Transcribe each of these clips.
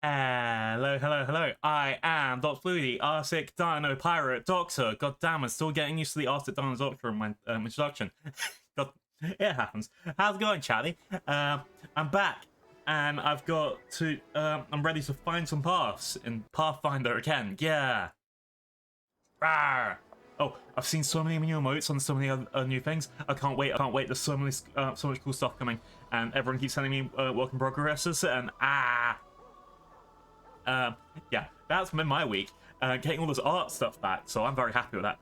Hello, hello, hello. I am Dr. Blue, the Arctic Dino Pirate Doctor. God damn, I'm still getting used to the Arctic Dino Doctor in my introduction. God, it happens. How's it going, Charlie? I'm back, and I've got to. I'm ready to find some paths in Pathfinder again. Yeah. Rawr. Oh, I've seen so many new emotes on so many other new things. I can't wait. I can't wait. There's so many, so much cool stuff coming, and everyone keeps sending me work in progresses, and yeah, that's been my week. Getting all this art stuff back, so I'm very happy with that.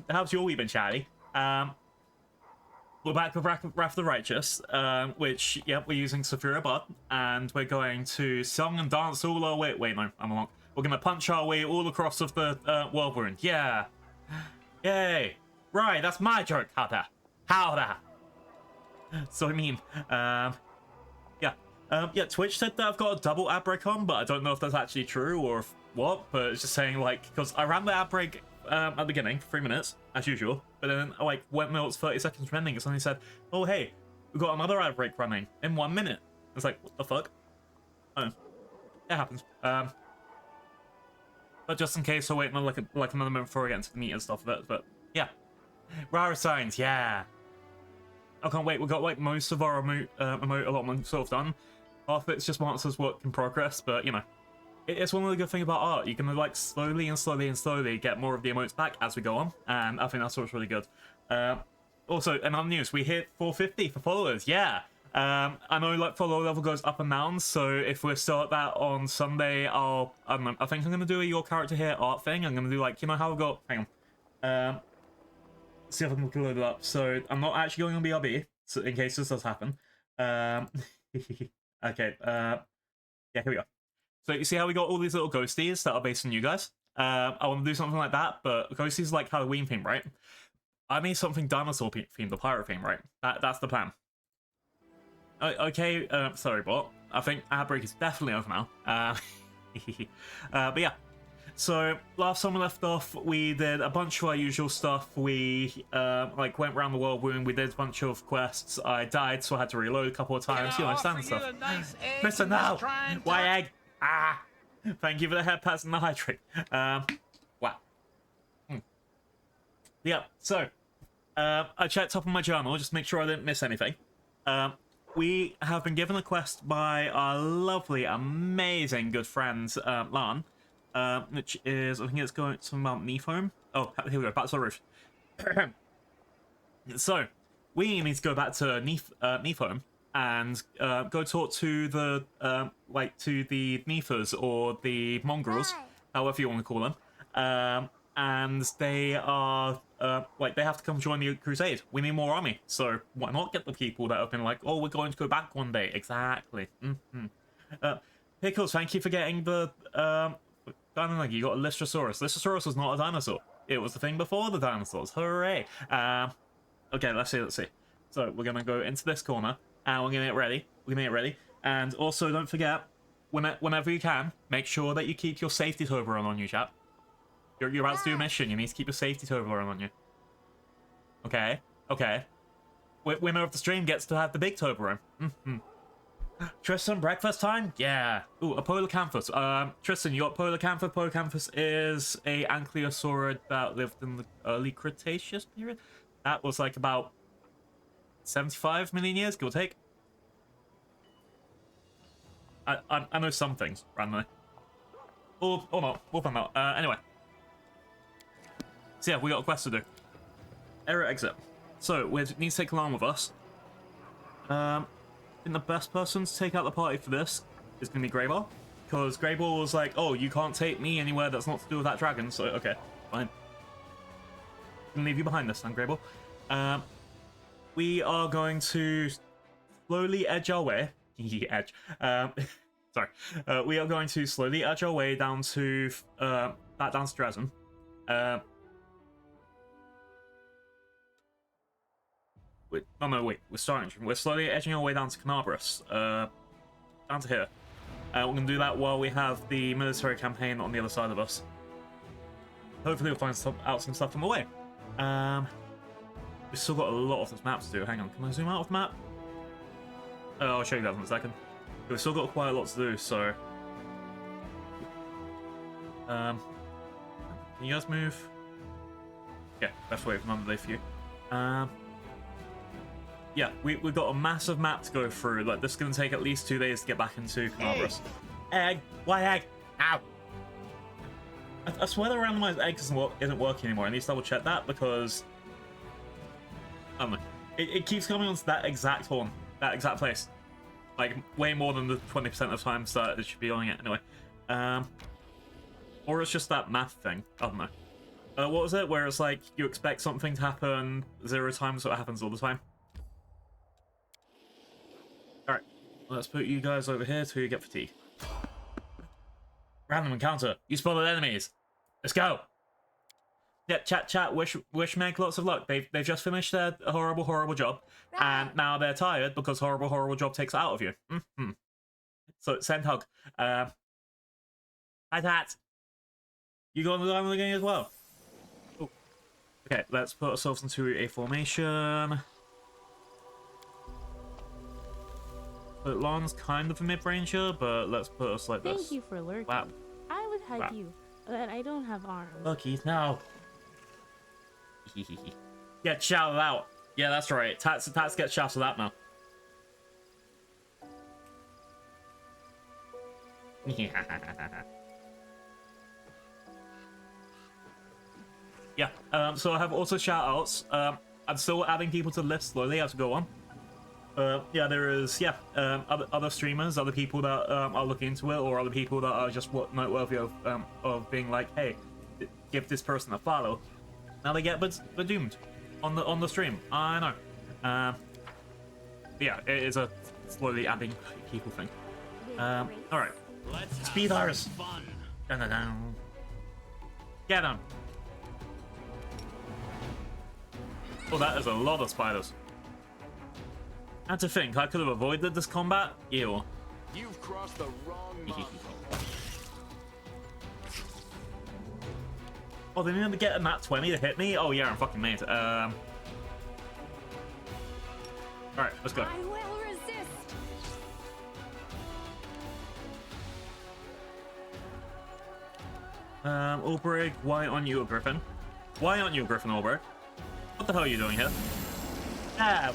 How's your week been, Charlie? We're back with Wrath of the Righteous, which, yep, we're using Saphira Bud, and we're going to song and dance all our way. Wait, no, I'm wrong. We're gonna punch our way all across of the world wound. Yeah, yay! Right, that's my joke. How that? So I mean, yeah, Twitch said that I've got a double ad break on, but I don't know if that's actually true or what, but it's just saying, like, because I ran the ad break at the beginning, 3 minutes, as usual, but then, like, when it was 30 seconds from ending, it suddenly said, oh, hey, we've got another ad break running in 1 minute. It's like, what the fuck? Oh, it happens. But just in case, I'll wait like another minute before I get into the meat and stuff of it, but, yeah. Rara signs, yeah. I can't wait, we've got, like, most of our emote allotment sort of done. Half of it's just monsters work in progress, but, you know, it's one of the good things about art. You can, like, slowly get more of the emotes back as we go on, and I think that's what's really good. Also, in other news, we hit 450 for followers, yeah! I know, like, follower level goes up and down, so if we start that on Sunday, I don't know, I think I'm gonna do a your character here art thing. I'm gonna do, like, you know how I've got, hang on, see if I can load it up. So, I'm not actually going on BRB, so in case this does happen. Okay, yeah, here we go. So you see how we got all these little ghosties that are based on you guys? I want to do something like that, but ghosties like Halloween theme, right? I made something dinosaur themed, the pirate theme, right? That's the plan. Okay, sorry, bot. I think ad break is definitely over now. But yeah. So last time we left off, we did a bunch of our usual stuff. We like went around the world wound. We did a bunch of quests. I died, so I had to reload a couple of times. You know, standard stuff. Nice Listen now, why egg? Ah, thank you for the head pats and the hydrate. Wow. Yeah. So I checked up on my journal just to make sure I didn't miss anything. We have been given a quest by our lovely, amazing good friend Lan. Which is, I think it's going something about Nephome. Oh, here we go, back to the roof. So, we need to go back to Nephome and go talk to the, to the Nephers, or the Mongrels, however you want to call them. And they are, they have to come join the Crusade. We need more army, so why not get the people that have been like, oh, we're going to go back one day. Exactly. Pickles, thank you for getting the, I don't know, you got a Lystrosaurus. Lystrosaurus was not a dinosaur. It was the thing before the dinosaurs. Hooray! Okay, let's see. So we're gonna go into this corner, and we're gonna get ready. And also, don't forget, whenever you can, make sure that you keep your safety Toblerone on you, chap. You're about to do a mission. You need to keep your safety Toblerone on you. Okay. Winner of the stream gets to have the big Toblerone. Tristan, breakfast time? Yeah. Ooh, a Polacanthus. Tristan, you got Polacanthus. Polacanthus is a ankylosaur that lived in the early Cretaceous period. That was like about 75 million years, give or take. I know some things, randomly. Or not. We'll find out. Anyway. So yeah, we got a quest to do. Error exit. So, we need to take Alarm with us. I think the best person to take out the party for this is going to be Greybor, because Greybor was like, oh, you can't take me anywhere that's not to do with that dragon, so okay, fine. I'm going to leave you behind this time, Greybor. We are going to slowly edge our way. Edge. Sorry. We are going to slowly edge our way down to back down to Dresden. Wait, we're starting. We're slowly edging our way down to Canabras, down to here. We're going to do that while we have the military campaign on the other side of us. Hopefully we'll find out some stuff on the way. We've still got a lot of this map to do. Hang on, can I zoom out of the map? I'll show you that in a second. We've still got quite a lot to do, so Can you guys move? Yeah, best way for another day for you. Yeah, we've got a massive map to go through. Like, this is going to take at least 2 days to get back into Canabras. Egg! Why egg? Ow! I swear the randomized egg isn't working anymore. I need to double check that because... I don't know. It keeps coming onto that exact one. That exact place. Like, way more than the 20% of times that it should be on it. Anyway. Or it's just that math thing. I don't know. What was it? Where it's like, you expect something to happen 0 times, so it happens all the time. Alright. Let's put you guys over here till you get fatigued. Random encounter. You spotted enemies. Let's go. Yeah, chat. Wish Meg lots of luck. They've just finished their horrible job, and now they're tired because horrible job takes it out of you. So send hug. Hi Tat. You got on the diamond game as well. Ooh. Okay, let's put ourselves into a formation. But Lon's kind of a mid-ranger, but let's put us like this. Thank you for lurking. Wow. I would hug you, but I don't have arms. Lucky, no. Get shouted out. Yeah, that's right. Tats gets shouted out now. Yeah. So I have also shout-outs. I'm still adding people to the list slowly as we go on. Yeah, there is, other streamers, other people that are looking into it, or other people that are just noteworthy of being like, hey, give this person a follow. Now they get doomed on the stream. I know. Yeah, it is a slowly adding people thing. All right, speeders. Get them. Oh, that is a lot of spiders. And to think, I could have avoided this combat. Ew. You've crossed the wrong mark. Oh, they need to get a nat 20 to hit me? Oh yeah, I'm fucking made. Alright, let's go. I will resist. Ulbrich, why aren't you a griffin? Why aren't you a griffin, Ulbrich? What the hell are you doing here? Ah.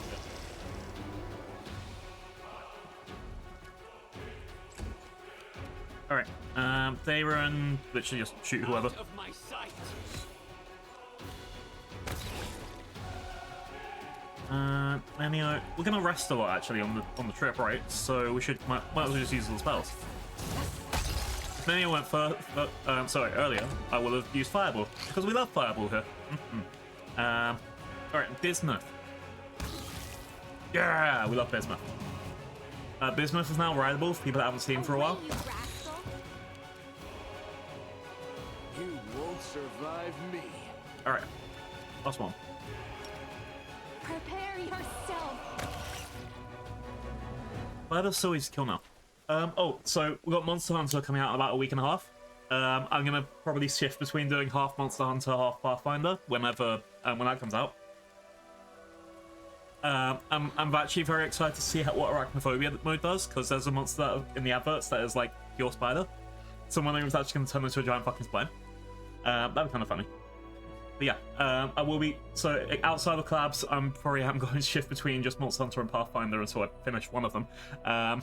Alright, Tharon, literally just shoot whoever. Manio, we're gonna rest a lot actually on the trip, right? So we might as well just use all the spells. If Manio went earlier, I would have used Fireball, because we love Fireball here. Alright, Bismuth. Yeah, we love Bismuth. Bismuth is now rideable for people that haven't seen him for a while. You won't survive me. Alright, last one. Prepare yourself. Where does so easy kill now? Oh, so we've got Monster Hunter coming out in about a week and a half. I'm gonna probably shift between doing half Monster Hunter, half Pathfinder when that comes out. I'm actually very excited to see what Arachnophobia mode does, because there's a monster in the adverts that is like pure spider. So I'm wondering if it's actually going to turn into a giant fucking spine. That'd be kind of funny. But yeah, I will be, so outside of collabs, I'm going to shift between just Monster Hunter and Pathfinder until I finish one of them. And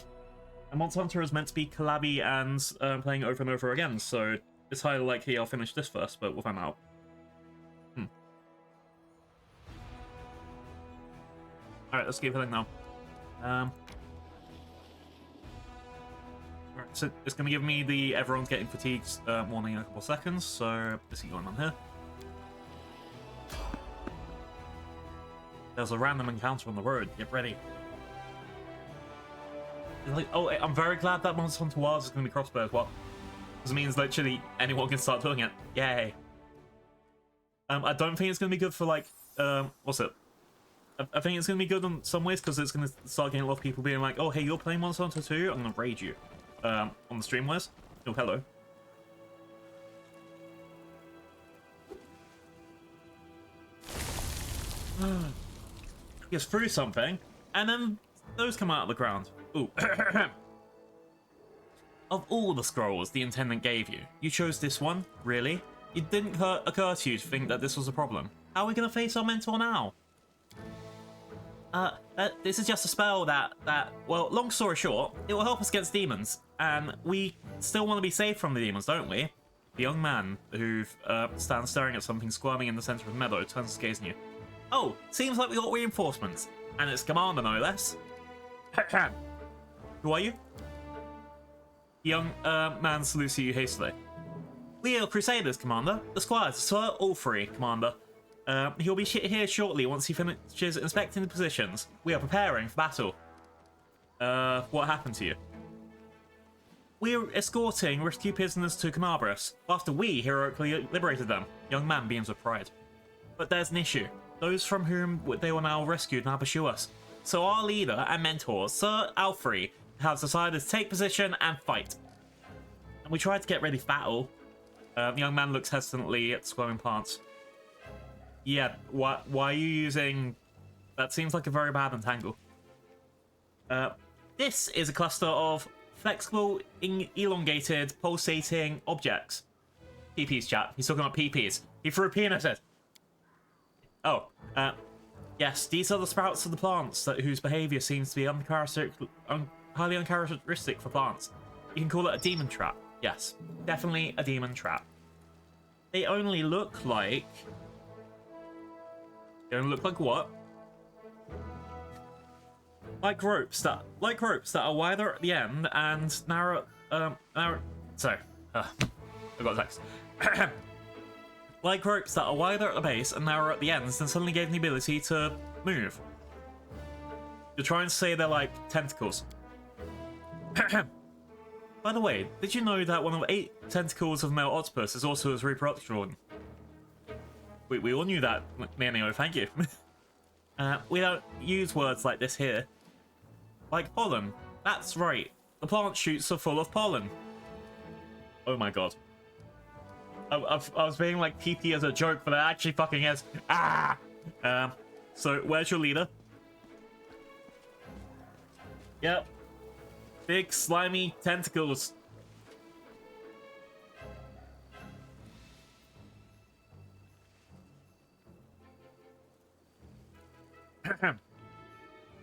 Monster Hunter is meant to be collabby and playing over and over again, so it's highly likely I'll finish this first, but we'll find out. Alright, let's keep heading now. Alright, so it's going to give me the everyone's getting fatigued warning in a couple of seconds, so let's see going on here. There's a random encounter on the road. Get ready. Like, oh, I'm very glad that Monster Hunter Wilds is going to be crossplay as well. Because it means literally anyone can start doing it. Yay. I don't think it's going to be good for, like, what's it? I think it's going to be good in some ways because it's going to start getting a lot of people being like, oh, hey, you're playing Monster Hunter 2? I'm going to raid you. On the stream wise. Oh, hello. Gets through something, and then those come out of the ground. Ooh. Of all the scrolls the Intendant gave you, you chose this one? Really? It didn't occur to you to think that this was a problem. How are we going to face our mentor now? This is just a spell that, well, long story short, it will help us against demons. And we still want to be safe from the demons, don't we? The young man who stands staring at something squirming in the center of the meadow turns his gaze on you. Oh, seems like we got reinforcements. And it's Commander, no less. Who are you? The young man salutes you hastily. We are Crusaders, Commander. The squires, Sir Ulfrey, Commander. He'll be here shortly once he finishes inspecting the positions. We are preparing for battle. What happened to you? We're escorting rescue prisoners to Camabras after we heroically liberated them. Young man beams with pride. But there's an issue. Those from whom they were now rescued now pursue us. So our leader and mentor, Sir Alfrey, has decided to take position and fight. And we tried to get ready for battle. The young man looks hesitantly at the squirming plants. Yeah, why are you using... That seems like a very bad entangle. This is a cluster of flexible, elongated, pulsating objects. PPs, chat. He's talking about PPs. He threw a P in it. Oh, yes, these are the sprouts of the plants whose behavior seems to be highly uncharacteristic for plants. You can call it a demon trap. Yes, definitely a demon trap. They only look like... They only look like what? Like ropes that are wider at the end and narrow. Sorry, I got text. Like ropes that are wider at the base and narrower at the ends, then suddenly gain the ability to move. You're trying to say they're like tentacles. By the way, did you know that one of 8 tentacles of male octopus is also his reproductive organ? We all knew that, Neo, thank you. We don't use words like this here. Like pollen. That's right. The plant shoots are full of pollen. Oh my god. I was being like PP as a joke, but it actually fucking is. Ah! So, where's your leader? Yep. Big, slimy tentacles.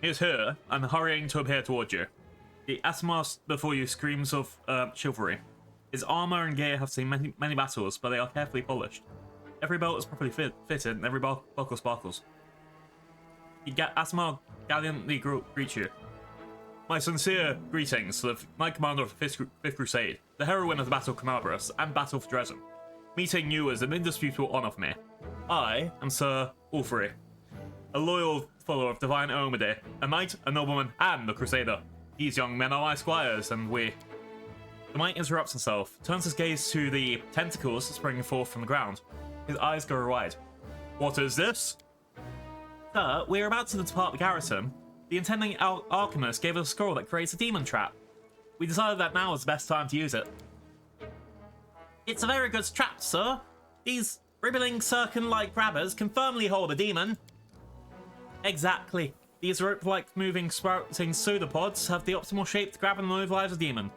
He's here, and hurrying to appear towards you. The Asmos before you screams of chivalry. His armor and gear have seen many battles, but they are carefully polished. Every belt is properly fitted, and every buckle sparkles. Asmar gallantly greets you. My sincere greetings to the Knight Commander of the 5th Crusade, the heroine of the Battle of Camabras and Battle for Dresden. Meeting you is an indisputable honor for me. I am Sir Ulfrey, a loyal follower of Divine Omide, a knight, a nobleman, and a crusader. These young men are my squires, and we... The knight interrupts himself, turns his gaze to the tentacles springing forth from the ground. His eyes go wide. What is this? Sir, we are about to depart the garrison. The intending alchemist gave us a scroll that creates a demon trap. We decided that now is the best time to use it. It's a very good trap, sir. These ribbling serpent-like grabbers can firmly hold a demon. Exactly. These rope-like moving sprouting pseudopods have the optimal shape to grab and immobilize a demon.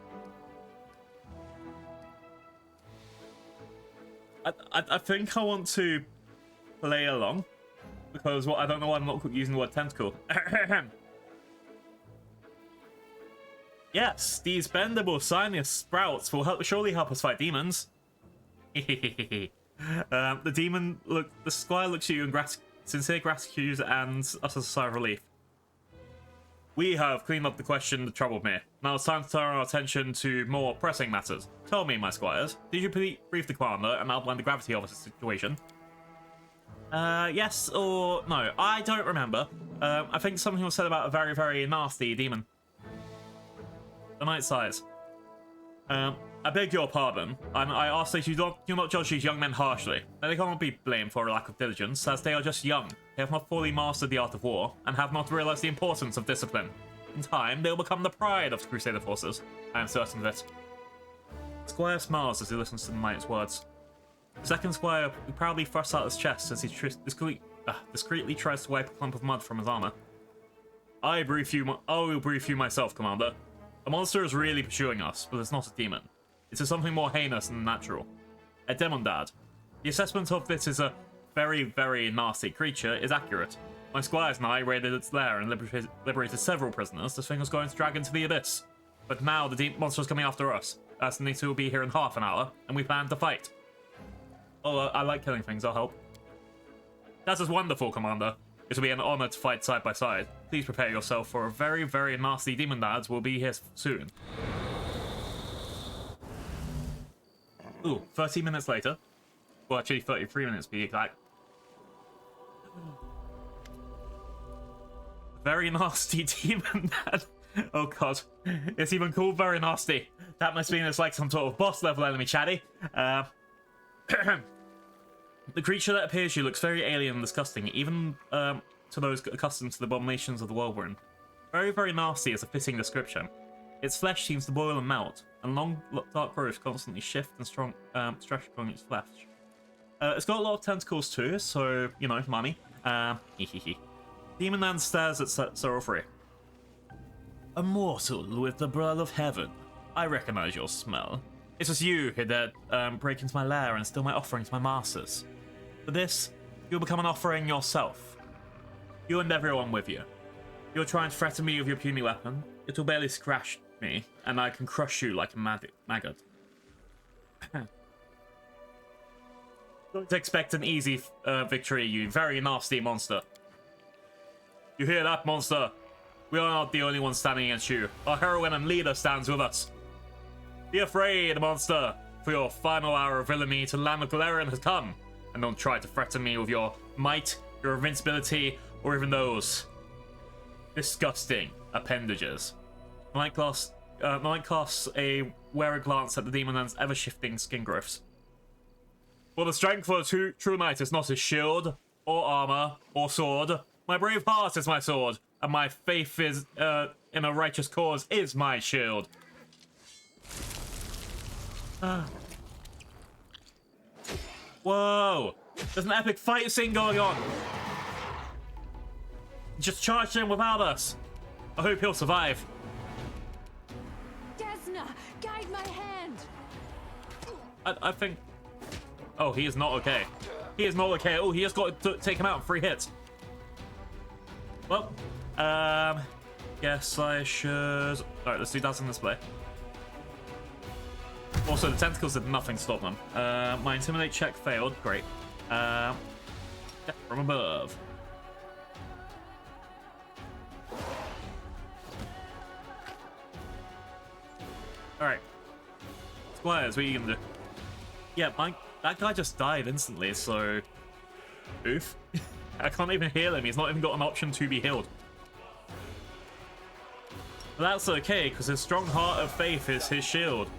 I think I want to play along, because I don't know why I'm not using the word tentacle. Yes, these bendable sinus sprouts will surely help us fight demons. The squire looks at you in sincere gratitude and utters a sigh of relief. We have cleaned up the question that troubled me. Now it's time to turn our attention to more pressing matters. Tell me, my squires, did you brief the commander and outline the gravity of the situation? Yes or no? I don't remember. I think something was said about a very, very nasty demon. The knight sighs. I beg your pardon. I ask that you do not judge these young men harshly. They cannot be blamed for a lack of diligence, as they are just young. They have not fully mastered the art of war, and have not realized the importance of discipline. In time, they will become the pride of the Crusader forces. I am certain of it. The squire smiles as he listens to the knight's words. The second squire proudly thrusts out his chest as he discreetly tries to wipe a clump of mud from his armor. I will brief you myself, Commander. A monster is really pursuing us, but it's not a demon. It's something more heinous and natural. A demon dad. The assessment of this is a very, very nasty creature is accurate. My squires and I raided its lair and liberated several prisoners. This thing was going to drag into the abyss. But now the monster is coming after us. Estimated will be here in half an hour, and we plan to fight. Oh, I like killing things, I'll help. That is wonderful, Commander. It will be an honor to fight side by side. Please prepare yourself for a very, very nasty demon dads will be here soon. Ooh, 30 minutes later. Well, actually 33 minutes to be exact. Very nasty demon dad. Oh god. It's even called very nasty. That must mean it's like some sort of boss level enemy, chatty. The creature that appears to you looks very alien and disgusting, even to those accustomed to the abominations of the world we're in. Very, very nasty is a fitting description. Its flesh seems to boil and melt, and long, dark growths constantly shift and stretch along its flesh. It's got a lot of tentacles too, so, you know, money. Demon Man stares at Sorrowfree. A mortal with the blood of heaven. I recognize your smell. It was you who dared break into my lair and steal my offering to my masters. For this, you'll become an offering yourself. You and everyone with you. You're trying to threaten me with your puny weapon. It will barely scratch me, and I can crush you like a maggot. Don't expect an easy victory, you very nasty monster. You hear that, monster? We are not the only ones standing against you. Our heroine and leader stands with us. Be afraid, monster, for your final hour of villainy to land of Galarian has come. And don't try to threaten me with your might, your invincibility, or even those disgusting appendages. Mike casts a wary glance at the demon man's ever-shifting skin growths. For the strength of a true knight is not his shield, or armor, or sword. My brave heart is my sword, and my faith is in a righteous cause is my shield. Whoa! There's an epic fight scene going on! Just charged him without us! I hope he'll survive. Desna, guide my hand. I think... Oh, he is not okay. He is not okay. Oh, he just got to take him out in 3 hits. Well, guess I should... Alright, let's do that on display. Also, the tentacles did nothing to stop them. My intimidate check failed. Great. Death from above. Alright. Squires, what are you gonna do? Yeah, that guy just died instantly, so... Oof. I can't even heal him. He's not even got an option to be healed. But that's okay, because his strong heart of faith is his shield.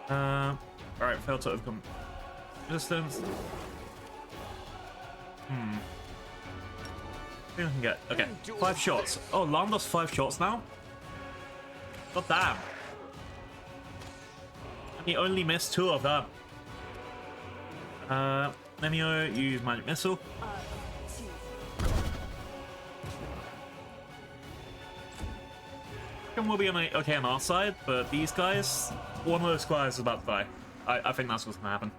Alright, failed to overcome resistance. I think I can get... Okay, 5 shots. Oh, Lan does 5 shots now? God damn. And he only missed 2 of them. Nemio, use magic missile. And we'll be okay on our side, but these guys, one of those squires is about to die. I think that's what's gonna happen.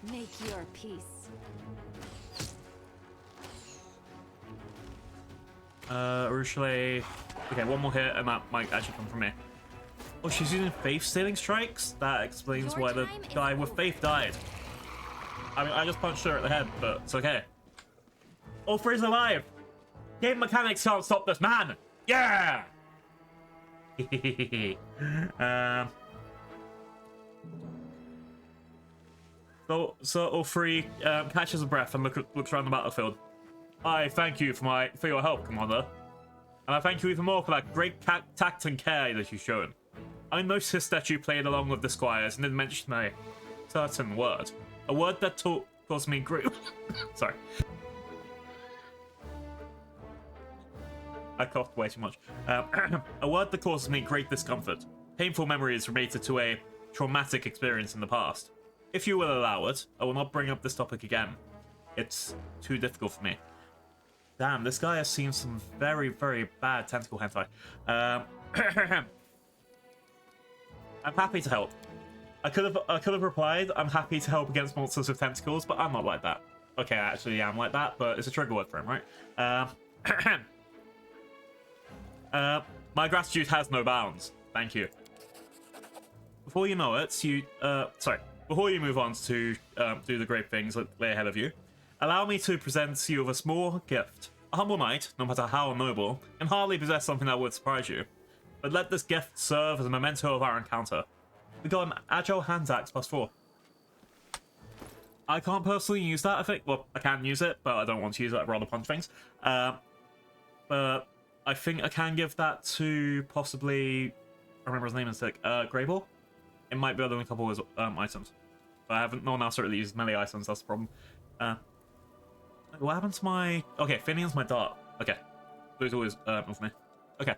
Make your peace. Ruchelet. Okay, one more hit, and that might actually come from me. Oh, she's using faith stealing strikes? That explains why the guy with faith died. I mean, I just punched her at the head, but it's okay. All 3's alive! Game mechanics can't stop this man! Yeah! So all 3 catches a breath and looks around the battlefield. I thank you for your help, Commander. And I thank you even more for that great tact and care that you've shown. I noticed that you played along with the squires and didn't mention a certain word. A word that caused me great... Sorry. I coughed way too much. A word that causes me great discomfort. Painful memories related to a traumatic experience in the past. If you will allow it, I will not bring up this topic again. It's too difficult for me. Damn, this guy has seen some very, very bad tentacle hentai. I'm happy to help. I could have replied, I'm happy to help against monsters with tentacles, but I'm not like that. Okay, I actually am like that, but it's a trigger word for him, right? My gratitude has no bounds. Thank you. Before you know it, before you move on to do the great things that lay ahead of you, allow me to present you with a small gift. A humble knight, no matter how noble, can hardly possess something that would surprise you. But let this gift serve as a memento of our encounter. We got an agile hand axe +4. I can't personally use that, I think. Well, I can use it, but I don't want to use it. I'd rather punch things. But I think I can give that to possibly... I remember his name is like Greybor. It might be other than a couple of his items. But I haven't... No one else really uses melee items, that's the problem. What happened to my... Okay, Finian's my dart. Okay. Those always with me. Okay.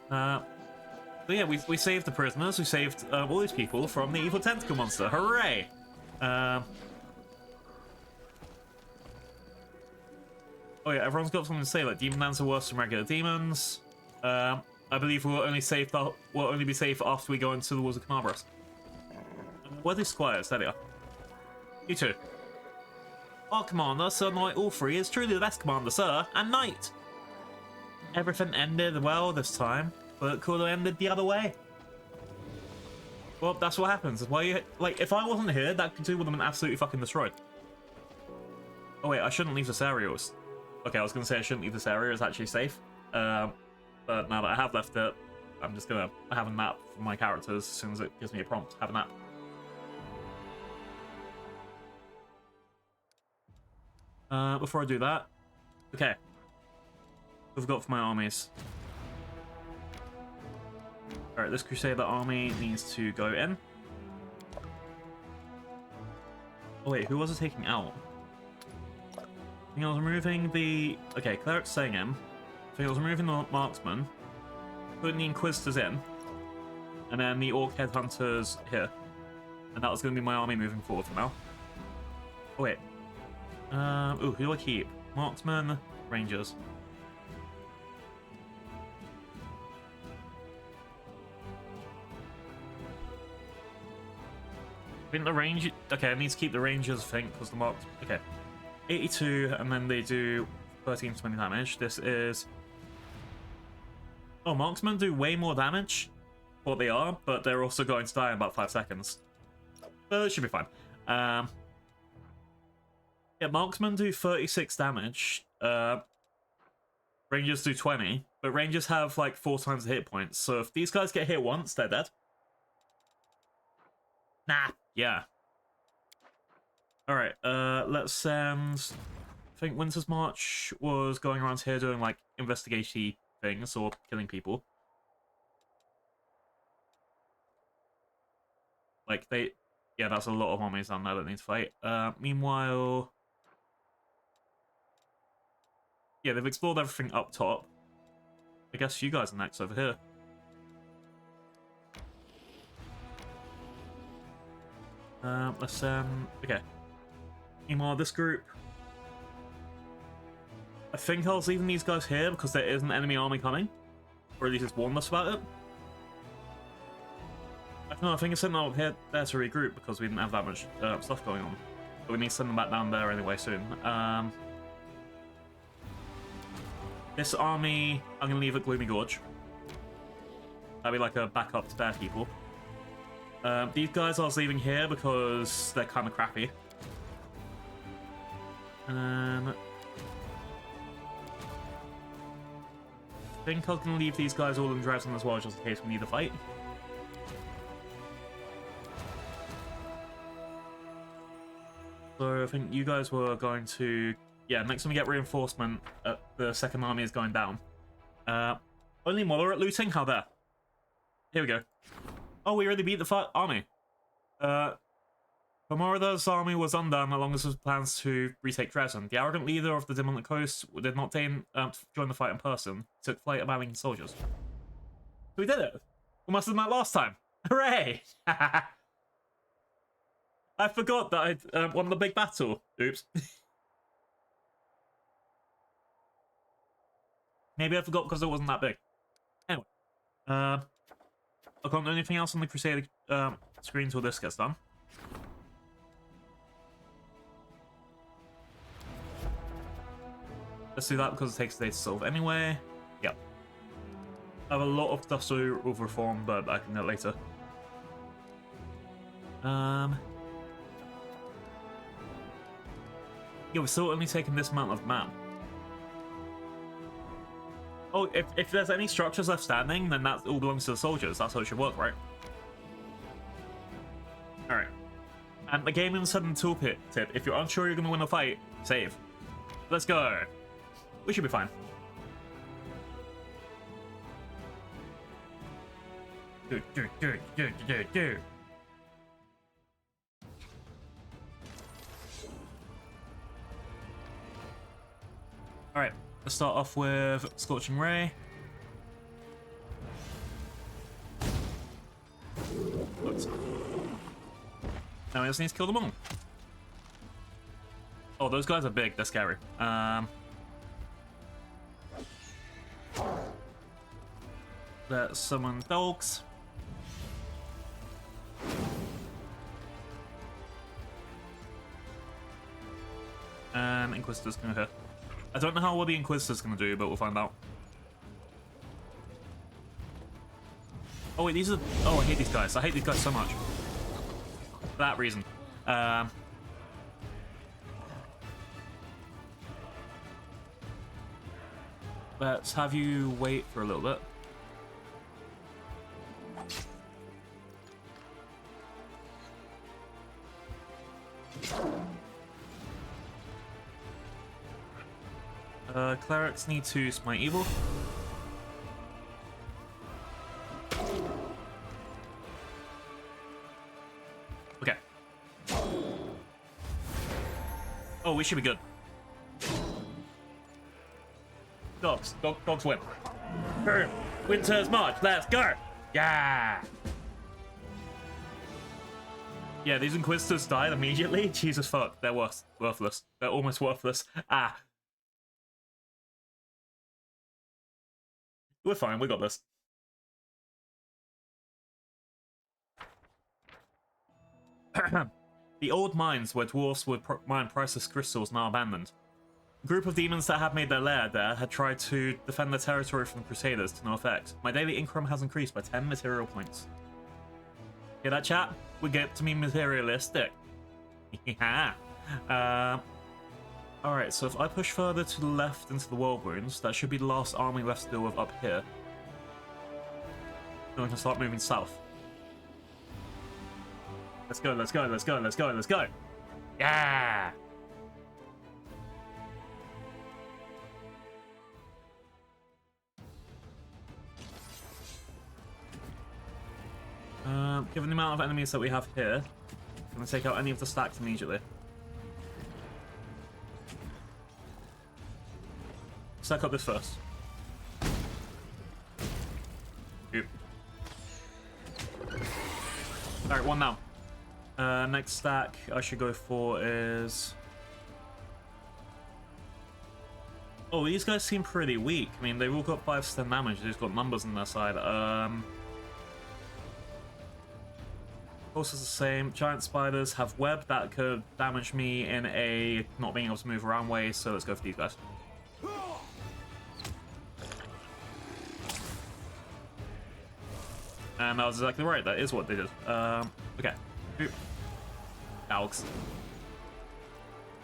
So yeah, we saved the prisoners. We saved all these people from the evil tentacle monster. Hooray! Oh yeah, everyone's got something to say. Like, demon lands are worse than regular demons. I believe we'll only be safe after we go into the walls of Canabras. Where are these squires? There they are. You two. Our commander, Sir Knight Allfree, is truly the best commander, sir, and knight. Everything ended well this time, but it could have ended the other way. Well, that's what happens. That's why you, like, if I wasn't here, that Cthulhu would have been absolutely fucking destroyed. Oh wait, I shouldn't leave this area. Okay, I was gonna say I shouldn't leave this area. It's actually safe. But now that I have left it, I'm just gonna have a nap for my characters as soon as it gives me a prompt. Have a nap. Before I do that, okay. What have I got for my armies? Alright, this Crusader army needs to go in. Oh wait, who was it taking out? I think I was removing the... Okay, Cleric's saying him. I think I was removing the Marksman, putting the Inquisitors in, and then the Orc Headhunters here. And that was going to be my army moving forward for now. Oh wait. Ooh, who do I keep? Marksman, Rangers. I think the range... Okay, I need to keep the Rangers, I think, because the Marks... Okay. 82, and then they do 13 to 20 damage. This is... Oh, Marksmen do way more damage for what they are, but they're also going to die in about 5 seconds. But it should be fine. Yeah, Marksmen do 36 damage. Rangers do 20, but Rangers have like 4 times the hit points. So if these guys get hit once, they're dead. Nah, yeah. Alright, let's send... I think Winter's March was going around here doing like investigation things or killing people. Like they... Yeah, that's a lot of armies down there that need to fight. Meanwhile... Yeah, they've explored everything up top. I guess you guys are next over here. Let's, okay. Meanwhile, this group... I think I was leaving these guys here because there is an enemy army coming. Or at least it's warned us about it. I don't know, I think I sent them out here there to regroup because we didn't have that much stuff going on. But we need to send them back down there anyway soon. This army, I'm going to leave at Gloomy Gorge. That'll be like a backup to their people. These guys I was leaving here because they're kind of crappy. I think I was going to leave these guys all in Dresden as well, just in case we need a fight. So I think you guys were going to... Yeah, next time we get reinforcement, the second army is going down. Only moderate looting? How there? Here we go. Oh, we already beat the army. Pomorada's army was undone along with his plans to retake Dresden. The arrogant leader of the Demonic Coast did not deign to join the fight in person. He took flight abandoning his soldiers. So we did it! We must have done that last time! Hooray! I forgot that I'd won the big battle. Oops. Maybe I forgot because it wasn't that big. Anyway, I can't do anything else on the Crusader screen until this gets done. Let's do that because it takes a day to solve anyway. Yep. I have a lot of stuff to reform, but I can do it later. Yeah, we're still only taking this amount of map. Oh, if there's any structures left standing, then that all belongs to the soldiers. That's how it should work, right? Alright. And the game even said in the toolkit tip, if you're unsure you're going to win a fight, save. Let's go. We should be fine. Do. Alright, let's start off with Scorching Ray. Oops. Now we just need to kill them all. Oh, those guys are big, they're scary. Let's summon dogs. And Inquisitor's gonna hit. I don't know how well the Inquisitor's gonna do, but we'll find out. Oh wait, these are... Oh, I hate these guys. I hate these guys so much. For that reason. Let's have you wait for a little bit. Clerics need to smite evil. Okay. Oh, we should be good. Dogs win. Winter's March, let's go! Yeah! Yeah, these Inquisitors died immediately. Jesus fuck, they're worthless. They're almost worthless. Ah. We're fine, we got this. The old mines where dwarfs would mine priceless crystals now abandoned. A group of demons that had made their lair there had tried to defend their territory from the Crusaders to no effect. My daily income has increased by 10 material points. Hear that, chat? We get to be materialistic. Yeah. Alright, so if I push further to the left into the World Wounds, that should be the last army left to deal with up here. Then we can start moving south. Let's go, let's go, let's go, let's go, let's go! Yeah! Given the amount of enemies that we have here, I'm going to take out any of the stacks immediately. Stack up this first. Oop. Alright, one now. Next stack I should go for is... Oh, these guys seem pretty weak. I mean, they've all got 5 to 10 damage. They've got numbers on their side. Also the same. Giant spiders have web that could damage me in a not being able to move around way, so let's go for these guys. And that was exactly right. That is what they did. Okay. Oop. Dogs.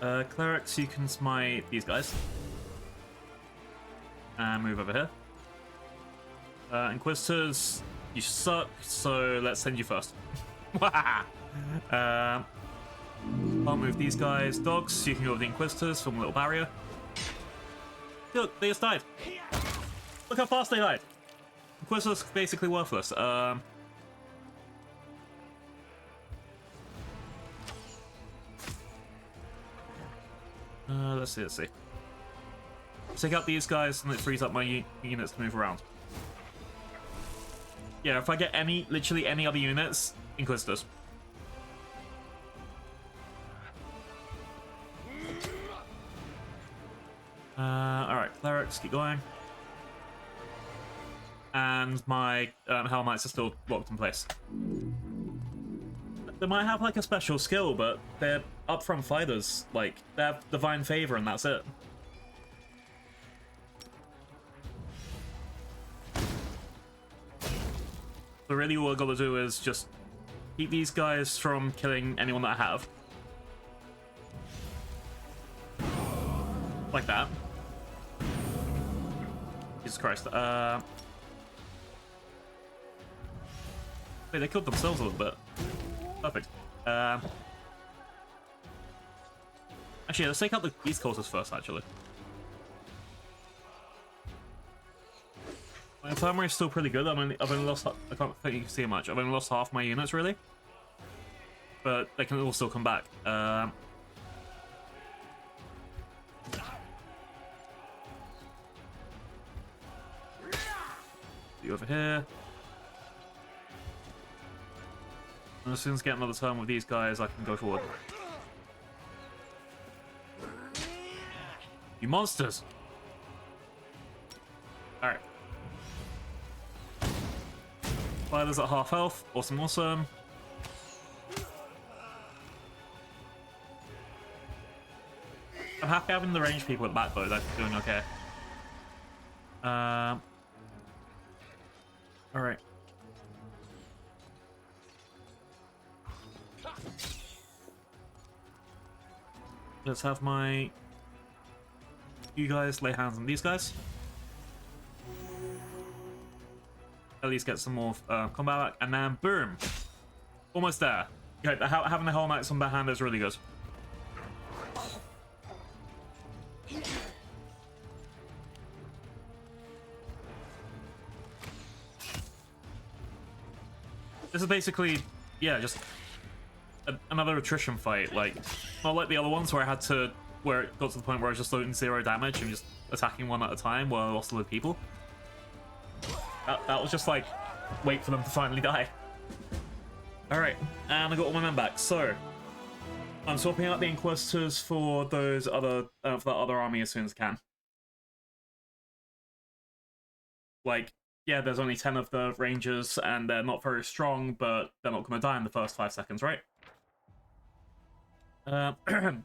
Clerics, you can smite these guys. And move over here. Inquisitors, you suck, so let's send you first. I'll move these guys. Dogs, you can go with the Inquisitors from a little barrier. Look, they just died. Look how fast they died. Inquisitors basically worthless. Let's see. Take out these guys and it frees up my units to move around. Yeah, if I get literally any other units, Inquisitors. Alright, clerics, keep going. and my Hell Knights are still locked in place. They might have like a special skill, but they're upfront fighters. Like, they have divine favor and that's it. So really all I gotta do is just keep these guys from killing anyone that I have. Like that. Jesus Christ. Wait, they killed themselves a little bit. Perfect. Actually, let's take out these cultists first, actually. My infirmary is still pretty good. I've only lost... I can't think you can see much. I've only lost half my units, really. But they can all still come back. You over here. And as soon as I get another turn with these guys, I can go forward. You monsters! Alright. Fighters at half health. Awesome, awesome. I'm happy having the ranged people at the back, though. They're doing okay. Alright. Let's have you guys lay hands on these guys. At least get some more combat back, and then boom! Almost there. Okay, having the Hell Knights on their hand is really good. This is basically, yeah, just another attrition fight. Like, not like the other ones where where it got to the point where I was just doing 0 damage and just attacking one at a time while I lost a lot of people. That was just like, wait for them to finally die. Alright, and I got all my men back. So, I'm swapping out the Inquisitors for those other, for that other army as soon as I can. Like, yeah, there's only 10 of the Rangers, and they're not very strong, but they're not going to die in the first 5 seconds, right? The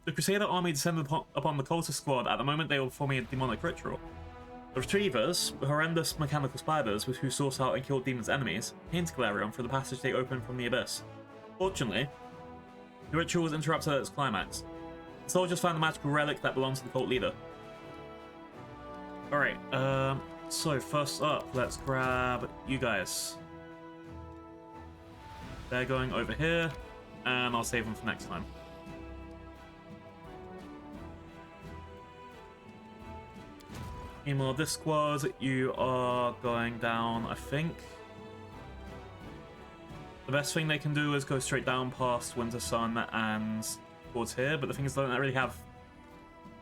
Crusader army descended upon the cultist squad. At the moment, they were forming a demonic ritual. The Retrievers, horrendous mechanical spiders who sought out and killed demons' enemies, came to Galarion through the passage they opened from the Abyss. Fortunately, the ritual was interrupted at its climax. The soldiers found a magical relic that belonged to the cult leader. Alright, so first up, let's grab you guys. They're going over here, and I'll save them for next time. Meanwhile, this squad, you are going down, I think. The best thing they can do is go straight down past Winter Sun and towards here, but the thing is, they don't really have,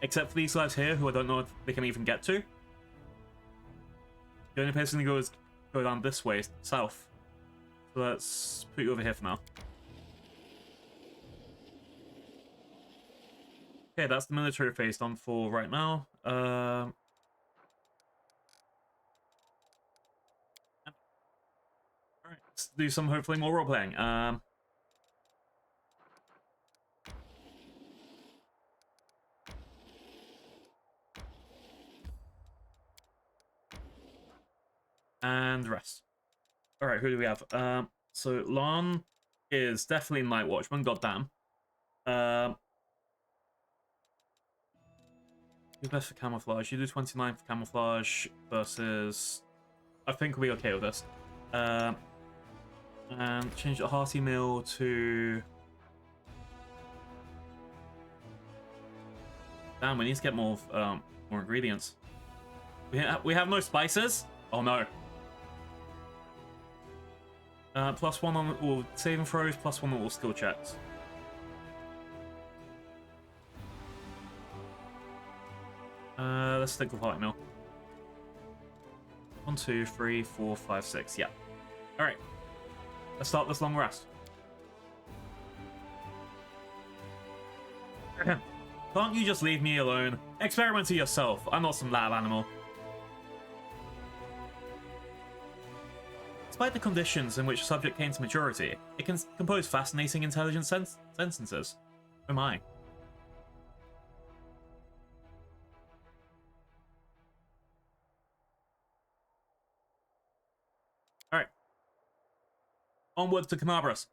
except for these guys here, who I don't know if they can even get to. The only place they can go is go down this way, south. So let's put you over here for now. Okay, that's the military phase done for right now. Alright, let's do some hopefully more role playing. And rest. Alright, who do we have? So Lan is definitely Night Watchman, goddamn. Who's best for camouflage? You do 29 for camouflage versus... I think we'll be okay with this. And change the hearty meal to... Damn, we need to get more ingredients. We have no spices? Oh no. +1 on all saving throws, +1 on all skill checks. Let's stick with hearty meal. 1, 2, 3, 4, 5, 6. Yeah. Alright. Let's start this long rest. Can't you just leave me alone? Experiment to yourself. I'm not some lab animal. Despite the conditions in which a subject came to maturity, it can compose fascinating, intelligent sentences. Oh my. Alright. Onward to Canabras.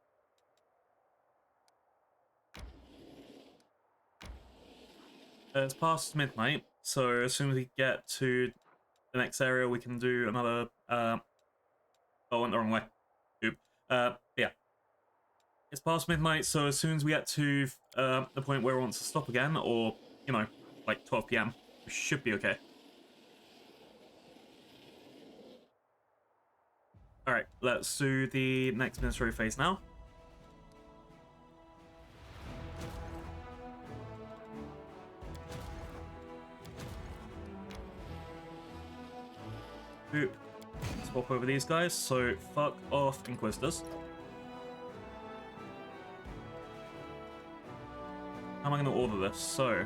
It's past midnight, so as soon as we get to the next area, we can do another. Oh, I went the wrong way. Oop. Yeah. It's past midnight, so as soon as we get to the point where it wants to stop again, or, you know, like 12 PM, we should be okay. Alright, let's do the next ministry phase now. Oop. Swap over these guys, so fuck off, Inquisitors. How am I going to order this? So...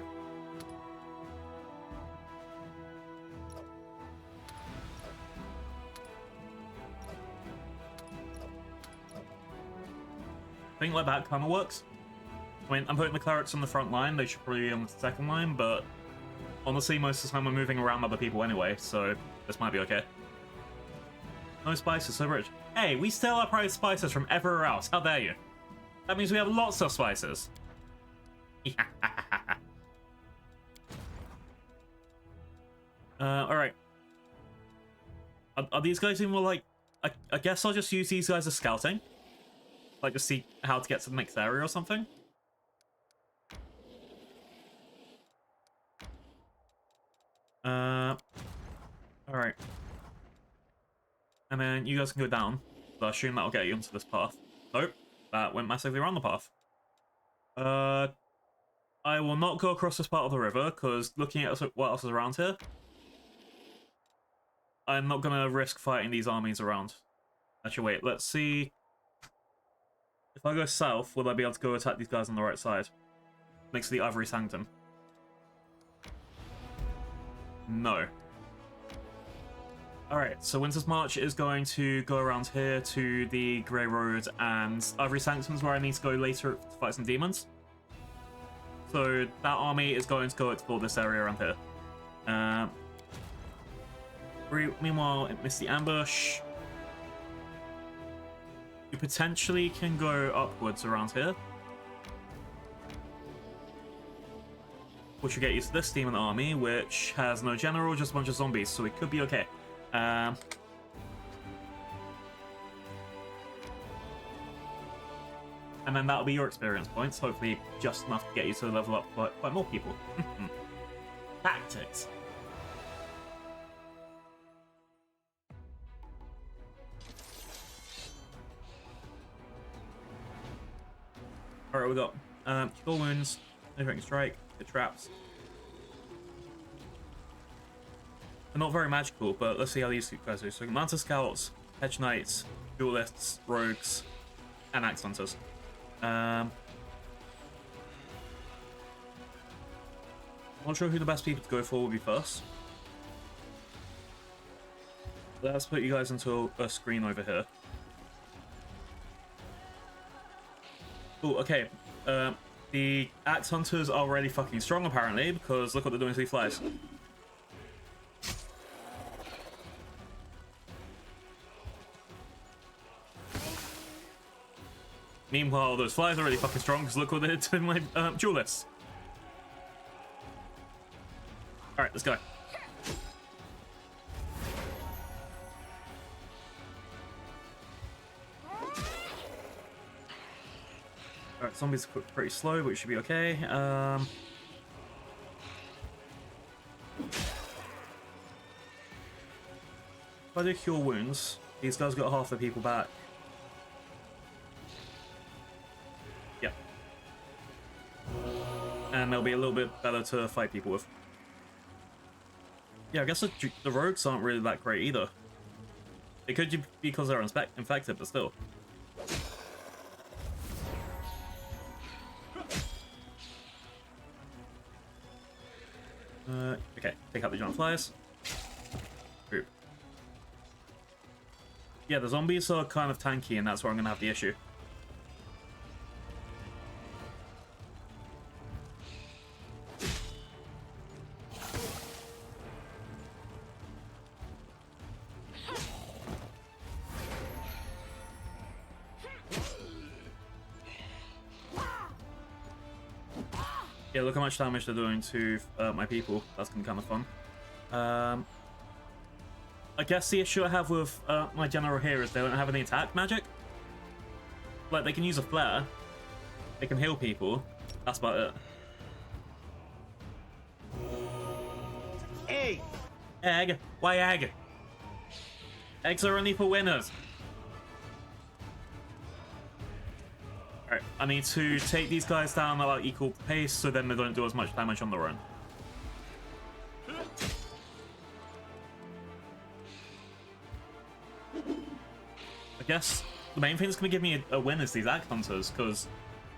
I think like that kind of works. I mean, I'm putting the clerics on the front line, they should probably be on the second line, but honestly, most of the time we're moving around other people anyway, so this might be okay. No spices, so rich. Hey, we steal our private spices from everywhere else, how dare you? That means we have lots of spices. Alright. Are these guys even more like... I guess I'll just use these guys as scouting. Like, to see how to get to the next area or something. Alright. And then you guys can go down. So I assume that'll get you onto this path. Nope. That went massively around the path. I will not go across this part of the river, because looking at what else is around here, I'm not going to risk fighting these armies around. Actually, wait, let's see. If I go south, will I be able to go attack these guys on the right side? Next to the Ivory Sanctum. No. Alright, so Winter's March is going to go around here to the Grey Road, and Ivory Sanctum's where I need to go later to fight some demons. So that army is going to go explore this area around here. Meanwhile, Misty Ambush. You potentially can go upwards around here, which will get you to this demon army, which has no general, just a bunch of zombies, so it could be okay. And then that'll be your experience points, hopefully just enough to get you to level up quite more people. Tactics. Alright, we got Cure Wounds, Penetrating Strike, Hit Traps. They're not very magical, but let's see how these guys do. So Manta Scouts, Hedge Knights, Duelists, Rogues, and Axe Hunters. I'm not sure who the best people to go for will be first. Let's put you guys into a screen over here. Oh, okay. The Axe Hunters are really fucking strong, apparently, because look what they're doing to these flies. Meanwhile, those flies are really fucking strong, because look what they did to my duelists. Alright, let's go. Alright, zombies are pretty slow, but it should be okay. If I do Cure Wounds, these guys got half the people back. Yeah. And they'll be a little bit better to fight people with. Yeah, I guess the rogues aren't really that great either. It could be because they're infected, but still. Okay, take out the giant flies. Group. Yeah, the zombies are kind of tanky, and that's where I'm gonna have the issue. Yeah, look how much damage they're doing to my people. That's gonna be kind of fun. I guess the issue I have with my general here is they don't have any attack magic. Like, they can use a flare. They can heal people. That's about it. Egg! Egg? Why egg? Eggs are only for winners. Alright, I need to take these guys down at like equal pace so then they don't do as much damage on their own. I guess the main thing that's going to give me a win is these Axe Hunters, because,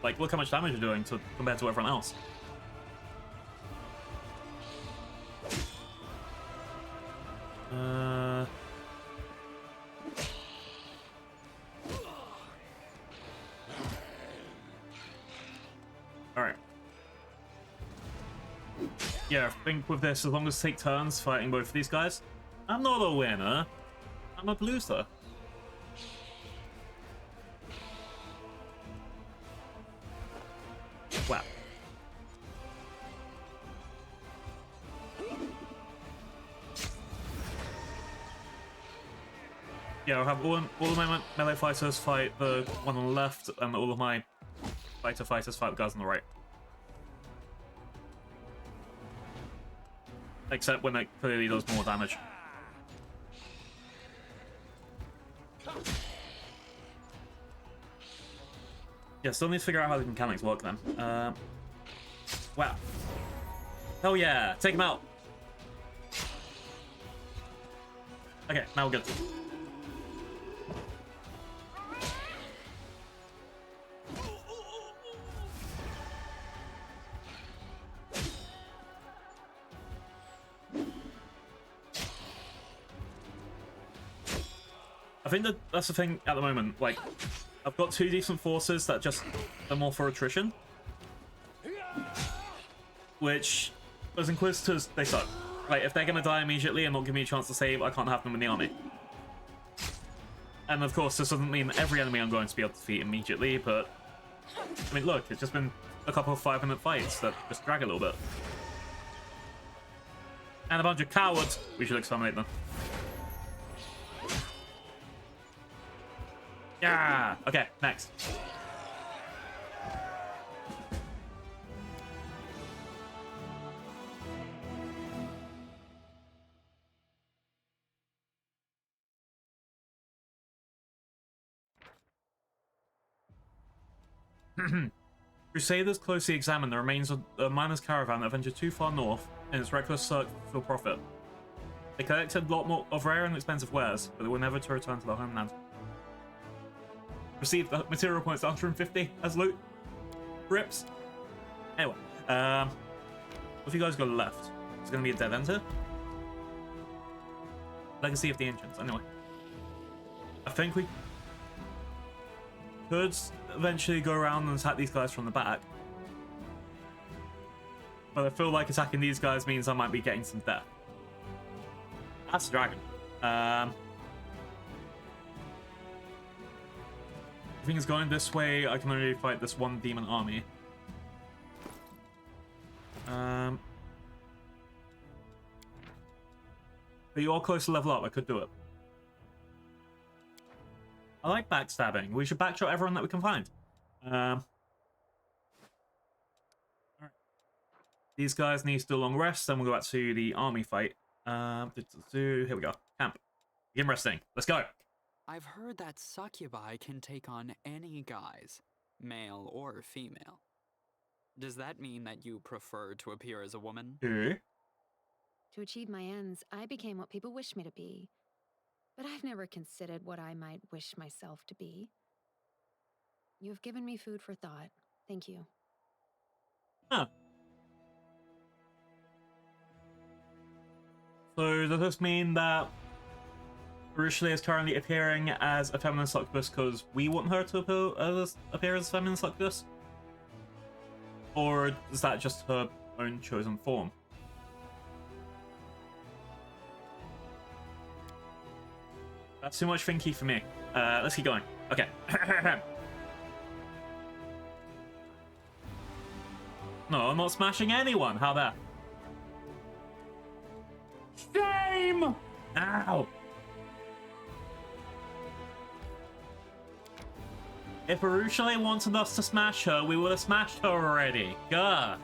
like, look how much damage they're doing compared to everyone else. Alright. Yeah, I think with this, as long as I take turns fighting both of these guys, I'm not a winner. I'm a loser. Wow. Yeah, I'll have all of my melee fighters fight the one on the left, and all of my fighters fight the guys on the right. Except when it clearly does more damage. Yeah, still need to figure out how the mechanics work then. Wow. Hell yeah! Take him out! Okay, now we're good. I think that's the thing at the moment. Like, I've got two decent forces that just are more for attrition. Which, as Inquisitors, they suck. Like, if they're gonna die immediately and not give me a chance to save, I can't have them in the army. And of course, this doesn't mean every enemy I'm going to be able to defeat immediately, but... I mean, look, it's just been a couple of 5-minute fights that just drag a little bit. And a bunch of cowards! We should exterminate them. Yeah. Okay, next. Crusaders closely examine the remains of a miner's caravan that ventured too far north in its reckless search for profit. They collected a lot more of rare and expensive wares, but they were never to return to their homeland. Received the material points 150 as loot. Rips. Anyway, if you guys go left, it's going to be a dead end here. Legacy of the Ancients. Anyway, I think we could eventually go around and attack these guys from the back. But I feel like attacking these guys means I might be getting some death. That's a dragon. I think it's going this way. I can only fight this one demon army. But you are close to level up. I could do it. I like backstabbing. We should backshot everyone that we can find. Alright. These guys need to do a long rest, then we'll go back to the army fight. Here we go. Camp. Begin resting. Let's go. I've heard that succubi can take on any guise, male or female. Does that mean that you prefer to appear as a woman? Who? To achieve my ends, I became what people wish me to be. But I've never considered what I might wish myself to be. You have given me food for thought. Thank you. Huh. So does this mean that Urushale is currently appearing as a feminine succubus because we want her to appear as a feminine succubus? Or is that just her own chosen form? That's too much thinky for me. Let's keep going. Okay. No, I'm not smashing anyone. How that? Shame! Ow! If Urushale wanted us to smash her, we would have smashed her already. Gah!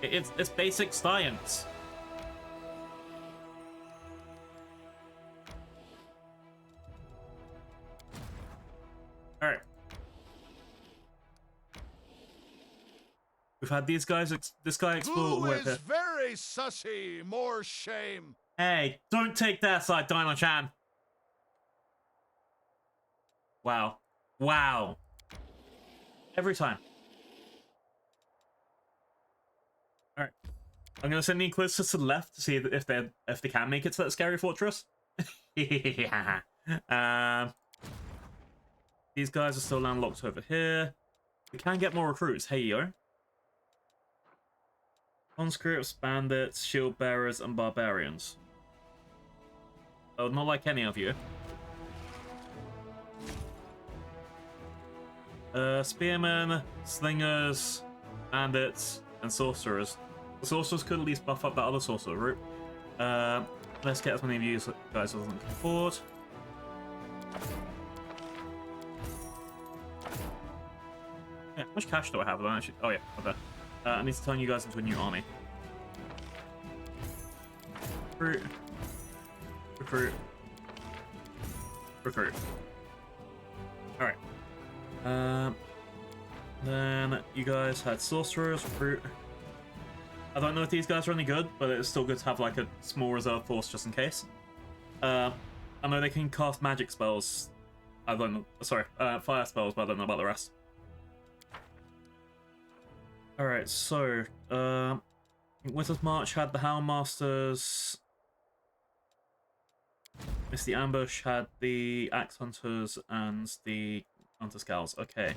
It's basic science. Alright. We've had these guys, this guy explore all the Who way up is here. very sussy, more shame. Hey, don't take that side, Dino-chan. Wow. Wow. Every time. Alright. I'm gonna send the Inquisitors to the left to see if they can make it to that scary fortress. These guys are still landlocked over here. We can get more recruits. Hey yo. Conscripts, bandits, shield bearers, and barbarians. Oh, not like any of you. Spearmen, slingers, bandits, and sorcerers. The sorcerers could at least buff up that other sorcerer route. Let's get as many of you guys as we can afford. Yeah, how much cash do I have? Actually, oh yeah, okay. I need to turn you guys into a new army. Recruit. Recruit. Recruit. Alright. Then you guys had sorcerers, recruit. I don't know if these guys are any good, but it's still good to have like a small reserve force just in case. I know they can cast magic spells. I don't know. Sorry, fire spells, but I don't know about the rest. Alright, so Winter's March had the Houndmasters. Misty Ambush had the Axe Hunters and the Hunter Scouts. Okay.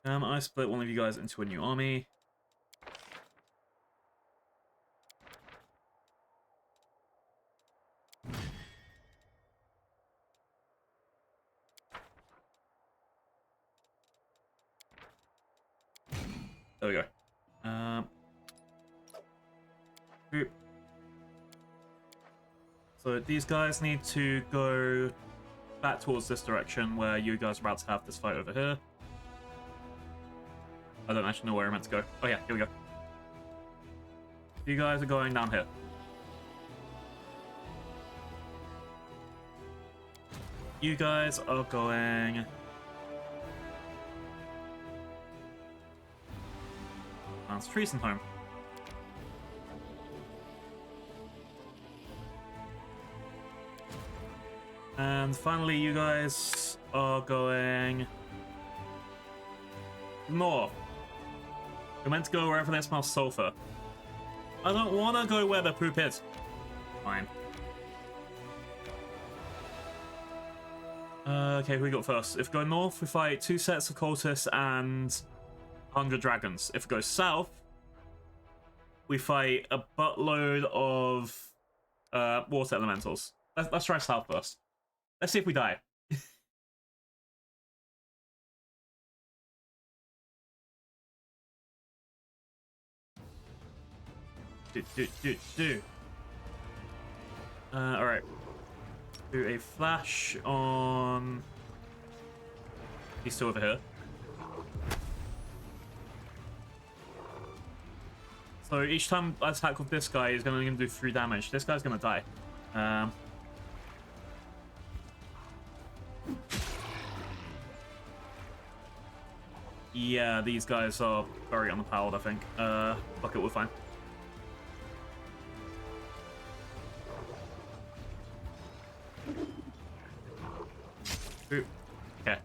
I split one of you guys into a new army. There we go. Group. So these guys need to go back towards this direction where you guys are about to have this fight over here. I don't actually know where I'm meant to go. Oh yeah, here we go. You guys are going down here. You guys are going... Lance Treason home. And finally, you guys are going north. You're meant to go wherever they smell sulfur. I don't want to go where the poop is. Fine. Okay, who we got first? If we go north, we fight 2 sets of cultists and 100 dragons. If we go south, we fight a buttload of water elementals. Let's try south first. Let's see if we die. Alright. Do a flash on... He's still over here. So each time I attack with this guy, he's going to do 3 damage. This guy's going to die. Yeah, these guys are very underpowered, I think. Fuck it, we're fine. Ooh. Okay.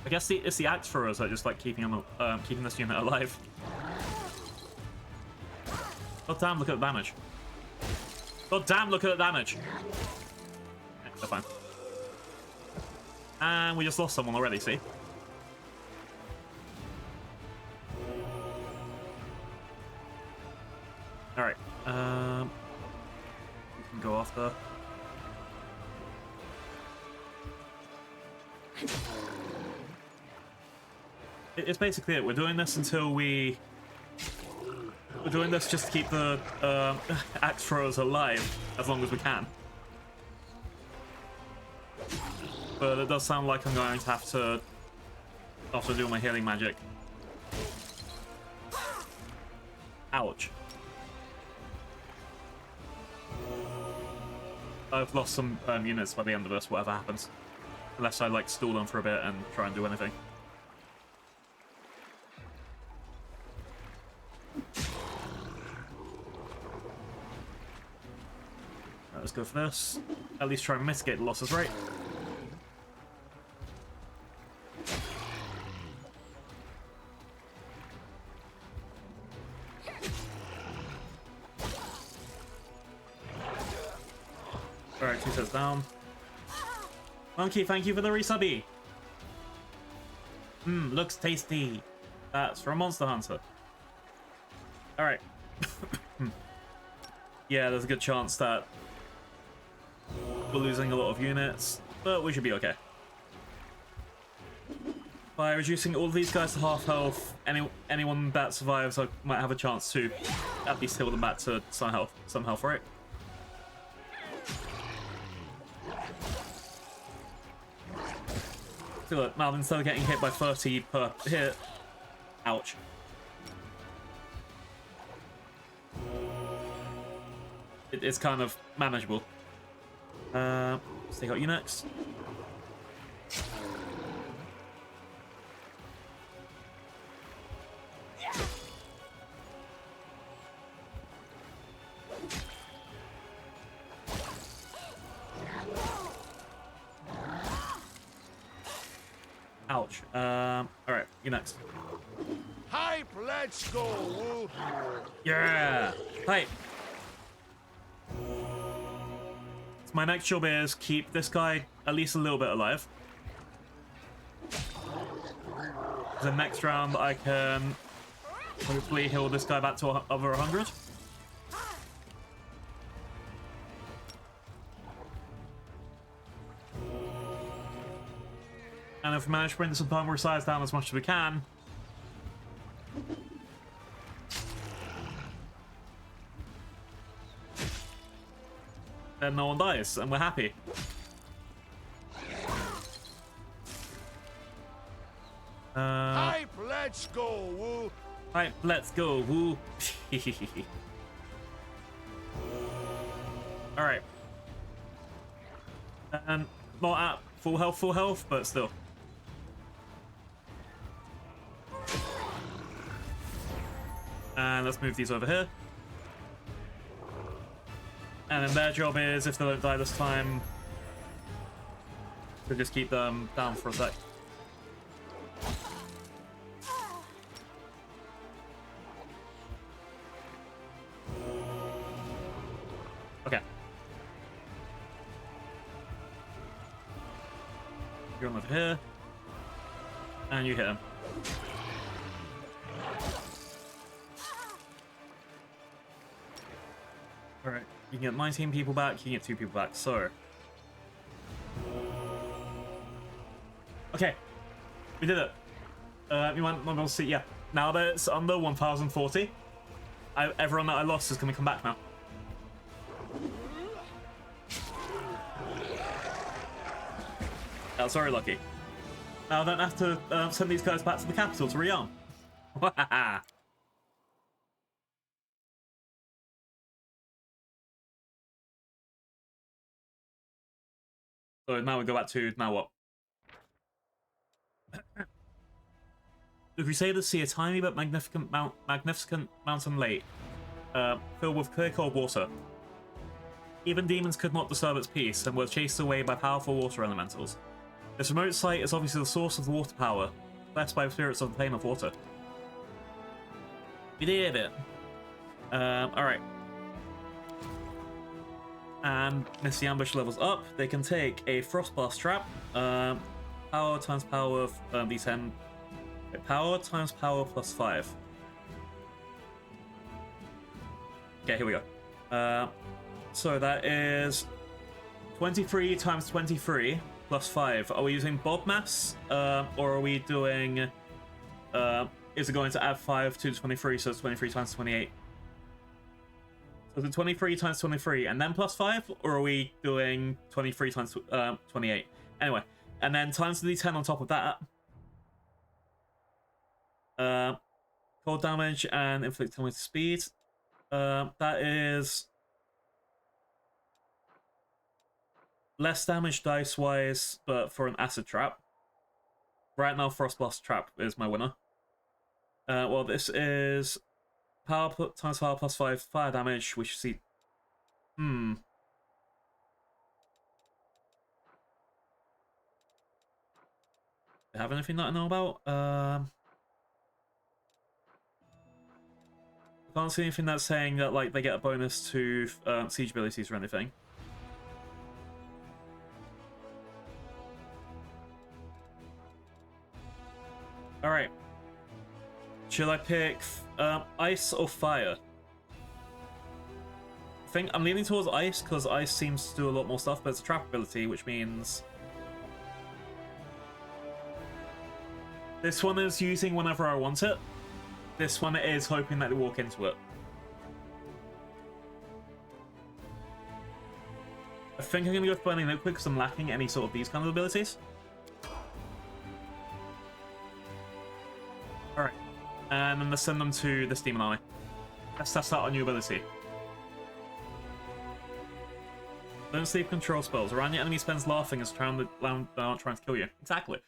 I guess it's the axe throwers that are just like keeping this unit alive. God damn, look at the damage. God damn, look at the damage. Yeah, they're fine. And we just lost someone already, see? Alright. We can go after. It's basically it. We're doing this until we're doing this just to keep the axe throwers alive as long as we can. But it does sound like I'm going to have to do my healing magic. Ouch. I've lost some units by the end of this, whatever happens. Unless I like stall them for a bit and try and do anything. Right, let's go for this. At least try and mitigate the losses, right? Alright, 2 sets down. Monkey, thank you for the resubby. Looks tasty. That's from Monster Hunter. Alright. Yeah, there's a good chance that we're losing a lot of units, but we should be okay. By reducing all of these guys to half health, anyone that survives might have a chance to at least heal them back to some health, right? So look, now instead of getting hit by 30 per hit, ouch. It's kind of manageable. Let's take out you next. Ouch. Alright, you next. Hype, let's go, Woo! Yeah! Hype! So my next job is keep this guy at least a little bit alive. The next round I can hopefully heal this guy back to over 100. And if we manage to bring some primary size down as much as we can, then no one dies, and we're happy. Hype, let's go, Woo! Hype, let's go, woo. Alright. And not at full health, but still. And let's move these over here. And then their job is, if they don't die this time, to just keep them down for a sec. Okay. You're on over here. And you hit him. Alright, you can get 19 people back, you can get 2 people back, so... Okay, we did it. You might want to see, yeah. Now that it's under 1040, everyone that I lost is going to come back now. That's very lucky. Now I don't have to send these guys back to the capital to rearm. So now we go back to, now what? The Crusaders see a tiny but magnificent mountain lake filled with clear cold water. Even demons could not disturb its peace and were chased away by powerful water elementals. This remote site is obviously the source of the water power, blessed by the spirits of the plane of water. We did it. Alright. And Misty Ambush levels up. They can take a Frostblast Trap. Power times power of D10. Power times power plus 5. Okay, here we go. So that is 23 times 23 plus 5. Are we using Bob Mass? Or are we doing... is it going to add 5 to 23, so it's 23 times 28? So is it 23 times 23 and then plus 5? Or are we doing 23 times 28? Anyway, and then times the d10 on top of that. Cold damage and inflict damage speed. That is less damage dice-wise, but for an acid trap. Right now, Frostblast Trap is my winner. Well, this is power times power plus 5 fire damage, which see. Do you have anything that I know about? I can't see anything that's saying that like they get a bonus to siege abilities or anything. All right. Should I pick ice or fire? I think I'm leaning towards ice because ice seems to do a lot more stuff, but it's a trap ability, which means this one is using whenever I want it. This one is hoping that they walk into it. I think I'm gonna go with Burning Liquid because I'm lacking any sort of these kind of abilities. Alright. And then let's send them to this demon army. Let's test out our new ability. Don't sleep control spells. Around your enemy spends laughing as trying to kill you. Exactly.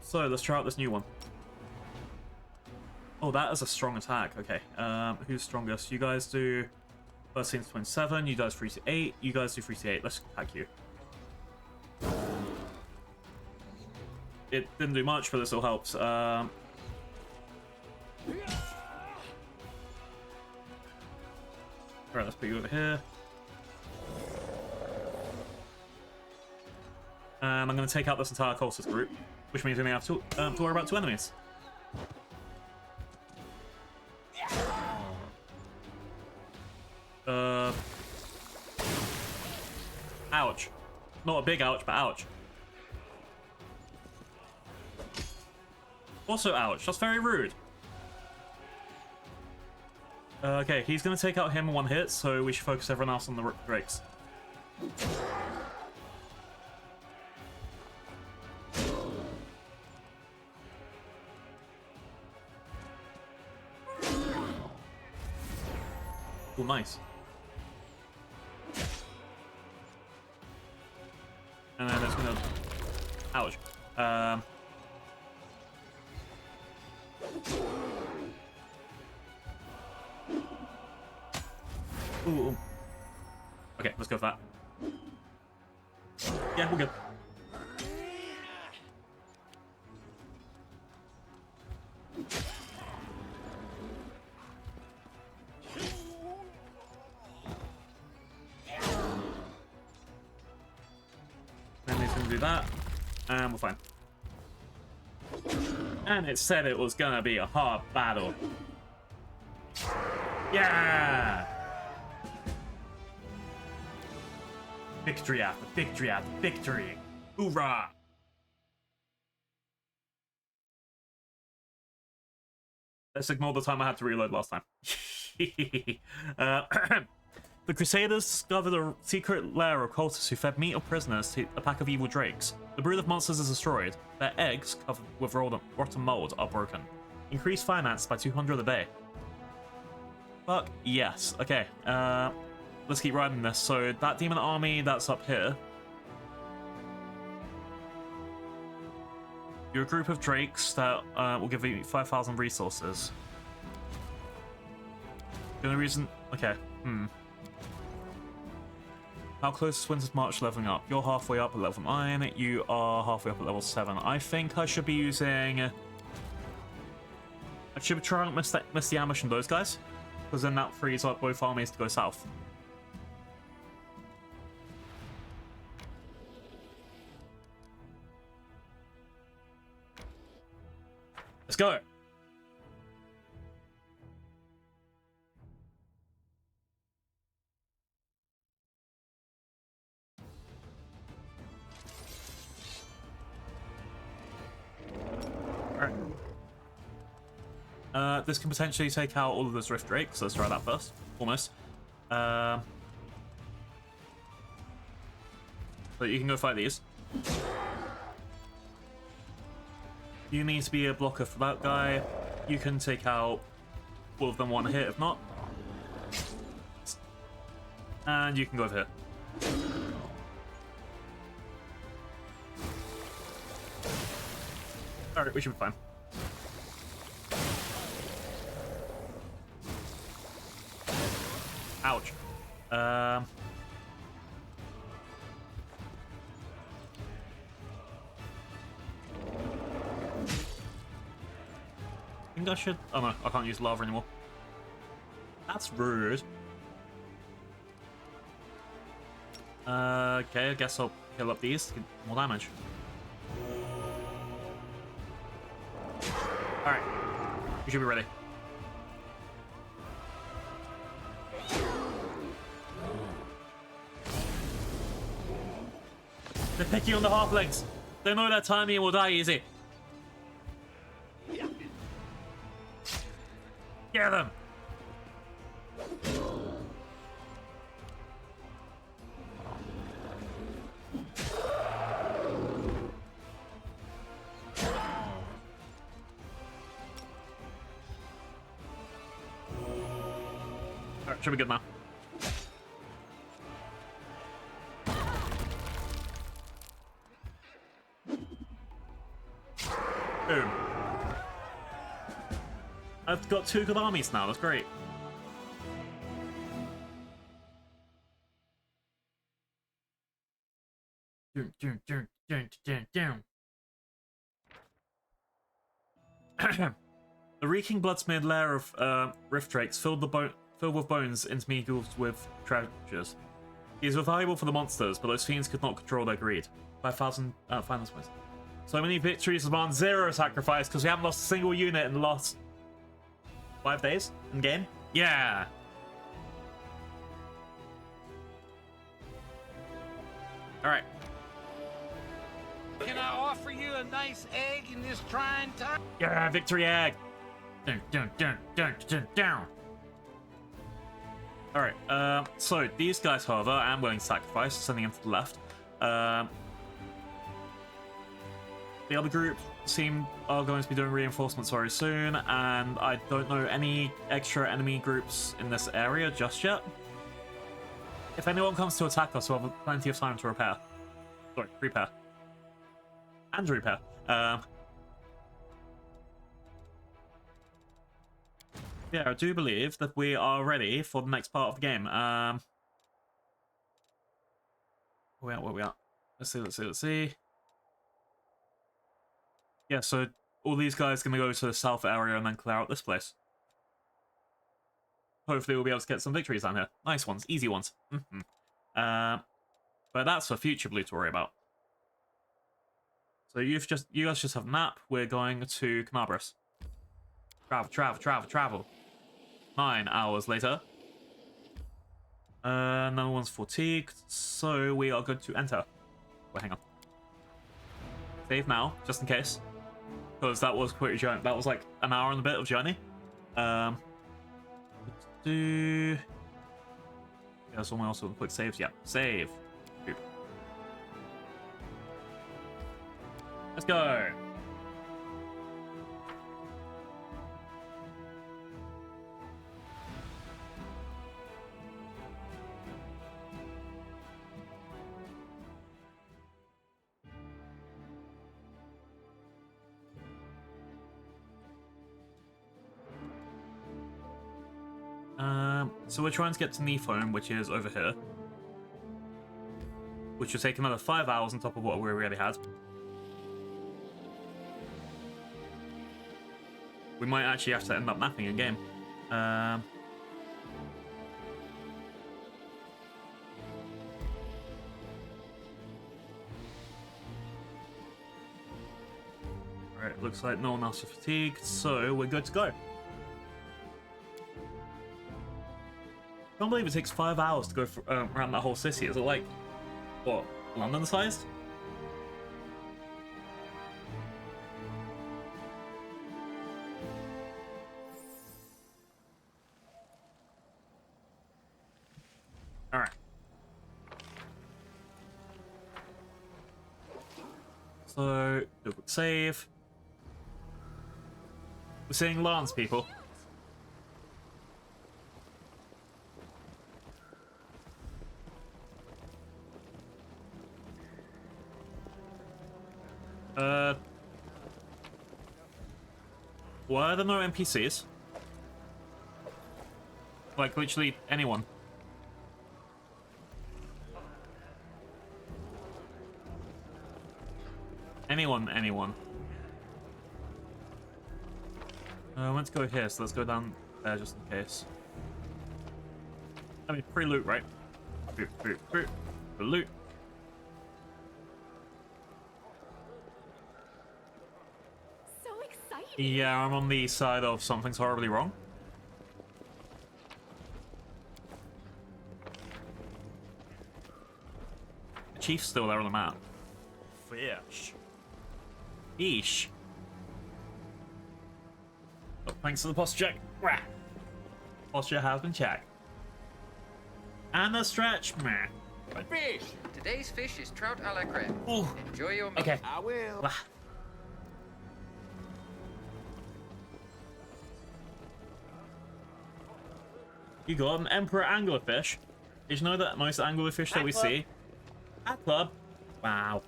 So let's try out this new one. Oh, that is a strong attack. Okay. Who's strongest? You guys do 13 to 27. You guys 3 to 8. You guys do 3 to 8. Let's attack you. It didn't do much, but it still helps. Alright, let's put you over here. And I'm going to take out this entire cultist group, which means we only have to worry about 2 enemies. Ouch. Not a big ouch, but ouch. Also ouch. That's very rude. Okay, he's going to take out him in 1 hit, so we should focus everyone else on the Drakes. Oh, nice. And then it's gonna... Ouch. Ooh. Okay, let's go for that. Yeah, we're good. Then he's gonna do that, and we're fine. And it said it was gonna be a hard battle. Yeah! Victory after victory after victory. Hoorah! Let's ignore the time I had to reload last time. The Crusaders discovered a secret lair of cultists who fed meat of prisoners to a pack of evil drakes. The brood of monsters is destroyed. Their eggs, covered with rotten mold, are broken. Increase finance by 200 a day. Fuck yes. Okay, let's keep riding this. So that demon army that's up here. You're a group of drakes that will give you 5,000 resources. The only reason... Okay, How close is Winter's March leveling up? You're halfway up at level 9. You are halfway up at level 7. I think I should be using... I should try and miss the ambush from those guys, because then that frees up both armies to go south. Let's go! This can potentially take out all of those Rift Drakes, so let's try that first. Almost. But you can go fight these. You need to be a blocker for that guy. You can take out all of them one hit, if not. And you can go over here. Alright, we should be fine. Ouch. I think I should... Oh no, I can't use lava anymore. That's rude. Okay, I guess I'll heal up these to get more damage. Alright. We should be ready. They're picking on the halflings. They know that timing will die easy. Get them. Alright, should be good now. Boom. I've got 2 good armies now, that's great. The reeking blood-smeared lair of Rift Drakes filled with bones intermingled with treasures. These were valuable for the monsters, but those fiends could not control their greed. 5,000 finals points. So many victories demand 0 sacrifice because we haven't lost a single unit in the last 5 days in game. Yeah. All right. Can I offer you a nice egg in this trying time? Yeah, victory egg. Dun, dun, dun, dun, dun, down. All right. So these guys, however, I am willing to sacrifice, sending them to the left. The other group are going to be doing reinforcements very soon, and I don't know any extra enemy groups in this area just yet. If anyone comes to attack us, we'll have plenty of time to repair. Sorry, repair. And repair. Yeah, I do believe that we are ready for the next part of the game. Where we at? Let's see. Yeah, so all these guys are going to go to the south area and then clear out this place. Hopefully we'll be able to get some victories down here. Nice ones, easy ones. But that's for future blue to worry about. So you guys just have a nap. We're going to Canabras. Travel. 9 hours later. No one's fatigued, so we are good to enter. Wait, hang on. Save now, just in case. Because that was quite a journey. That was like an hour and a bit of journey. Yeah, someone else with quick saves. Yeah, save. Boop. Let's go. So we're trying to get to Nephone, which is over here. which will take another 5 hours on top of what we already had. We might actually have to end up mapping a game. Alright, looks like no one else is fatigued, so we're good to go. I can't believe it takes 5 hours to go around that whole city. Is it like, what, London sized? Alright. So, do a quick save. We're seeing Lance, people. Why are there no NPCs? Like, literally anyone. Anyone. I want to go here, so let's go down there just in case. I mean, free loot, right? Free loot. So exciting. Yeah, I'm on the side of something's horribly wrong. The chief's still there on the map. Fish. Eesh. Oh, thanks for the posture check. Rah. Posture has been checked. And a stretch. Meh. Fish! Today's fish is trout a la creme. Ooh. Enjoy your meal. Okay. I will. Wah. You got an emperor anglerfish. Did you know that most anglerfish that we see? At club. Wow.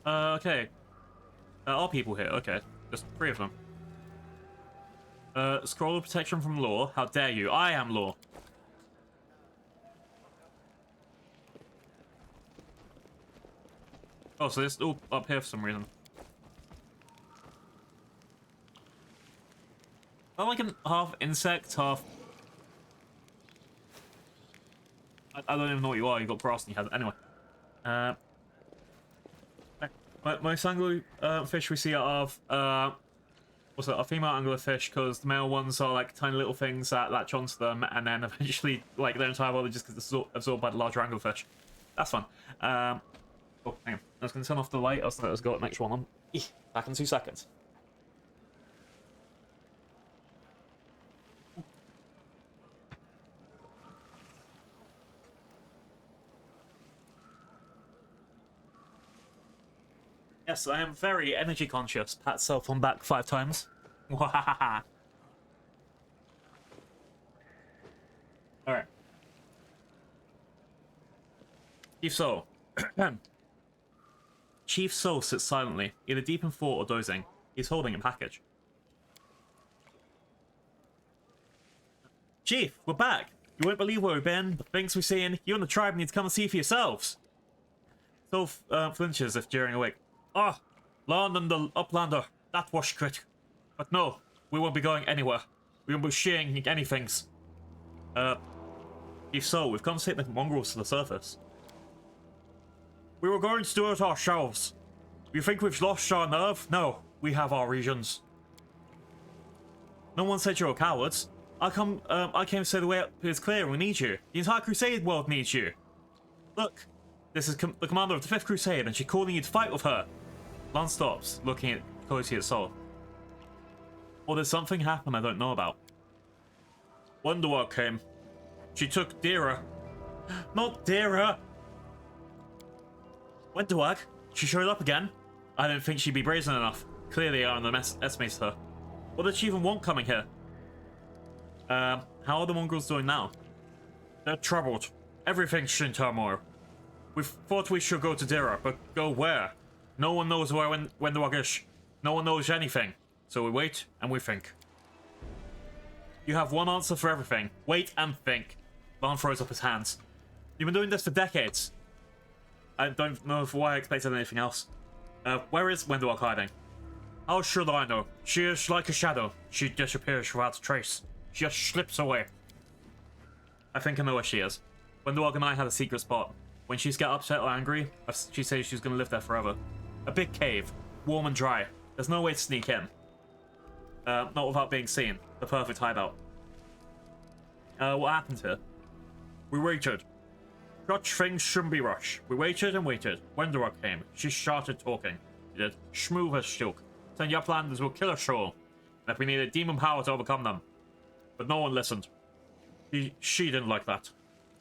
Okay. There are people here. Okay. Just 3 of them. Scroll of protection from law. How dare you? I am law. Oh, so it's all up here for some reason. I'm like a half insect, half... I don't even know what you are. You've got brass in your head. Anyway. Most anglerfish we see are of... what's it? A female anglerfish, because the male ones are like tiny little things that latch onto them, and then eventually, like, their entire body just gets absorbed by the larger anglerfish. That's fun. Oh, hang on. I was going to turn off the light. I was got an extra one on. Back in 2 seconds. Yes, I am very energy conscious. Pat self on back 5 times. Alright. Chief Soul. Chief Soul sits silently, either deep in thought or dozing. He's holding a package. Chief, we're back! You won't believe where we've been, the things we've seen. You and the tribe need to come and see for yourselves. Soul flinches if jeering awake. Ah, Lon and the Uplander, that was crit. But no, we won't be going anywhere. We won't be sharing anythings. If so, we've come to take the mongrels to the surface. We were going to do it ourselves. You think we've lost our nerve? No, we have our regions. No one said you're cowards. I came to say the way up is clear. We need you. The entire Crusade world needs you. Look, this is the commander of the 5th Crusade, and she's calling you to fight with her. Lance stops, looking closely at Soul. Or did something happen I don't know about? Wonderwalk came. She took Dira. Not Dira! Wonderwalk? She showed up again? I didn't think she'd be brazen enough. Clearly I underestimated her. What did she even want coming here? How are the mongrels doing now? They're troubled. Everything's in turmoil. We thought we should go to Dira, but go where? No one knows where Wonderwalk is. No one knows anything. So we wait and we think. You have one answer for everything. Wait and think. Lon throws up his hands. You've been doing this for decades. I don't know why I expected anything else. Where is Wendell hiding? How should I know? She is like a shadow. She disappears without a trace. She just slips away. I think I know where she is. Wendell and I had a secret spot. When she's get upset or angry, she says she's gonna live there forever. A big cave, warm and dry. There's no way to sneak in. Not without being seen. The perfect hideout. What happened here? We waited. Such things shouldn't be rushed. We waited and waited. When the rock came, she started talking. She did. Shmoo has shook. Saying the Uplanders will kill us all. And if we needed demon power to overcome them. But no one listened. She didn't like that.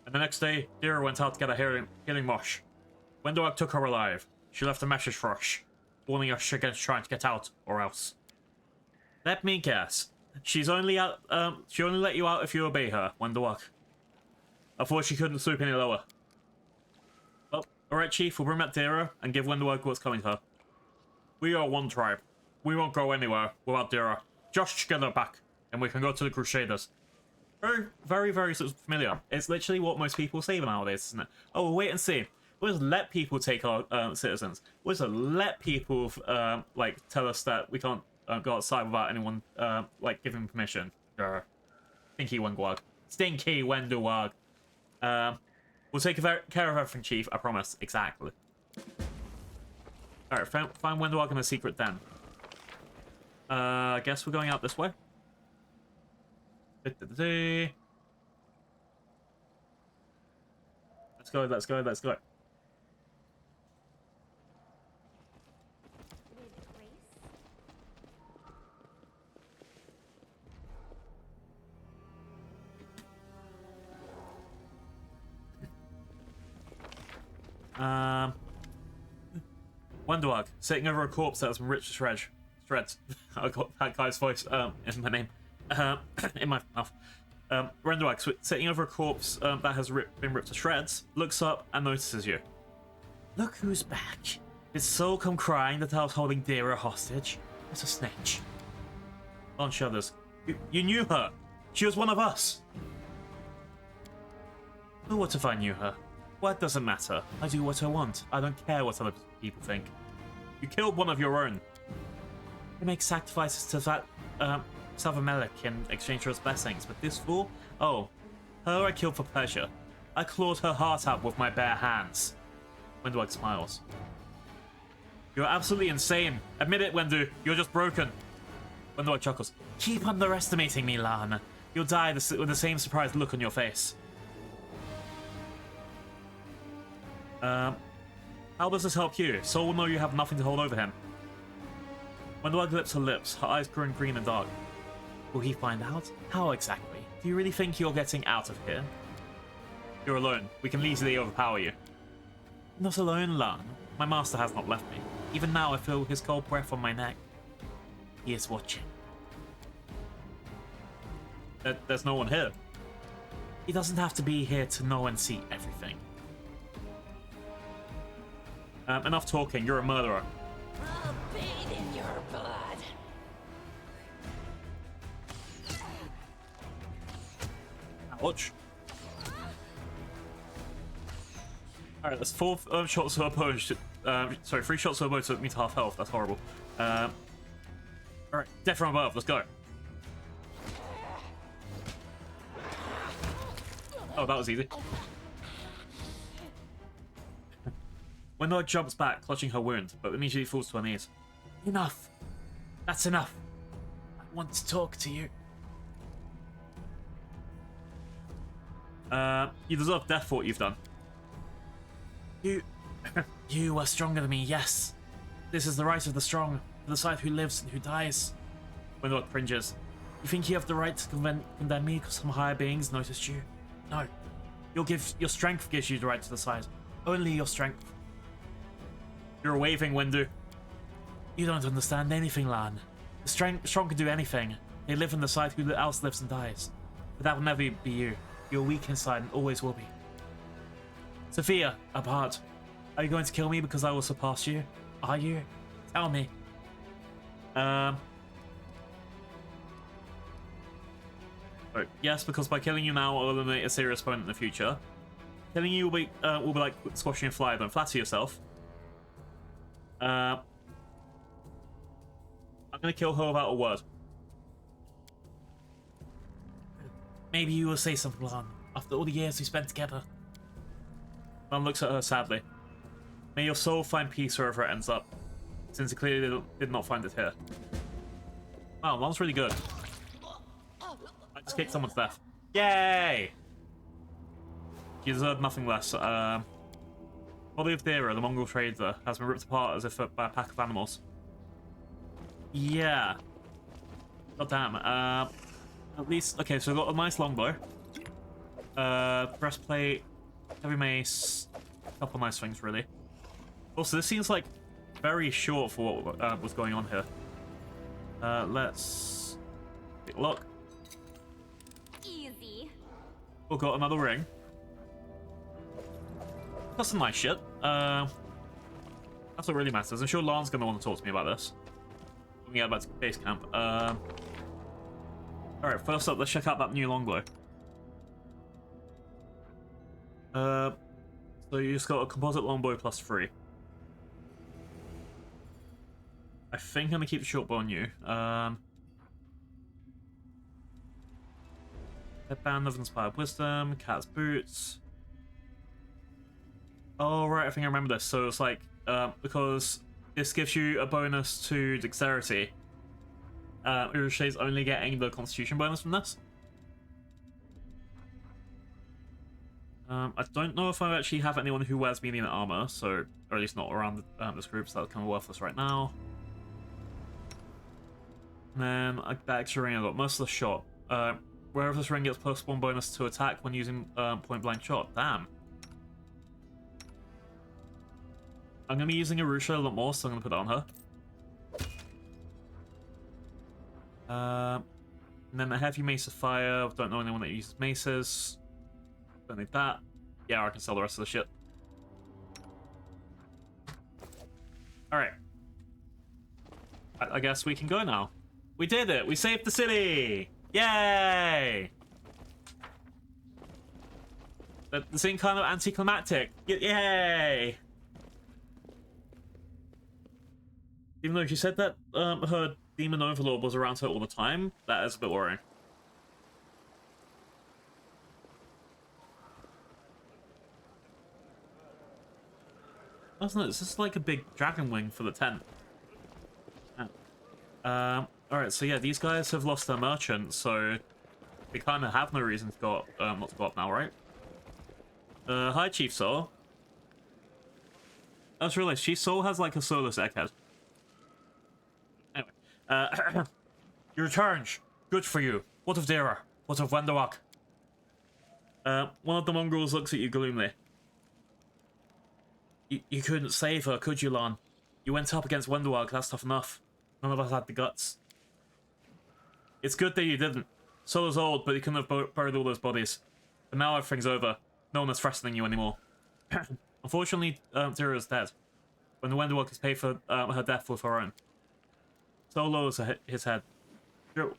And the next day, Dira went out to get a healing mosh. Wendell took her alive. She left a message for us, warning us against trying to get out, or else. Let me guess. She's only out. She only let you out if you obey her, Wendell. I thought she couldn't swoop any lower. Well, alright, Chief, we'll bring back Dira and give Wendell what's coming to her. We are one tribe. We won't go anywhere without Dira. Just get her back, and we can go to the Crusaders. Very, very, very familiar. It's literally what most people say nowadays, isn't it? Oh, we'll wait and see. We'll just let people take our citizens. We'll just let people, like, tell us that we can't go outside without anyone, like, giving permission. Stinky Wendell. Stinky Wendell. We'll take care of everything, Chief. I promise. Exactly. Alright, find Wendell in a secret den. I guess we're going out this way. Let's go, let's go, let's go. Wendell, sitting over a corpse that has been ripped to shreds. I got that guy's voice in my name. In my mouth. Renduak, sitting over a corpse that has been ripped to shreds, looks up and notices you. Look who's back. Did Soul come crying that I was holding Dira hostage? It's a snitch. On shudders. You knew her. She was one of us. Oh, what if I knew her? Well, it doesn't matter. I do what I want. I don't care what other people think. You killed one of your own. You make sacrifices to that, Savamelik in exchange for his blessings, but this fool? Oh, her I killed for pleasure. I clawed her heart out with my bare hands. Wendell smiles. You're absolutely insane. Admit it, Wendu. You're just broken. Wendell chuckles. Keep underestimating me, Lan. You'll die with the same surprised look on your face. How does this help you? Soul will know you have nothing to hold over him. Wendell lips her lips, her eyes growing green and dark. Will he find out? How exactly? Do you really think you're getting out of here? You're alone. We can easily overpower you. Not alone, Lan. My master has not left me. Even now I feel his cold breath on my neck. He is watching. There's no one here. He doesn't have to be here to know and see everything. Enough talking. You're a murderer. I'll bathe in your blood. Ouch. Alright, that's 4 shots to her bow. Sorry, 3 shots to her bow took me to half health. That's horrible. Alright, death from above. Let's go. Oh, that was easy. Wendell jumps back, clutching her wound, but immediately falls to her knees. Enough. That's enough. I want to talk to you. You deserve death for what you've done. You are stronger than me, yes. This is the right of the strong, to decide who lives and who dies. Wendell cringes. You think you have the right to condemn me because some higher beings noticed you? No. Your strength gives you the right to decide. Only your strength. You're waving, Wendu. You don't understand anything, Lan. The strong can do anything. They live and decide who else lives and dies. But that will never be you. You're weak inside and always will be. Sophia, apart. Are you going to kill me because I will surpass you? Are you? Tell me. Yes, because by killing you now, I'll eliminate a serious opponent in the future. Killing you will be like squashing a fly. Don't flatter yourself. I'm gonna kill her without a word. Maybe you will say something, Lan, after all the years we spent together. Lan looks at her sadly. May your soul find peace wherever it ends up, since it clearly did not find it here. Wow, Lan's really good. I just kicked someone's death. Yay! You deserve nothing less. Body of Dira, the Mongol trader, has been ripped apart as if by a pack of animals. Yeah. God damn. At least, okay, so we've got a nice longbow. Breastplate, heavy mace, a couple nice things, really. Also, this seems like very short for what was going on here. Let's take a look. Easy. We've got another ring. Got some nice shit. That's what really matters. I'm sure Lan's gonna want to talk to me about this when we get back to base camp. Alright, first up, let's check out that new longbow. So you just got a composite longbow +3. I think I'm gonna keep the short bow on you. Headband of Inspired Wisdom, Cat's Boots. Oh, right, I think I remember this. So it's like, because this gives you a bonus to Dexterity, Urushi's only getting the Constitution bonus from this. I don't know if I actually have anyone who wears medium armor, so, or at least not around this group, so that's kind of worthless right now. And then that extra ring I got, Merciless Shot. Wherever this ring gets +1 bonus to attack when using point blank shot. Damn. I'm gonna be using Arusha a lot more, so I'm gonna put that on her. And then the heavy mace of fire. Don't know anyone that uses maces. Don't need that. Yeah, I can sell the rest of the shit. Alright. I guess we can go now. We did it! We saved the city! Yay! The same kind of anticlimactic. Yay! Even though she said that her demon overlord was around her all the time, that is a bit worrying. Wasn't it? It's just like a big dragon wing for the tent. Alright, so yeah, these guys have lost their merchant, so they kind of have no reason to go up, not to go up now, right? Hi, Chief Soul. I just realized Chief Soul has like a soulless egghead. Anyway, you returned. Good for you. What of Dara? What of Wendawak? One of the mongrels looks at you gloomily. You couldn't save her, could you, Lan? You went up against Wendawak, that's tough enough. None of us had the guts. It's good that you didn't. Solo's old, but he couldn't have buried all those bodies. But now everything's over. No one is threatening you anymore. Unfortunately, Dara is dead. When the Wendawak has paid for her death with her own. Solo lowers his head.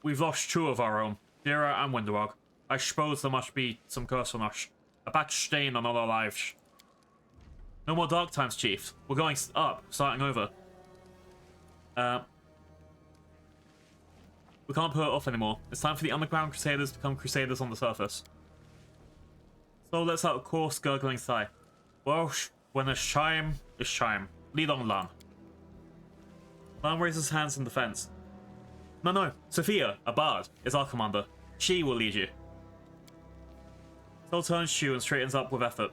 We've lost two of our own, Dara and Wendawak. I suppose there must be some curse on us. A bad stain on all our lives. No more dark times, Chief. We're going up, starting over. We can't put it off anymore. It's time for the underground Crusaders to become Crusaders on the surface. So lets out a coarse, gurgling sigh. Well, when it's time, it's time. Lead on, Lan. Lan raises hands in defense. No. Sophia, a bard, is our commander. She will lead you. Sol turns to you and straightens up with effort.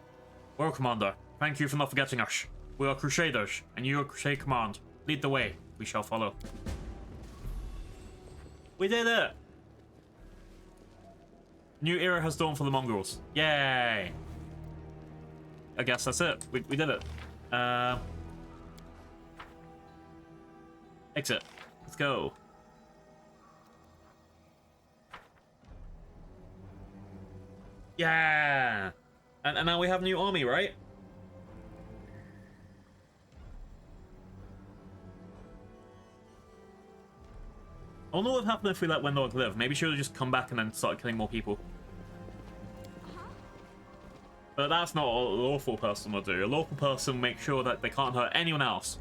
Well, Commander, thank you for not forgetting us. We are Crusaders, and you are Crusade Command. Lead the way. We shall follow. We did it! New era has dawned for the Mongols. Yay! I guess that's it. We did it. Exit. Let's go. Yeah! And now we have a new army, right? I wonder what would happen if we let Wendog live. Maybe she would just come back and then start killing more people. But that's not what a lawful person will do. A lawful person will make sure that they can't hurt anyone else.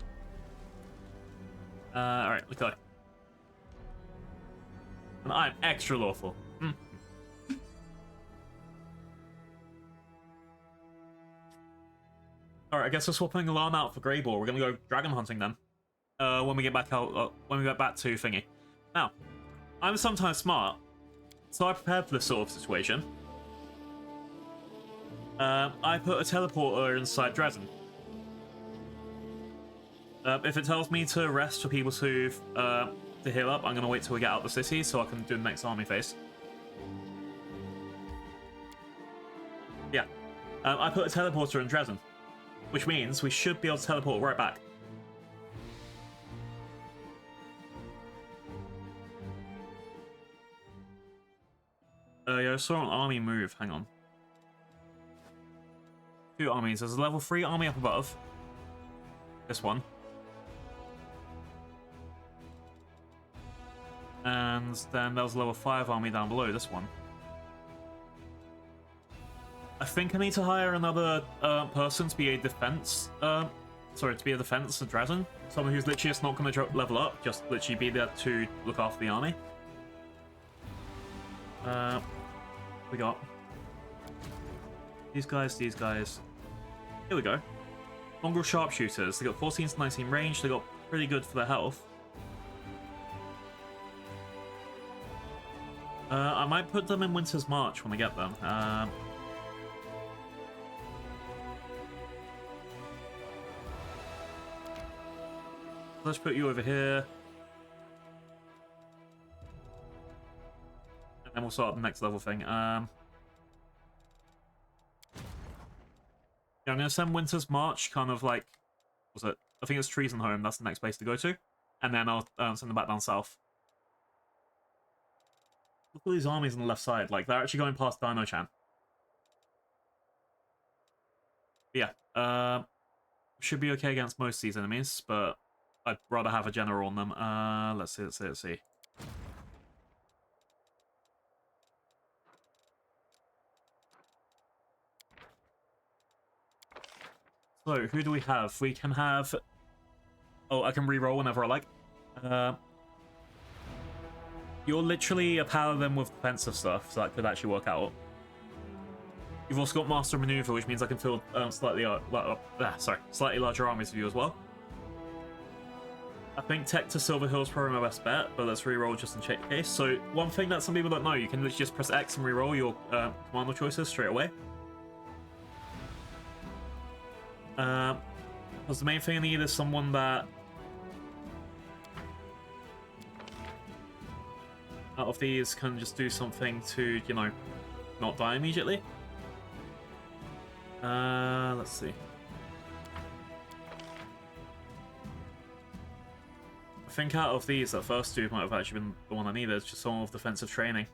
Alright, okay. And I'm extra lawful. Alright, I guess we're swapping alarm out for Greybor. We're gonna go dragon hunting then. When we get back out, when we get back to thingy. Now, I'm sometimes smart, so I prepared for this sort of situation. I put a teleporter inside Dresden. If it tells me to rest for people to heal up, I'm gonna wait till we get out of the city so I can do the next army phase. Yeah, I put a teleporter in Dresden, which means we should be able to teleport right back. Yeah, I saw an army move. Hang on. 2 armies. There's a level 3 army up above. This one. And then there was a level 5 army down below. This one. I think I need to hire another person to be a defense. Sorry, to be a defense of Dresden. Someone who's literally just not going to level up. Just literally be there to look after the army. We got these guys. Here we go. Mongrel sharpshooters. They got 14 to 19 range. They got pretty good for their health. I might put them in Winter's March when I get them. Let's put you over here. And then we'll start the next level thing. Yeah, I'm going to send Winter's March kind of like... What was it? I think it's Treason Home. That's the next place to go to. And then I'll send them back down south. Look at these armies on the left side. Like, they're actually going past Dino-chan. Yeah. Should be okay against most of these enemies, but I'd rather have a general on them. Let's see. So, who do we have? We can have... Oh, I can reroll whenever I like. You're literally a paladin with defensive stuff, so that could actually work out. You've also got Master of Maneuver, which means I can field slightly larger armies of you as well. I think Tech to Silver Hill is probably my best bet, but let's reroll just in case. So, one thing that some people don't know, you can literally just press X and reroll your commander choices straight away. Because the main thing I need is someone that... out of these can just do something to, you know, not die immediately. Let's see. I think out of these, that first 2 might have actually been the one I needed, just someone with defensive training.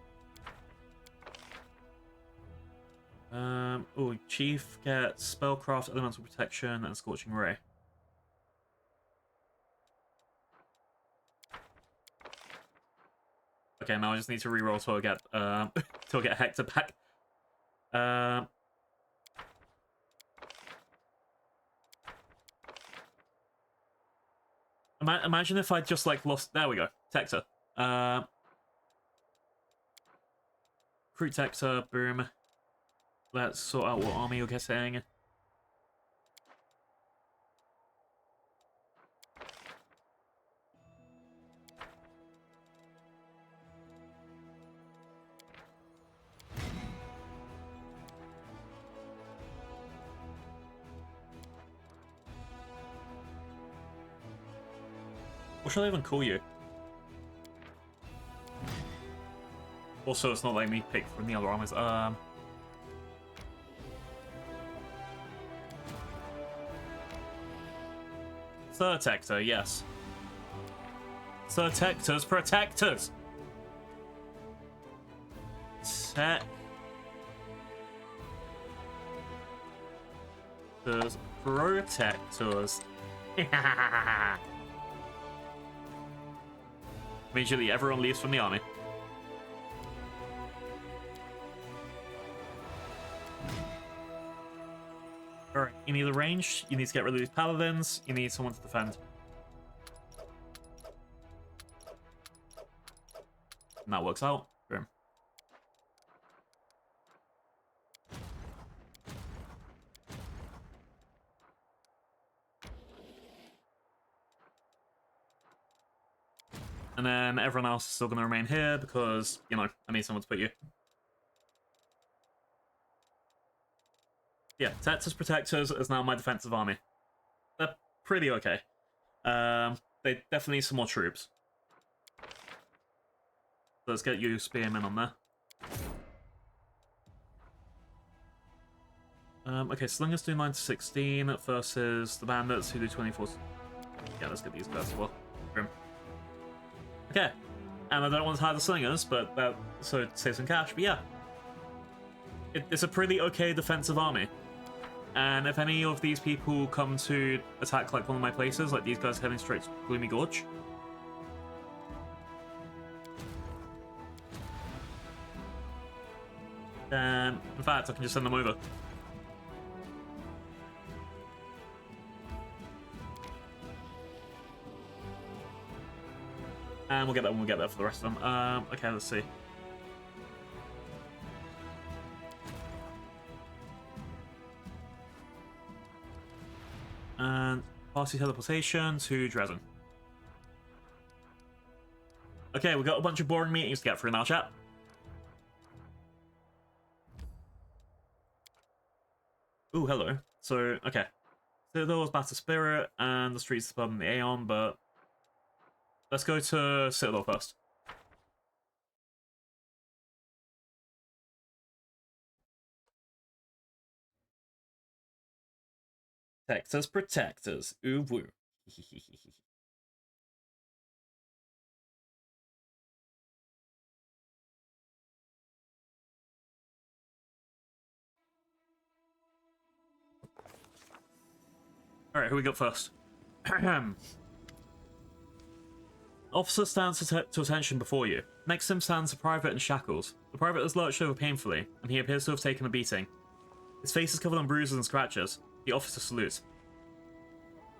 Oh, Chief gets Spellcraft, Elemental Protection, and Scorching Ray. Okay, now I just need to reroll till I get Hector back. Imagine if I just like lost. There we go, Tector. Recruit Tector, boom. Let's sort out what army you're getting. What should I even call you? Also, it's not letting me pick from the other armies. Sir Tector, yes. Sir Tector's protectors. Protectors. Immediately, everyone leaves from the army. Alright, you need a range, you need to get rid of these paladins, you need someone to defend. And that works out. Boom. And then everyone else is still going to remain here because, you know, I need someone to put you. Yeah, Texas Protectors is now my defensive army. They're pretty okay. They definitely need some more troops. So let's get you spearmen on there. Okay, Slingers do 9 to 16 versus the Bandits who do 24. Yeah, let's get these guys as well. Boom. Okay, and I don't want to hire the Slingers, but that so save some cash. But yeah, it's a pretty okay defensive army. And if any of these people come to attack like one of my places, like these guys heading straight to Gloomy Gorge, then in fact I can just send them over. And we'll get that when we get there for the rest of them. Okay, let's see. And party teleportation to Dresden. Okay, we've got a bunch of boring meetings to get through now, chat. Ooh, hello. So, okay. Citadel's Battle Spirit and the Streets of the Aeon, but let's go to Citadel first. Texas Protectors. Ooh woo. Alright, who we got first? Officer stands to attention before you. Next to him stands a private in shackles. The private has lurched over painfully, and he appears to have taken a beating. His face is covered in bruises and scratches. The officer salutes.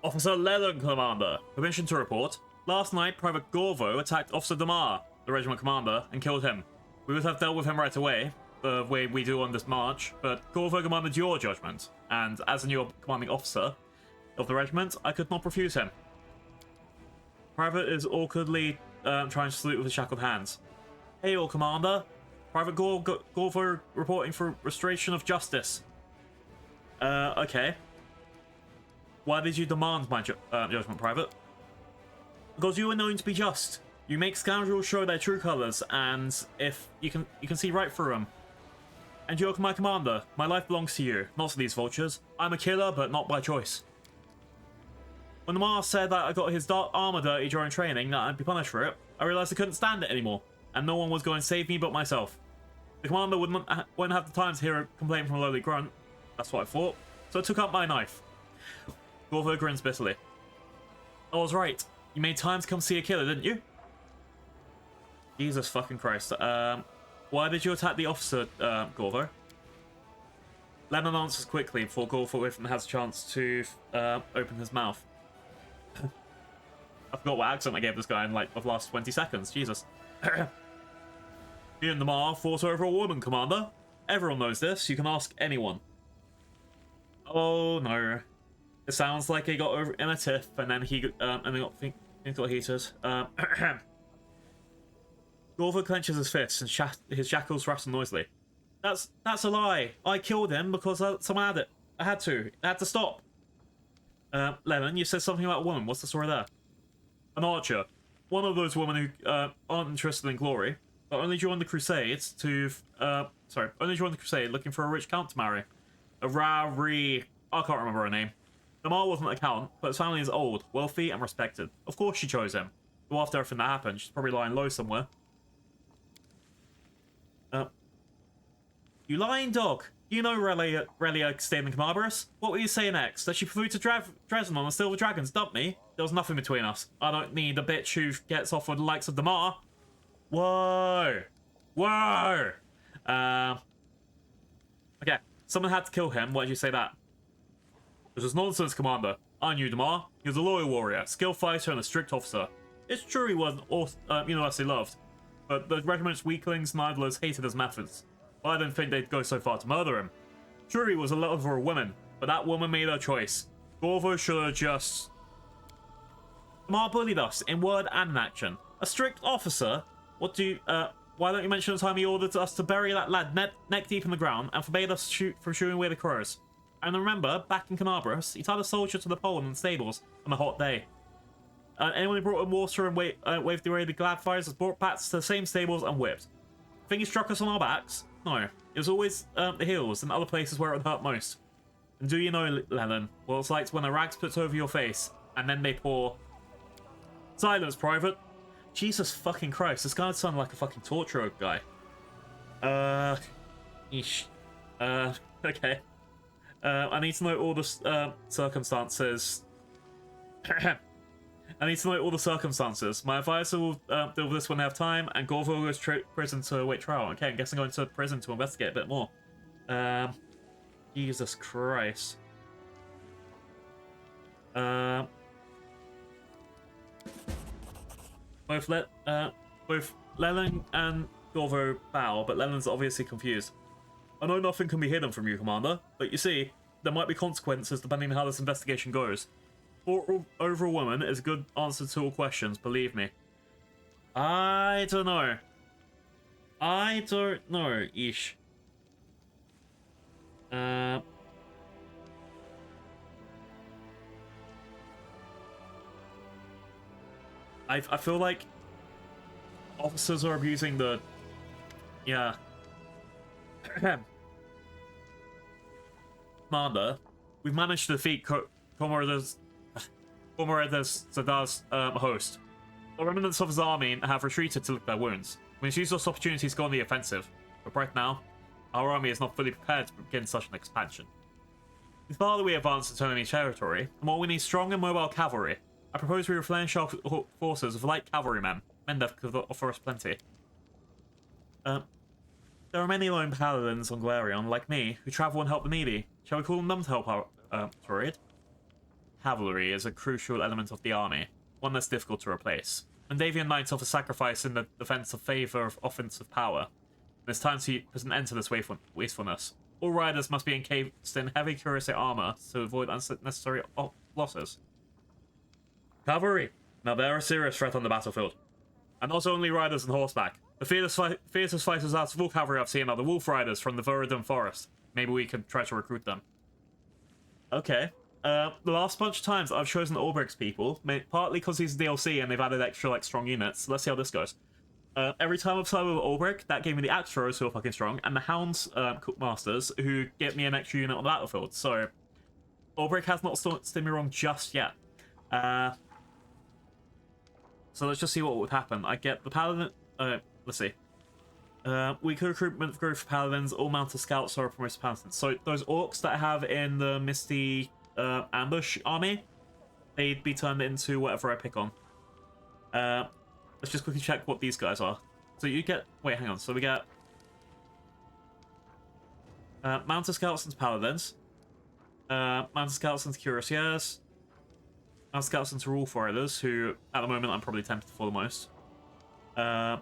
Officer Lennon, Commander. Permission to report. Last night, Private Gorvo attacked Officer Damar, the regiment commander, and killed him. We would have dealt with him right away, the way we do on this march, but Gorvo demanded your judgment, and as a new commanding officer of the regiment, I could not refuse him. Private is awkwardly trying to salute with his shackled hands. Hail, Commander. Private Gorvo reporting for restoration of justice. Okay. Why did you demand my judgment, Private? Because you are known to be just. You make scoundrels show their true colors, and if you can see right through them. And you're my commander. My life belongs to you, not to these vultures. I'm a killer, but not by choice. When the Mars said that I got his dark armor dirty during training, that I'd be punished for it, I realized I couldn't stand it anymore, and no one was going to save me but myself. The commander wouldn't have the time to hear a complaint from a lowly grunt. That's what I thought. So I took up my knife. Gorvo grins bitterly. I was right. You made time to come see a killer, didn't you? Jesus fucking Christ. Why did you attack the officer, Gorvo? Lennon answers quickly before Gorvo even has a chance to open his mouth. I forgot what accent I gave this guy in like the last 20 seconds. Jesus. You and the Mar fought over a woman, Commander. Everyone knows this. You can ask anyone. Oh no. It sounds like he got over in a tiff and then he got heated. Gorvo clenches his fists and his shackles rattle noisily. That's a lie. I killed him because someone had it. I had to stop. Lennon, you said something about a woman. What's the story there? An archer. One of those women who aren't interested in glory, but only joined the Crusades only joined the Crusade looking for a rich count to marry. A Rari... I can't remember her name. Damar wasn't a count, but his family is old, wealthy, and respected. Of course she chose him. Well, after everything that happened, she's probably lying low somewhere. You lying dog! You know Relia stayed in Camabarus. What will you say next? That she flew to Dresden on a Silver Dragons, dumped me? There was nothing between us. I don't need a bitch who gets off with the likes of Damar. Whoa! Whoa! Okay, someone had to kill him. Why did you say that? This is nonsense, Commander. I knew Damar. He was a loyal warrior, skilled fighter, and a strict officer. It's true he wasn't universally loved, but the regiment's weaklings and idlers hated his methods. But I didn't think they'd go so far to murder him. Sure, he was a lover of women, but that woman made her choice. Gorvo should have just... Damar bullied us in word and in action. A strict officer? What do you, why don't you mention the time he ordered us to bury that lad neck deep in the ground and forbade us from shooting away the crows? And remember, back in Canabras, he tied a soldier to the pole in the stables on a hot day. Anyone who brought in water and waved away the glad fires was brought back to the same stables and whipped. Think he struck us on our backs? No. It was always the hills and other places where it would hurt most. And do you know, Lennon, what it's like when a rag's put over your face and then they pour... Silence, Private! Jesus fucking Christ, this guy sounded like a fucking torturer guy. Okay. I need to know all the circumstances. I need to know all the circumstances. My advisor will deal with this when they have time, and Gorvo goes to prison to await trial. Okay, I'm guessing going to prison to investigate a bit more. Jesus Christ. Both Leland and Gorvo bow, but Leland's obviously confused. I know nothing can be hidden from you, Commander, but you see, there might be consequences depending on how this investigation goes. Fought over a woman is a good answer to all questions, believe me. I don't know. Ish. I feel like officers are abusing the... Yeah. Commander, we've managed to defeat Comoredes Zadar's host. The remnants of his army have retreated to lick their wounds. We must use those opportunities to go on the offensive. But right now, our army is not fully prepared to begin such an expansion. The farther we advance into enemy territory, the more we need strong and mobile cavalry. I propose we replenish our forces with light cavalrymen. Men that could offer us plenty. There are many lone paladins on Galarion, like me, who travel and help the needy. Shall we call on them to help our raid? Cavalry is a crucial element of the army, one that's difficult to replace. Mandavian knights offer sacrifice in the defense of favor of offensive power. And it's time to put an end to this wastefulness. All riders must be encased in heavy cuirassier armor to avoid unnecessary losses. Cavalry! Now they're a serious threat on the battlefield. And not only riders and horseback. The fiercest fighters out of all cavalry I've seen are the wolf riders from the Viridum Forest. Maybe we could try to recruit them. Okay. The last bunch of times I've chosen Ulbricht's people, partly because he's a DLC and they've added extra, strong units. Let's see how this goes. Every time I've started with Ulbricht, that gave me the Axe Throwers, who are fucking strong, and the Hounds Masters, who get me an extra unit on the battlefield. So, Ulbricht has not stood me wrong just yet. So let's just see what would happen. I get the Paladin... let's see. Weak recruitment group for Paladins, all mounted scouts are promoted Paladins. So those orcs that I have in the Misty Ambush army, they'd be turned into whatever I pick on. Let's just quickly check what these guys are. So you get... Wait, hang on. So we get... Mounted Scouts into Paladins. Mounted Scouts into Cuirassiers. Mounted Scouts into Wolf Riders, who, at the moment, I'm probably tempted for the most. I'll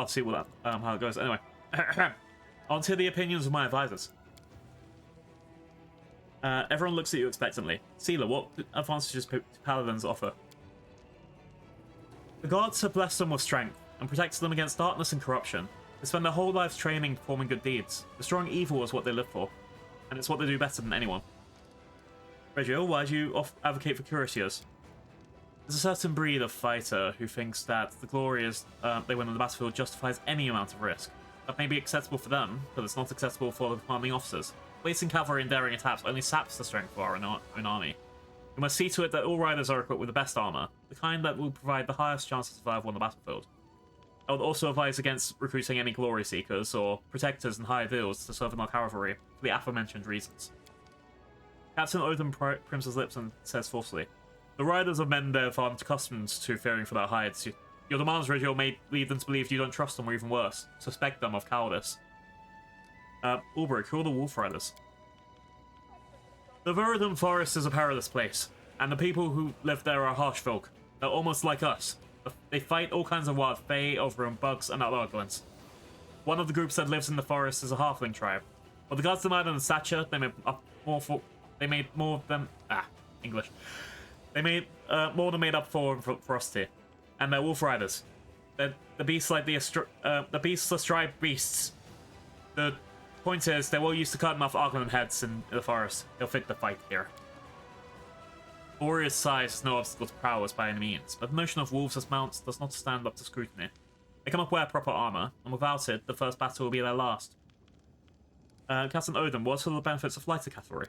see what that, how it goes. Anyway. On to the opinions of my advisors. Everyone looks at you expectantly. Sealer, what advantages do Paladins offer? The gods have blessed them with strength and protected them against darkness and corruption. They spend their whole lives training, performing good deeds. Destroying evil is what they live for, and it's what they do better than anyone. Reggio, why do you advocate for Cuirassiers? There's a certain breed of fighter who thinks that the glory they win on the battlefield justifies any amount of risk. That may be acceptable for them, but it's not acceptable for the commanding officers. Wasting cavalry and daring attacks only saps the strength of our own army. We must see to it that all riders are equipped with the best armor, the kind that will provide the highest chance of survival on the battlefield. I would also advise against recruiting any glory seekers or protectors and hired eels to serve in our cavalry for the aforementioned reasons. Captain Odin prims his lips and says forcefully, the riders of Mendev aren't accustomed to fearing for their hides. Your demands, Reggio, may lead them to believe you don't trust them, or even worse, suspect them of cowardice. Ulbrich, who are the Wolf Riders? The Verdant Forest is a perilous place, and the people who live there are harsh folk. They're almost like us. They fight all kinds of wild fae, overgrown bugs, and other goblins. One of the groups that lives in the forest is a halfling tribe. But the gods denied them the stature, they made more than English. They made more than made up for ferocity, and they're wolf riders. They're the beasts like the beasts are striped beasts. The point is, they will use to cut off Argland heads in the forest. They'll fit the fight here. Warrior's size is no obstacle to prowess by any means, but the notion of wolves as mounts does not stand up to scrutiny. They cannot wear proper armor, and without it, the first battle will be their last. Captain Odin, what are the benefits of lighter cavalry?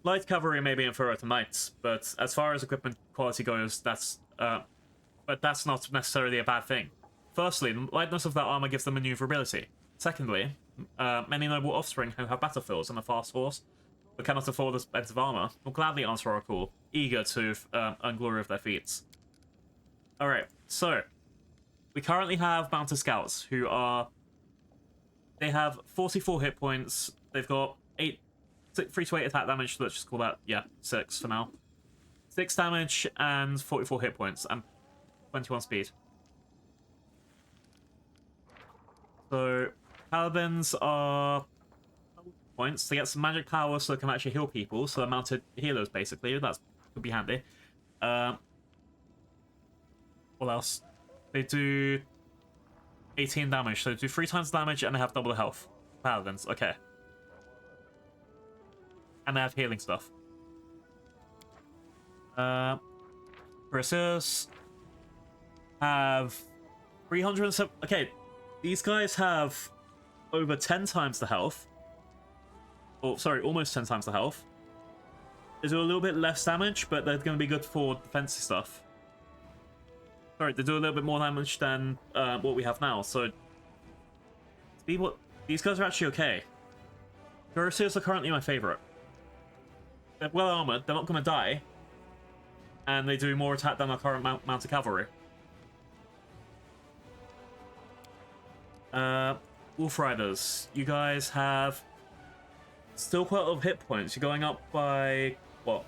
Light cavalry may be inferior to knights, but as far as equipment quality goes, that's not necessarily a bad thing. Firstly, the lightness of their armor gives them maneuverability. Secondly, many noble offspring who have battlefields and a fast horse, but cannot afford expensive armor, will gladly answer our call, eager to earn glory of their feats. Alright, so we currently have mounted scouts who are... They have 44 hit points, they've got 3 to 8 attack damage, let's just call that, 6 for now. 6 damage and 44 hit points, and 21 speed. So, paladins are points. They get some magic power so they can actually heal people, so they're mounted healers, basically. That could be handy. What else? They do 18 damage, so they do 3 times damage and they have double the health. Paladins, okay. And they have healing stuff. Crusaders have 307. Okay, these guys have over 10 times the health. Oh, sorry, almost 10 times the health. They do a little bit less damage, but they're going to be good for defensive stuff. Sorry, they do a little bit more damage than what we have now, so... These guys are actually okay. Crusaders are currently my favorite. They're well armored, they're not going to die. And they do more attack than our current mounted cavalry. Wolf Riders, you guys have still quite a lot of hit points. You're going up by, what?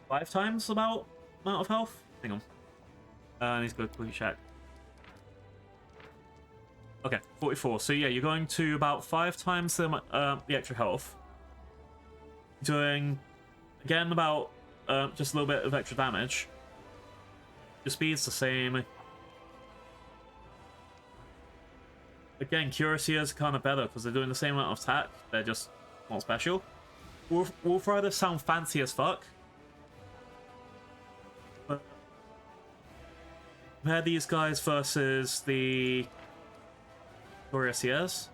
5 times about amount of health? Hang on. I need to go quickly check. Okay, 44. So yeah, you're going to about 5 times the extra health. Doing, again, about just a little bit of extra damage. Your speed's the same. Again, Cuirassiers are kind of better because they're doing the same amount of attack. They're just not special. Wolf Riders sound fancy as fuck. But compare these guys versus the Cuirassiers.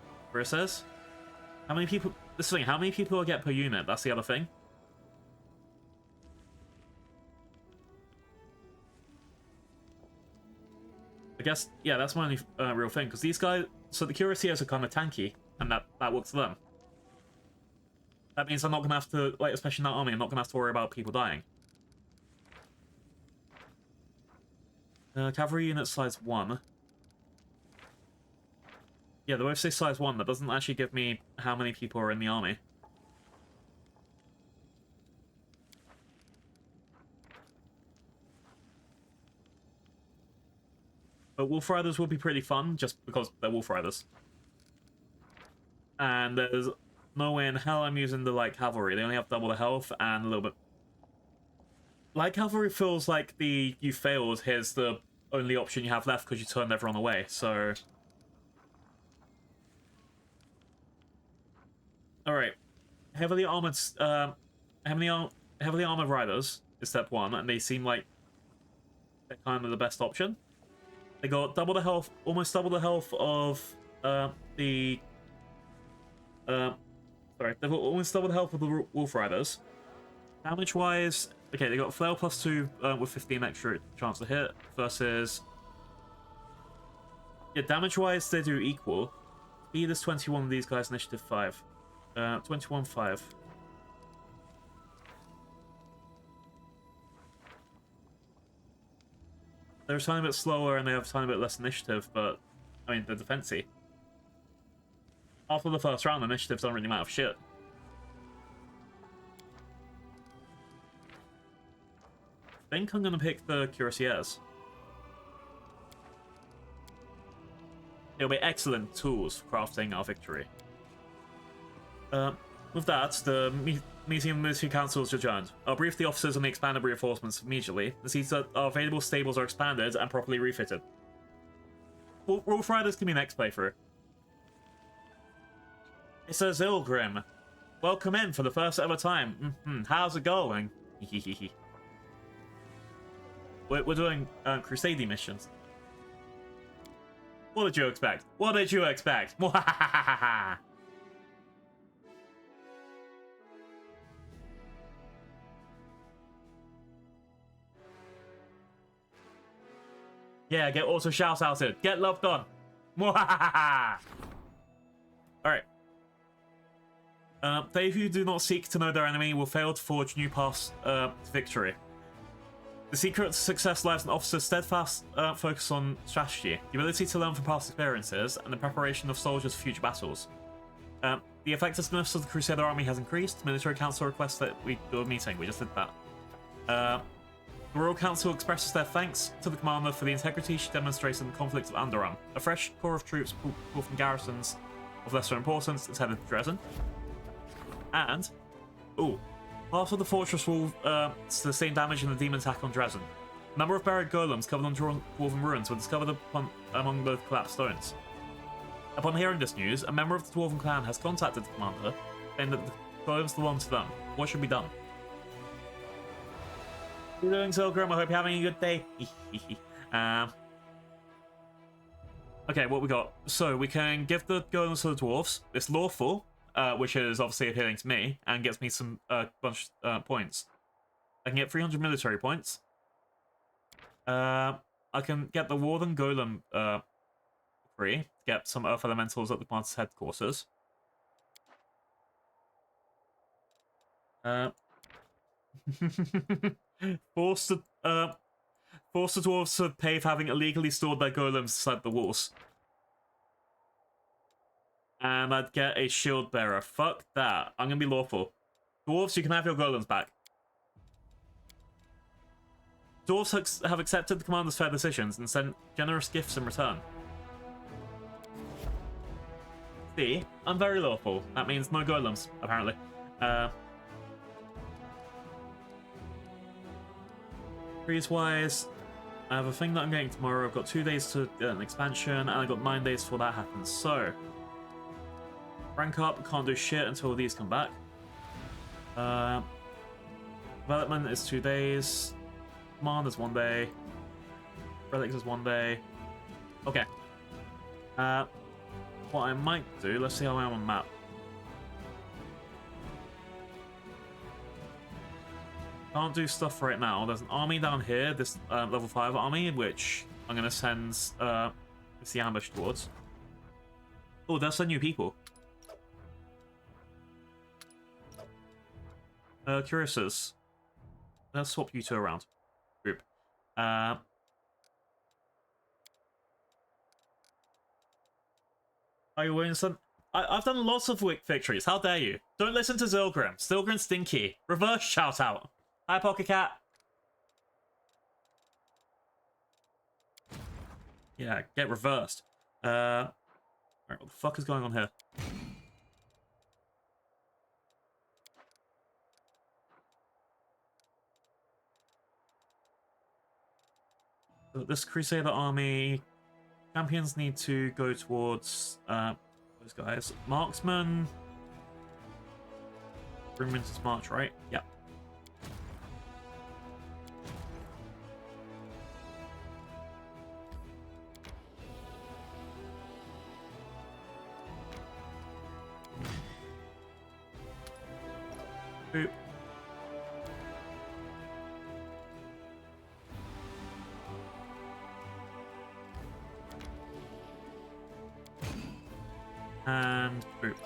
How many people... This thing, how many people I get per unit? That's the other thing. I guess, yeah, that's my only real thing, because these guys... So the Cuirassiers are kind of tanky, and that works for them. That means I'm not going to have to, like, especially in that army, I'm not going to have to worry about people dying. Cavalry unit size 1. Yeah, they both say size 1. That doesn't actually give me how many people are in the army. But Wolf Riders will be pretty fun, just because they're Wolf Riders. And there's no way in hell I'm using the light cavalry. They only have double the health and a little bit... Light cavalry feels like the you failed, here's the only option you have left because you turned everyone away, so... Alright. Heavily armored riders is step 1, and they seem like they're kind of the best option. They got double the health, almost double the health of they've got almost double the health of the Wolf Riders. Damage-wise, okay, they got flail +2 with 15 extra chance to hit versus... Yeah, damage-wise, they do equal. Speed is 21 of these guys, initiative 5. 21-5. They're a tiny bit slower and they have a tiny bit less initiative, but, I mean, they're defensy. After the first round, initiatives don't really matter for shit. think I'm going to pick the Cuirassiers. It'll be excellent tools for crafting our victory. With that, the meeting of the Military Council is adjourned. I'll brief the officers on the expanded reinforcements immediately. The seats that our available stables are expanded and properly refitted. We'll try this to be next playthrough. It's a Zilgrim. Welcome in for the first ever time. How's it going? We're doing Crusader missions. What did you expect? What did you expect? Yeah, get auto shout outed. Get loved on. Alright. They who do not seek to know their enemy will fail to forge new paths to victory. The secret to success lies in officers' steadfast focus on strategy, the ability to learn from past experiences, and the preparation of soldiers for future battles. The effectiveness of the Crusader army has increased. The Military Council requests that we do a meeting. We just did that. The Royal Council expresses their thanks to the commander for the integrity she demonstrated in the conflict of Andoran. A fresh corps of troops pulled from garrisons of lesser importance is headed to Dresden. And, part of the fortress will sustain damage in the demon attack on Dresden. A number of buried golems covered on dwarven ruins were discovered among the collapsed stones. Upon hearing this news, a member of the dwarven clan has contacted the commander, saying that the golems belong to them. What should be done? How are you doing, Zilgrim? I hope you're having a good day. Okay, what we got? So, we can give the golems to the dwarves. It's lawful, which is obviously appealing to me, and gets me some bunch points. I can get 300 military points. I can get the Warden Golem free. Get some Earth Elementals at the Commander's headquarters. Force the dwarves to pay for having illegally stored their golems inside the walls. And I'd get a shield bearer. Fuck that. I'm gonna be lawful. Dwarves, you can have your golems back. Dwarves have accepted the commander's fair decisions and sent generous gifts in return. See, I'm very lawful. That means no golems, apparently. Freeze-wise, I have a thing that I'm getting tomorrow. I've got 2 days to get an expansion, and I've got 9 days before that happens. So, rank up, can't do shit until these come back. Development is 2 days. Command is 1 day. Relics is 1 day. Okay. What I might do, let's see how I am on map. Can't do stuff right now. There's an army down here, this level 5 army, which I'm going to send the ambush towards. Oh, there's some new people. Cuirassiers. Let's swap you two around. Group. Are you Winston? I've done lots of victories. How dare you? Don't listen to Zilgrim. Zilgrim Stinky. Reverse shout out. Hi, Pocket Cat. Yeah, get reversed. Alright, what the fuck is going on here? So this Crusader army, champions need to go towards those guys. Marksman. Ruminant's March, right? Yeah. Boop. And boop.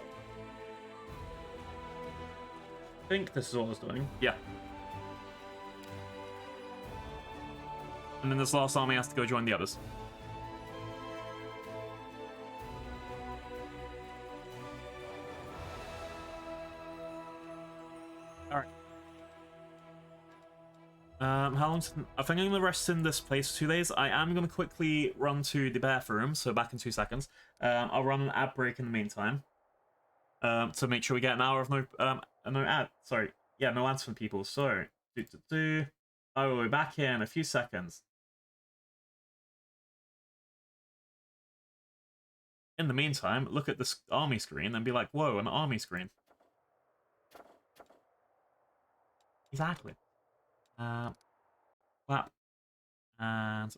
I think this is all I was doing. Yeah. And then this last army has to go join the others. How long? I think I'm gonna rest in this place for 2 days. I am gonna quickly run to the bathroom, so back in 2 seconds. I'll run an ad break in the meantime. To make sure we get an hour of no ad. Sorry, yeah, no ads from people. So, I will be back in a few seconds. In the meantime, look at this army screen and be like, whoa, an army screen. Exactly. Wow. And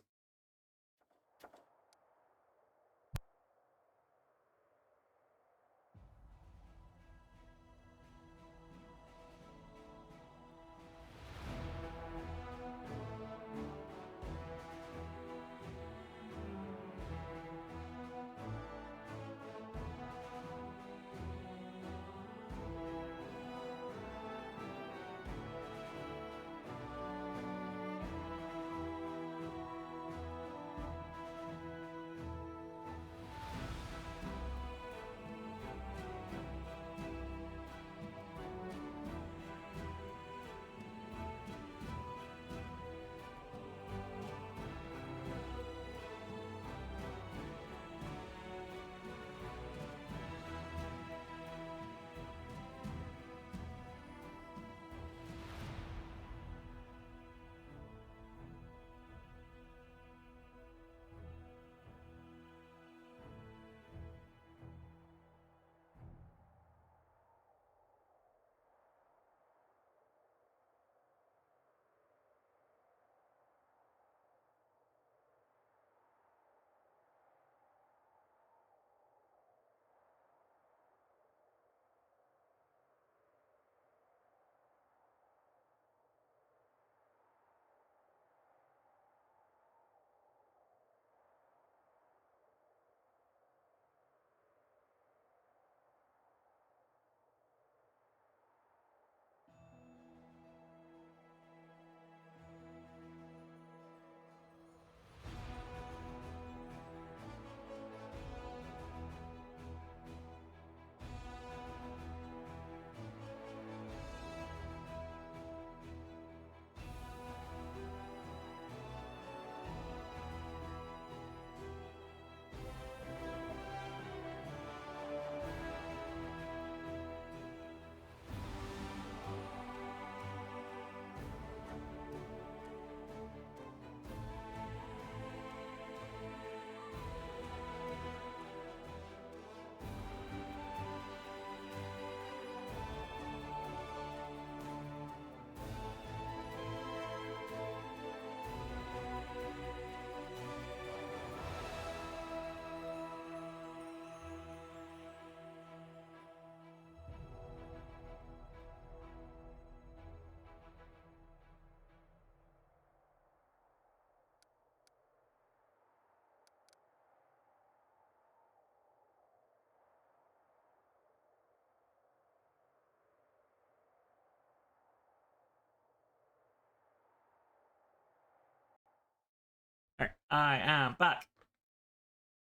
alright, I am back.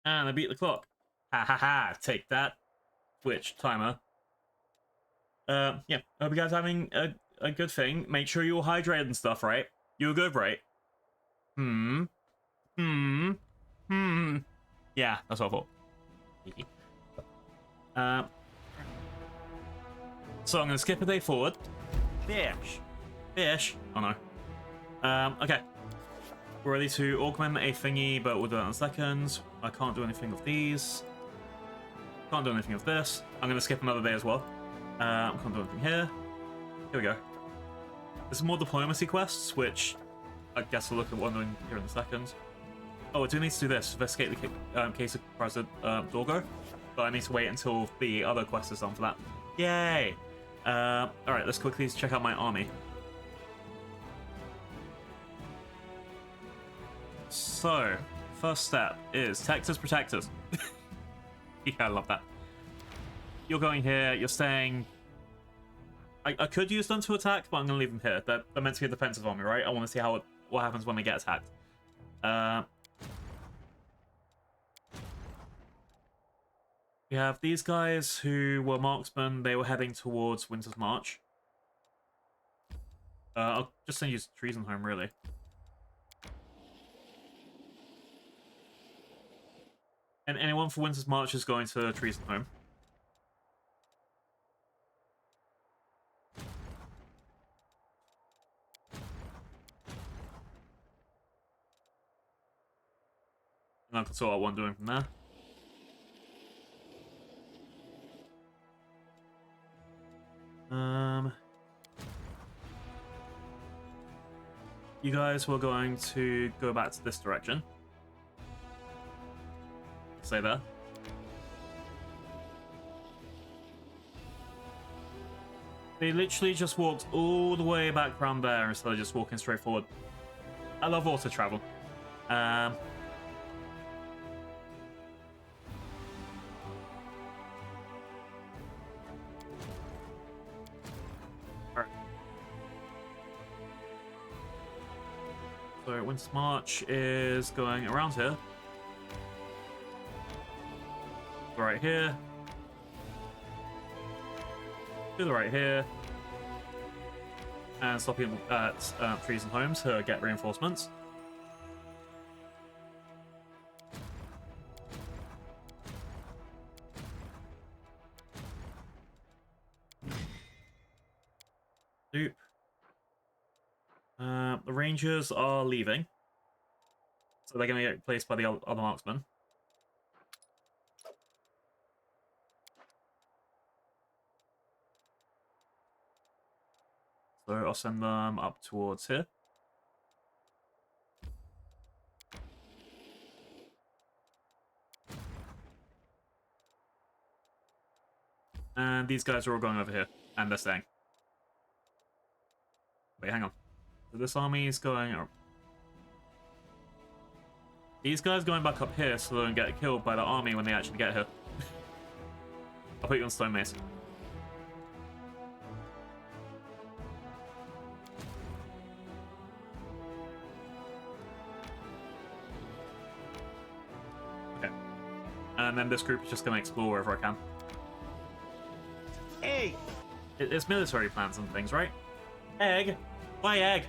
And I beat the clock. Ha ha ha, take that. Twitch timer. Yeah, I hope you guys are having a good thing. Make sure you're hydrated and stuff, right? You're good, right? Hmm. Yeah, that's what I thought. So I'm gonna skip a day forward. Fish. Oh no. Okay. We're ready to augment a thingy, but we'll do that in a second. I can't do anything with these. Can't do anything with this. I'm gonna skip another day as well. Can't do anything here. Here we go. There's more diplomacy quests, which I guess we'll look at one doing here in a second. Oh, I do need to do this. Investigate the case of President Dorgo. But I need to wait until the other quest is done for that. Yay! Alright, let's quickly check out my army. So, first step is Texas Protectors. Yeah, I love that. You're going here, you're staying... I could use them to attack, but I'm going to leave them here. They're meant to be a defensive army, right? I want to see what happens when they get attacked. We have these guys who were marksmen. They were heading towards Winter's March. I'll just send you to Treason Home, really. And anyone for Winter's March is going to Treason Home. And I can sort out what I'm doing from there. You guys were going to go back to this direction. Stay there. They literally just walked all the way back around there instead of just walking straight forward. I love auto travel. Alright. So Winter's March is going around here. Right here. To the right here. And stopping at Treason Home to get reinforcements. Doop. The Rangers are leaving. So they're going to get replaced by the other marksmen. So I'll send them up towards here. And these guys are all going over here. And they're staying. Wait, hang on. So this army is going... These guys going back up here so they don't get killed by the army when they actually get here. I'll put you on Stone Mace. Okay. And then this group is just going to explore wherever I can. Hey! It's military plans and things, right? Egg? Why egg?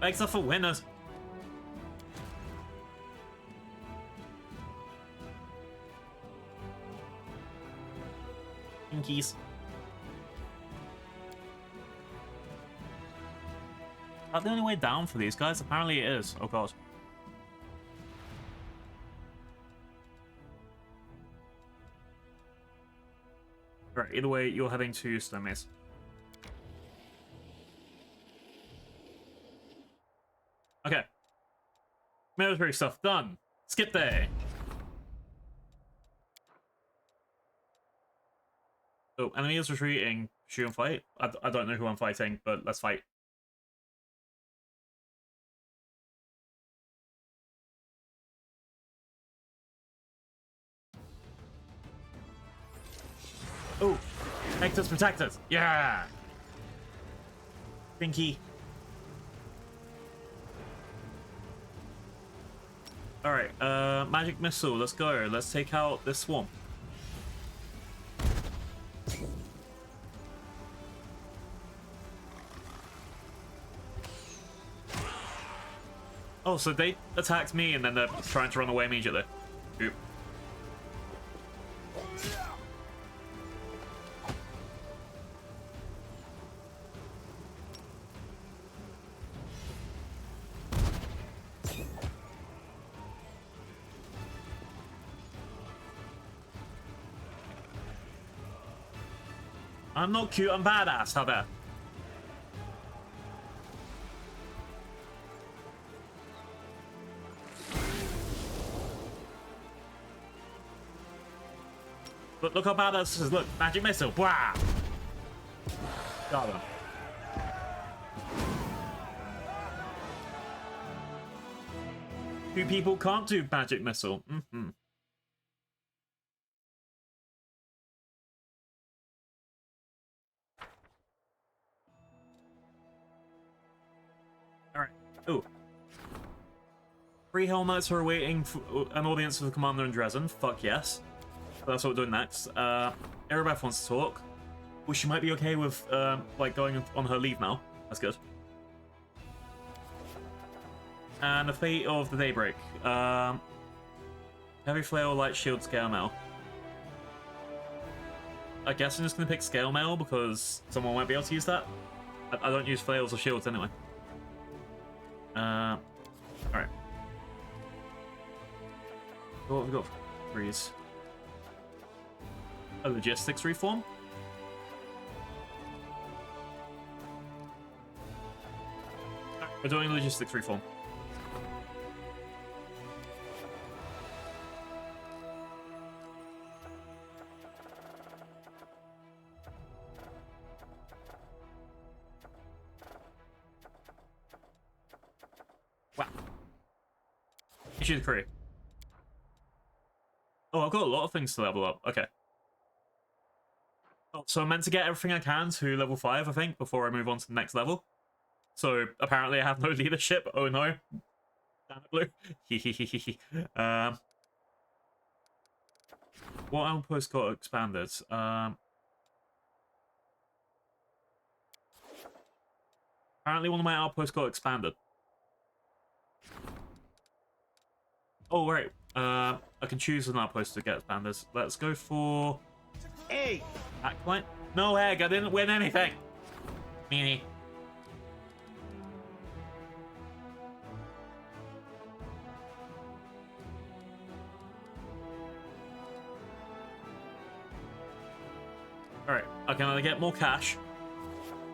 Eggs are for winners. Pinkies. Is that the only way down for these guys? Apparently it is. Oh god. Right, either way, you're heading to Stone Mace. Okay. Military stuff done. Skip day. So, enemy is retreating. Shoot and fight. I don't know who I'm fighting, but let's fight. Oh, protect us, protect us. Yeah. Stinky. Alright, magic missile, let's go. Let's take out this swamp. Oh, so they attacked me and then they're trying to run away immediately. Oop. I'm not cute, I'm badass. How there? But look how badass this is. Look, magic missile. Wow. Got him. Two people can't do magic missile. Mm-hmm. Alright. Ooh. 3 Hell Knights are awaiting an audience with the Commander in Dresden. Fuck yes. That's what we're doing next. Erebeth wants to talk. Well, she might be okay with, like, going on her leave now. That's good. And the fate of the Daybreak. Heavy flail, light shield, scale mail. I guess I'm just gonna pick scale mail because someone might be able to use that. I don't use flails or shields anyway. Alright. What have we got for freeze? A logistics reform? We're doing logistics reform. Wow. Issue the crew. Oh, I've got a lot of things to level up. Okay. Oh, so I'm meant to get everything I can to level 5, I think, before I move on to the next level. So apparently I have no leadership. Oh no. Damn it, Blue. What outposts got expanded? Apparently one of my outposts got expanded. Oh, right. I can choose an outpost to get expanded. Let's go for... Hey! Backlight? No egg, I didn't win anything! Meanie. Alright, okay, now I get more cash.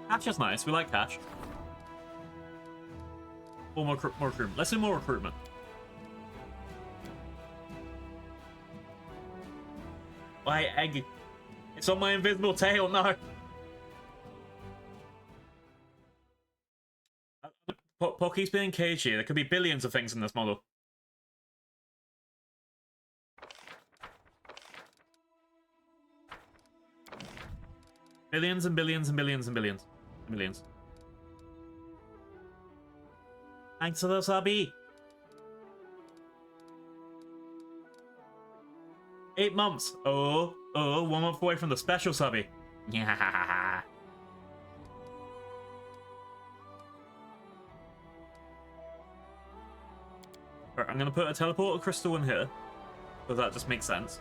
Cash is nice, we like cash. Or more recruitment. Let's do more recruitment. My egg. It's on my invisible tail, no. Pocky's being cagey. There could be billions of things in this model. Billions and billions and billions and billions. Millions. Thanks for the subby. 8 months. Oh, 1 month away from the special subby. Yeah. Right, I'm gonna put a teleporter crystal in here, because that just makes sense.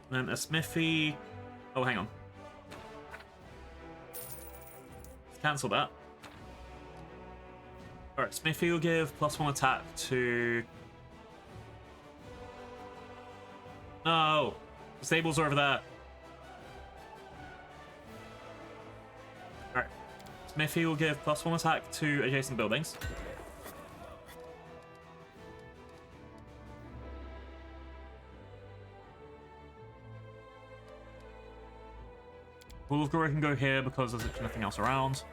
Then a smithy. Oh, hang on. Let's cancel that. Alright, smithy will give +1 attack to... No! The stables are over there. Alright. Smithy will give +1 attack to adjacent buildings. Pool of Glory can go here because there's nothing else around.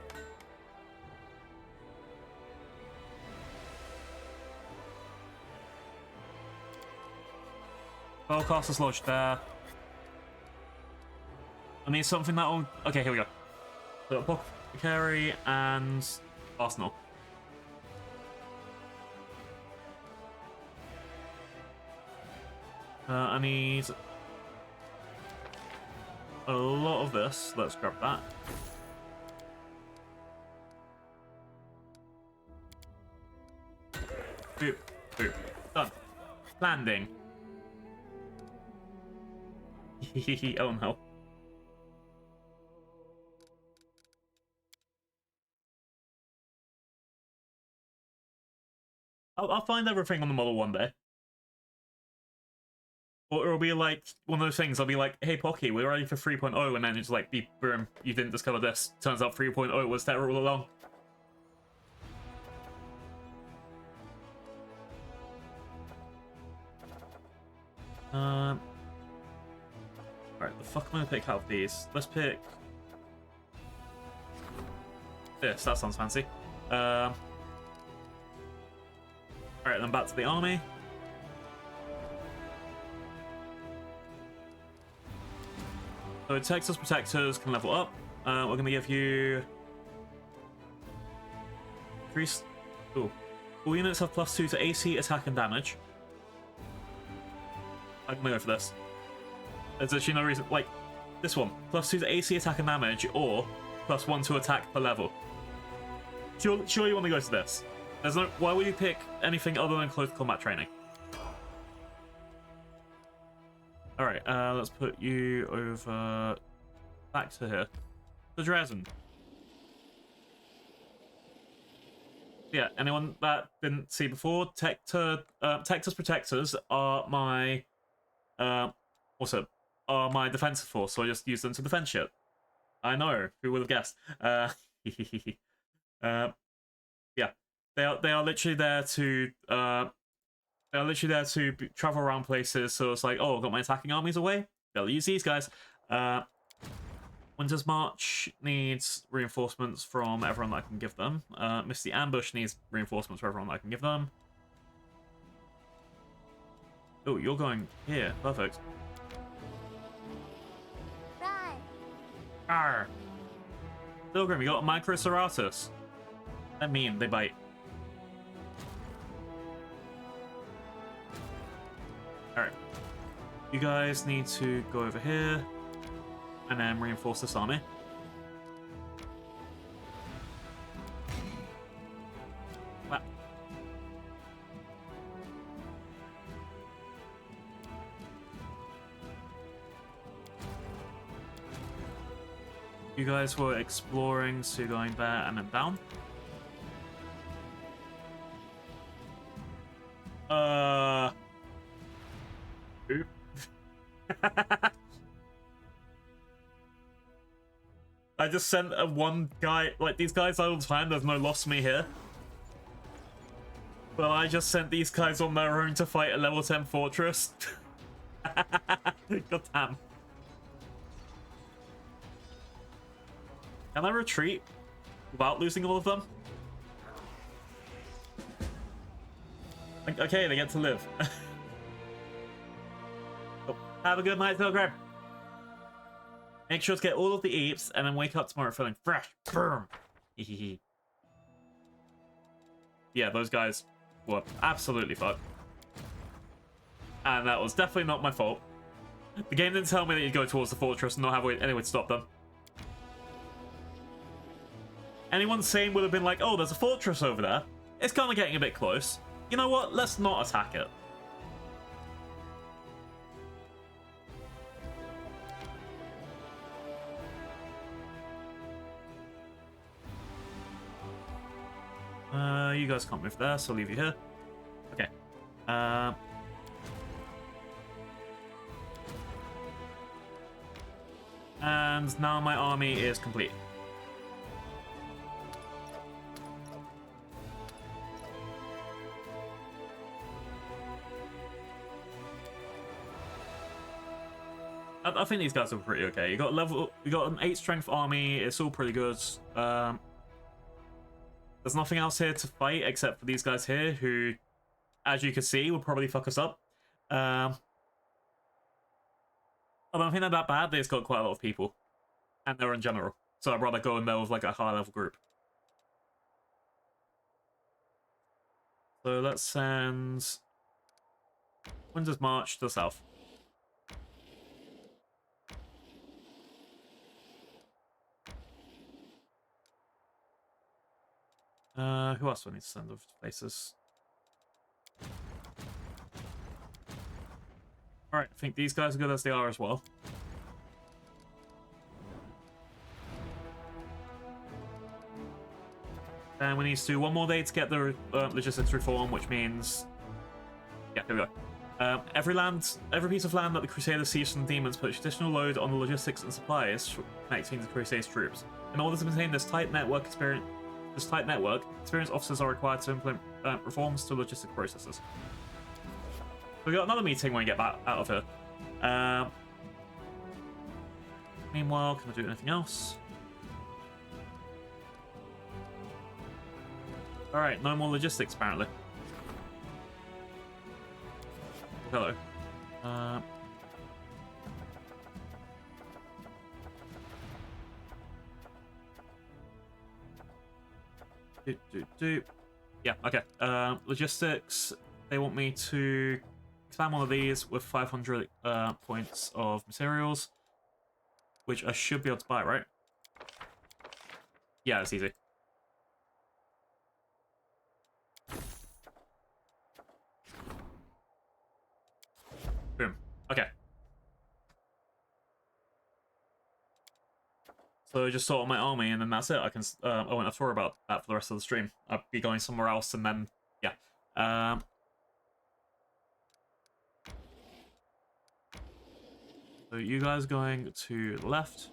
Spellcaster's Lodge there. I need something that'll... Okay, here we go. So, Apothecary and Arsenal. I need a lot of this. Let's grab that. Boop, boop. Done. Landing. Oh no. I'll find everything on the model one day. Or it'll be like one of those things, I'll be like, hey Pocky, we're ready for 3.0, and then it's like, beep, boom, you didn't discover this. Turns out 3.0 was there all along. Alright, the fuck am I gonna pick out of these? Let's pick this, that sounds fancy. Alright, then back to the army. So Texas Protectors can level up. We're going to give you... increase... Ooh. All units have +2 to AC, attack, and damage. I'm going to go for this. There's actually no reason... Like, This one. +2 to AC attack and damage, or +1 to attack per level. Sure you want to go to this. There's no. Why would you pick anything other than close combat training? Alright, let's put you over back to here. The Dresden. Yeah, anyone that didn't see before, Tector's Protectors are my are my defensive force, so I just use them to defend shit. I know, who would have guessed? Yeah, they are literally there to travel around places. So it's like, oh, I've got my attacking armies away. Gotta use these guys. Winter's March needs reinforcements from everyone that I can give them. Misty Ambush needs reinforcements from everyone that I can give them. Oh, you're going here. Perfect. Right. Arr. Pilgrim, you got a Microceratus. I mean, they bite. Alright. You guys need to go over here and then reinforce this army. Wow. You guys were exploring, so you're going there and then down. Oop. I just sent one guy, like, these guys I will find, there's no loss me here. But I just sent these guys on their own to fight a level 10 fortress. God damn. Can I retreat without losing all of them? Okay, they get to live. Oh, have a good night, Pilgrim. Make sure to get all of the eeps and then wake up tomorrow feeling fresh. Firm. Yeah, those guys were absolutely fucked. And that was definitely not my fault. The game didn't tell me that you'd go towards the fortress and not have any way to stop them. Anyone sane would have been like, oh, there's a fortress over there. It's kind of getting a bit close. You know what? Let's not attack it. You guys can't move there, so I'll leave you here. Okay. And now my army is complete. I think these guys are pretty okay. You got an 8 strength army. It's all pretty good. There's nothing else here to fight except for these guys here, who, as you can see, will probably fuck us up. I don't think they're that bad. They just got quite a lot of people, and they're in general. So I'd rather go in there with like a high level group. So let's send Winter's March to the south. Who else do I need to send over to places? Alright, I think these guys are good as they are as well. And we need to do one more day to get the logistics reform, which means... Yeah, here we go. Every piece of land that the Crusader sieges from demons puts additional load on the logistics and supplies connecting the Crusader's troops. In order to maintain this tight network, experienced officers are required to implement reforms to logistic processes. We got another meeting when we get back out of here. Meanwhile, can I do anything else? Alright, no more logistics apparently. Hello. Yeah, okay. Logistics. They want me to expand one of these with 500 points of materials. which I should be able to buy, right? Yeah, it's easy. Boom. Okay. So just sort of my army, and then that's it. I can. I won't have to worry about that for the rest of the stream. I'll be going somewhere else, and then yeah. So you guys going to the left.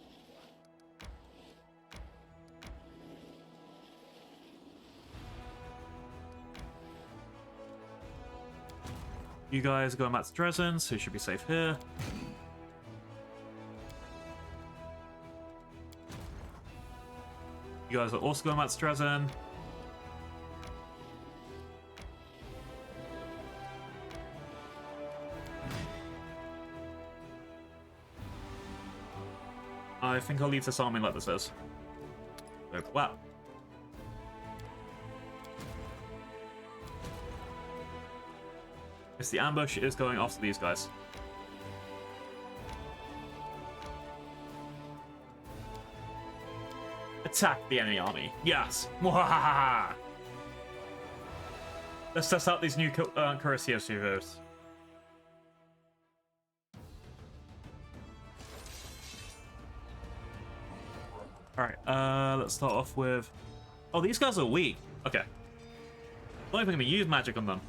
You guys are going back to Dresden, so you should be safe here. You guys are also going back to Dresden. I think I'll leave this army like this is. So, wow. Yes, the ambush is going after these guys. Attack the enemy army. Yes. Mwahaha! Let's test out these new Crusader servers. Alright, let's start off with... Oh, these guys are weak. Okay. I'm not even going to use magic on them.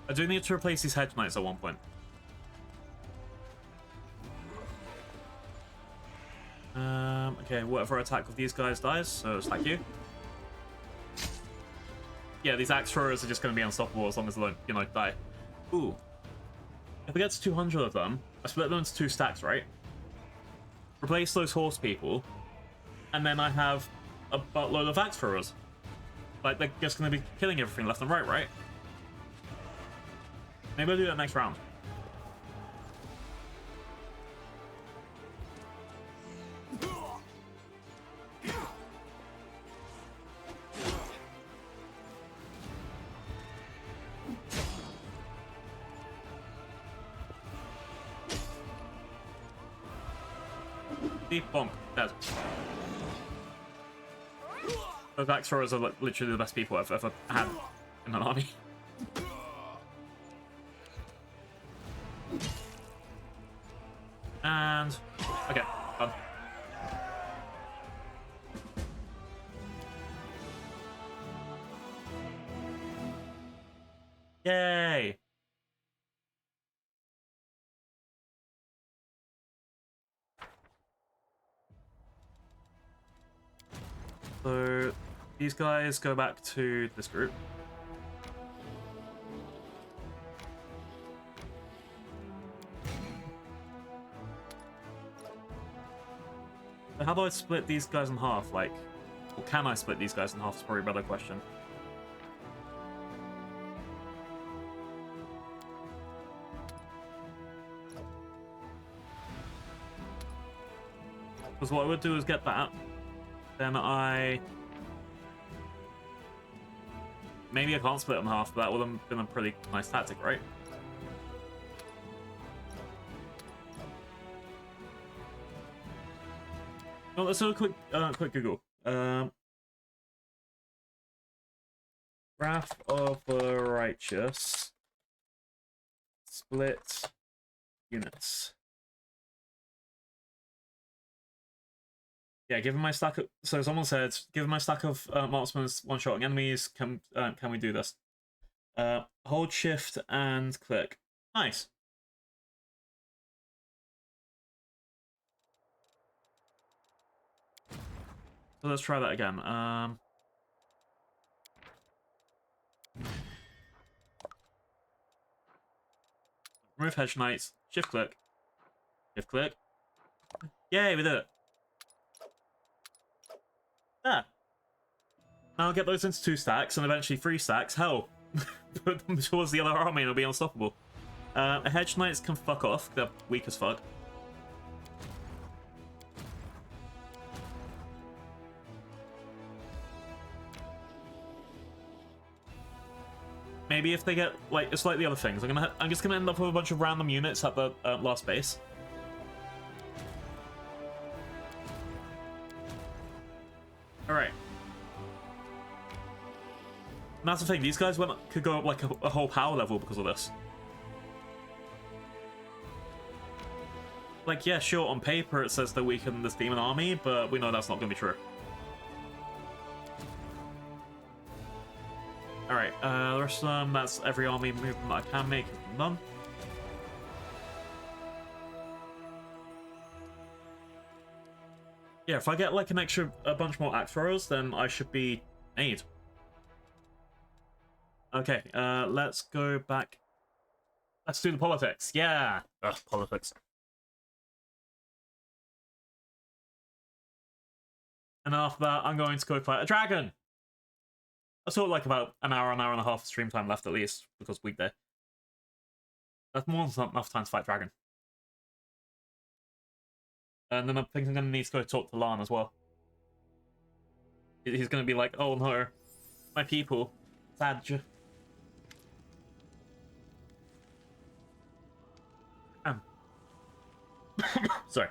I do need to replace these hedge knights at one point. Okay, whatever attack of these guys dies, so it's like you. Yeah, these axe throwers are just going to be unstoppable as long as they don't, you know, die. Ooh. If we get to 200 of them, I split them into 2 stacks, right? Replace those horse people, and then I have a buttload of axe throwers. Like, they're just going to be killing everything left and right? Maybe I'll do that next round. Deep bonk. Dead. Those axe throwers are literally the best people I've ever had in an army. And okay, done. Yay! So these guys go back to this group. So how do I split these guys in half? Like, or can I split these guys in half? Is probably a better question. Because what I would do is get that. Then maybe I can't split them in half, but that would have been a pretty nice tactic, right? Well, let's do a quick Google. Wrath of the Righteous split units. Yeah, given my stack of... So someone said, given my stack of marksmen one-shotting enemies, can we do this? Hold shift and click. Nice. So let's try that again. Remove hedge knights. Shift click. Shift click. Yay, we did it. Yeah. Now I'll get those into 2 stacks and eventually 3 stacks. Hell, put them towards the other army and it'll be unstoppable. Hedge knights can fuck off. They're weak as fuck. maybe if they get like it's like the other things. I'm just gonna end up with a bunch of random units at the last base. All right. And that's the thing. These guys could go up like a whole power level because of this. Like, yeah, sure, on paper it says they weaken this demon army, but we know that's not going to be true. Alright, the rest of them, that's every army movement that I can make done. Yeah, if I get like a bunch more axe throwers, then I should be made. Okay, let's go back. Let's do the politics. Yeah! Ugh, politics. And after that, I'm going to go fight a dragon! I saw like about an hour and a half of stream time left at least, because weekday. That's more than enough time to fight dragon. And then I think I'm going to need to go talk to Lan as well. He's going to be like, oh no, my people, sad. Sorry.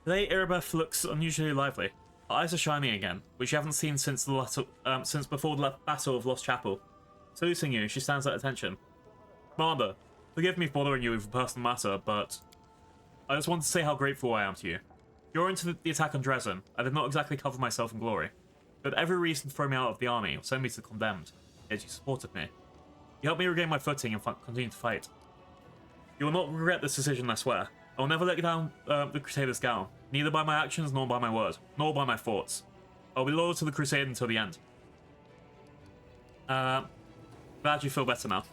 Today, Irabeth looks unusually lively. Her eyes are shining again, which you haven't seen since since before the Battle of Lost Chapel. Saluting you, she stands at attention. Commander, forgive me for bothering you with a personal matter, but I just want to say how grateful I am to you. You're into the attack on Dresden. I did not exactly cover myself in glory. You had every reason to throw me out of the army or send me to the condemned, yet you supported me. You helped me regain my footing and continue to fight. You will not regret this decision, I swear. I will never let you down the Crusader's gown, neither by my actions nor by my word, nor by my thoughts. I will be loyal to the Crusade until the end. Glad you feel better now.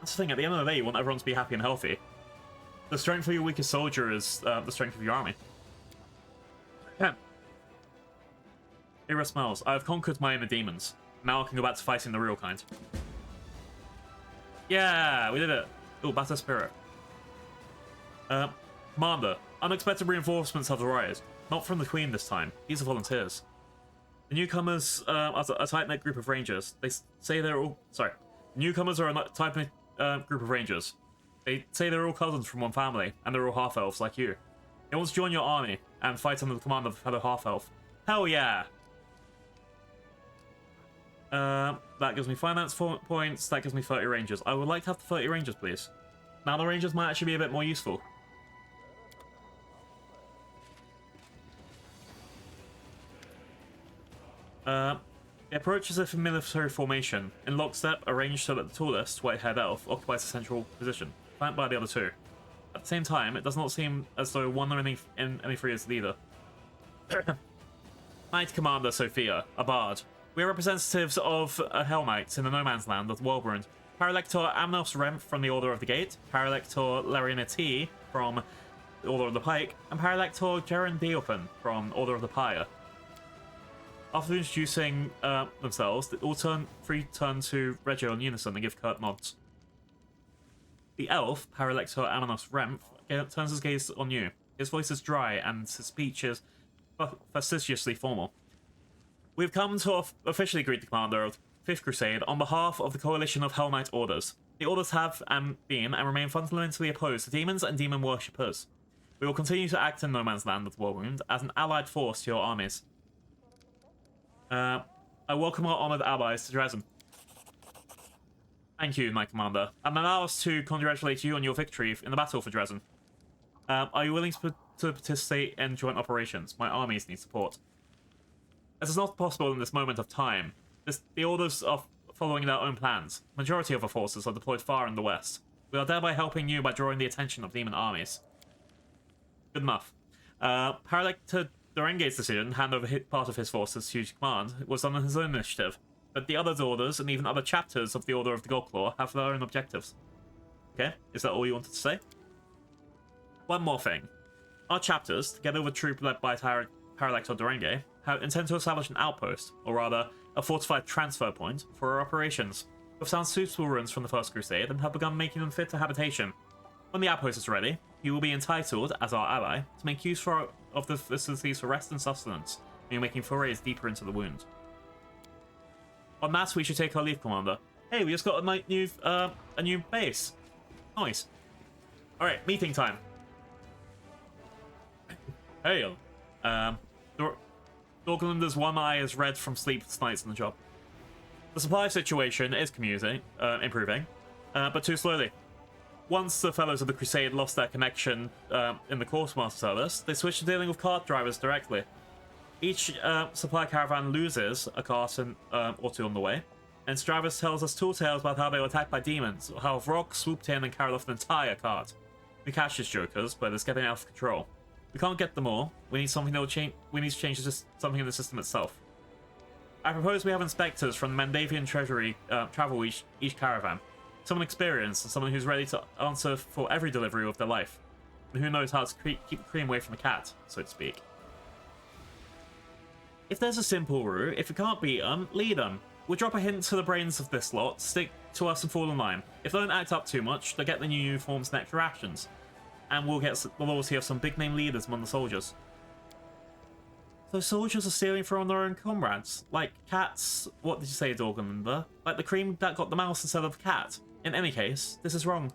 That's the thing, at the end of the day, you want everyone to be happy and healthy. The strength of your weakest soldier is the strength of your army. Yeah. Era smells. I have conquered my inner demons. Now I can go back to fighting the real kind. Yeah, we did it. Ooh, Battle Spirit. Commander, unexpected reinforcements have arrived. Not from the Queen this time. These are volunteers. The newcomers are a tight-knit group of rangers. They say they're all... Sorry. The newcomers are a tight-knit group of rangers. They say they're all cousins from one family, and they're all half-elves like you. They want to join your army and fight under the command of a fellow half-elf. Hell yeah! That gives me finance points. That gives me 30 rangers. I would like to have the 30 rangers, please. Now the rangers might actually be a bit more useful. The approach is a military formation. In lockstep, arranged so that the tallest, white-haired elf, occupies a central position, flanked by the other two. At the same time, it does not seem as though one or any three is the leader. Knight Commander Sophia, a bard. We are representatives of Hell Knights in the no man's land of Worldbrand. Paralector Amnos Remph from the Order of the Gate, Paralector Larinati from the Order of the Pike, and Paralector Jaren Diopen from Order of the Pyre. After introducing themselves, they all turn to Regio in unison and give curt nods. The elf, Paralector Amnos Remph, turns his gaze on you. His voice is dry and his speech is facetiously formal. We've come to officially greet the commander of the 5th Crusade on behalf of the coalition of Hell Knight Orders. The Orders have been and remain fundamentally opposed to demons and demon worshippers. We will continue to act in No Man's Land of Worldwound as an allied force to your armies. I welcome our honoured allies to Dresden. Thank you, my commander, and allow us to congratulate you on your victory in the battle for Dresden. Are you willing to participate in joint operations? My armies need support. As is not possible in this moment of time, the Orders are following their own plans. Majority of our forces are deployed far in the west. We are thereby helping you by drawing the attention of demon armies. Good enough. Paralector Dorengate's decision to hand over part of his forces to command was done on his own initiative, but the other orders and even other chapters of the Order of the Goldclaw have their own objectives. Okay, is that all you wanted to say? One more thing. Our chapters, together with a troop led by Paralector Dorenge, intend to establish an outpost, or rather, a fortified transfer point, for our operations. We've found suitable ruins from the First Crusade and have begun making them fit for habitation. When the outpost is ready, you will be entitled, as our ally, to make use of the facilities for rest and sustenance, and you're making forays deeper into the wound. On that, we should take our leave, Commander. Hey, we just got a new base. Nice. All right, meeting time. Hail. Dorglinder's one eye is red from sleepless nights on the job. The supply situation is improving, but too slowly. Once the fellows of the Crusade lost their connection in the Quartermaster service, they switched to dealing with cart drivers directly. Each supply caravan loses a cart or two on the way, and Stravis tells us tall tales about how they were attacked by demons, or how Vrock swooped in and carried off an entire cart. We catch these jokers, but it's getting out of control. We can't get them all. We need something that will change. We need to change something in the system itself. I propose we have inspectors from the Mandavian Treasury travel each caravan. Someone experienced and someone who's ready to answer for every delivery of their life. And who knows how to keep the cream away from the cat, so to speak. If there's a simple route, if we can't beat them, lead them. We'll drop a hint to the brains of this lot, stick to us and fall in line. If they don't act up too much, they'll get the new uniforms and extra rations. And we'll get the loyalty of some big-name leaders among the soldiers. Those soldiers are stealing from their own comrades. Like cats... What did you say, Dorglinda? Like the cream that got the mouse instead of the cat. In any case, this is wrong.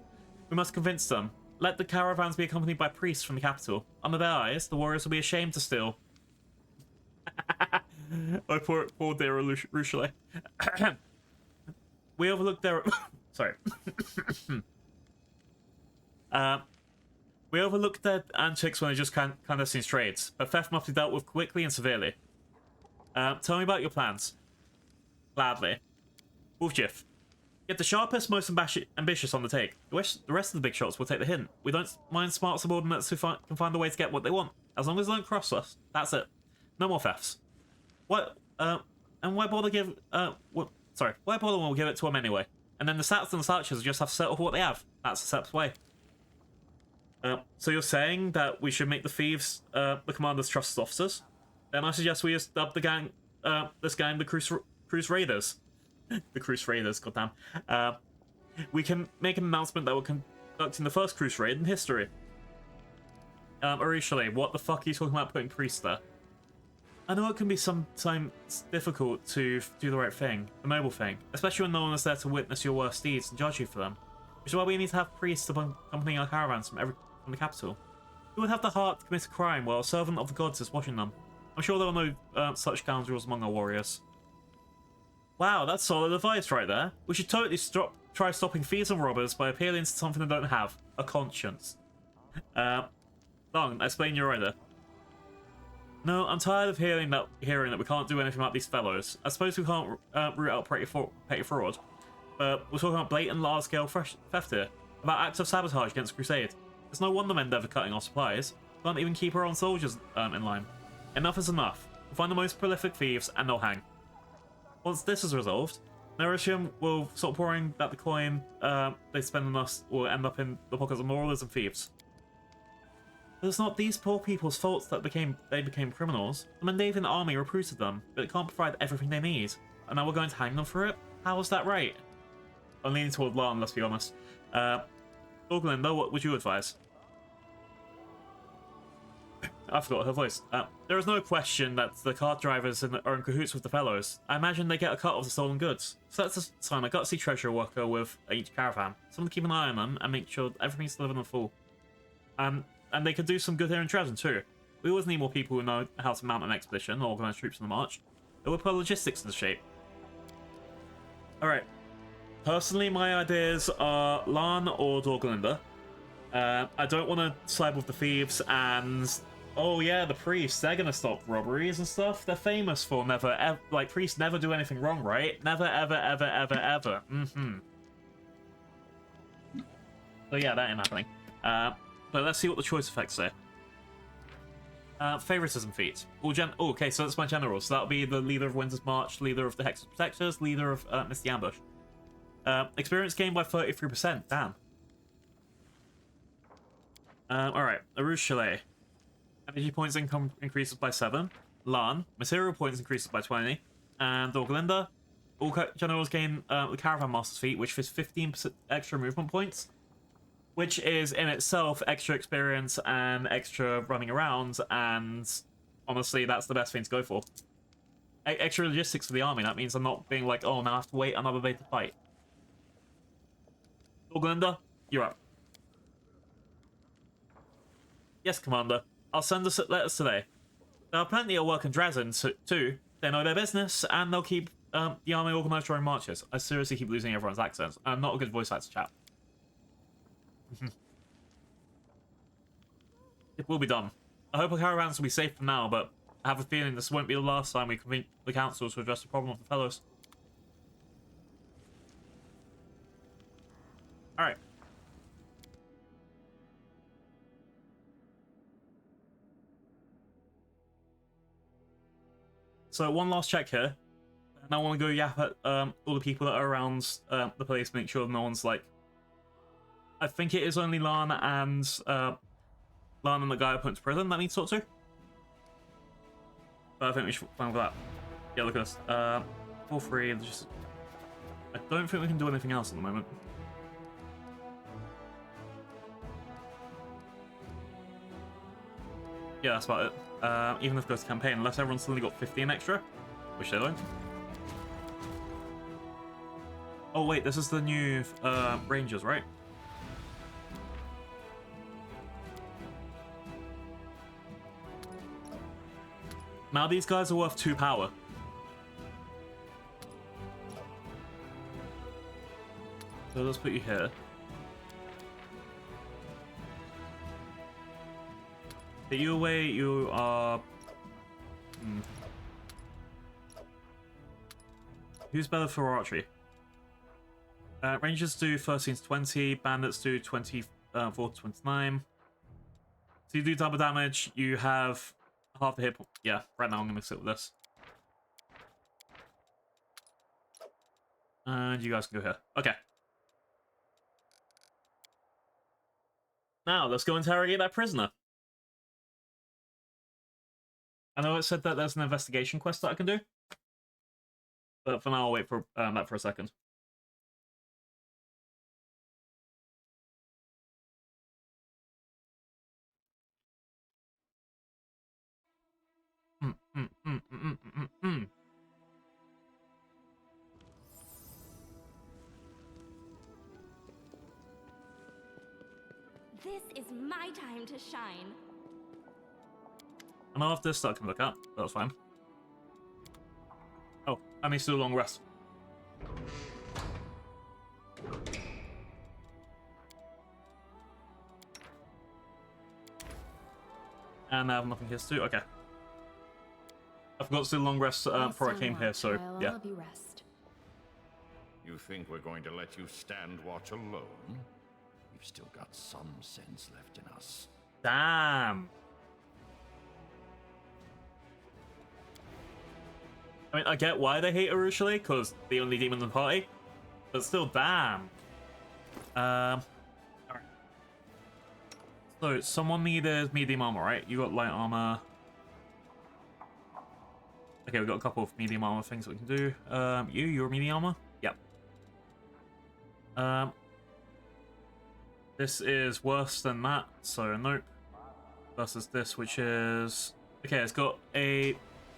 We must convince them. Let the caravans be accompanied by priests from the capital. Under their eyes, the warriors will be ashamed to steal. Oh, poor dear Ruchelet. We overlooked their... Sorry. We overlooked their antics when they just clandestine trades, but theft must be dealt with quickly and severely. Tell me about your plans. Gladly. Wolfjiff. Get the sharpest, most ambitious on the take. The rest of the big shots will take the hint. We don't mind smart subordinates who can find a way to get what they want. As long as they don't cross us, that's it. No more thefts. What? And why bother why bother when we'll give it to them anyway? And then the Sats and the Slouchers just have to settle for what they have. That's the Sep's way. So you're saying that we should make the thieves the commander's trusted officers? Then I suggest we just dub the gang, this gang the Cruise Raiders. The Cruise Raiders, goddamn. We can make an announcement that we're conducting the first Cruise Raid in history. Originally, what the fuck are you talking about putting priests there? I know it can be sometimes difficult to do the right thing, the noble thing, especially when no one is there to witness your worst deeds and judge you for them. Which is why we need to have priests accompanying our caravans from the capital. Who would have the heart to commit a crime while a servant of the gods is watching them? I'm sure there are no such scoundrels among our warriors. Wow, that's solid advice right there. We should totally try stopping thieves and robbers by appealing to something they don't have, a conscience. Long, explain your idea. No, I'm tired of hearing that we can't do anything about these fellows. I suppose we can't root out petty fraud, but we're talking about blatant large-scale theft here, about acts of sabotage against Crusade. It's no wonder men never cutting off supplies. We can't even keep our own soldiers in line. Enough is enough. We'll find the most prolific thieves and they'll hang. Once this is resolved, Nerishim will stop pouring that the coin they spend on us will end up in the pockets of marauders and thieves. But it's not these poor people's faults that they became criminals. The Mandavian army recruited them, but it can't provide everything they need. And now we're going to hang them for it? How is that right? I'm leaning toward Lan, let's be honest. Dorglinda, what would you advise? I forgot her voice. There is no question that the cart drivers are in cahoots with the fellows. I imagine they get a cut of the stolen goods. So let's assign a gutsy treasurer worker with each caravan. Someone to keep an eye on them and make sure everything's delivered in full. And they could do some good here in Dresden too. We always need more people who know how to mount an expedition or organize troops on the march. It will put logistics into shape. Alright. Personally, my ideas are Lan or Dorglinda. I don't want to side with the thieves and... Oh yeah, the priests, they're gonna stop robberies and stuff. They're famous for never, ever, like, priests never do anything wrong, right? Never, ever, ever, ever, ever. So yeah, that ain't happening. But let's see what the choice effects say. Favoritism feat. Okay, so that's my general. So that'll be the leader of Winter's March, leader of the Hex's Protectors, leader of Misty Ambush. Experience gained by 33%. Damn. Alright, Arush Chalet. Energy points income increases by 7. Lan, material points increases by 20. And Dorglinda, all generals gain the Caravan Master's feat, which is 15% extra movement points. Which is in itself extra experience and extra running around, and honestly, that's the best thing to go for. extra logistics for the army. That means I'm not being like, oh, now I have to wait another day to fight. Glinda, you're up. Yes, Commander. I'll send us letters today. There are plenty of work in Drazin, too. They know their business, and they'll keep the army organized during marches. I seriously keep losing everyone's accents. I'm not a good voice actor, chap. It will be done. I hope our caravans will be safe for now, but I have a feeling this won't be the last time we convene the council to address the problem of the fellows. Alright. So one last check here. And I want to go yap at all the people that are around the place, make sure no one's like... I think it is only Lana and the guy I put into prison that needs to talk to. But I think we should find that. Yeah, look at us. All three. Just... I don't think we can do anything else at the moment. Yeah, that's about it. Even if it goes to campaign, unless everyone's suddenly got 15 extra, which they don't. Oh wait, this is the new Rangers, right? Now these guys are worth 2 power. So let's put you here. Get you away, you are... Who's better for archery? Rangers do 13 to 20, bandits do 24 to 29. So you do double damage, you have half the hit point. Yeah, right now I'm going to sit with this. And you guys can go here. Okay. Now, let's go interrogate that prisoner. I know it said that there's an investigation quest that I can do. But for now, I'll wait for that for a second. This is my time to shine. I know after this that I can look at. That's fine. Oh, I may still a long rest. And I have nothing here to do. Okay. I forgot to do a long rest before I came here, so yeah. I'll be rest. You think we're going to let you stand watch alone? We've still got some sense left in us. Damn. I mean, I get why they hate Urushali, because the only demon in the party, but still, damn. Alright. So, someone needed medium armor, right? You got light armor. Okay, we've got a couple of medium armor things that we can do. You're medium armor? Yep. This is worse than that, so nope. Versus this, which is... Okay, it's got a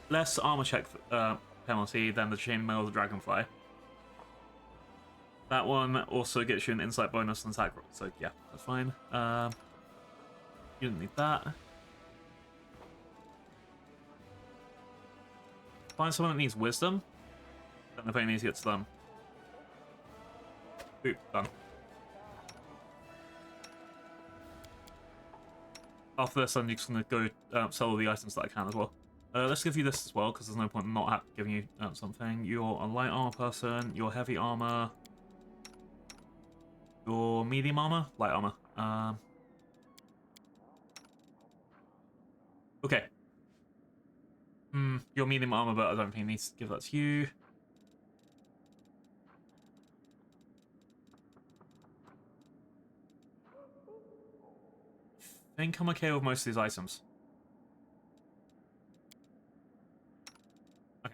less armor check penalty than the chainmail of the dragonfly. That one also gets you an insight bonus and attack roll, so yeah, that's fine. You don't need that. Find someone that needs wisdom. Don't know if I need to get to them. Boop, done. After this, I'm just going to go sell all the items that I can as well. Let's give you this as well, because there's no point in not giving you something. You're a light armor person, you're heavy armor, you're medium armor, light armor. Okay. You're medium armor, but I don't think I need to give that to you. I think I'm okay with most of these items. Okay.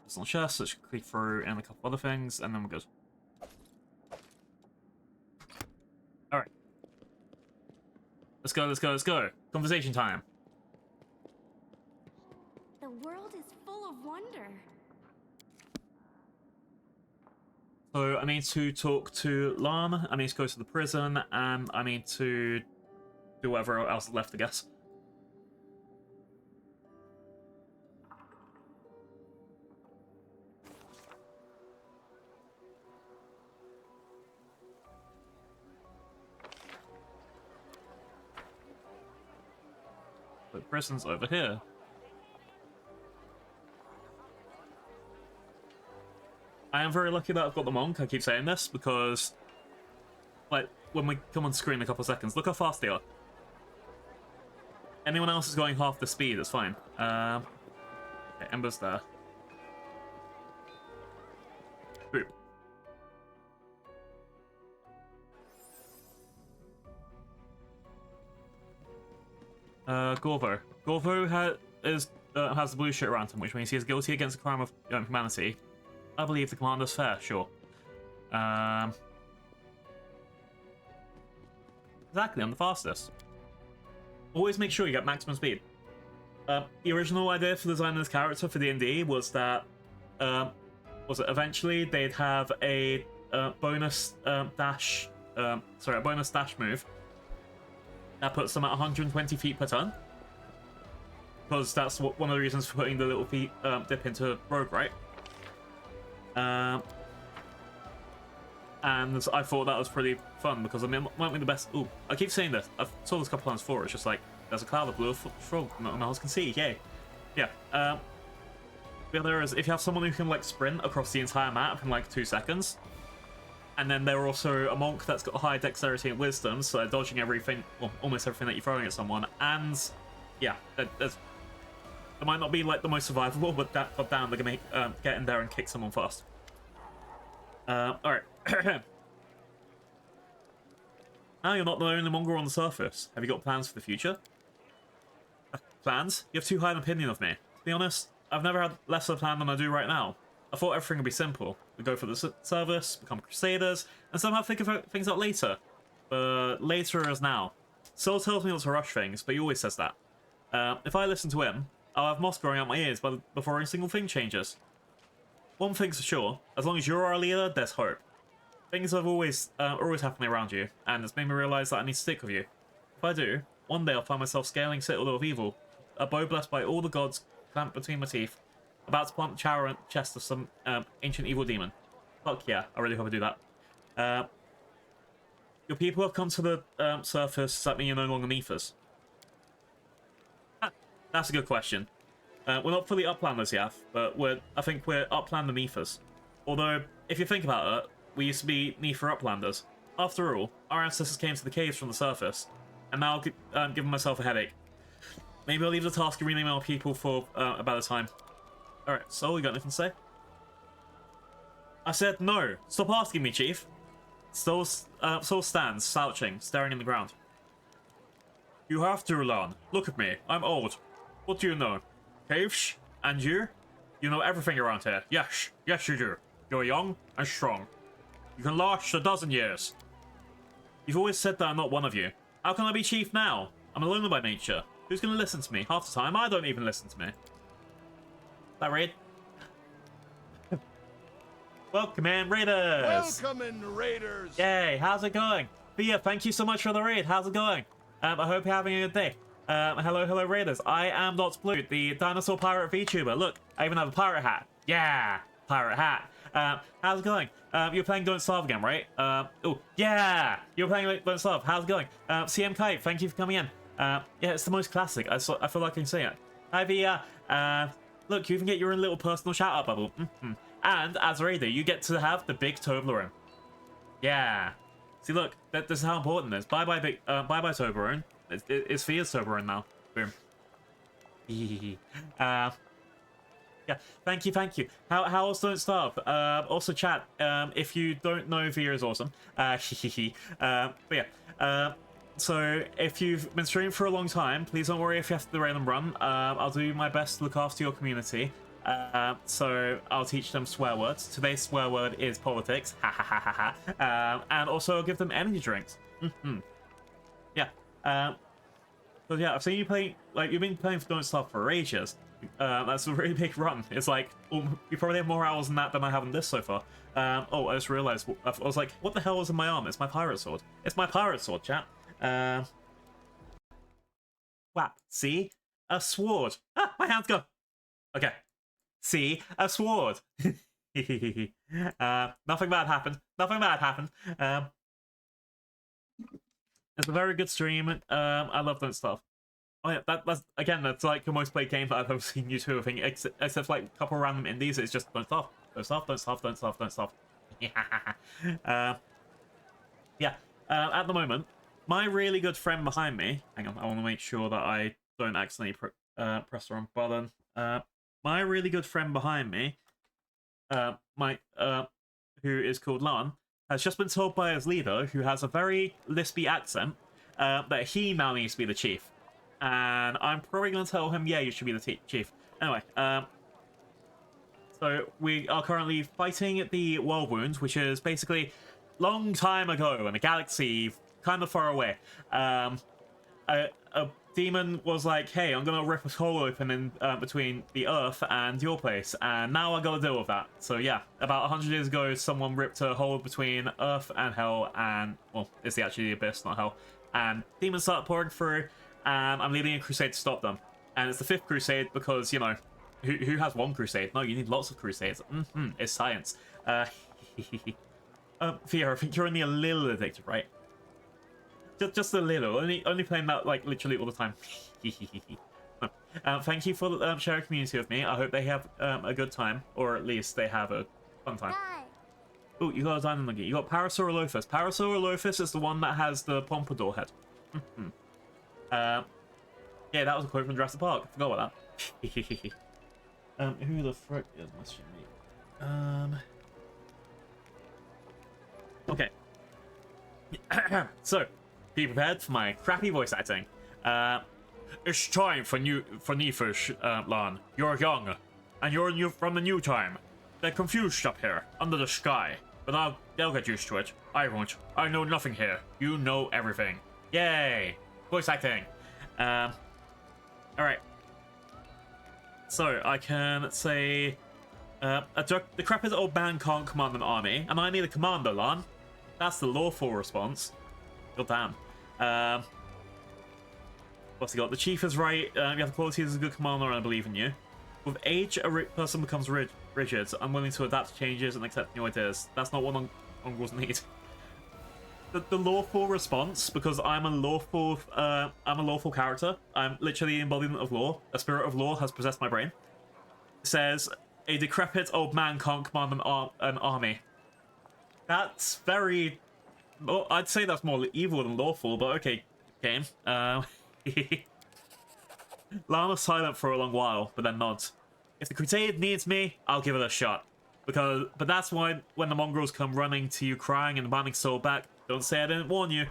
Personal chest, let's click through and a couple other things, and then we're good. Alright. Let's go, let's go, let's go. Conversation time. The world is full of wonder. So I need to talk to Lam, I need to go to the prison, and I need to do whatever else is left, I guess. The prison's over here. I am very lucky that I've got the monk. I keep saying this because, like, when we come on screen in a couple of seconds, look how fast they are. Anyone else is going half the speed, it's fine. Okay, Ember's there. Boop. Gorvo. Gorvo has the blue shirt around him, which means he is guilty against a crime of humanity. I believe the commander's fair, sure. Exactly, I'm the fastest. Always make sure you get maximum speed. The original idea for designing this character for D&D was that, eventually they'd have a bonus dash move that puts them at 120 feet per turn. Because that's one of the reasons for putting the little feet dip into Rogue, right? And I thought that was pretty fun because I mean, it might be the best. Ooh, I keep saying this. I've saw this a couple times before. It's just like there's a cloud of blue frog no one else can see. Yay! Yeah. The other is if you have someone who can like sprint across the entire map in like 2 seconds, and then they're also a monk that's got high dexterity and wisdom, so they're dodging everything, well, almost everything that you're throwing at someone. And yeah, it might not be like the most survivable, but damn, they're gonna get in there and kick someone fast. Alright. Now you're not the only mongrel on the surface. Have you got plans for the future? Plans? You have too high an opinion of me. To be honest, I've never had less of a plan than I do right now. I thought everything would be simple. We go for the service, become Crusaders, and somehow think of things out later. But later is now. Sol tells me not to rush things, but he always says that. If I listen to him, I'll have moss growing out my ears before a single thing changes. One thing's for sure, as long as you're our leader, there's hope. Things are always happening around you, and it's made me realise that I need to stick with you. If I do, one day I'll find myself scaling Citadel of Evil, a bow blessed by all the gods clamped between my teeth, about to plant the chower in the chest of some ancient evil demon. Fuck yeah, I really hope I do that. Your people have come to the surface, does that mean you're no longer Nephers? That's a good question. We're not fully uplanders yet, but I think we're upland Nephers. Although, if you think about it, we used to be Nefer uplanders. After all, our ancestors came to the caves from the surface, and now I'm giving myself a headache. Maybe I'll leave the task of renaming our people for about a time. Alright, so you got anything to say? I said no! Stop asking me, Chief! Sol stands, slouching, staring in the ground. You have to, Ulan. Look at me. I'm old. What do you know? Caves? And you? You know everything around here. Yes. Yes, you do. You're young and strong. You can last a dozen years. You've always said that I'm not one of you. How can I be chief now? I'm a loner by nature. Who's going to listen to me? Half the time, I don't even listen to me. Is that Raid? Welcome in, Raiders! Welcome in, Raiders! Yay, how's it going? Thea, thank you so much for the raid. How's it going? I hope you're having a good day. Hello, Raiders. I am Dots Blue, the dinosaur pirate VTuber. Look, I even have a pirate hat. Yeah, pirate hat. How's it going? You're playing Don't Starve again, right? Oh, yeah! You're playing Don't Starve. How's it going? CM Kite, thank you for coming in. Yeah, it's the most classic. I feel like I can say it. Hi, Via. Look, you can get your own little personal shout-out bubble. And, as a raider, you get to have the big Toblerone. Yeah. See, look, this is how important it is. Bye-bye, Toblerone. It's Via's Toblerone now. Boom. Yeah, thank you. How else don't starve? Also, chat, if you don't know, Via is awesome. But yeah, so if you've been streaming for a long time, please don't worry if you have to do the random run. I'll do my best to look after your community. So I'll teach them swear words. Today's swear word is politics. And also I'll give them energy drinks. Yeah. Because yeah, I've seen you play, like, you've been playing for Don't Starve for ages. That's a really big run. It's like, you probably have more hours in that than I have in this so far. Oh, I just realized, I was like, what the hell is in my arm? It's my pirate sword. It's my pirate sword, chat. Whap. See? A sword. Ah, my hand's gone. Okay. See? A sword. Nothing bad happened. Nothing bad happened. It's a very good stream. I love that stuff. Oh yeah, that's again, that's like the most played game that I've ever seen you two. I think, except like a couple random indies, it's just don't stop, don't stop, don't stop, don't stop, don't stop. Yeah. At the moment, my really good friend behind me. Hang on, I want to make sure that I don't accidentally press the wrong button. My really good friend behind me, who is called Lan, has just been told by his leader, who has a very lispy accent, that he now needs to be the chief. And I'm probably going to tell him, yeah, you should be the chief. Anyway, so we are currently fighting the Whirlwound, which is basically long time ago in a galaxy kind of far away. A demon was like, hey, I'm going to rip a hole open in between the Earth and your place, and now I got to deal with that. So yeah, about 100 years ago, someone ripped a hole between Earth and Hell, and, well, it's actually the Abyss, not Hell, and demons start pouring through, and I'm leading a crusade to stop them. And it's the 5th crusade because, you know, who has one crusade? No, you need lots of crusades. It's science. Thea, I think you're only a little addicted, right? Just a little. Only playing that, like, literally all the time. Thank you for sharing community with me. I hope they have a good time, or at least they have a fun time. Oh, you got a diamond nugget. You got Parasaurolophus. Parasaurolophus is the one that has the pompadour head. Yeah, that was a quote from Jurassic Park. I forgot about that. Who the frick is my streammate? Okay. So, be prepared for my crappy voice acting. It's time for Nefish, Lan. You're young, and you're from the new time. They're confused up here, under the sky. But they'll get used to it. I won't. I know nothing here. You know everything. Yay! Voice acting. Alright. So, I can say... a decrepit old man can't command an army, and I need a commander, Lan. That's the lawful response. God damn. What's he got? The chief is right. You have the qualities as a good commander, and I believe in you. With age, a person becomes rigid, unwilling to adapt to changes and accept new ideas. That's not what mongrels need. The lawful response, because I'm a lawful character. I'm literally the embodiment of law. A spirit of law has possessed my brain. Says a decrepit old man can't command an army. That's very... Well, I'd say that's more evil than lawful, but okay, game. Lana's silent for a long while, but then nods. If the crusade needs me, I'll give it a shot. But that's why when the mongrels come running to you crying and demanding soul back, don't say I didn't warn you.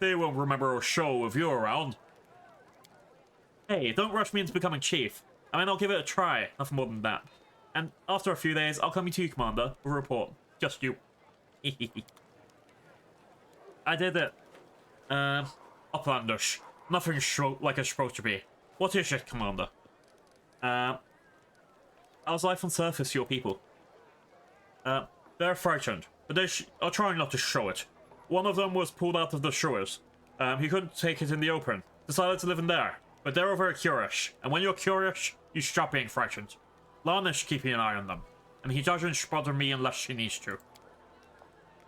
They won't remember a show if you're around. Hey, don't rush me into becoming chief. I mean, I'll give it a try, nothing more than that. And after a few days, I'll come to you, Commander, with a report. Just you. I did it. Uplandish. Nothing like it's supposed to be. What is it, Commander? How's life on surface for your people? They're frightened, but they are trying not to show it. One of them was pulled out of the shores. He couldn't take it in the open. Decided to live in there. But they're very curious, and when you're curious, you stop being frightened. Lana is keeping an eye on them, and he doesn't bother me unless she needs to.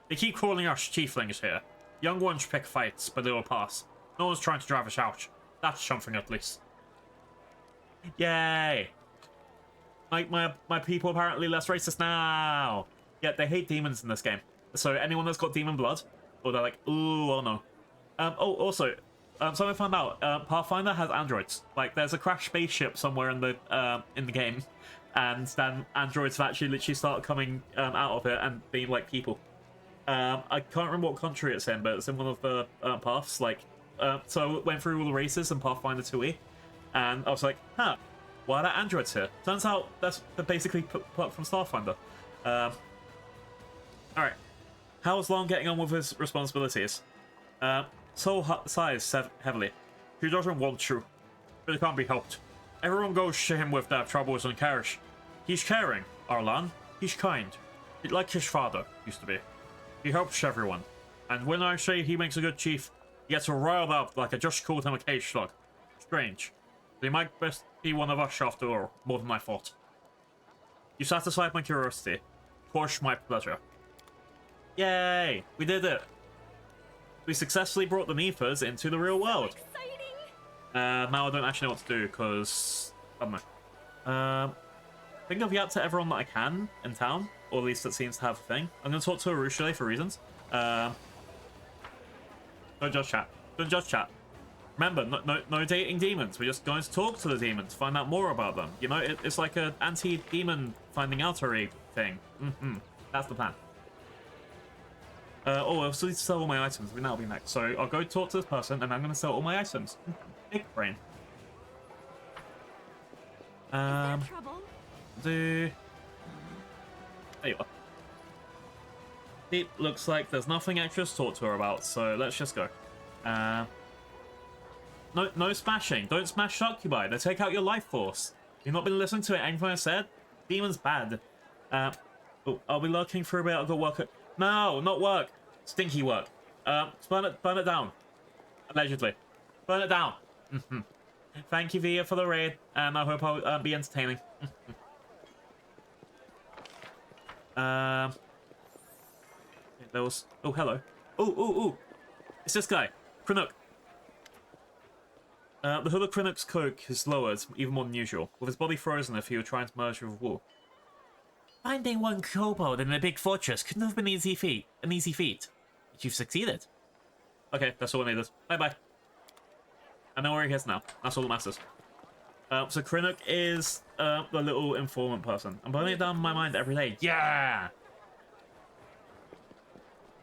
They keep calling us tieflings here. Young ones pick fights, but they will pass. No one's trying to drive us out. That's something at least. Yay! My people apparently less racist now. Yeah, they hate demons in this game. So anyone that's got demon blood, or they're like, ooh, oh no. Oh, also, something I found out. Pathfinder has androids. Like, there's a crashed spaceship somewhere in the game, and then androids have actually literally started coming out of it and being like people. I can't remember what country it's in, but it's in one of the paths. Like, so I went through all the races in Pathfinder 2e, and I was like, huh, why are there androids here? Turns out they're basically put from Starfinder. Alright. How's Lon getting on with his responsibilities? sighs heavily. He doesn't want to. It can't be helped. Everyone goes to him with their troubles and cares. He's caring, Arlan. He's kind. Like his father used to be. He helps everyone. And when I say he makes a good chief, he gets riled up like I just called him a cage slug. Strange. He might best be one of us after all, more than I thought. You satisfied my curiosity. Push my pleasure. Yay! We did it! We successfully brought the Nephers into the real world. Now I don't actually know what to do, because... I don't know. I think I've yapped to everyone that I can in town, or at least that seems to have a thing. I'm going to talk to Arushale for reasons. Don't judge chat. Don't judge chat. Remember, no dating demons. We're just going to talk to the demons, find out more about them. You know, it's like an anti-demon finding outery thing. That's the plan. Oh, I still need to sell all my items. That'll be next. So I'll go talk to this person, and I'm going to sell all my items. Big brain. There you are. It looks like there's nothing extra to talk to her about, so let's just go. No smashing. Don't smash Succubi. They take out your life force. You've not been listening to it. Anything I said? Demon's bad. Oh, I'll be lurking for a bit. I'll go work. No, not work. Stinky work. Burn it down. Allegedly. Burn it down. Thank you, Via, for the raid, and I hope I'll be entertaining. There was... Oh, hello. Oh. It's this guy. Krenuk. The hood of Krenuk's cloak is lowered, even more than usual, with his body frozen if he were trying to merge with a wall. Finding one kobold in a big fortress couldn't have been an easy feat. But you've succeeded. Okay, that's all I needed. Bye-bye. I know where he is now. That's all that matters. So Krenuk is the little informant person. I'm burning it down in my mind every day. Yeah!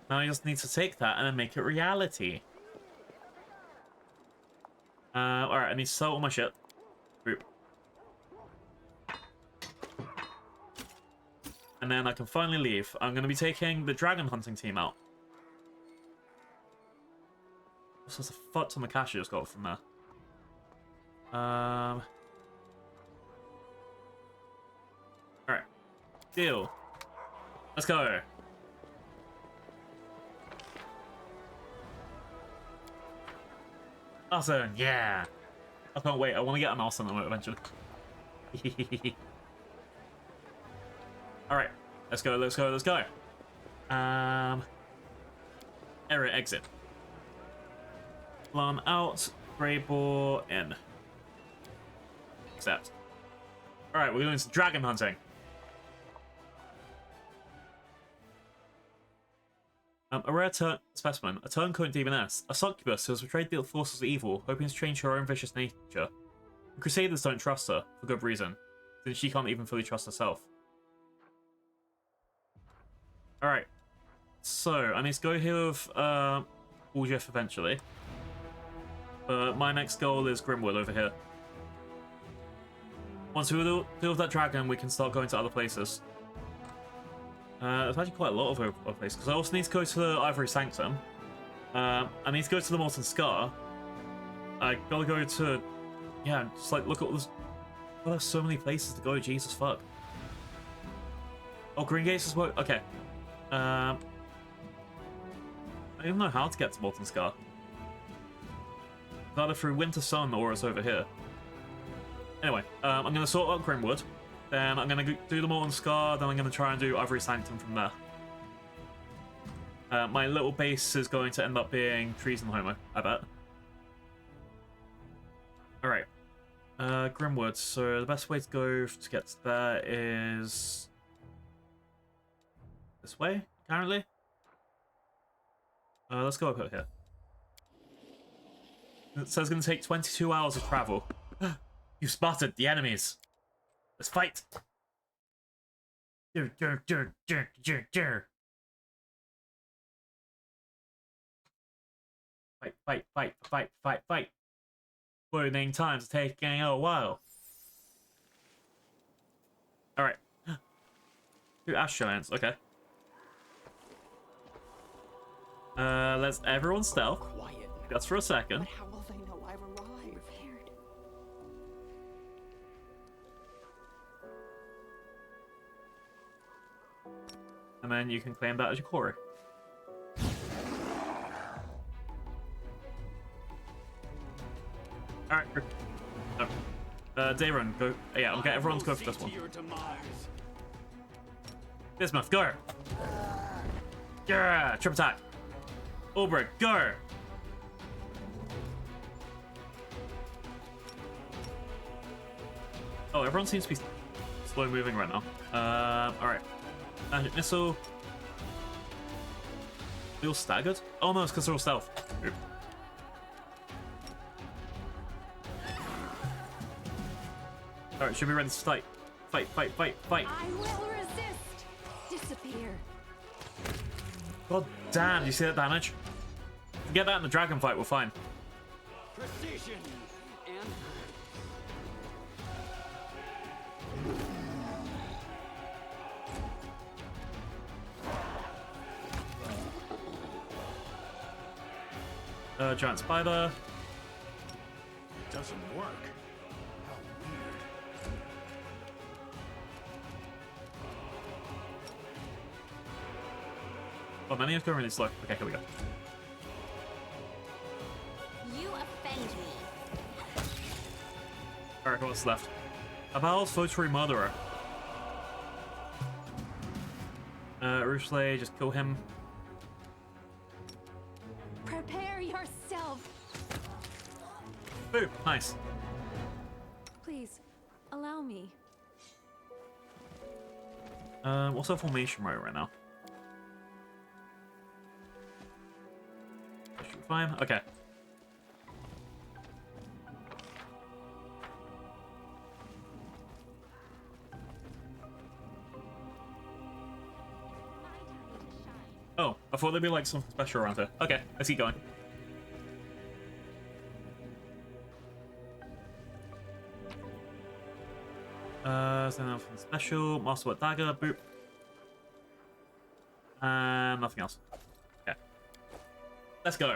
Now I just need to take that and then make it reality. Alright, I need to sell all my shit. Group. And then I can finally leave. I'm going to be taking the dragon hunting team out. What's a fuck ton of cash I just got from there? Alright. Deal. Let's go. Awesome, yeah. I can't wait. I want to get an awesome eventually. Alright. Let's go. Error exit. Alarm out. Greybor in. Accept. Alright, we're doing some dragon hunting. A rare specimen, a turncoat demoness, a succubus who has betrayed the forces of evil, hoping to change her own vicious nature. The Crusaders don't trust her, for good reason, since she can't even fully trust herself. Alright, so I need to go here with Uljef eventually. But my next goal is Grimwood over here. Once we deal with that dragon, we can start going to other places. There's actually quite a lot of other places, because I also need to go to the Ivory Sanctum. I need to go to the Molten Scar. I gotta go to... Yeah, just like, look at all this... Oh, there's so many places to go, Jesus fuck. Oh, Green Gates as well? Okay. I don't even know how to get to Molten Scar. It's either through Winter Sun or it's over here. Anyway, I'm gonna sort out Grimwood. Then I'm going to do the Molten Scar, then I'm going to try and do Ivory Sanctum from there. My little base is going to end up being Treason Homo, I bet. Alright. Grimwood, so the best way to go to get to there is... this way, apparently? Let's go up here. It says it's going to take 22 hours of travel. You spotted the enemies! Let's fight! Fight. Loading times taking a while. Alright. 2 ash giants, okay. Let's everyone stealth. Just for a second. But how will they know I've arrived? Prepared. And then you can claim that as your quarry. Alright. Dayrun, go. Yeah, I'll get everyone to go for this one. Bismuth, go! Yeah, trip attack. Ulbrich, go! Oh, everyone seems to be slow moving right now. Alright. Magic missile. They all staggered? Oh no, it's because they're all stealth. Oop. Alright, should be ready to fight. Fight, fight, fight, fight. I will resist. Disappear. God damn, you see that damage? Get that in the dragon fight, we're fine. Precision and Giant spider. Doesn't work. How weird. Oh, many is going really slow. Okay, here we go. You offend me. Alright, what's left? Abal's Votary Murderer. Roochley, just kill him. Prepare yourself. Boom, nice. Please, allow me. What's our formation right now? Should be fine. Okay. Oh, I thought there'd be like something special around here. Okay, let's keep going. So nothing special. Masterwork dagger, boop. And nothing else. Okay. Let's go.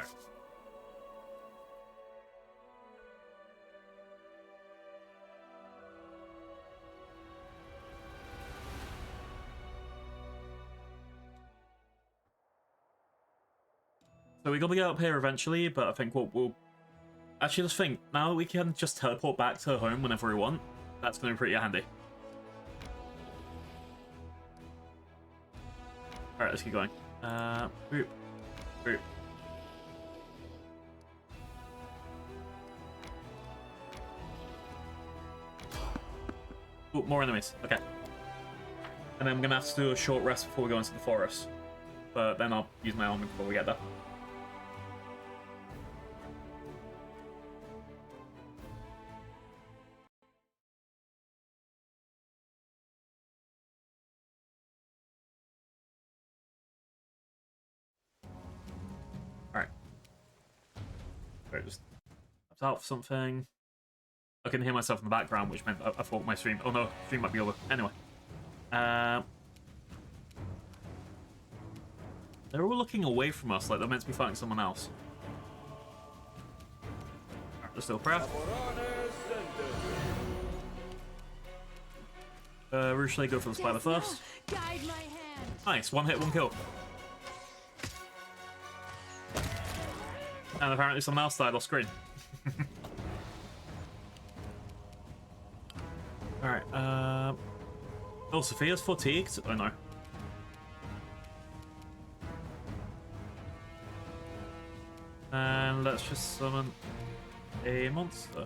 So we're gonna get up here eventually, but I think we'll actually just think now that we can just teleport back to home whenever we want. That's gonna be pretty handy. Alright, let's keep going. Boop. Boop. Ooh, more enemies. Okay. And then I'm gonna have to do a short rest before we go into the forest. But then I'll use my army before we get there. Alright. Right, just tapped out for something. I can hear myself in the background, which meant I thought my stream... Oh no, stream might be over. Anyway. They're all looking away from us, like they're meant to be fighting someone else. Alright, they're still craft. Roochley, go for the spider first. Guide my hand. Nice, one hit, one kill. And apparently someone else died off screen. Alright, oh, Sophia's fatigued? Oh no. And let's just summon a monster.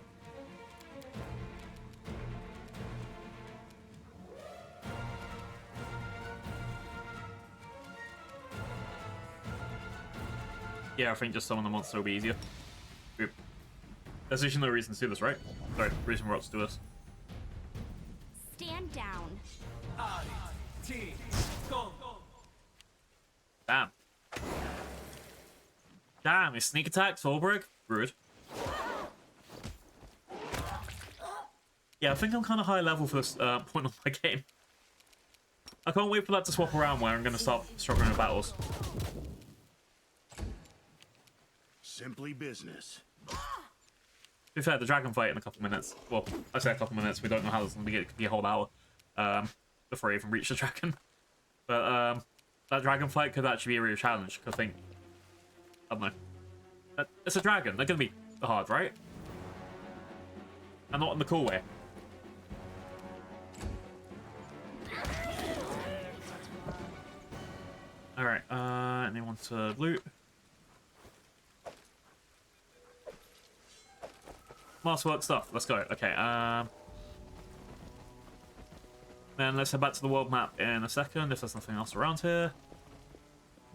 Yeah, I think just summon the monster will be easier. Oop. There's actually no reason to do this, right? Sorry, reason we're up to do this. Stand down. Damn. Damn, his sneak attack, Solberg? Rude. Yeah, I think I'm kind of high level for this point of my game. I can't wait for that to swap around where I'm going to start struggling with battles. Simply business. To be fair, the dragon fight in a couple minutes. Well, I say a couple minutes. We don't know how it's going to be. It could be a whole hour before we even reach the dragon. But that dragon fight could actually be a real challenge. Because I think, I don't know. It's a dragon. They're going to be hard, right? And not in the cool way. Alright, anyone to loot? Masterwork stuff, let's go. Okay, then let's head back to the world map in a second if there's nothing else around here.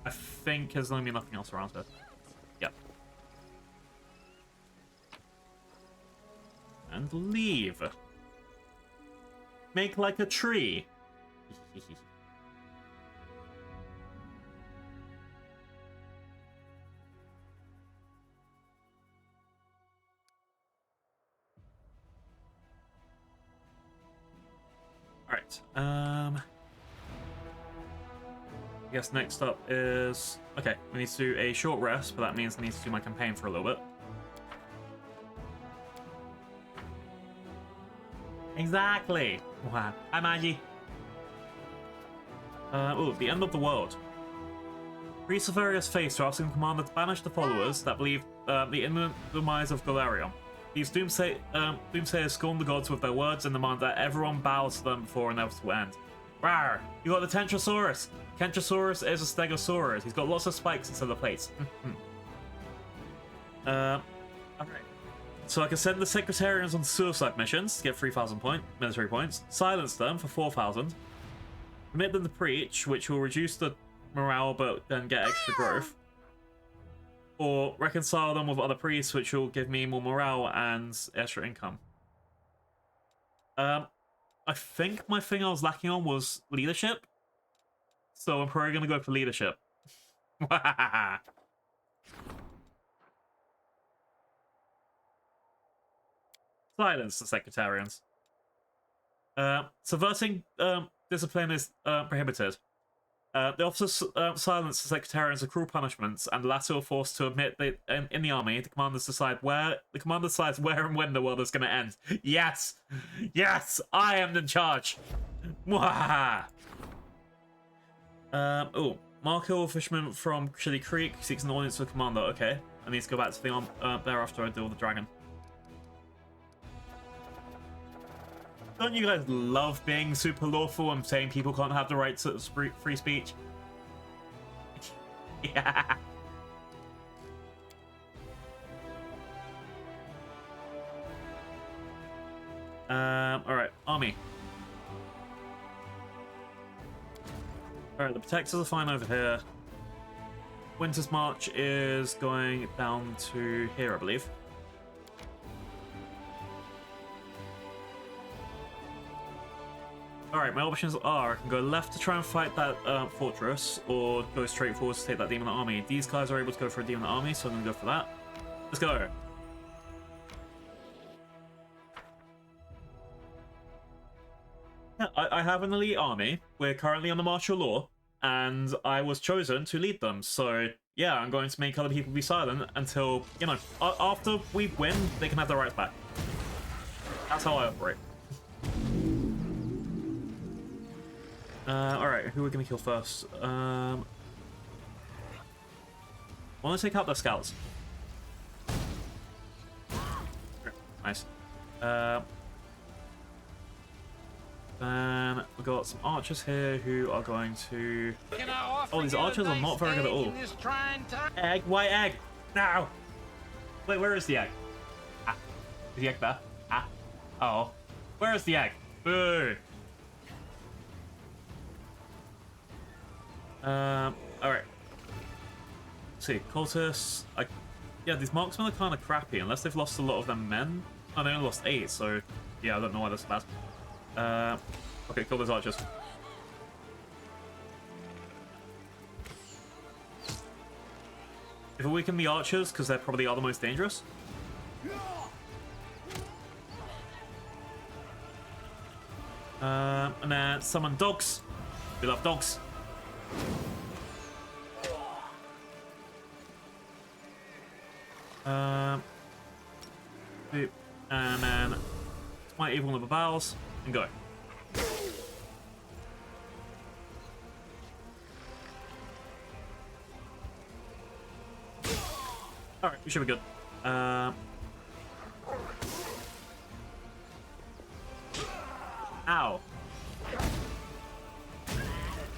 I think there's going to be nothing else around here. Yep. And leave. Make like a tree. Alright, I guess next up is... Okay, we need to do a short rest, but that means I need to do my campaign for a little bit. Exactly! Wow. Hi, Maggie! Oh, the end of the world. Priests of various faiths are asking the commander to banish the followers that believe the imminent demise of Galarion. These doomsayers scorn the gods with their words and demand that everyone bows to them before an inevitable end. Rawr! You got the Tentrosaurus! Kentrosaurus is a Stegosaurus. He's got lots of spikes instead of plates. Alright. So I can send the Secretarians on suicide missions to get 3,000 military points. Silence them for 4,000. Commit them to preach, which will reduce the morale but then get extra growth. Or reconcile them with other priests, which will give me more morale and extra income. I think my thing I was lacking on was leadership. So I'm probably going to go for leadership. Silence the Secretarians. Subverting discipline is prohibited. The officers silence the Secretarians of cruel punishments, and the latter are forced to admit that in the army, the commander decides where and when the world is going to end. Yes, yes, I am in charge. Oh, Marco, fisherman from Chili Creek, seeks an audience with the commander. Okay, I need to go back to the there after I deal with the dragon. Don't you guys love being super lawful and saying people can't have the right to free speech? Yeah. Alright, army. Alright, the protectors are fine over here. Winter's March is going down to here, I believe. Alright, my options are I can go left to try and fight that fortress, or go straight forward to take that demon army. These guys are able to go for a demon army, so I'm going to go for that. Let's go! Yeah, I have an elite army. We're currently on the martial law, and I was chosen to lead them. So, yeah, I'm going to make other people be silent until, you know, after we win, they can have their rights back. That's how I operate. Alright, who are we going to kill first? I want to take out the scouts. Nice. Then we've got some archers here who are going to... Oh, these archers are not very good at all. Egg, white egg! Now! Wait, where is the egg? Ah. Is the egg there? Ah. Oh. Where is the egg? Boo! Alright. Let's see, cultists. Yeah, these marksmen are kind of crappy, unless they've lost a lot of their men. Oh, they only lost 8, so yeah, I don't know why that's bad. Okay, kill those archers. If we weaken the archers, because they're probably are the most dangerous. And then summon dogs. We love dogs. Boop. And then smite even one of the barrels and go. Alright, we should be good. Ow.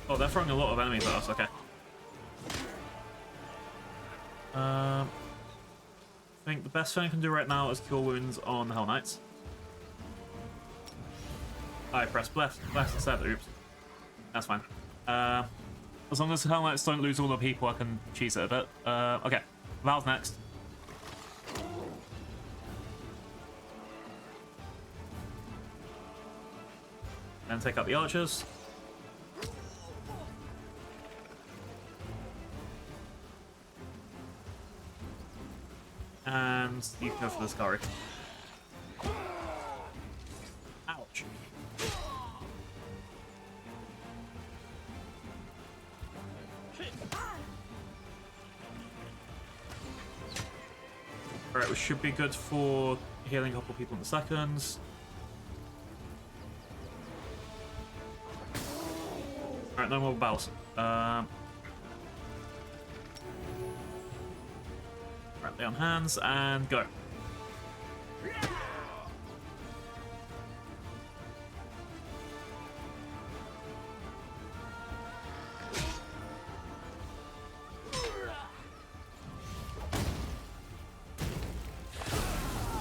Oh, they're throwing a lot of enemies at us, okay. I think the best thing I can do right now is cure wounds on the Hell Knights. I pressed left instead, oops. That's fine. As long as the Hell Knights don't lose all the people, I can cheese it a bit. Okay, Val's next. Then take out the archers. And you can go for the Scary. Ouch. Alright, we should be good for healing a couple people in seconds. Alright, no more battles. Right, lay on hands and go.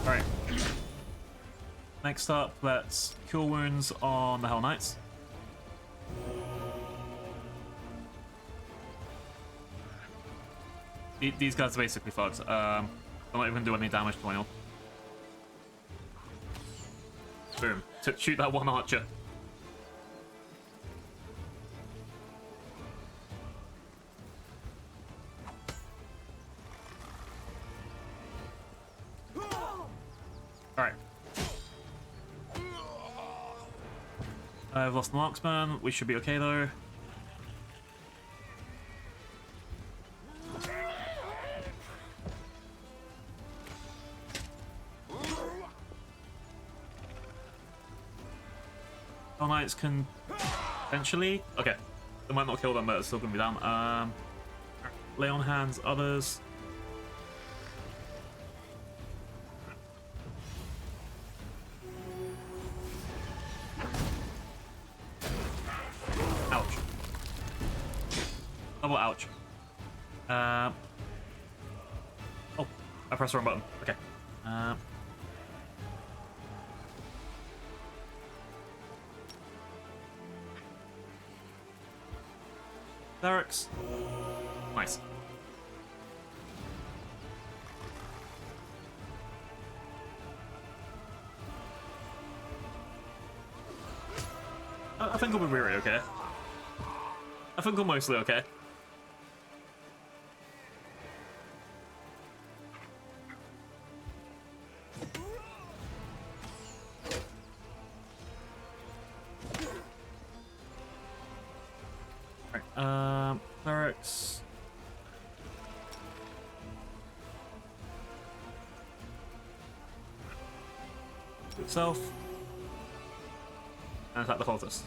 Alright. Next up, let's cure wounds on the Hell Knights. These guys are basically fucked. I'm not even doing any damage to anyone. Boom. Shoot that one archer. Alright. I've lost the marksman. We should be okay though. Knights can potentially. Okay, they might not kill them, but it's still gonna be down. Lay on hands, others. Ouch. Double ouch. Oh, I pressed the wrong button. Okay. Barracks. Nice. I think we'll be really okay. I think we're mostly okay. Barracks. To itself. And attack the cultist.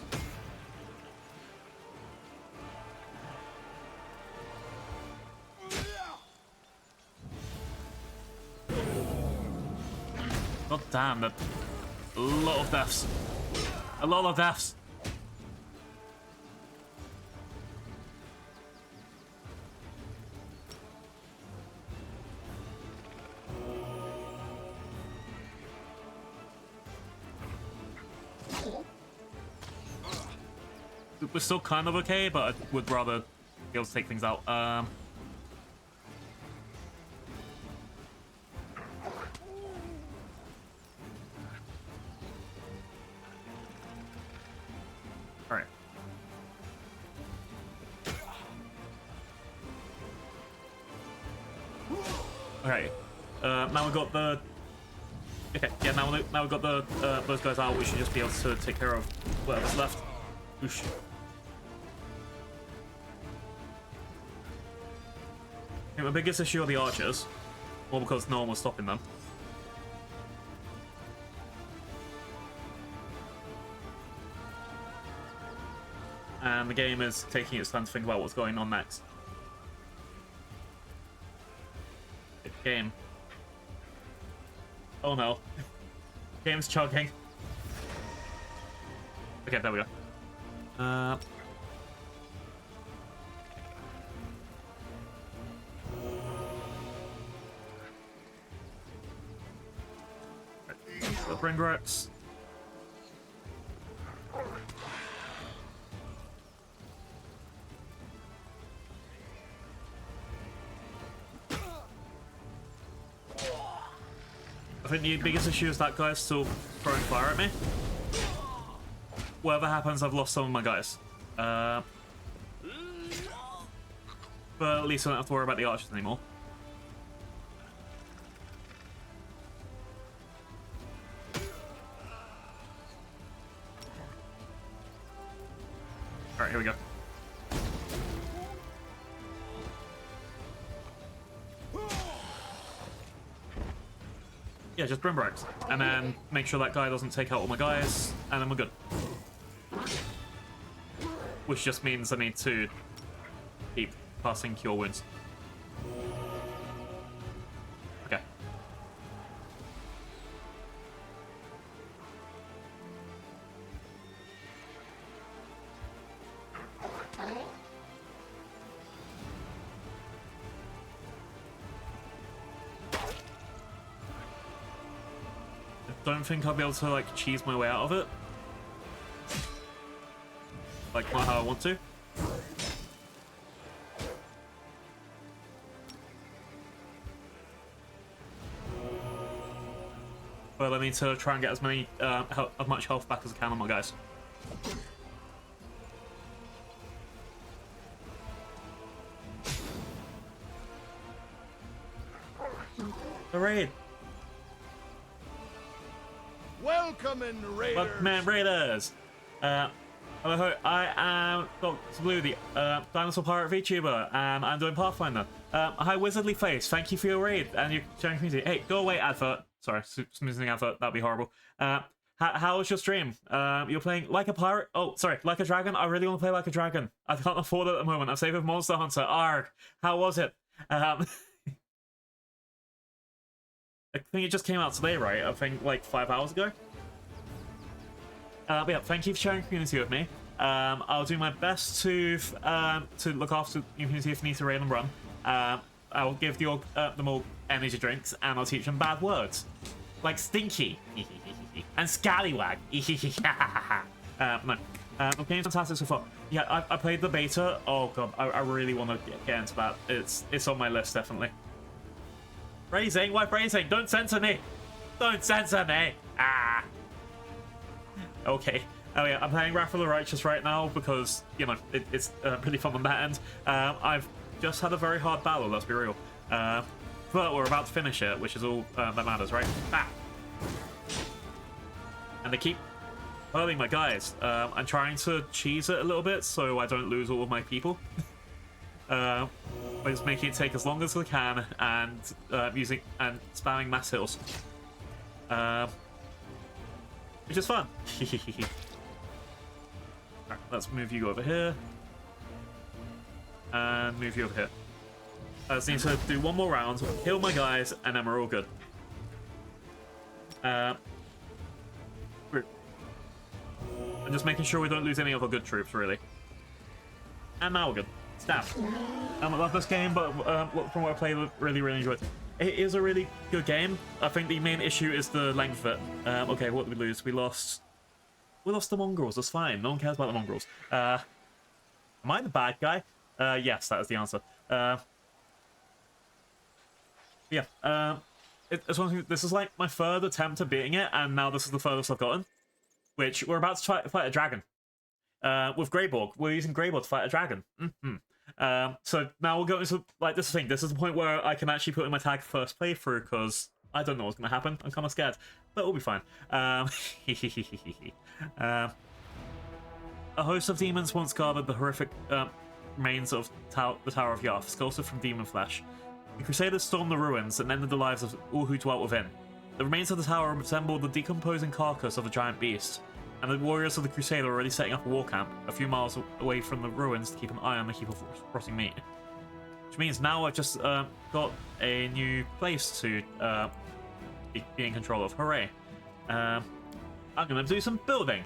God damn, that a lot of deaths. A lot of deaths. We're still kind of okay, but I would rather be able to take things out. Alright. Okay. Now we've got the... Okay, yeah, now we've got the those guys out, we should just be able to take care of whatever's left. Oosh. My biggest issue are the archers. More because no one was stopping them. And the game is taking its time to think about what's going on next. Game. Oh no. Game's chugging. Okay, there we go. The bring rocks. I think the biggest issue is that guy's still throwing fire at me. Whatever happens, I've lost some of my guys. But at least I don't have to worry about the archers anymore. Alright, here we go. Yeah, just Brimbrex. And then make sure that guy doesn't take out all my guys, and then we're good. Which just means I need to keep passing cure wounds. Okay. I don't think I'll be able to like cheese my way out of it. Like not how I want to. But I need to try and get as many as much health back as I can on my guys. The raid. Welcome in, Raiders. Welcome in, Raiders. Hello, I am Dr. Blue, the dinosaur pirate VTuber, and I'm doing Pathfinder. Hi, Wizardly Face. Thank you for your raid and your sharing community. Hey, go away, advert. Sorry, snoozing advert. That'd be horrible. How was your stream? You're playing like a pirate? Oh, sorry, like a dragon. I really want to play like a dragon. I can't afford it at the moment. I'm saving Monster Hunter. Arg. How was it? I think it just came out today, right? I think like 5 hours ago. But yeah, thank you for sharing community with me. I'll do my best to look after the community if I need to raid and run. I'll give them all energy drinks, and I'll teach them bad words. Like stinky. And scallywag. No. The game's fantastic so far. Yeah, I played the beta. Oh god, I really want to get into that. It's on my list, definitely. Phrasing? Why phrasing? Don't censor me! Don't censor me! Ah! Okay. Oh yeah, I'm playing Wrath of the Righteous right now because, you know, it's pretty fun on that end. I've just had a very hard battle, let's be real. But we're about to finish it, which is all that matters, right? Ah! And they keep hurting my guys. I'm trying to cheese it a little bit so I don't lose all of my people. By just making it take as long as I can and using and spamming mass hills. Which is fun. Alright, let's move you over here. And move you over here. I just need to do one more round, kill my guys, and then we're all good. I'm just making sure we don't lose any of our good troops, really. And now we're good. Stab. I love this game, but from what I played, really enjoyed it. It is a really good game. I think the main issue is the length of it. Okay, what did we lose? We lost the mongrels. That's fine. No one cares about the mongrels. Am I the bad guy? Yes, that is the answer. Yeah. It's one thing. This is like my third attempt at beating it, and now this is the furthest I've gotten. Which we're about to fight a dragon. With Greybor. We're using Greybor to fight a dragon. So now we'll go into like this thing. This is the point where I can actually put in my tag first playthrough because I don't know what's going to happen. I'm kind of scared, but we'll be fine. A host of demons once guarded the horrific remains of the Tower of Yath, sculpted from demon flesh. The Crusaders stormed the ruins and ended the lives of all who dwelt within. The remains of the tower resembled the decomposing carcass of a giant beast, and the warriors of the Crusader were already setting up a war camp a few miles away from the ruins to keep an eye on the heap of rotting meat. Which means now I've just got a new place to be in control of. Hooray. I'm going to do some building.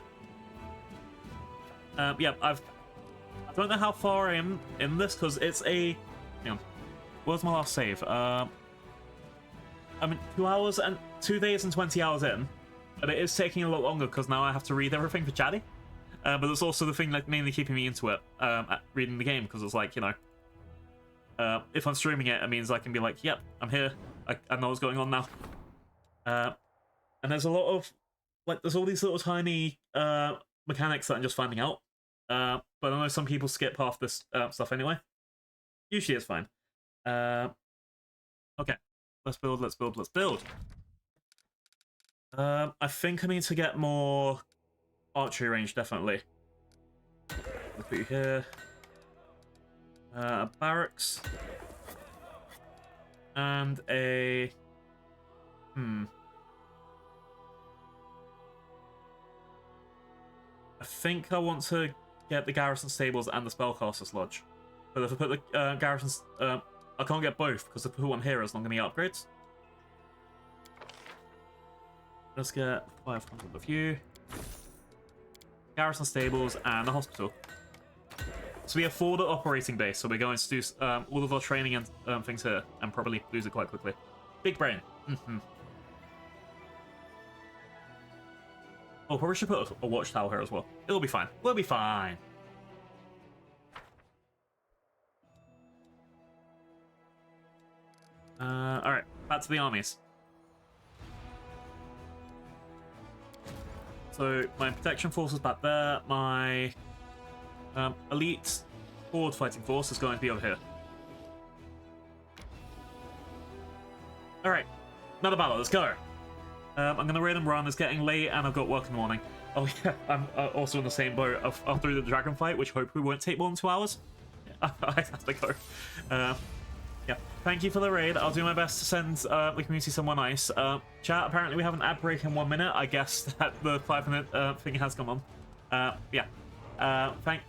Yeah, I don't know how far I am in this, because it's a... Hang on. Where's my last save? I mean, 2 days and 20 hours in, but it is taking a lot longer because now I have to read everything for Chatty. But it's also the thing like mainly keeping me into it, reading the game, because it's like, you know, if I'm streaming it, it means I can be like, yep, I'm here, I know what's going on now. And there's a lot of, like, there's all these little tiny mechanics that I'm just finding out. But I know some people skip half this stuff anyway. Usually it's fine. Okay, let's build, let's build, let's build. I think I need to get more archery range, definitely. Let's put you here. Barracks. And a... I think I want to get the garrison stables and the spellcaster's lodge. But if I put the garrisons... I can't get both, because if I put one here, it's not going to get upgrades. Let's get 500 of you. Garrison stables and the hospital. So we have 4 operating base, so we're going to do all of our training and things here, and probably lose it quite quickly. Big brain. Oh, probably should put a watchtower here as well. It'll be fine. We'll be fine. Alright, back to the armies. So, my protection force is back there. My elite forward fighting force is going to be over here. Alright, another battle, let's go. I'm going to raid and run. It's getting late and I've got work in the morning. Oh yeah, I'm also in the same boat after the dragon fight, which hopefully won't take more than 2 hours. I have to go. Yeah, thank you for the raid. I'll do my best to send the community somewhere nice. Chat, apparently we have an ad break in 1 minute. I guess that the 5-minute thing has come on. Yeah.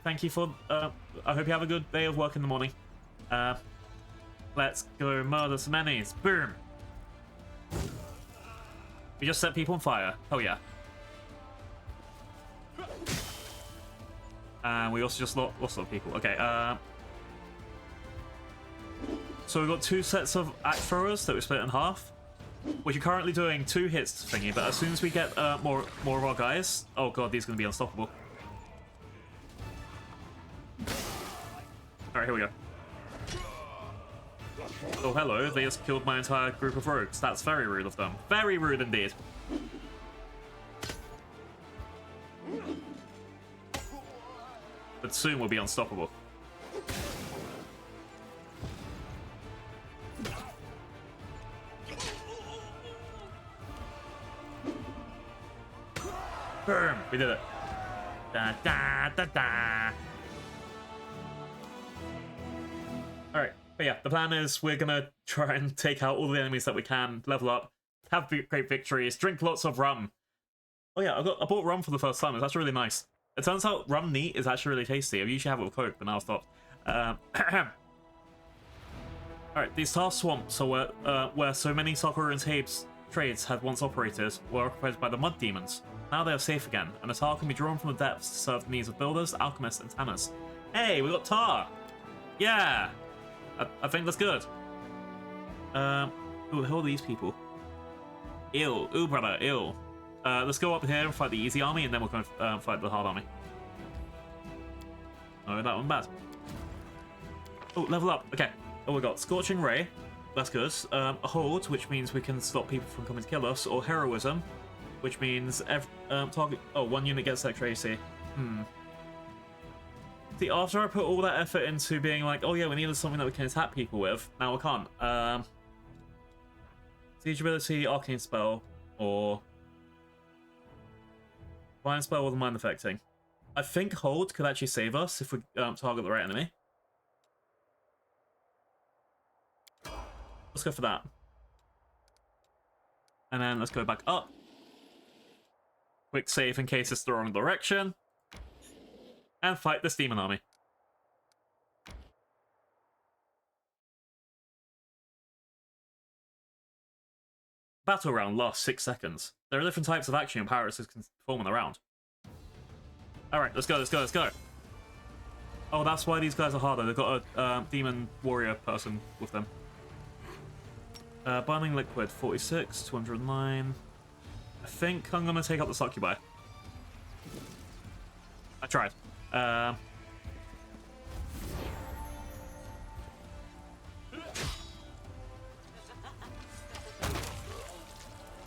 Thank you for... I hope you have a good day of work in the morning. Let's go murder some enemies. Boom! We just set people on fire. Oh yeah. And we also just lost a lot of people. Okay, so we've got 2 sets of axe throwers that we split in half, which are currently doing 2 hits thingy, but as soon as we get more of our guys... Oh god, these are going to be unstoppable. Alright, here we go. Oh, hello, they just killed my entire group of rogues. That's very rude of them. Very rude indeed. But soon we'll be unstoppable. Boom! We did it. Da da da da. Alright, but yeah, the plan is we're gonna try and take out all the enemies that we can, level up, have great victories, drink lots of rum. Oh yeah, I bought rum for the first time. It's actually really nice. It turns out rum neat is actually really tasty. I usually have it with Coke, but now I've stopped. Alright, these tar swamps are where so many Sakura and Tabe's trades had once operated were occupied by the mud demons. Now they are safe again, and the tar can be drawn from the depths to serve the needs of builders, alchemists, and tanners. Hey, we got tar! Yeah! I think that's good. Who are these people? Ew. Ooh, brother, ew. Let's go up here and fight the easy army, and then we're going to fight the hard army. Oh, that one bad. Oh, level up. Okay. Oh, we got Scorching Ray. That's good. A Hold, which means we can stop people from coming to kill us, or Heroism, which means target... Oh, 1 unit gets extra AC. See, after I put all that effort into being like, oh yeah, we needed something that we can attack people with, now we can't. Siege ability, Arcane Spell, or... Divine Spell with Mind Affecting. I think Hold could actually save us if we target the right enemy. Let's go for that. And then let's go back up. Quick save in case it's the wrong direction. And fight this demon army. Battle round lasts 6 seconds. There are different types of action your pirates can perform in the round. Alright, let's go, let's go, let's go. Oh, that's why these guys are harder. They've got a demon warrior person with them. Burning liquid, 46, 209. I think I'm going to take out the succubi. I tried.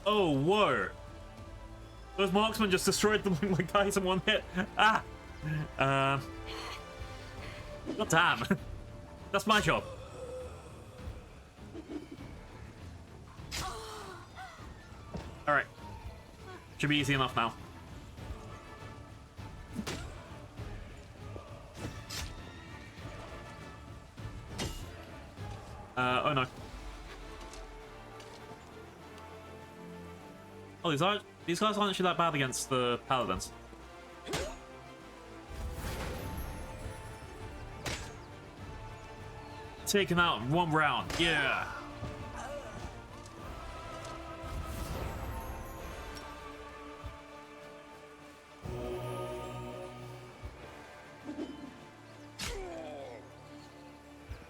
Oh, whoa. Those marksmen just destroyed them my guys in one hit. Ah! God damn. That's my job. Alright. Should be easy enough now. Oh no. Oh, these guys aren't actually that bad against the paladins. Taken out in 1 round, yeah.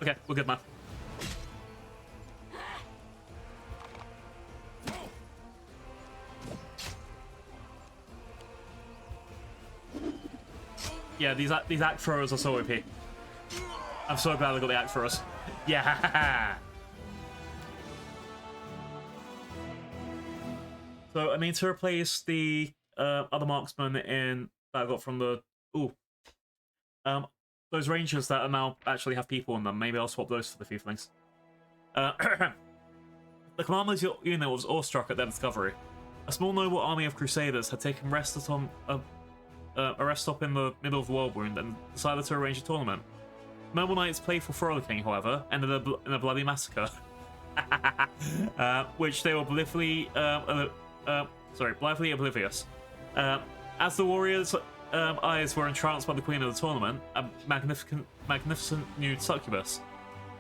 Okay, we're good, man. Yeah, these axe throwers are so OP. I'm so glad I got the axe throwers. Yeah. So I need to replace the other marksman that I got from the those rangers that are now actually have people in them. Maybe I'll swap those for the few things. The commander's unit was awestruck at their discovery. A small noble army of crusaders had taken a rest stop in the middle of the world wound and decided to arrange a tournament. Noble Knight's playful frolicking, however, ended in a bloody massacre, which they were blithely oblivious. As the warriors' eyes were entranced by the queen of the tournament, a magnificent nude succubus,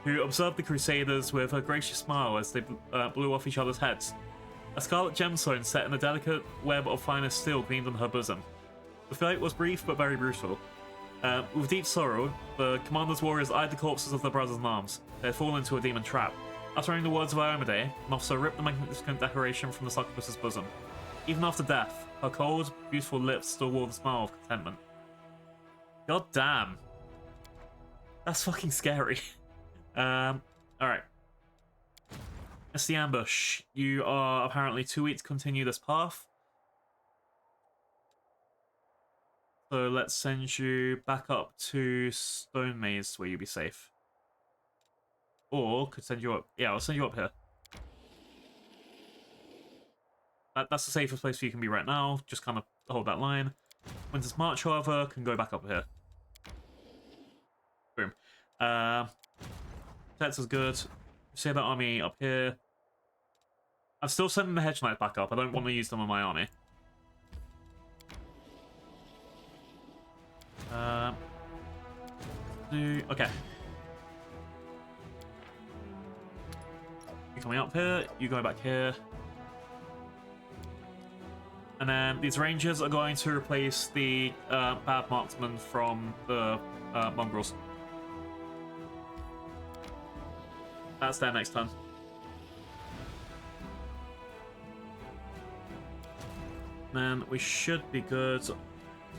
who observed the crusaders with a gracious smile as they blew off each other's heads. A scarlet gemstone set in a delicate web of finest steel gleamed on her bosom. The fight was brief but very brutal. With deep sorrow, the commander's warriors eyed the corpses of their brothers-in-arms. They had fallen into a demon trap. Uttering the words of Iomade, an officer ripped the magnificent decoration from the succubus's bosom. Even after death, her cold, beautiful lips still wore the smile of contentment. God damn. That's fucking scary. Alright. It's the ambush. You are apparently too weak to continue this path. So let's send you back up to Stone Maze where you'll be safe. Or could send you up. Yeah, I'll send you up here. That's the safest place you can be right now. Just kind of hold that line. Winter's March, however, can go back up here. Boom. That's as good. See that army up here. I'm still sending the Hedge Knights back up. I don't want to use them on my army. Okay. You coming up here, you go back here. And then these rangers are going to replace the bad marksman from the mongrels. That's their next turn. Then we should be good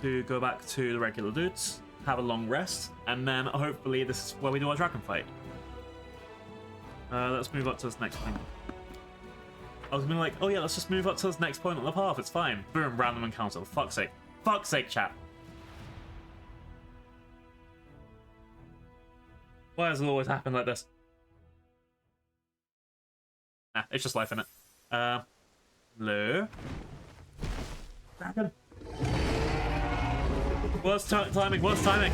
to go back to the regular dudes, have a long rest, and then hopefully this is where we do our dragon fight. Let's move up to this next point. I was gonna be like, oh yeah, let's just move up to this next point on the path, it's fine. Boom, random encounter, for fuck's sake. Fuck's sake, chat. Why does it always happen like this? Nah, it's just life, innit? Hello? Dragon! Worst timing, worst timing!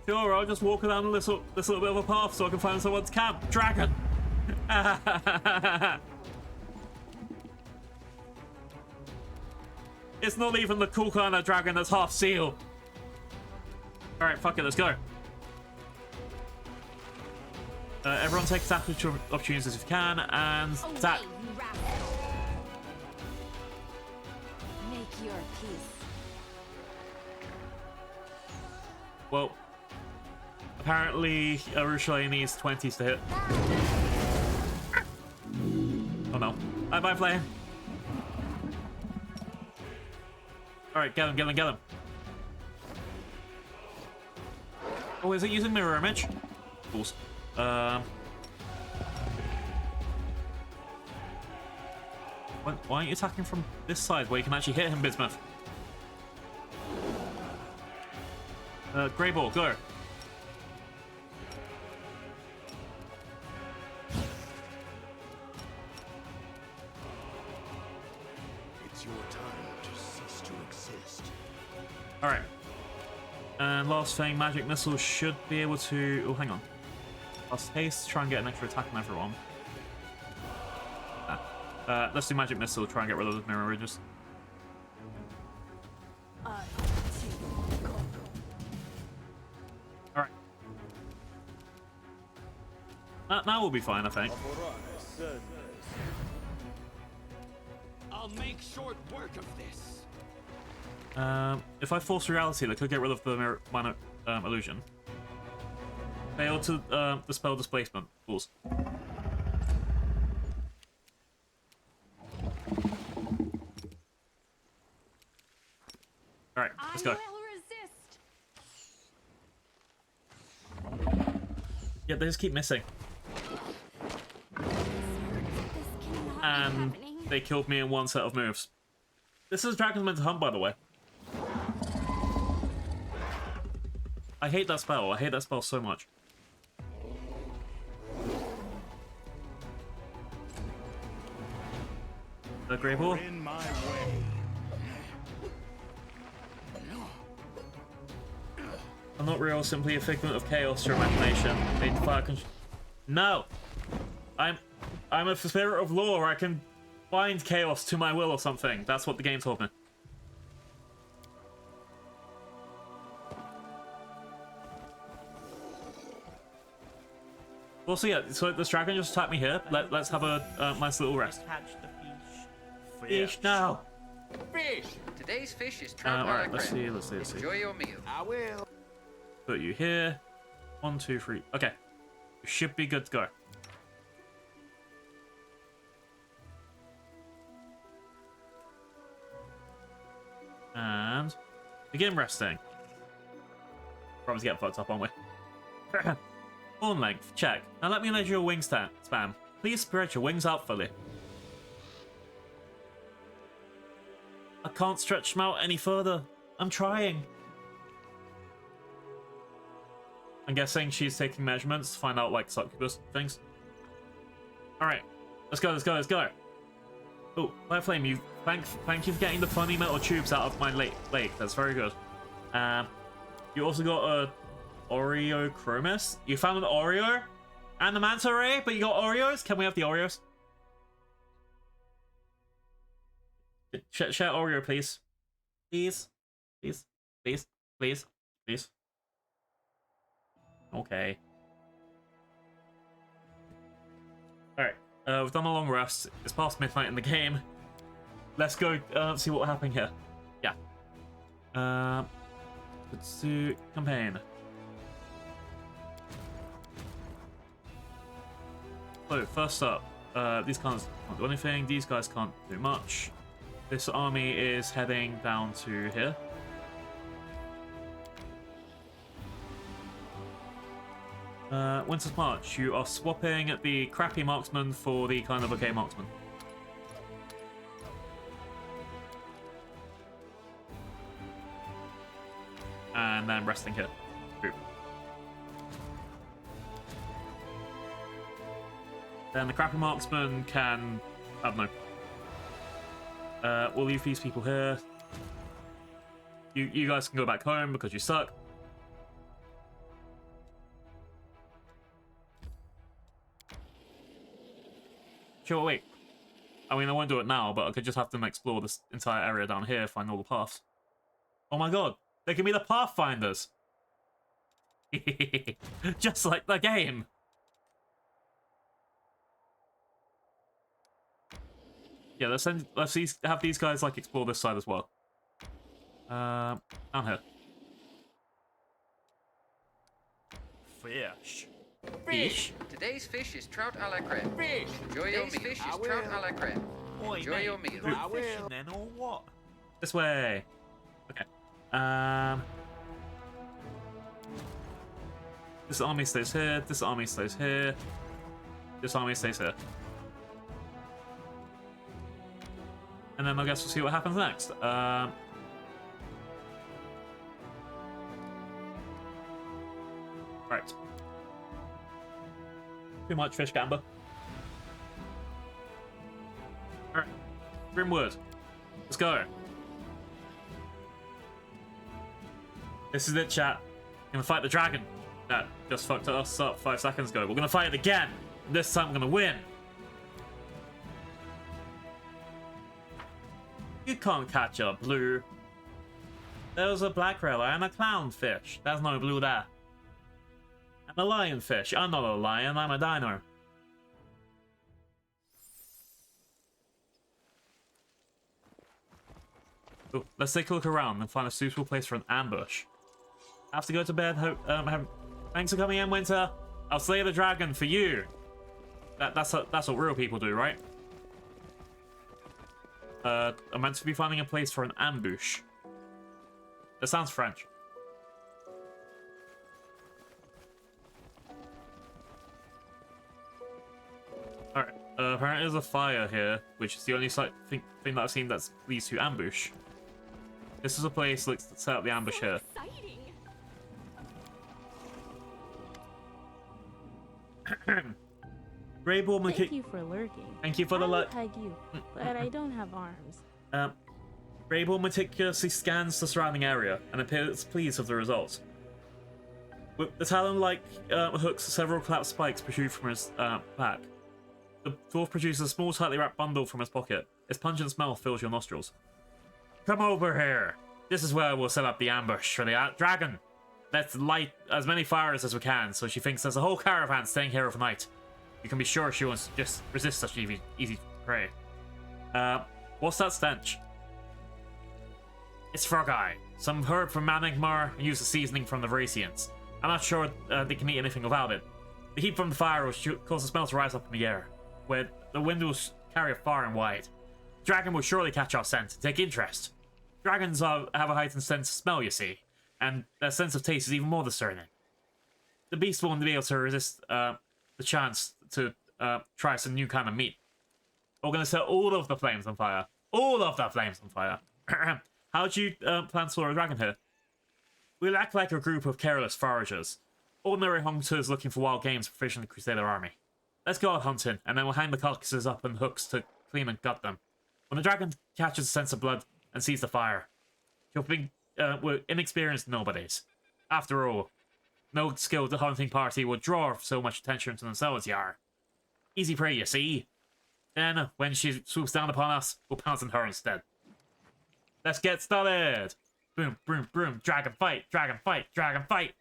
Sure, I'll just walk down this little bit of a path so I can find someone's camp. Dragon! It's not even the cool kind of dragon that's half seal. Alright, fuck it, let's go. Everyone take attack opportunities if you can, and attack. Away, you rascal. Make your peace. Well, apparently Urushalay needs 20s to hit. Oh no. Bye-bye, Flame. Alright, get him, get him, get him. Oh, is it using mirror image? Fools. Why aren't you attacking from this side where you can actually hit him, Bismuth? Greybor, go. It's your time to cease to exist. Alright. And last thing, magic missile should be able to... Oh, hang on. Last haste, try and get an extra attack on everyone. Let's do magic missile, try and get rid of those mirror ridges. Alright. Now we'll be fine, I think. I'll make short work of this. If I force reality, they could get rid of the mirror illusion. Fail to dispel displacement. Fools. Alright, let's go. I will resist. Yeah, they just keep missing. This cannot be And happening. they killed me in one set of moves. This is Dragon's Meant to Hunt, by the way. I hate that spell. I hate that spell so much. The Greybor? In my way. I'm not real, simply a figment of chaos, your imagination. They defy No! I'm a spirit of lore. I can bind chaos to my will or something. That's what the game told me. Well, so yeah, so this dragon just attacked me here. Let's have a nice little rest. Catch the fish. Fish now! Fish! Today's fish is trout Alright, alacrem. let's see, let's see, let's see. Enjoy your meal. I will. Put you here. 1, 2, 3. Okay. You should be good to go. And begin resting. Probably getting fucked up, aren't we? Horn length, check. Now let me measure your wingspan. Please spread your wings out fully. I can't stretch them out any further. I'm trying. I'm guessing she's taking measurements to find out, like, succubus things. Alright. Let's go, let's go, let's go. Oh, Fireflame, you thank you for getting the funny metal tubes out of my lake. That's very good. You also got a Oreo Chromis. You found an Oreo and the Manta Ray, but you got Oreos? Can we have the Oreos? Share Oreo, please. Please. Please. Please. Please. Please. Okay. Alright. We've done a long rest. It's past midnight in the game. Let's go see what happened here. Yeah. Let's do campaign. So, first up, these guys can't do anything. These guys can't do much. This army is heading down to here. Winter's March, you are swapping the crappy marksman for the kind of okay marksman. And then resting here. Group. Then the crappy marksman can... I don't know. We'll leave these people here. You guys can go back home because you suck. Sure, wait. I mean, I won't do it now, but I could just have to explore this entire area down here, find all the paths. Oh my god, they can be the Pathfinders! Just like the game! Yeah, let's have these guys like explore this side as well. Down here. Fish. Fish? Today's fish is trout a la creme. Fish. Enjoy your Today's meal. fish Fish is is trout a la creme. Oi, Enjoy mate, your meal. you got I fishing will. then or what? This way. Okay. This army stays here. This army stays here. This army stays here. And then I guess we'll see what happens next. Right. Too much fish gamba. Alright. Grimwood. Let's go. This is it, chat. We're gonna fight the dragon that just fucked us up 5 seconds ago. We're gonna fight it again. This time we're gonna win. You can't catch a blue. There's a black rail and a clownfish. There's no blue there. And a lionfish. I'm not a lion, I'm a dino. Ooh, let's take a look around and find a suitable place for an ambush. I have to go to bed. Thanks for coming in, Winter. I'll slay the dragon for you. That's what real people do, right? I'm meant to be finding a place for an ambush. That sounds French. Alright, apparently there's a fire here, which is the only thing that I've seen that leads to ambush. This is a place, let's set up the ambush here. Greybor, Thank you for lurking. Thank you for the I like. would hug you, but I don't have arms. Greybor meticulously scans the surrounding area and appears pleased with the results. With the talon-like hooks, several collapsed spikes protrude from his back. The dwarf produces a small, tightly wrapped bundle from his pocket. Its pungent smell fills your nostrils. Come over here. This is where we'll set up the ambush for the dragon. Let's light as many fires as we can, so she thinks there's a whole caravan staying here overnight. You can be sure she won't just resist such easy prey. What's that stench? It's frog eye. Some herb from Manigmar and use a seasoning from the Vracians. I'm not sure they can eat anything without it. The heat from the fire will cause the smell to rise up in the air, where the wind will carry it far and wide. The dragon will surely catch our scent and take interest. Dragons have a heightened sense of smell, you see, and their sense of taste is even more discerning. The beast won't be able to resist the chance to try some new kind of meat. We're going to set all of the flames on fire. All of the flames on fire. How do you plan to slaughter a dragon here? We'll act like a group of careless foragers. Ordinary hunters looking for wild games for fish in the Crusader army. Let's go out hunting, and then we'll hang the carcasses up on hooks to clean and gut them. When the dragon catches a sense of blood and sees the fire, he'll think we're inexperienced nobodies. After all, no skilled hunting party would draw so much attention to themselves, yar. Easy prey, you see. Then, when she swoops down upon us, we'll pounce on her instead. Let's get started! Boom, boom, boom, dragon fight, dragon fight, dragon fight!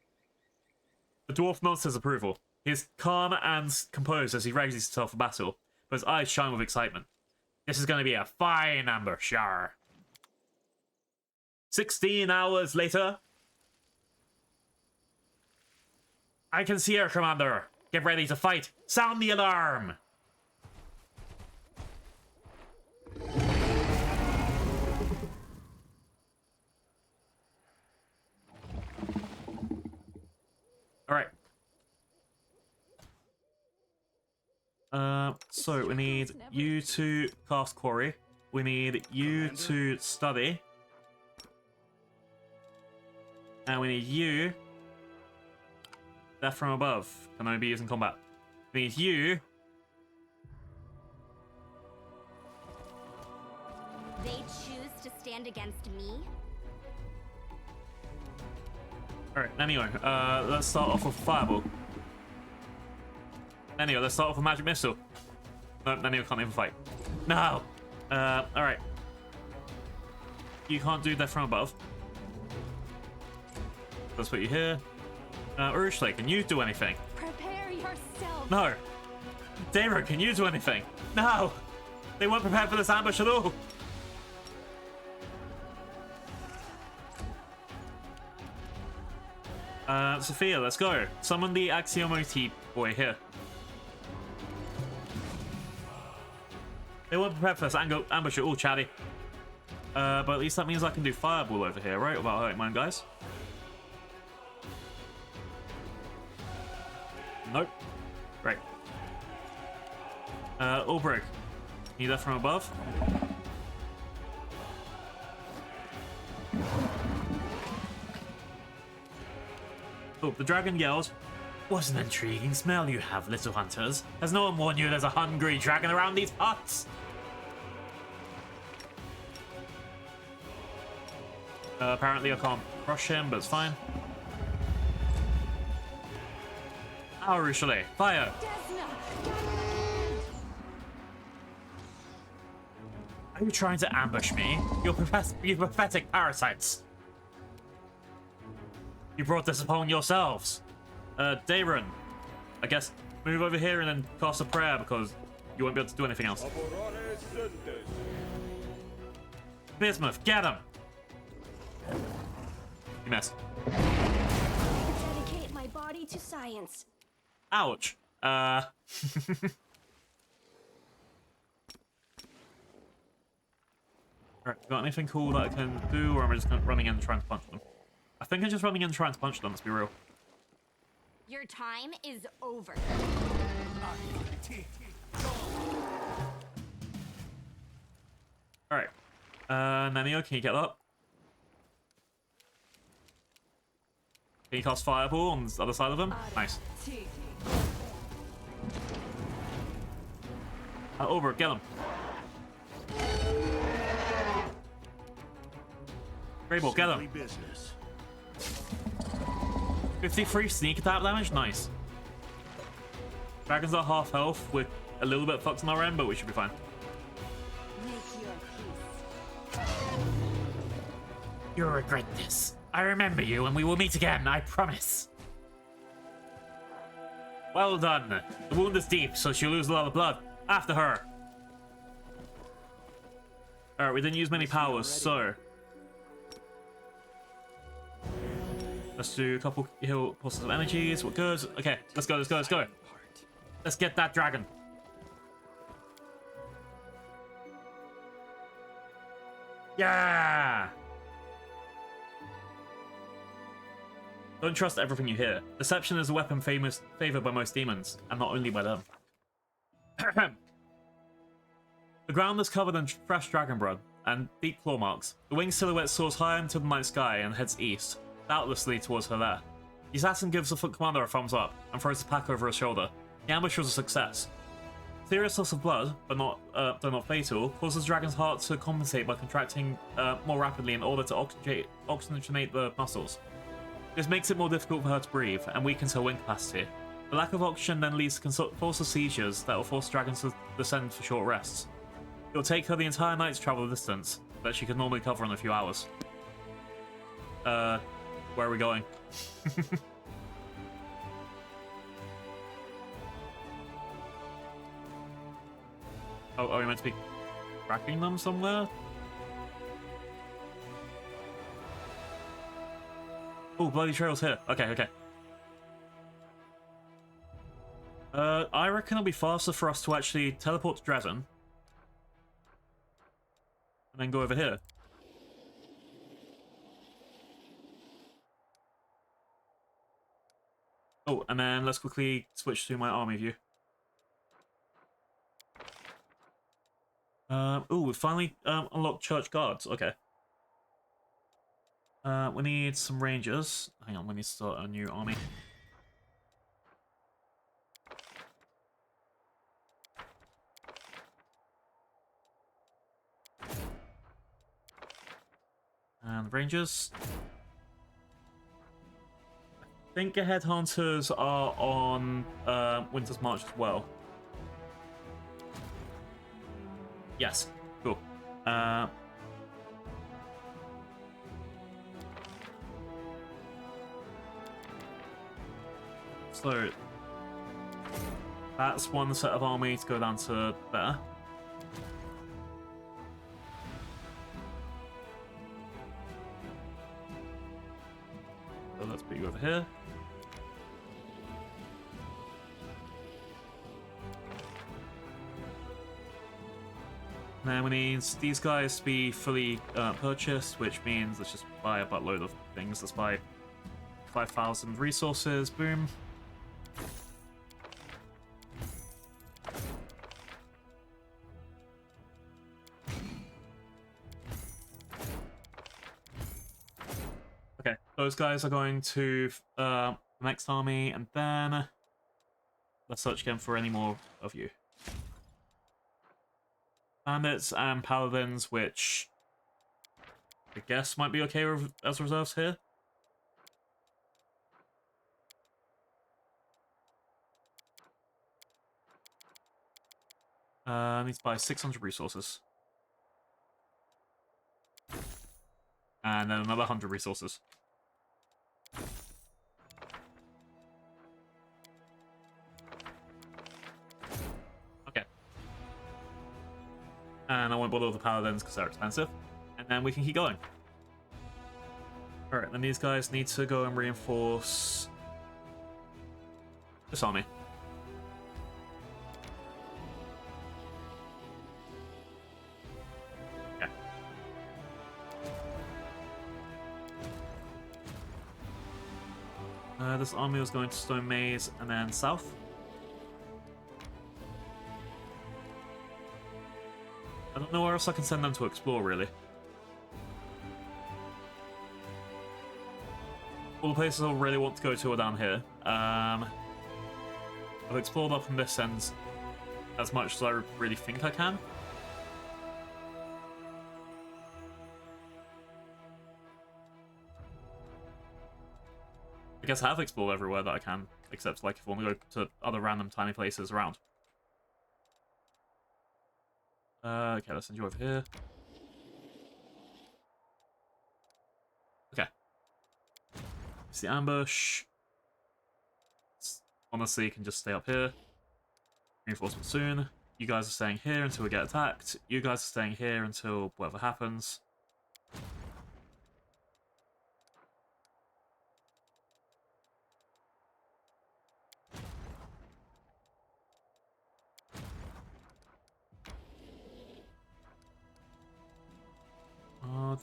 The dwarf nods his approval. He is calm and composed as he raises himself for battle, but his eyes shine with excitement. This is going to be a fine ambush, yar. 16 hours later. I can see her, Commander. Get ready to fight. Sound the alarm! Alright. So we need you to cast Quarry. We need you to study. And we need you. Death from above. Can only be used in combat. We need you. They choose to stand against me? Alright, anyway, let's start off with Fireball. Anyway, let's start off with Magic Missile. Nope, Nanio can't even fight. No! Alright. You can't do death from above. Let's put you here. Urushley, can you do anything? Prepare yourself. No! Daira, can you do anything? No! They weren't prepared for this ambush at all! Sophia, let's go. Summon the Axiomoti boy here. They weren't prepared for this ambush at all, chatty. But at least that means I can do Fireball over here, right? Without hurting mine, guys. Nope. Great. Ulbrich. Need that from above? Oh, the dragon yells, "What an intriguing smell you have, little hunters. Has no one warned you there's a hungry dragon around these parts?" Apparently I can't crush him, but it's fine. Urushley, fire! Are you trying to ambush me? You pathetic parasites! You brought this upon yourselves. Dayron, I guess move over here and then cast a prayer because you won't be able to do anything else. Bismuth, get him! You missed. Dedicate my body to science. Ouch. Alright, got anything cool that I can do, or am I just running in and trying to punch them? I think I'm just running in and trying to punch them, let's be real. Your time is over. Alright. Nanio, can you get up? Can you cast Fireball on the other side of them? Nice. Over, get him. Greybor, get him. 53 sneak attack damage? Nice. Dragons are half health with a little bit fucked on our end, but we should be fine. You'll regret this. I remember you and we will meet again, I promise. Well done. The wound is deep, so she'll lose a lot of blood. After her. Alright, we didn't use many powers, so let's do a couple heal positive energies. We're good. Okay, let's go, let's go, let's go. Let's get that dragon. Yeah! Don't trust everything you hear. Deception is a weapon favored by most demons, and not only by them. The ground is covered in fresh dragon blood and deep claw marks. The winged silhouette soars high into the night sky and heads east, doubtlessly towards her lair. The assassin gives the foot commander a thumbs up and throws the pack over his shoulder. The ambush was a success. Serious loss of blood, but though not fatal, causes the dragon's heart to compensate by contracting more rapidly in order to oxygenate the muscles. This makes it more difficult for her to breathe and weakens her wing capacity. The lack of oxygen then leads to convulsive seizures that will force dragons to descend for short rests. It will take her the entire night to travel the distance that she could normally cover in a few hours. Where are we going? Oh, are we meant to be tracking them somewhere? Oh, bloody trail's here. Okay, okay. I reckon it'll be faster for us to actually teleport to Dresden. And then go over here. Oh, and then let's quickly switch to my army view. Oh, we finally unlocked Church Guards. Okay. We need some rangers. Hang on, we need to start a new army. And rangers. I think the headhunters are on Winter's March as well. Yes. Cool. So that's one set of army to go down to there. So let's put you over here. Now we need these guys to be fully purchased, which means let's just buy a buttload of things. Let's buy 5,000 resources. Boom. Okay, those guys are going to the next army, and then let's search again for any more of you. Bandits and paladins, which I guess might be okay as reserves here. I need to buy 600 resources. And then another 100 resources. Okay. And I won't bother with the paladins because they're expensive. And then we can keep going. Alright, then these guys need to go and reinforce this army. Okay. This army was going to Stone Maze and then south. I don't know where else I can send them to explore, really. All the places I really want to go to are down here. I've explored up on this end as much as I really think I can. I guess I have explored everywhere that I can, except like if I want to go to other random tiny places around. Okay, let's send you over here. Okay. It's the ambush. Honestly, you can just stay up here. Reinforcement soon. You guys are staying here until we get attacked. You guys are staying here until whatever happens.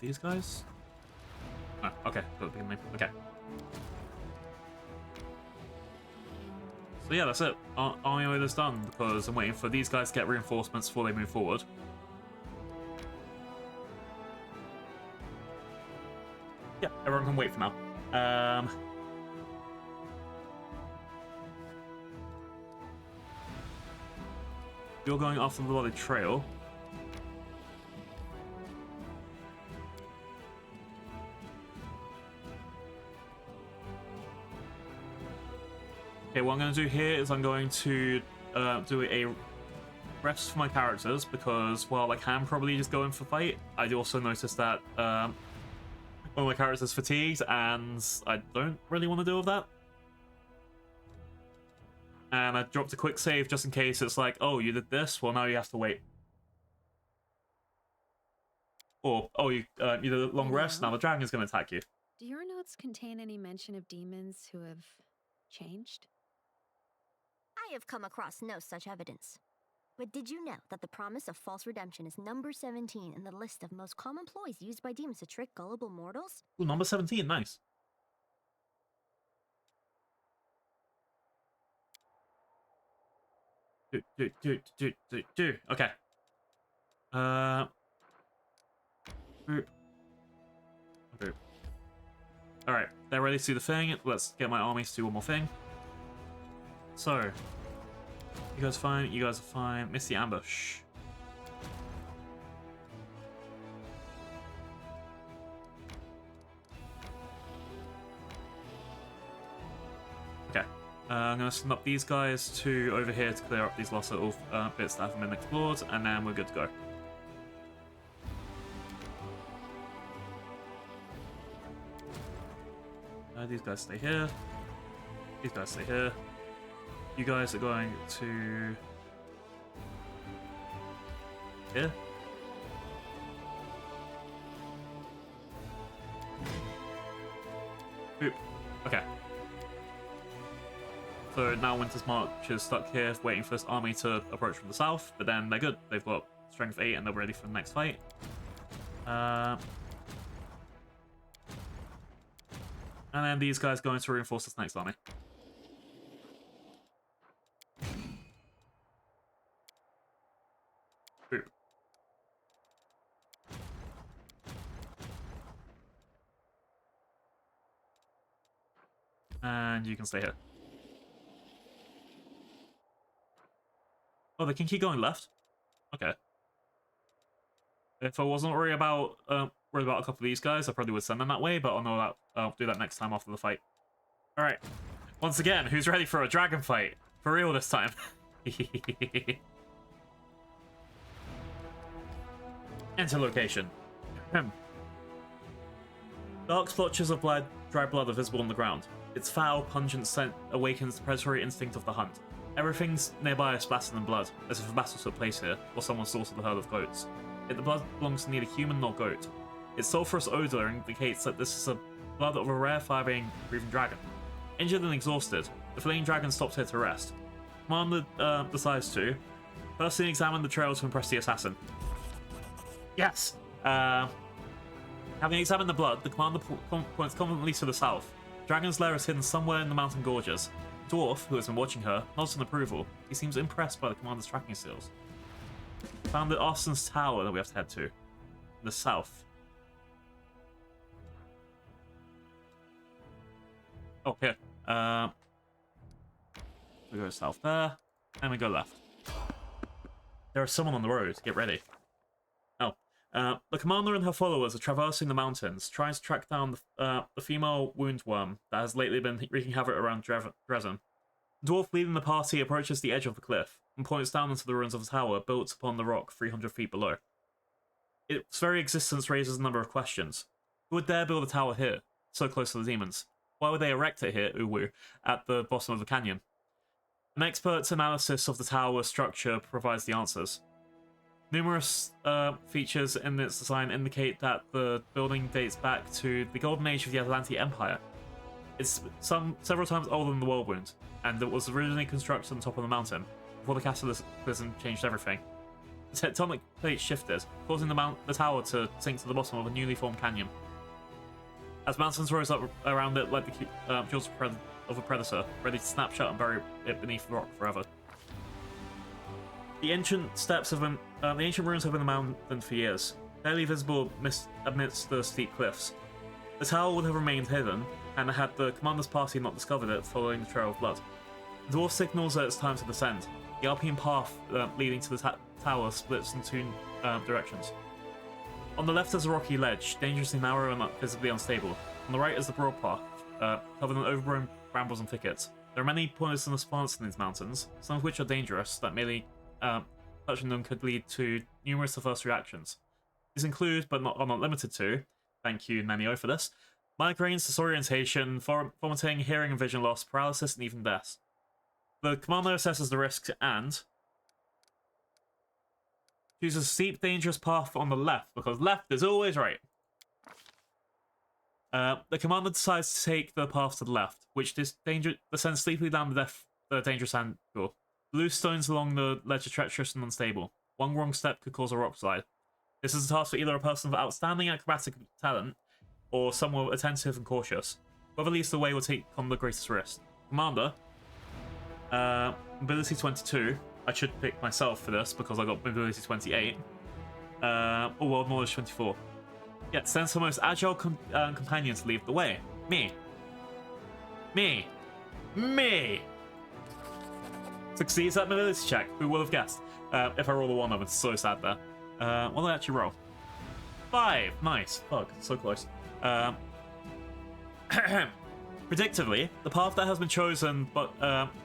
These guys? Oh, okay, okay. So yeah, that's it. Army order's done because I'm waiting for these guys to get reinforcements before they move forward. Yeah, everyone can wait for now. You're going off the bloody trail. Okay, what I'm going to do here is I'm going to do a rest for my characters because while I can probably just go in for fight, I also noticed that one of my characters is fatigued and I don't really want to deal with that. And I dropped a quick save just in case it's like, oh, you did this? Well, now you have to wait. Or, oh, you did a long rest, now the dragon is going to attack you. Do your notes contain any mention of demons who have changed? I have come across no such evidence. But did you know that the promise of false redemption is number 17 in the list of most common ploys used by demons to trick gullible mortals? Ooh, number 17, nice. Do. Okay. Boop. Boop. Alright, they're ready to do the thing. Let's get my armies to do one more thing. So, you guys fine, you guys are fine. Miss the ambush. Okay, I'm going to send up these guys to over here to clear up these lost little bits that haven't been explored, and then we're good to go. These guys stay here. These guys stay here. You guys are going to here. Boop. Okay. So now Winter's March is stuck here, waiting for this army to approach from the south, but then they're good. They've got strength 8 and they're ready for the next fight. And then these guys going to reinforce this next army. Boop. And you can stay here. Oh, they can keep going left? Okay. If I wasn't worried about a couple of these guys, I probably would send them that way, but I'll know that I'll do that next time after the fight. Alright. Once again, who's ready for a dragon fight? For real this time. Enter location. Dark splotches of dry blood are visible on the ground. Its foul, pungent scent awakens the predatory instinct of the hunt. Everything's nearby is splattered in blood, as if a battle took place here, or someone slaughtered a herd of goats. Yet the blood belongs to neither human nor goat. Its sulphurous odor indicates that this is the blood of a rare fire-breathing dragon. Injured and exhausted, the fleeing dragon stops here to rest. Commander decides to personally examine the trail to impress the assassin. Yes! Having examined the blood, the commander points confidently to the south. Dragon's lair is hidden somewhere in the mountain gorges. The dwarf, who has been watching her, nods in approval. He seems impressed by the commander's tracking skills. Found the Arson's Tower that we have to head to. In the south. Oh, here. We go south there, and we go left. There is someone on the road. Get ready. Oh. The commander and her followers are traversing the mountains, trying to track down the female woundworm that has lately been wreaking havoc around Dresden. The dwarf leading the party approaches the edge of the cliff and points down into the ruins of a tower built upon the rock 300 feet below. Its very existence raises a number of questions. Who would dare build a tower here, so close to the demons? Why would they erect it here, Uwu, at the bottom of the canyon? An expert's analysis of the tower structure provides the answers. Numerous features in its design indicate that the building dates back to the golden age of the Atlantean Empire. It's several times older than the Whirlwind, and it was originally constructed on top of the mountain, before the cataclysm changed everything. The tectonic plates shifted, causing the tower to sink to the bottom of a newly formed canyon. As mountains rose up around it like the jaws of a predator, ready to snap shut and bury it beneath the rock forever. The ancient ruins have been abandoned for years, barely visible amidst the steep cliffs. The tower would have remained hidden, and had the commander's party not discovered it following the trail of blood. The dwarf signals that it's time to descend. The Alpine path leading to the tower splits in two directions. On the left is a rocky ledge, dangerously narrow and visibly unstable. On the right is the broad path, covered in overgrown brambles and thickets. There are many poisonous plants in these mountains, some of which are dangerous, that merely touching them could lead to numerous adverse reactions. These include, but are not limited to, thank you Nanio for this, migraines, disorientation, vomiting, hearing and vision loss, paralysis, and even death. The commander assesses the risks and chooses a steep, dangerous path on the left, because left is always right. The commander decides to take the path to the left, which descends steeply down the dangerous angle. Loose stones along the ledge are treacherous and unstable. One wrong step could cause a rock slide. This is a task for either a person of outstanding acrobatic talent, or someone attentive and cautious. Whoever leads the way will take on the greatest risk. Commander, ability 22. I should pick myself for this because I got ability 28. Or world knowledge 24. Yet sends the most agile companion to lead the way. Me. Succeeds at mobility check. Who would have guessed? If I roll a 1 up, it's so sad there. What did I actually roll? 5. Nice. Fuck, so close. Predictably, the path that has been chosen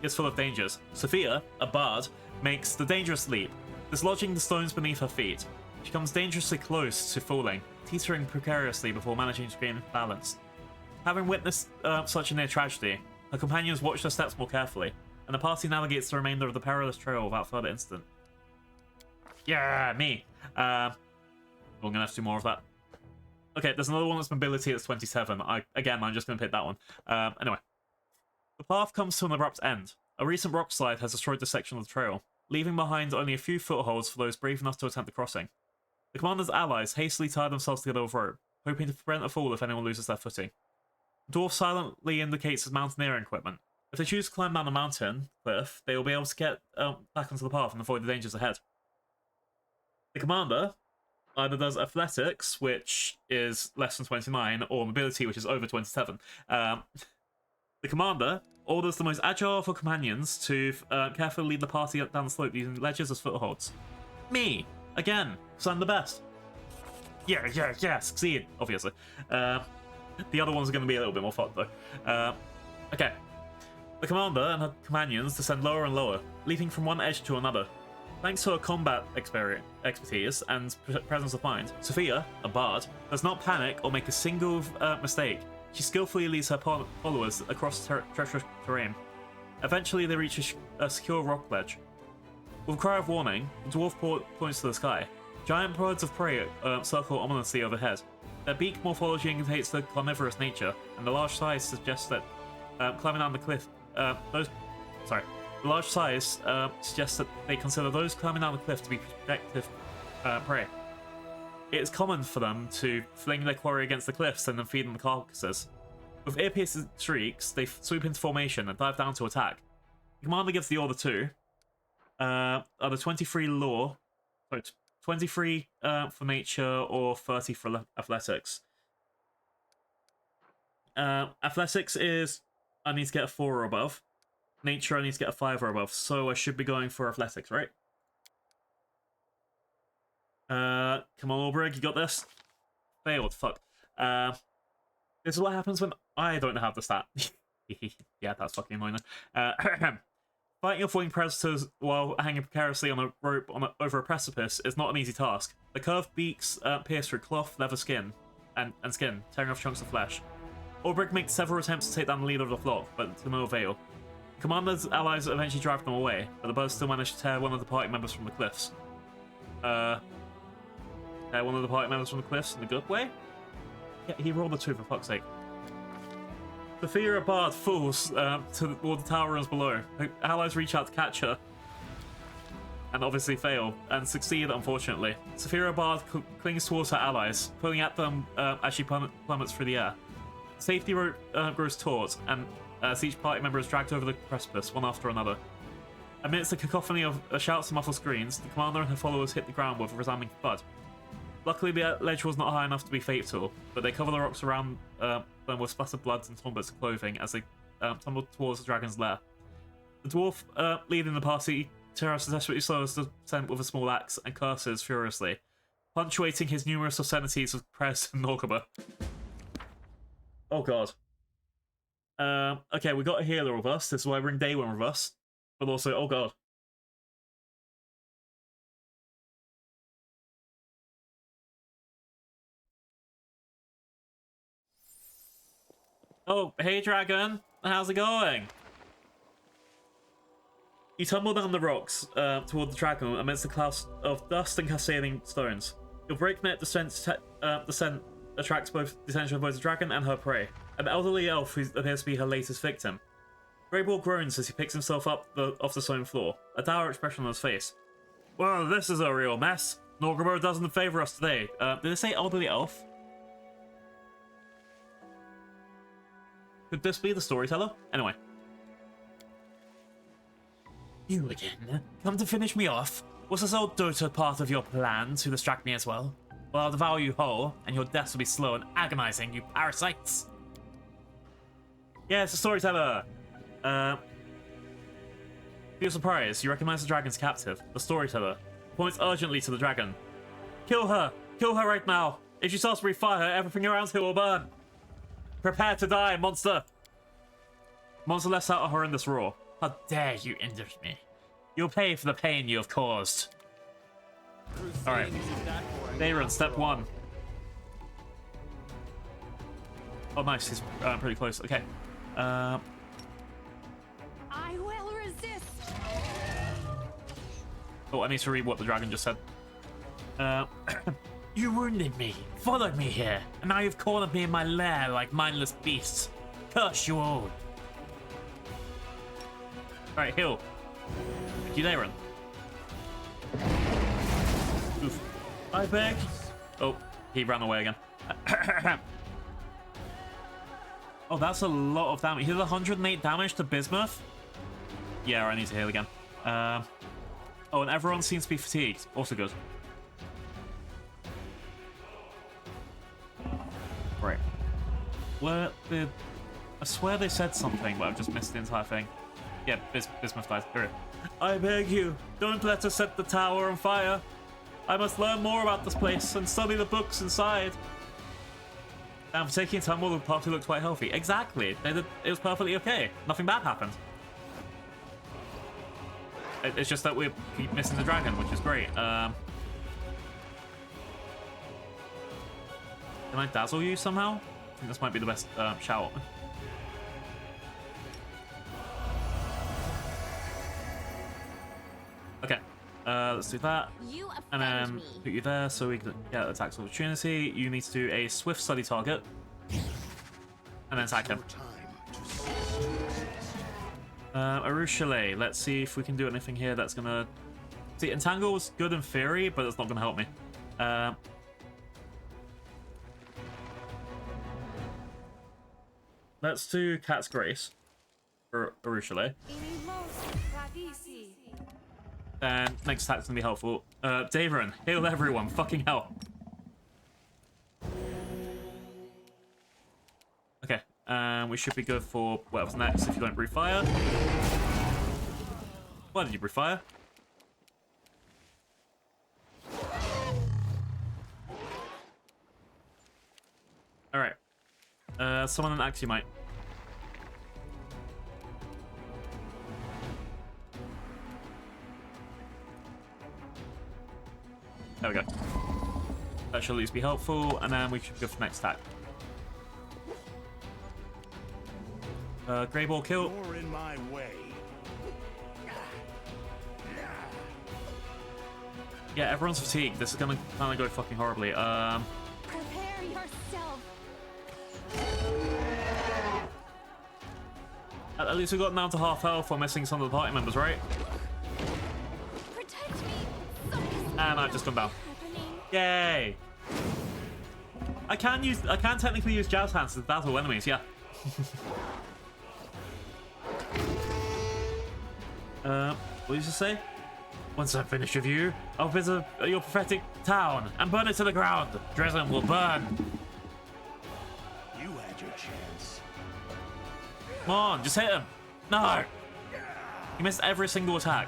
is full of dangers. Sophia, a bard, makes the dangerous leap, dislodging the stones beneath her feet. She comes dangerously close to falling, teetering precariously before managing to gain balance. Having witnessed such a near tragedy, her companions watch their steps more carefully, and the party navigates the remainder of the perilous trail without further incident. Yeah, me. We're gonna have to do more of that. Okay, there's another one that's mobility that's 27. Again, I'm just gonna pick that one. Anyway. The path comes to an abrupt end. A recent rock slide has destroyed this section of the trail, leaving behind only a few footholds for those brave enough to attempt the crossing. The commander's allies hastily tie themselves together with rope, hoping to prevent a fall if anyone loses their footing. The dwarf silently indicates his mountaineering equipment. If they choose to climb down a mountain cliff, they will be able to get back onto the path and avoid the dangers ahead. The commander either does athletics, which is less than 29, or mobility, which is over 27. The commander orders the most agile of her companions to carefully lead the party up down the slope using ledges as footholds. Me! Again, because I'm the best. Yeah, succeed, obviously. The other ones are going to be a little bit more fun, though. Okay. The commander and her companions descend lower and lower, leaping from one edge to another. Thanks to her combat expertise and presence of mind, Sophia, a bard, does not panic or make a single mistake. She skillfully leads her followers across treacherous terrain. Eventually, they reach a secure rock ledge. With a cry of warning, the dwarf points to the sky. Giant birds of prey circle ominously overhead. Their beak morphology indicates their carnivorous nature, and the large size suggests that climbing down the cliff. The large size suggests that they consider those climbing down the cliff to be protective prey. It is common for them to fling their quarry against the cliffs and then feed on the carcasses. With ear-piercing shrieks, they swoop into formation and dive down to attack. The commander gives the order to either 23 law, 23 for nature or 30 for athletics. Athletics is I need to get a 4 or above. Nature I need to get a 5 or above, so I should be going for athletics, right? Come on, Ulbrich, you got this? Failed, fuck. This is what happens when I don't have the stat. Yeah, that's fucking annoying. Fighting off winged predators while hanging precariously on a rope over a precipice is not an easy task. The curved beaks pierce through cloth, leather, skin, and skin, tearing off chunks of flesh. Ulbrich makes several attempts to take down the leader of the flock, but to no avail. Commander's allies eventually drive them away, but the birds still manage to tear one of the party members from the cliffs. Tear one of the party members from the cliffs in a good way? Yeah, he rolled a 2 for fuck's sake. Sophia Bard falls toward the tower rooms below. Her allies reach out to catch her, and obviously fail, and succeed, unfortunately. Sophia Bard clings towards her allies, pulling at them as she plummets through the air. The safety rope grows taut, and as each party member is dragged over the precipice, one after another. Amidst a cacophony of shouts and muffled screams, the commander and her followers hit the ground with a resounding thud. Luckily, the ledge was not high enough to be fatal, but they cover the rocks around them with splattered blood and torn bits of clothing as they tumbled towards the dragon's lair. The dwarf leading the party desperately slows the descent with a small axe and curses furiously, punctuating his numerous obscenities with prayers and Norgaba. Oh god. Okay, we got a healer with us. This is why we're in day 1 with us. But also, oh god. Oh, hey dragon, how's it going? You tumble down the rocks toward the dragon amidst a cloud of dust and cascading stones. Your breakneck descent attracts both the attention of both the dragon and her prey, an elderly elf who appears to be her latest victim. Greybor groans as he picks himself up off the stone floor, a dour expression on his face. Well, this is a real mess. Norgaba doesn't favour us today. Did it say elderly elf? Could this be the storyteller? Anyway. You again? Come to finish me off? Was this old daughter part of your plan to distract me as well? Well, I'll devour you whole, and your deaths will be slow and agonizing, you parasites! Yes, the storyteller! To your surprise, you recognize the dragon's captive, the storyteller. He points urgently to the dragon. Kill her! Kill her right now! If she starts to breathe fire, everything around here will burn! Prepare to die, monster! Monster lets out a horrendous roar. How dare you injure me? You'll pay for the pain you have caused. Alright. Dayrun, step 1. Oh, nice. He's pretty close. Okay. I will resist. Oh, I need to read what the dragon just said. You wounded me, followed me here, and now you've cornered me in my lair like mindless beasts. Curse you all. Alright, heal. Thank you, Darren. Oof. I beg. Oh, he ran away again. Oh, that's a lot of damage. He did 108 damage to Bismuth. Yeah, I need to heal again. Oh, and everyone seems to be fatigued. Also good. Right. Where did... I swear they said something, but I've just missed the entire thing. Yeah, Bismuth died. Here. I beg you, don't let us set the tower on fire. I must learn more about this place and study the books inside. Damn, for taking a tumble, the party looked quite healthy. Exactly. It was perfectly okay. Nothing bad happened. It's just that we keep missing the dragon, which is great. Can I dazzle you somehow? I think this might be the best shout. Okay, let's do that. And then put you there so we can get attacks of opportunity. You need to do a swift study target. And then attack him. Arushale, let's see if we can do anything here that's gonna... See, Entangle was good in theory, but it's not gonna help me. Let's do Cat's Grace for Arushale. Then next attack's gonna be helpful. Daverin, heal everyone, fucking hell. Okay, we should be good for whatever's next if you don't breathe fire. Why did you breathe fire? Alright. Summon an Axiomite. There we go. That should at least be helpful, and then we should go for the next attack. Greybor kill. You're in my way. Yeah, everyone's fatigued. This is gonna kind of go fucking horribly. Prepare yourself. At least we got down to half health while missing some of the party members, right? Protect me. And I've just gone down. Yay! I can technically use Jazz Hands to dazzle enemies, yeah. What did you just say? Once I'm finished with you, I'll visit your prophetic town and burn it to the ground. Dresden will burn. You had your chance. Come on, just hit him. No! You missed every single attack.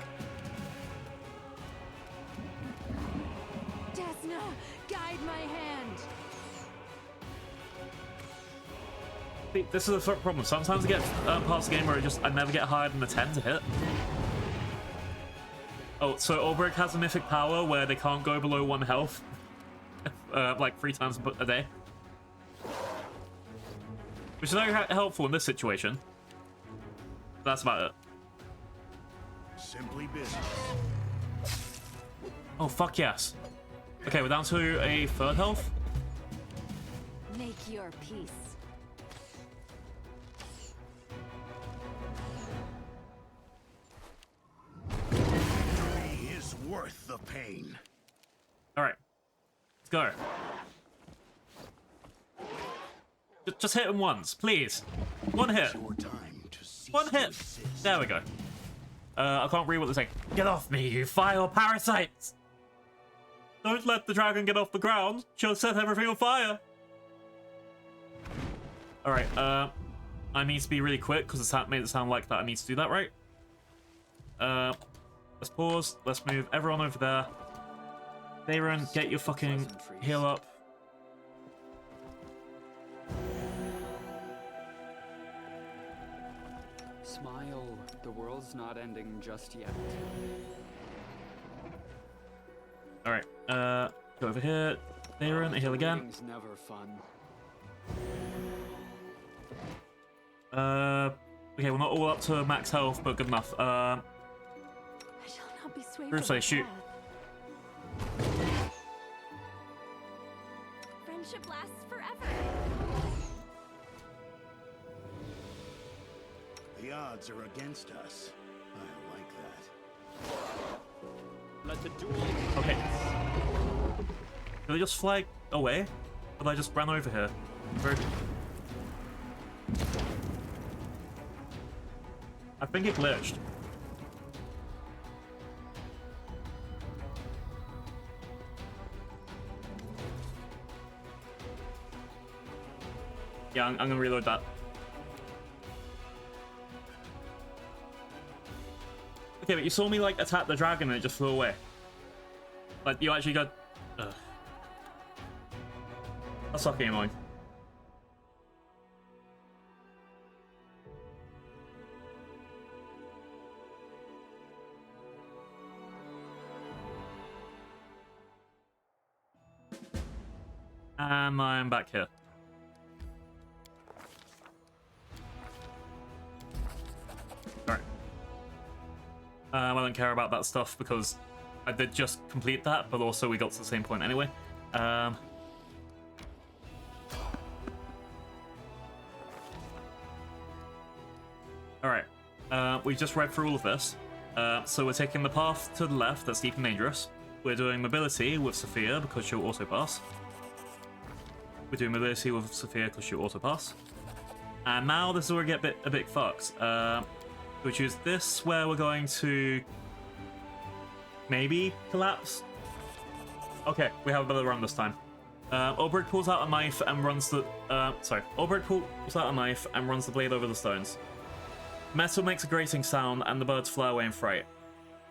Desna, guide my hand. See, this is the problem. Sometimes I get past the game where I never get higher than a 10 to hit. Oh, so Ulbrich has a mythic power where they can't go below 1 health. Like 3 times a day. Which is very helpful in this situation. That's about it. Simply business. Oh, fuck yes. Okay, we're down to a 3rd health. Make your peace. Is worth the pain. All right, let's go. Just hit him once, please. 1 hit. One hit. There we go. I can't read what they're saying. Get off me, you vile parasites! Don't let the dragon get off the ground. She'll set everything on fire. All right. I need to be really quick because it made it sound like that I need to do that, right? Let's pause. Let's move everyone over there. Darren, get your fucking heal up. Smile. The world's not ending just yet. All right. Go over here. Darren, heal again. Never fun. Okay, we're not all up to max health, but good enough. I shall not be swayed Bruce, from shoot. path. Friendship lasts forever. The odds are against us. I like that. Let the duel Okay. Did I just fly away? Or did I just ran over here? Very... I think it glitched. Yeah, I'm gonna reload that. Okay, but you saw me like attack the dragon and it just flew away. Like you actually got. Ugh. That's fucking annoying. And I'm back here. Alright. I don't care about that stuff because I did just complete that, but also we got to the same point anyway. Alright. We just read through all of this. So we're taking the path to the left that's deep and dangerous. We're doing mobility with Sophia because she'll also pass. We're doing mobility with Sophia because she'll also pass. And now this is where we get a bit fucked. We choose this where we're going to maybe collapse. Okay, we have a better run this time. Ulbrich pulls out a knife and runs the Ulbrich pulls out a knife and runs the blade over the stones. Metal makes a grating sound and the birds fly away in fright.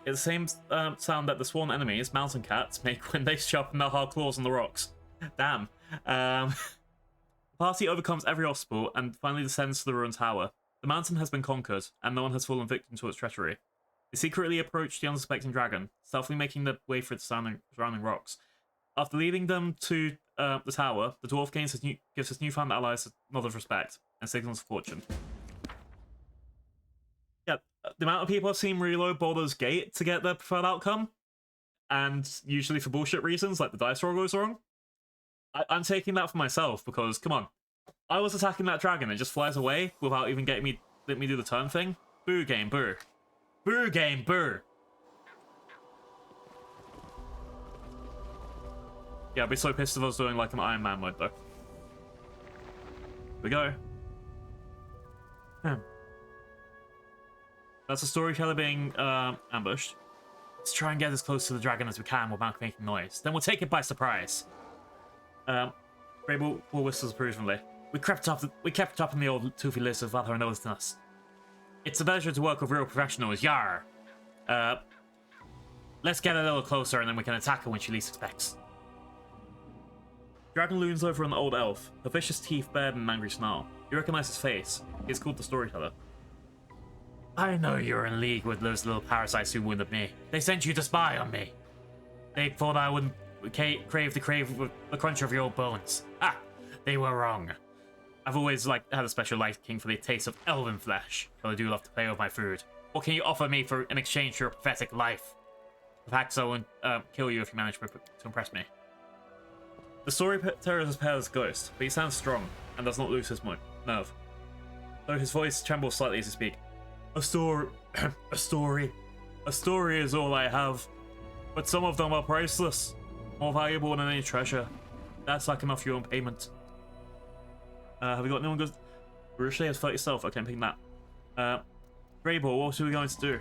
It's the same sound that the sworn enemies, mountain cats, make when they sharpen their hard claws on the rocks. Damn. The party overcomes every obstacle and finally descends to the ruined tower. The mountain has been conquered, and no one has fallen victim to its treachery. They secretly approach the unsuspecting dragon, stealthily making their way through the surrounding rocks. After leading them to the tower, the dwarf gives his newfound allies a nod of respect and signals fortune. Yeah, the amount of people I've seen reload Baldur's Gate to get their preferred outcome, and usually for bullshit reasons, like the dice roll goes wrong, I'm taking that for myself because, come on, I was attacking that dragon and it just flies away without even letting me do the turn thing. Boo game, boo. Boo game, boo. Yeah, I'd be so pissed if I was doing like an Iron Man mode though. Here we go. That's a storyteller being ambushed. Let's try and get as close to the dragon as we can without making noise. Then we'll take it by surprise. Greybor whistles approvingly. We kept up in the old toothy list of other knows than us. It's a pleasure to work with real professionals, yar. Let's get a little closer and then we can attack her when she least expects. Dragon looms over an old elf, her vicious teeth bared in an angry snarl. You recognize his face. He's called the Storyteller. I know you're in league with those little parasites who wounded me. They sent you to spy on me. They thought I wouldn't crave the crunch of your old bones. Ah, they were wrong. I've always had a special liking for the taste of elven flesh, though I do love to play with my food. What can you offer me in exchange for your pathetic life? Perhaps I won't kill you if you manage to impress me. The storyteller is pale as a ghost, but he sounds strong and does not lose his nerve. Though his voice trembles slightly as he speaks. A story is all I have, but some of them are priceless, more valuable than any treasure. That's like enough for your own payment. Have we got anyone good? Ricochet has fought yourself. Okay, I'm picking that. Greybor, what are we going to do?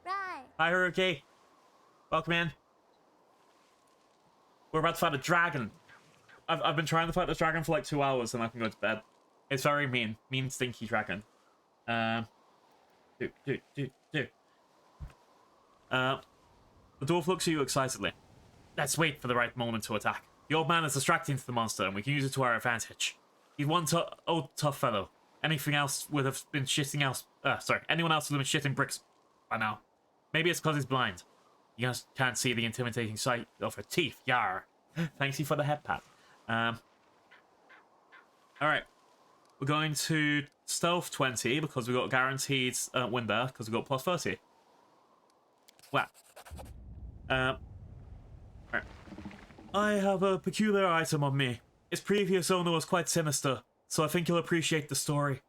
Right. Hi, Haruki. Welcome in. We're about to fight a dragon. I've been trying to fight this dragon for like 2 hours and I can go to bed. It's very mean. Mean, stinky dragon. The dwarf looks at you excitedly. Let's wait for the right moment to attack. The old man is distracting to the monster, and we can use it to our advantage. He's one old tough fellow. Anyone else would have been shitting bricks by now. Maybe it's because he's blind. You just can't see the intimidating sight of her teeth. Yar. Thanks you for the head pat. Alright. We're going to stealth 20 because we got guaranteed win there because we got plus 30. Wow. Right. I have a peculiar item on me. Its previous owner was quite sinister, so I think you'll appreciate the story.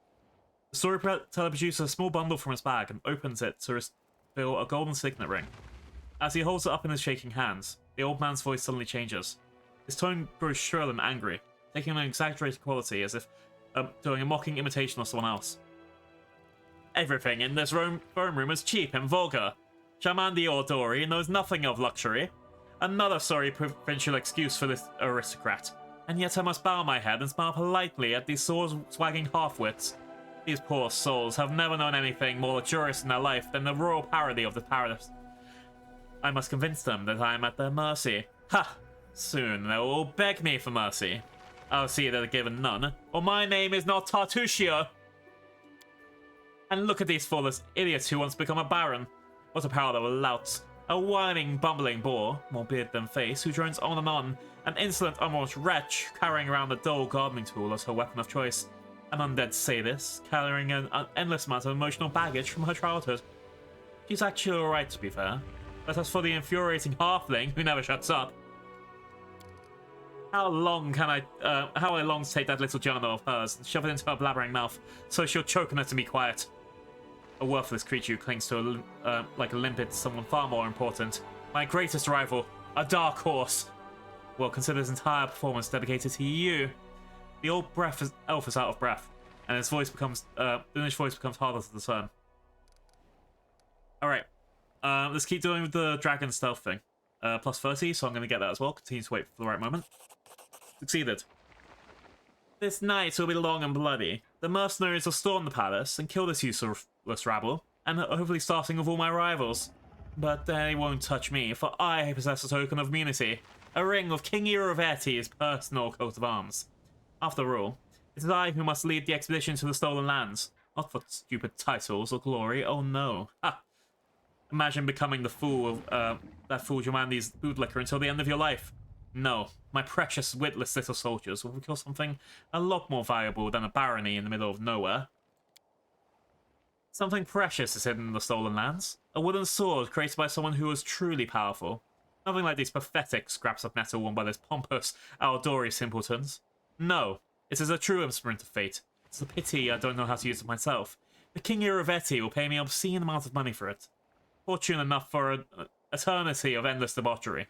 The storyteller produces a small bundle from his bag and opens it to reveal a golden signet ring. As he holds it up in his shaking hands, the old man's voice suddenly changes. His tone grows shrill and angry, taking an exaggerated quality as if doing a mocking imitation of someone else. Everything in this throne room is cheap and vulgar. Jamandi Ordori knows nothing of luxury. Another sorry provincial excuse for this aristocrat. And yet I must bow my head and smile politely at these sword-swagging half-wits. These poor souls have never known anything more luxurious in their life than the royal parody of the paradise. I must convince them that I am at their mercy. Ha! Soon they will all beg me for mercy. I'll see that they're given none, or my name is not Tartuccio. And look at these thoughtless idiots who once become a baron. What a parallel louts. A whining, bumbling boor, more beard than face, who drones on and on. An insolent, unwashed wretch, carrying around a dull gardening tool as her weapon of choice. An undead sadist, carrying an endless amount of emotional baggage from her childhood. She's actually alright, to be fair. But as for the infuriating halfling who never shuts up, how I long to take that little journal of hers and shove it into her blabbering mouth so she'll choke on it to be quiet. A worthless creature who clings to like a limpet to someone far more important. My greatest rival, a dark horse. Well, consider his entire performance dedicated to you. The old elf is out of breath, and his voice becomes harder to discern. Alright. Let's keep doing the dragon stealth thing. Plus 30, so I'm going to get that as well. Continue to wait for the right moment. Succeeded. This night will be long and bloody. The mercenaries will storm the palace and kill this useless rabble, and hopefully starting with all my rivals. But they won't touch me, for I possess a token of immunity. A ring of King Irovetti's personal coat of arms. After all, it is I who must lead the expedition to the stolen lands. Not for stupid titles or glory, oh no. Ha! Imagine becoming the fool of that fool Jomandi's bootlicker until the end of your life. No, my precious, witless little soldiers will become something a lot more valuable than a barony in the middle of nowhere. Something precious is hidden in the stolen lands. A wooden sword created by someone who was truly powerful. Nothing like these pathetic scraps of metal worn by those pompous Aldori simpletons. No, it is a true instrument of fate. It's a pity I don't know how to use it myself. The King Irovetti will pay me an obscene amount of money for it. Fortune enough for an eternity of endless debauchery.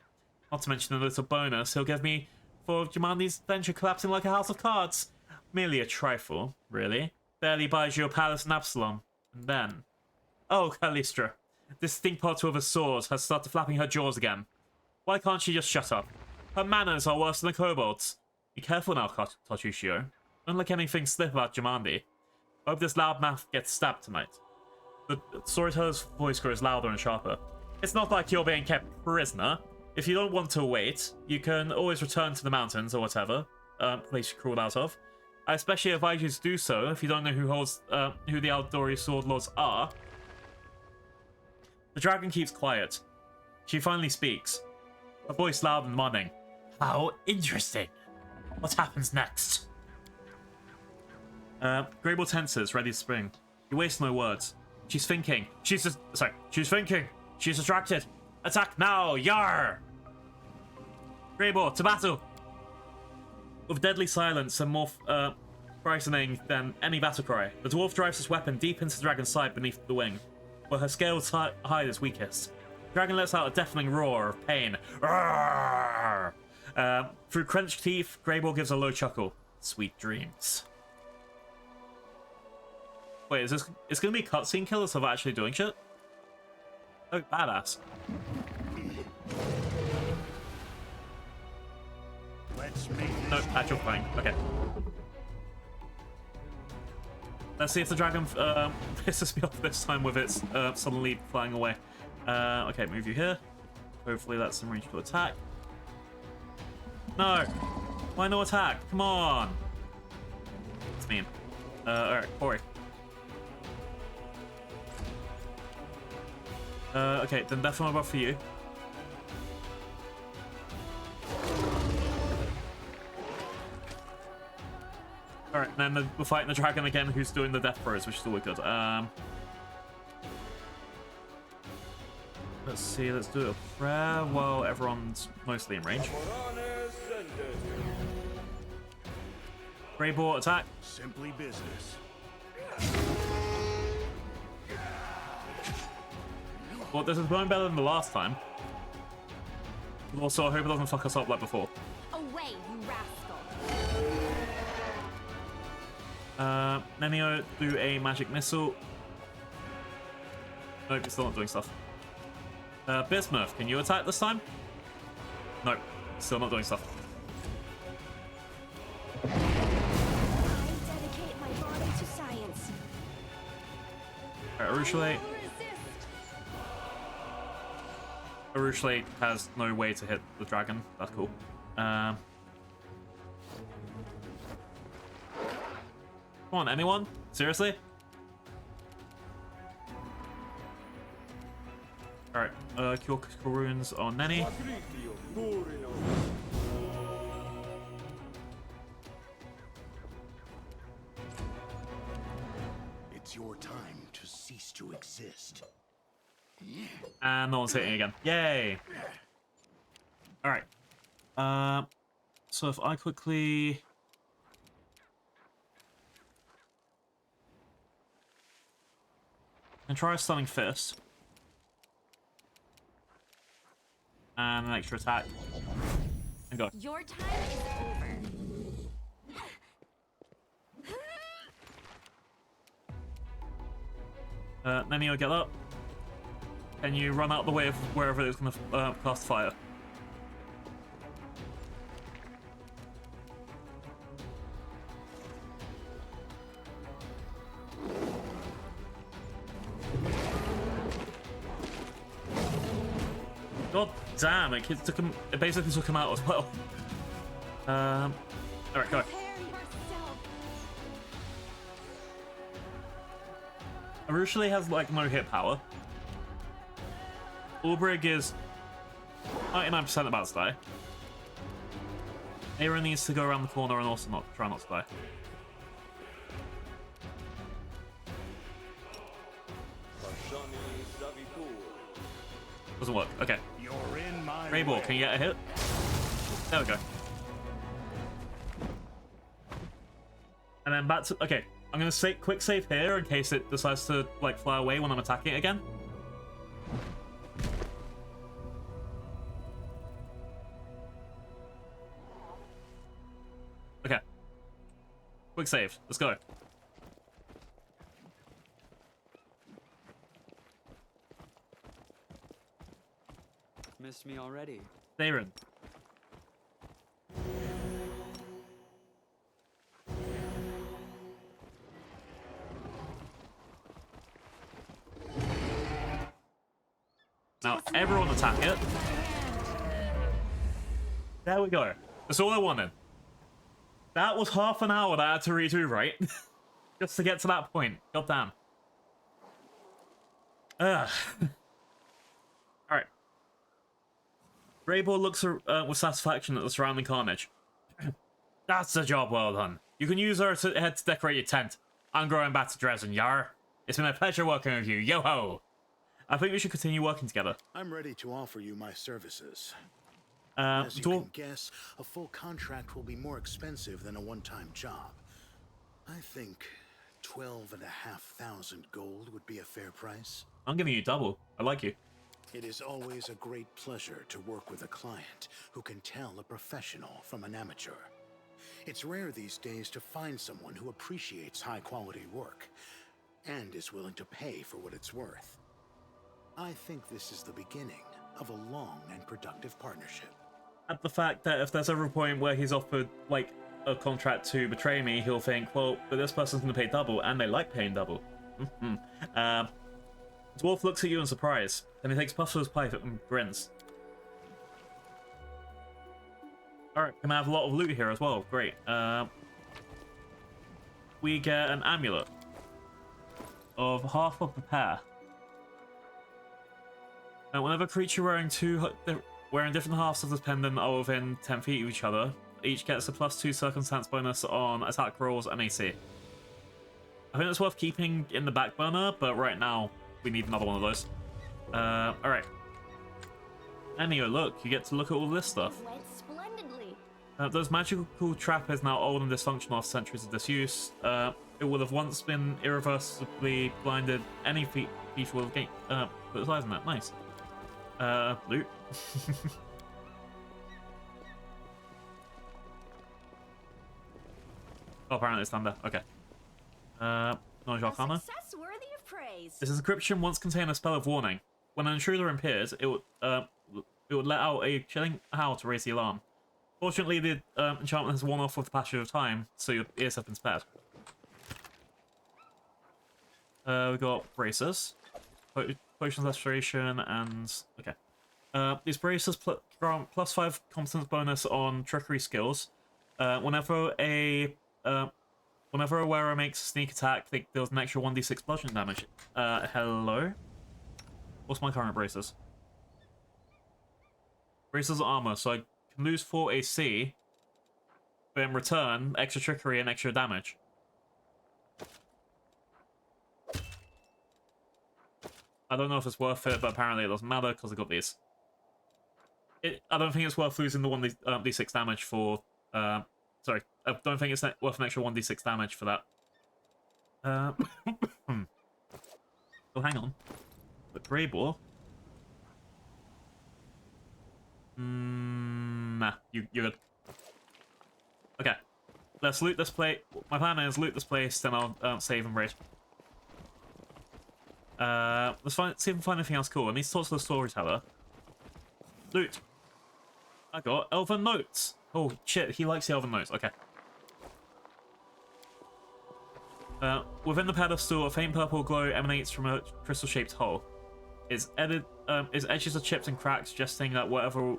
Not to mention a little bonus he'll give me for Jamandi's venture collapsing like a house of cards. Merely a trifle, really. Barely buys you a palace in Absalom. And then... Oh, Callistra. This stinkpot with a sword has started flapping her jaws again. Why can't she just shut up? Her manners are worse than the kobolds. Be careful now, Tartuccio. Don't let anything slip about Jamandi. I hope this loudmouth gets stabbed tonight. The storyteller's voice grows louder and sharper. It's not like you're being kept prisoner. If you don't want to wait, you can always return to the mountains or whatever place you crawled out of. I especially advise you to do so if you don't know who the Aldori sword lords are. The dragon keeps quiet. She finally speaks, her voice loud and demanding. How interesting. What happens next? Greybor tenses, ready to spring. He wastes no words. She's thinking. She's thinking. She's distracted. Attack now! Yar! Greybor, to battle! With deadly silence and more frightening than any battle cry, the dwarf drives his weapon deep into the dragon's side beneath the wing, where her scaled hide is weakest. The dragon lets out a deafening roar of pain. Through clenched teeth, Greybor gives a low chuckle. Sweet dreams. Wait, is this gonna be cutscene killers of actually doing shit? Oh, badass. Nope, actual flying. Okay. Let's see if the dragon pisses me off this time with its suddenly flying away. Okay, move you here. Hopefully that's some range to attack. No! Why no attack? Come on! It's mean. Alright, Corey. Okay, then death from above for you. Alright, and then we're fighting the dragon again, who's doing the death throws, which is always good. Let's see, let's do a prayer while everyone's mostly in range. Greybor attack. Simply business. Well, this is going better than the last time. Also, I hope it doesn't fuck us up like before. Away, you rascal! Nenio, do a magic missile. Nope, it's still not doing stuff. Bismuth, can you attack this time? Nope, still not doing stuff. I dedicate my body to science. Alright, Arushale. Arushale has no way to hit the dragon. That's cool. Come on, anyone? Seriously? Alright, cure critical runes on Nenny. It's your time to cease to exist. And no one's hitting again. Yay! Alright. So if I quickly... and try a stunning fist. And an extra attack. And go. Your time is over. Nenio, get up. Can you run out the way of wherever it's going to cast fire? God damn, it took him. It basically took him out as well. All right, go. Arushale has like no hit power. Ulbrig is 99% about to die. Aaron needs to go around the corner and also try not to die. Doesn't work. Okay. You're in my Greybor, can you get a hit? There we go. And then back to... Okay, I'm going to quick save here in case it decides to like fly away when I'm attacking it again. Okay. Quick save. Let's go. Missed me already. Darren. Now, everyone attack it. There we go. That's all I wanted. That was half an hour that I had to redo, right? Just to get to that point. God damn. Ugh. Alright. Greybor looks with satisfaction at the surrounding carnage. That's a job well done. You can use her to head to decorate your tent. I'm going back to Dresden, yar. It's been a pleasure working with you. Yo-ho! I think we should continue working together. I'm ready to offer you my services. As you can guess, a full contract will be more expensive than a one-time job. I think 12,500 gold would be a fair price. I'm giving you double. I like you. It is always a great pleasure to work with a client who can tell a professional from an amateur. It's rare these days to find someone who appreciates high-quality work and is willing to pay for what it's worth. I think this is the beginning of a long and productive partnership. At the fact that if there's ever a point where he's offered, like, a contract to betray me, he'll think, well, but this person's going to pay double, and they like paying double. Dwarf looks at you in surprise, then he takes puffs of his pipe and grins. Alright, gonna have a lot of loot here as well. Great. We get an amulet of half of the pair. Whenever a creature wearing different halves of this pendant are within 10 feet of each other, each gets a +2 circumstance bonus on attack rolls and AC. I think it's worth keeping in the back burner, but right now we need another one of those. Alright. Anyway, look, you get to look at all this stuff. Went splendidly. Those magical trap is now old and dysfunctional after centuries of disuse. It would have once been irreversibly blinded any thief will gain. Put size in that. Nice. Loot. Oh, apparently it's thunder. Okay. Knowledge Arcana. Success worthy of praise. This inscription once contained a spell of warning. When an intruder appears, it would let out a chilling howl to raise the alarm. Fortunately, the enchantment has worn off with the passage of time, so your ears have been spared. We got braces, potions restoration, and okay. These braces grant +5 competence bonus on trickery skills. Whenever a wearer makes a sneak attack, they deals an extra 1d6 bludgeoning damage. Hello? What's my current braces? Braces are armor, so I can lose 4 AC, but in return, extra trickery and extra damage. I don't know if it's worth it, but apparently it doesn't matter because I got these. I don't think it's worth losing the 1d6 damage for... sorry, I don't think it's worth an extra 1d6 damage for that. Oh, hang on. But Greybor... nah, you're good. Okay, let's loot this place. My plan is loot this place, then I'll save and raid. Let's see if we can find anything else cool. I need to talk to the storyteller. Loot. I got elven notes. Oh shit, he likes the elven notes. Okay. Within the pedestal, a faint purple glow emanates from a crystal-shaped hole. Its edges are chipped and cracked, suggesting that whatever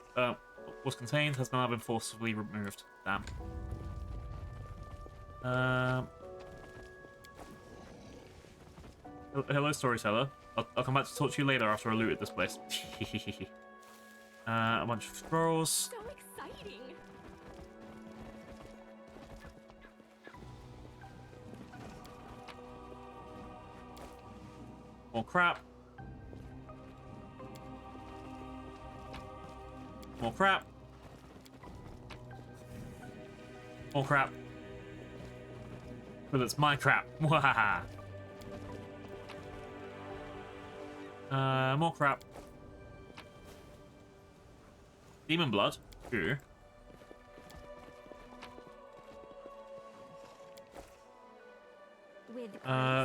was contained has now been forcibly removed. Damn. Hello, storyteller. I'll come back to talk to you later after I looted this place. A bunch of scrolls. So exciting. More crap. More crap. More crap. But it's my crap. Wahaha. More crap. Demon blood. Ooh.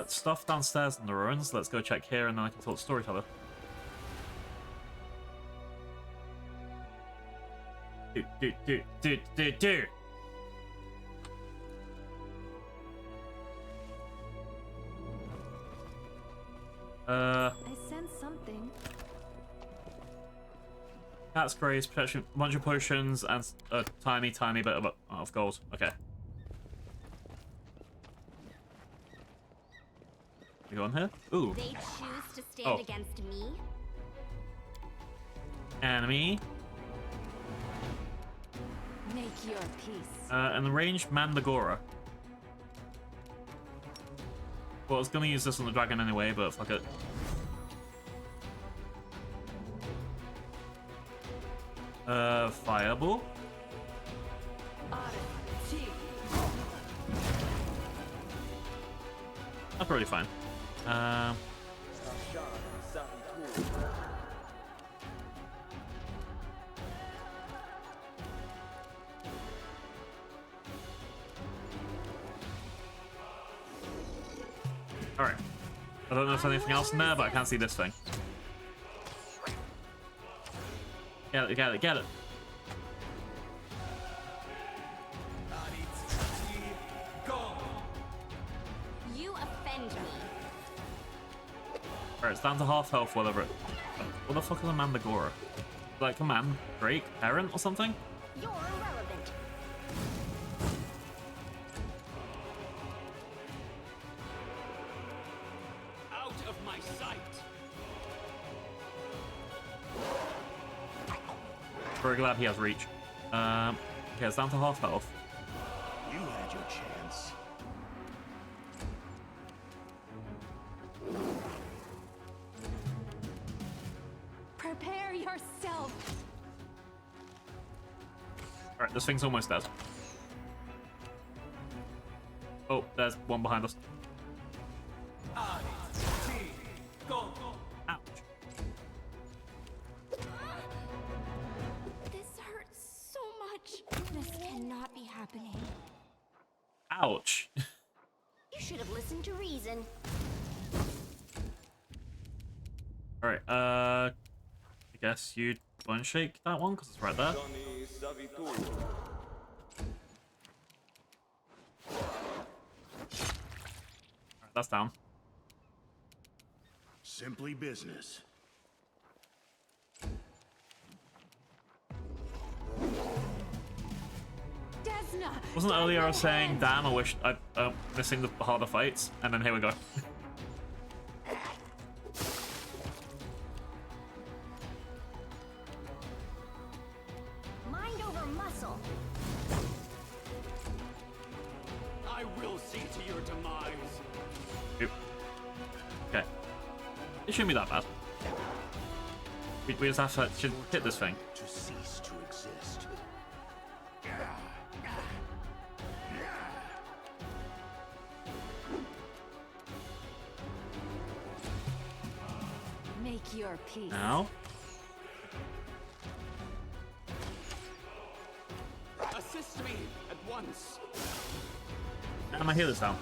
Stuff downstairs in the ruins. Let's go check here and then I can talk to storyteller. Do. I sense something. Cat's grace, protection, bunch of potions, and a tiny bit of gold. Okay. You go on here? Ooh. They choose to stand against me. Enemy. Make your peace. And the ranged Mandragora. Well, I was gonna use this on the dragon anyway, but fuck it. Fireball. That's probably fine. Alright. I don't know if there's anything else in there, but I can't see this thing. Get it. You offend me. Alright, it's down to half health, whatever it... What the fuck is a Mandragora? Like a man, Drake, parent or something? You're irrelevant. Out of my sight. Very glad he has reach. Okay, it's down to half health. You had your chance. Prepare yourself. Alright, this thing's almost dead. Oh, there's one behind us. Ouch. This hurts so much. This cannot be happening. Ouch. You should have listened to reason. Alright, I guess you one shake that one because it's right there. Alright, that's down. Simply business. Desna! Wasn't earlier I was saying, damn, I wish I'm missing the harder fights, and then here we go. Mind over muscle. I will see to your demise. Oop. Okay. It shouldn't be that bad. We just have to should hit this thing. To cease to exist. Make your peace. Now. Assist me at once. And my healer's down.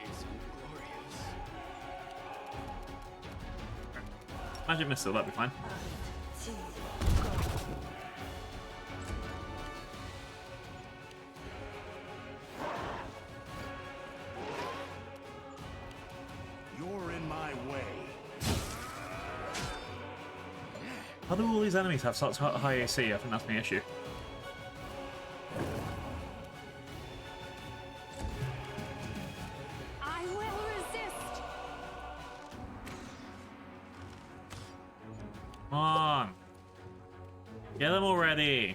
Is glorious. Magic missile, that'd be fine. You're in my way. How do all these enemies have such high AC? I think that's my issue. I will resist. Come on. Get them already.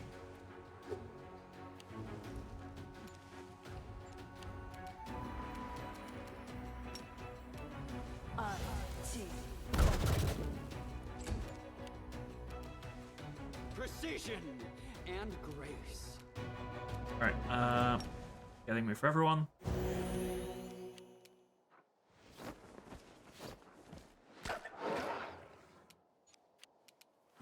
Precision and grace. Alright, getting move for everyone.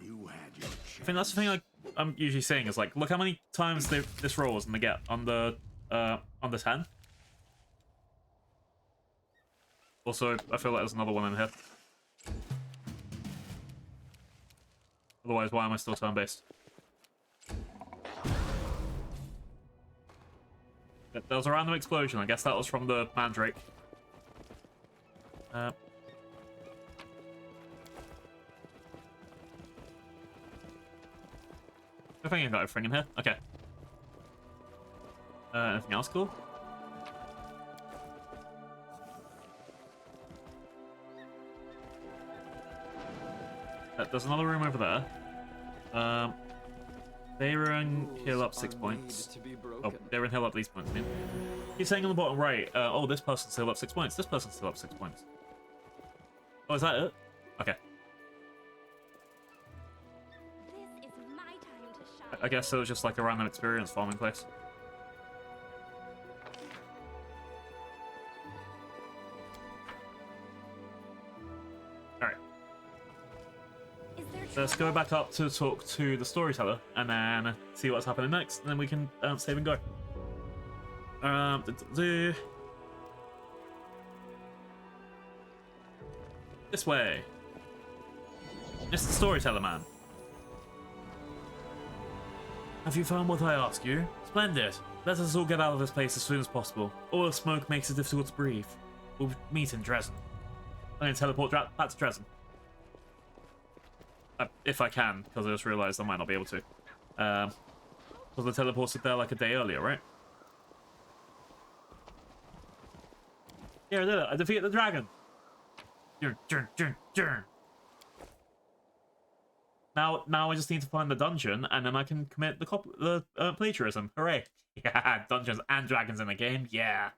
You had your chance. I think that's the thing I'm usually saying is like, look how many times this rolls and they get on the 10. Also, I feel like there's another one in here. Otherwise, why am I still turn-based? There was a random explosion. I guess that was from the Mandrake. I think I got everything in here. Okay. Anything else cool? There's another room over there. Bayron heal up 6 points. Oh, Bayron heal up these points, man. He's saying on the bottom right, oh, this person's heal up 6 points. This person's heal up 6 points. Oh, is that it? Okay. This is my time to shine. I guess it was just like a random experience farming place. Alright. Let's go back up to talk to the storyteller and then see what's happening next, and then we can save and go. This way. Mr. Storyteller Man. Have you found what I ask you? Splendid. Let us all get out of this place as soon as possible. All the smoke makes it difficult to breathe. We'll meet in Dresden. I'm going to teleport back to Dresden. If I can, because I just realised I might not be able to. Because the teleported there like a day earlier, right? Yeah, I did it. I defeated the dragon. Now I just need to find the dungeon, and then I can commit the plagiarism. Hooray! Yeah, Dungeons and Dragons in the game. Yeah.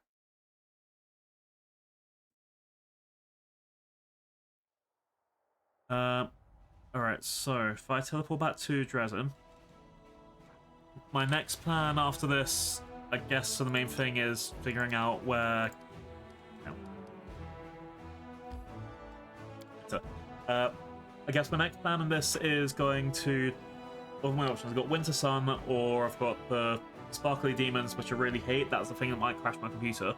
Alright, so if I teleport back to Dresden, my next plan after this, I guess, so the main thing is figuring out where. I guess my next plan in this is going to. What are my options? I've got Winter Sun, or I've got the Sparkly Demons, which I really hate. That's the thing that might crash my computer.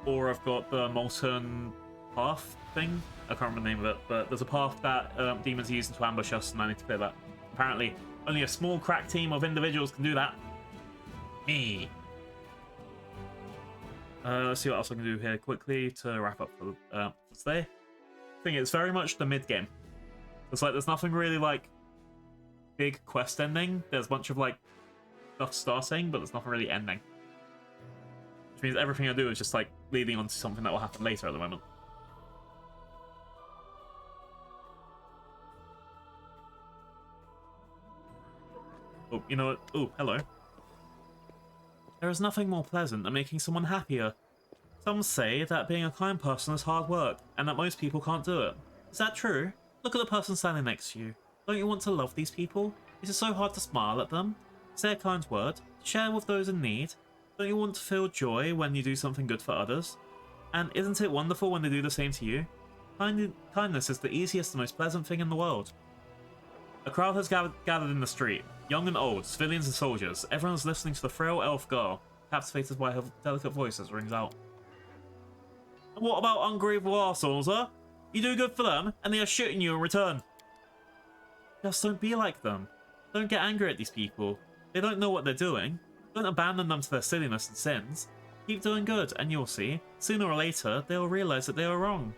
Or I've got the Molten Path thing. I can't remember the name of it, but there's a path that demons use to ambush us, and I need to clear that. Apparently, only a small crack team of individuals can do that. Me. Let's see what else I can do here quickly to wrap up for today. I think it's very much the mid game. It's like there's nothing really like big quest ending. There's a bunch of like stuff starting, but there's nothing really ending. Which means everything I do is just like leading on to something that will happen later at the moment. Oh, you know what? Oh, hello. There is nothing more pleasant than making someone happier. Some say that being a kind person is hard work, and that most people can't do it. Is that true? Look at the person standing next to you. Don't you want to love these people? Is it so hard to smile at them? Say a kind word, share with those in need. Don't you want to feel joy when you do something good for others? And isn't it wonderful when they do the same to you? Kindness is the easiest and most pleasant thing in the world. A crowd has gathered in the street. Young and old, civilians and soldiers. Everyone's listening to the frail elf girl, captivated by her delicate voice as rings out. And what about ungrateful arseholes, huh? You do good for them, and they are shooting you in return. Just don't be like them. Don't get angry at these people. They don't know what they're doing. Don't abandon them to their silliness and sins. Keep doing good, and you'll see, sooner or later, they will realize that they were wrong.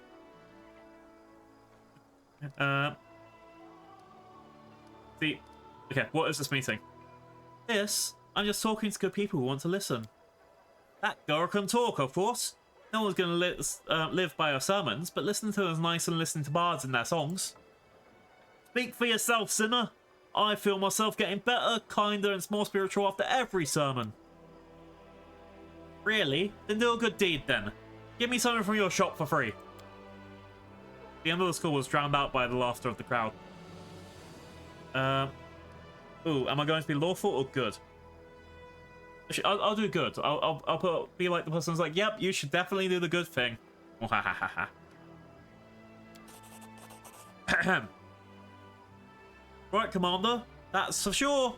Okay, what is this meeting? This? I'm just talking to good people who want to listen. That girl can talk, of course. No one's going to live by her sermons, but listen to her is nice than listening to bards in their songs. Speak for yourself, sinner. I feel myself getting better, kinder, and more spiritual after every sermon. Really? Then do a good deed, then. Give me something from your shop for free. The end of the school was drowned out by the laughter of the crowd. Ooh, am I going to be lawful or good? I'll do good. I'll be like the person who's like, yep, you should definitely do the good thing. Right, Commander. That's for sure.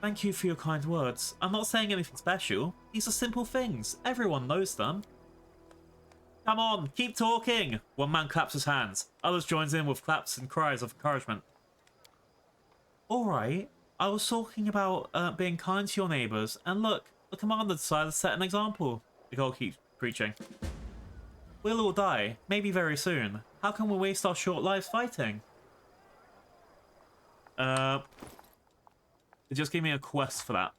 Thank you for your kind words. I'm not saying anything special. These are simple things. Everyone knows them. Come on, keep talking. One man claps his hands. Others joins in with claps and cries of encouragement. All right. I was talking about being kind to your neighbours, and look, the commander decided to set an example. The girl keeps preaching. We'll all die, maybe very soon. How can we waste our short lives fighting? It just gave me a quest for that.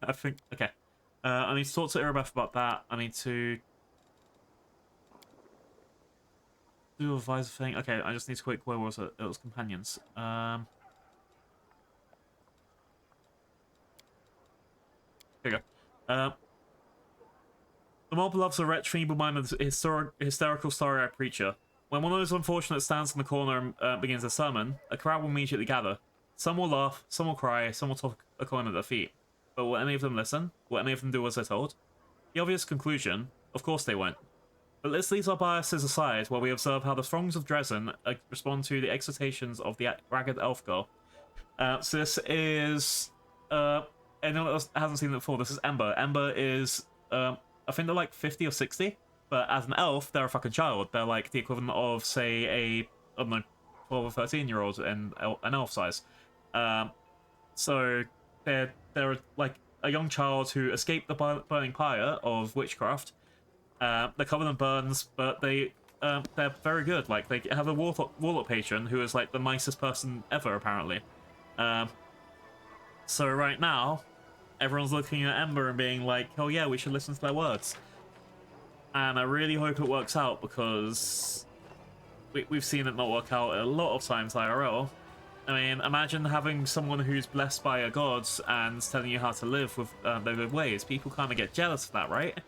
I think, okay. I need to talk to Irabeth about that. I need to do a visor thing. Okay, I just need to quick, where was it? It was companions. Here we go. The mob loves a wretch, feeble-minded, hysterical, starry-eyed preacher. When one of those unfortunates stands in the corner and begins a sermon, a crowd will immediately gather. Some will laugh, some will cry, some will toss a coin at their feet. But will any of them listen? Will any of them do as they're told? The obvious conclusion, of course they won't. But let's leave our biases aside while we observe how the throngs of Dresden respond to the exhortations of the ragged elf girl. So this is... anyone else hasn't seen it before, this is Ember. Ember is, I think they're like 50 or 60, but as an elf, they're a fucking child. They're like the equivalent of, say, I don't know, 12 or 13-year-old in an elf size. So they're like a young child who escaped the burning pyre of witchcraft. They're covered in burns, but they're very good. Like, they have a warlock patron who is like the nicest person ever, apparently. So right now, everyone's looking at Ember and being like, oh yeah, we should listen to their words. And I really hope it works out, because we've seen it not work out a lot of times IRL. I mean, imagine having someone who's blessed by a god and telling you how to live with their good ways. People kind of get jealous of that, right?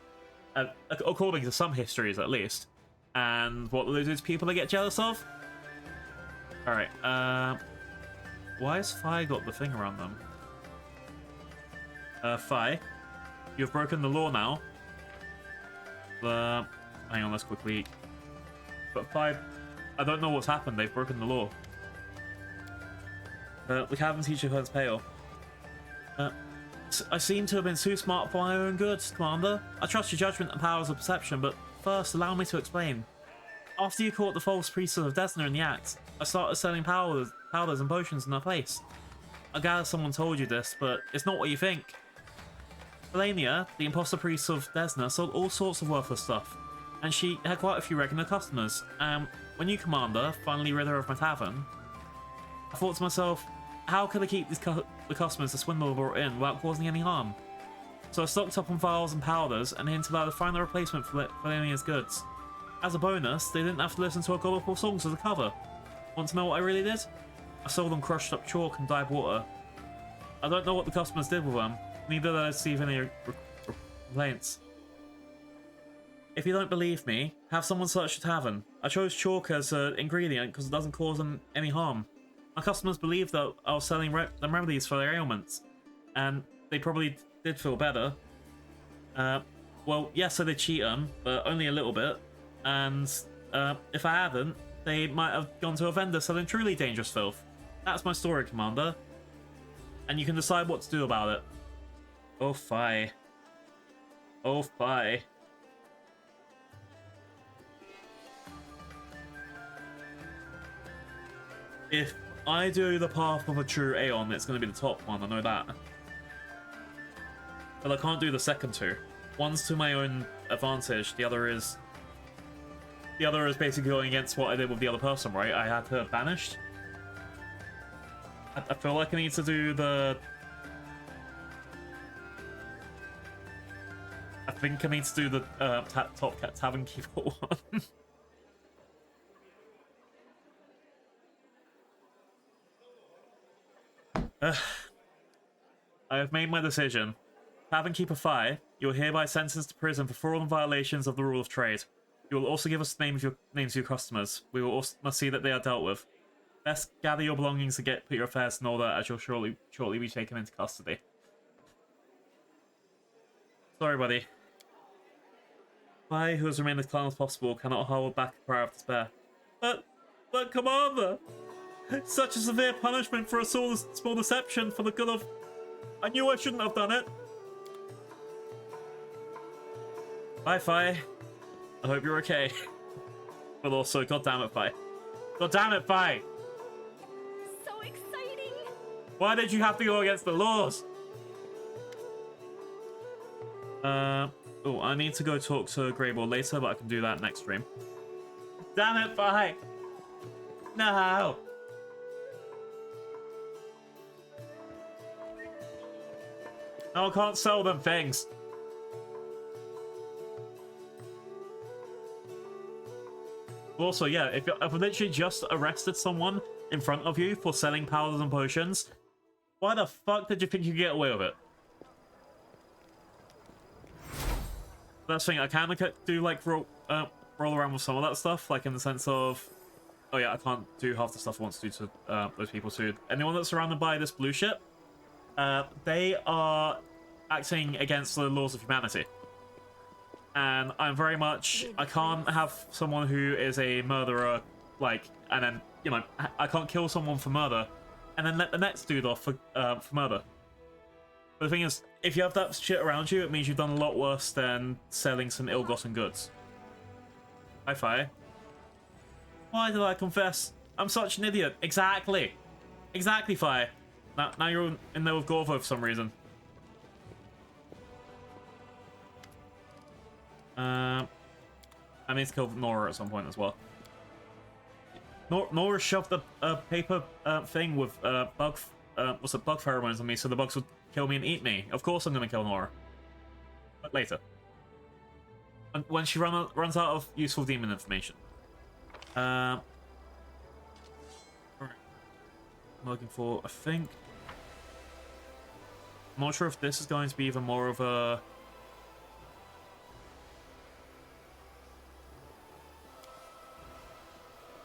According to some histories, at least. And what do those people get jealous of? Alright, why has Fi got the thing around them? Fi, you've broken the law now. Hang on, let's quickly... But Fi, I don't know what's happened. They've broken the law. The cabin teacher turns pale. I seem to have been too smart for my own good, Commander. I trust your judgment and powers of perception, but first, allow me to explain. After you caught the false priestess of Desna in the act, I started selling powders and potions in her place. I gather someone told you this, but it's not what you think. Melania, the imposter priest of Desna, sold all sorts of worthless stuff, and she had quite a few regular customers. When you, Commander, finally rid her of my tavern, I thought to myself, how could I keep the customers the swindler brought in without causing any harm? So I stocked up on vials and powders and hinted I'd find a replacement for Melania's goods. As a bonus, they didn't have to listen to our gullible songs as a cover. Want to know what I really did? I sold them crushed up chalk and dyed water. I don't know what the customers did with them, neither did I receive any complaints. If you don't believe me, have someone search the tavern. I chose chalk as an ingredient because it doesn't cause them any harm. My customers believed that I was selling them remedies for their ailments, and they probably did feel better. Well, yes, I did cheat them, but only a little bit. And if I hadn't, they might have gone to a vendor selling truly dangerous filth. That's my story, Commander. And you can decide what to do about it. Oh, Fi. Oh, Fi. If I do the path of a true Aeon, it's going to be the top one, I know that. But I can't do the second two. One's to my own advantage, the other is basically going against what I did with the other person, right? I had her banished. I feel like I need to do the... I think I need to do the top cat tavern keeper one. I have made my decision. Tavern Keeper Fi, you are hereby sentenced to prison for fraud and violations of the rule of trade. You will also give us the names of your customers. We will also must see that they are dealt with. Best gather your belongings and put your affairs in order, as you'll shortly be taken into custody. Sorry, buddy. Fi, who has remained as calm as possible, cannot hold back a cry of despair. But Commander, such a severe punishment for a small deception for the good of... I knew I shouldn't have done it. Bye, Fi. I hope you're okay. But also, God damn it, Fi. God damn it, Fi! So exciting! Why did you have to go against the laws? Oh, I need to go talk to Greybor later, but I can do that next stream. Damn it, Fi! No! No, I can't sell them things. Also, yeah, if I've literally just arrested someone in front of you for selling powders and potions, why the fuck did you think you could get away with it? That's the thing, I can do like roll around with some of that stuff, like in the sense of, oh yeah, I can't do half the stuff I want to do to those people too. Anyone that's surrounded by this blue ship, they are acting against the laws of humanity. And I'm very much... I can't have someone who is a murderer, like, and then, you know, I can't kill someone for murder, and then let the next dude off for murder. But the thing is, if you have that shit around you, it means you've done a lot worse than selling some ill-gotten goods. Hi, Fi. Why did I confess? I'm such an idiot. Exactly. Exactly, Fi. Now you're in there with Gorvo for some reason. I need to kill Nora at some point as well. Nora shoved the paper thing with bug pheromones on me, so the bugs would kill me and eat me. Of course I'm gonna kill Nora. But later. When she runs out of useful demon information. I'm looking for, I think... I'm not sure if this is going to be even more of a...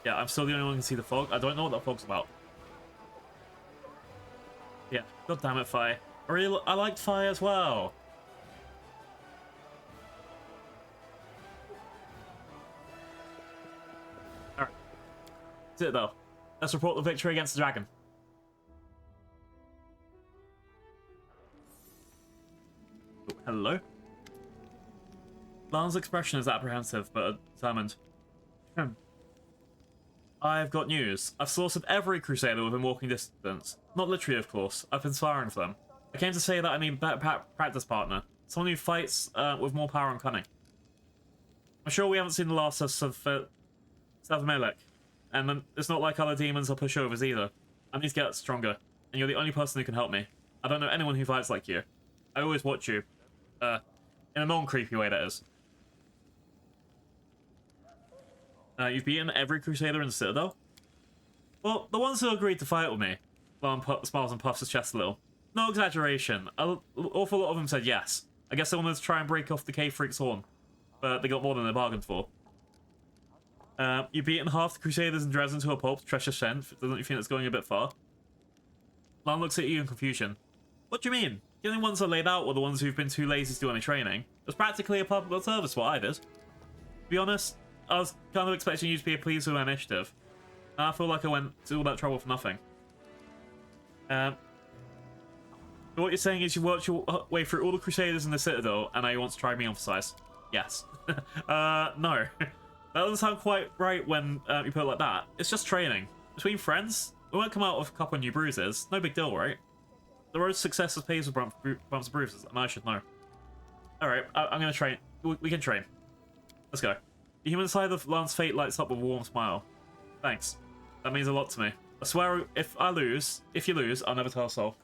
Yeah, I'm still the only one who can see the fog. I don't know what that fog's about. Yeah, god damn it, Fire. I liked Fire as well. Alright. That's it though. Let's report the victory against the dragon. Oh, hello? Lan's expression is apprehensive, but determined. I've got news. I've slaughtered every Crusader within walking distance. Not literally, of course. I've been sparring for them. I came to say that I need a better practice partner. Someone who fights with more power and cunning. I'm sure we haven't seen the last of Savmelik, and it's not like other demons or pushovers either. I need to get stronger, and you're the only person who can help me. I don't know anyone who fights like you. I always watch you. In a non-creepy way, that is. You've beaten every Crusader in the Citadel? Well, the ones who agreed to fight with me. Lon smiles and puffs his chest a little. No exaggeration. An awful lot of them said yes. I guess they wanted to try and break off the Cave Freak's horn. But they got more than they bargained for. You've beaten half the Crusaders in Dresden to a pulp, treasure strength. Doesn't you think it's going a bit far? Lan looks at you in confusion. What do you mean? The only ones that laid out were the ones who've been too lazy to do any training. It was practically a public service what I did. To be honest, I was kind of expecting you to be pleased with my initiative. I feel like I went to all that trouble for nothing. What you're saying is you worked your way through all the Crusaders in the Citadel, and now you want to try me on for size. Yes. No. That doesn't sound quite right when you put it like that. It's just training. Between friends, we won't come out with a couple of new bruises. No big deal, right? The road to success is paved with bumps and bruises, and I should know. Alright, I'm gonna train. We can train. Let's go. The human side of Lan's fate lights up with a warm smile. Thanks. That means a lot to me. I swear if you lose, I'll never tell a soul.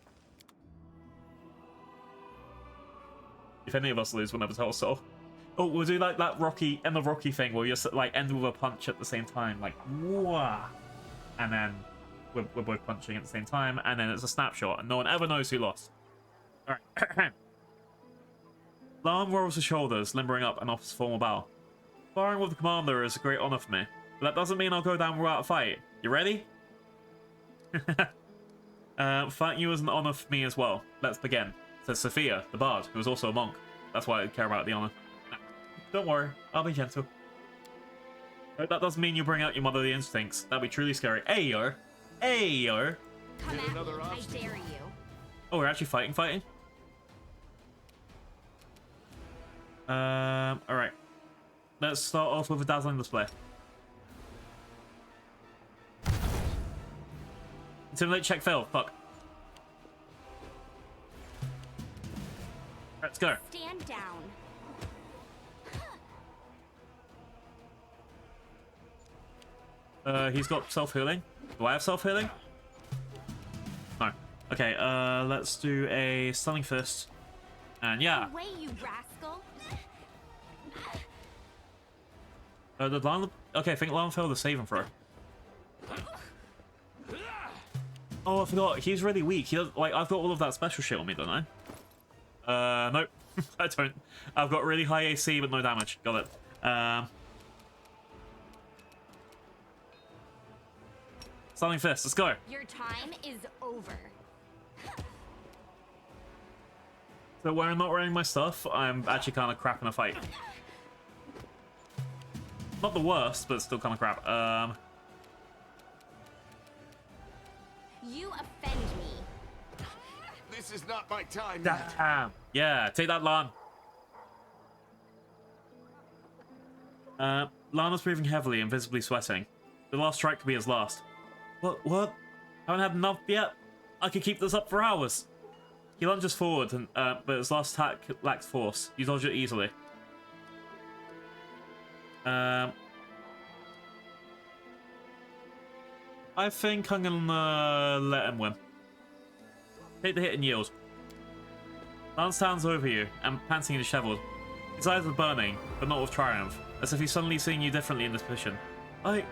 If any of us lose, we'll never tell a soul. Oh, we'll do like that Rocky thing where you just like end with a punch at the same time, like wah, and then we're both punching at the same time, and then it's a snapshot, and no one ever knows who lost. All right. Lan rolls his shoulders, limbering up and offers a formal bow. Sparring with the commander is a great honor for me, but that doesn't mean I'll go down without a fight. You ready? Fighting you is an honor for me as well. Let's begin. Says Sophia, the bard, who is also a monk. That's why I care about the honor. Don't worry, I'll be gentle. But that doesn't mean you bring out your motherly instincts. That'd be truly scary. Ayo! Ayo! Come at me, I dare you. Oh, we're actually fighting? Alright. Let's start off with a dazzling display. Intimidate check failed. Fuck. Let's go. Stand down. He's got self-healing. Do I have self-healing? No. Okay, let's do a stunning fist. And yeah. Away, you rascal. Did Lan... Okay, I think Lan failed the save and throw. Oh, I forgot. He's really weak. He does, like, I've got all of that special shit on me, don't I? Nope. I don't. I've got really high AC, but no damage. Got it. Stunning fist. Let's go. Your time is over. So when I'm not wearing my stuff, I'm actually kind of crap in a fight. Not the worst, but still kind of crap. You offend me. This is not my time. Damn. Yeah, take that, Lan. Lan was breathing heavily and visibly sweating. The last strike could be his last. What? Haven't had enough yet? I could keep this up for hours. He lunges forward, and but his last attack lacks force. You dodge it easily. I think I'm gonna let him win. Take the hit and yield. Lan stands over you, and panting and disheveled. His eyes are burning, but not with triumph, as if he's suddenly seeing you differently in this position. I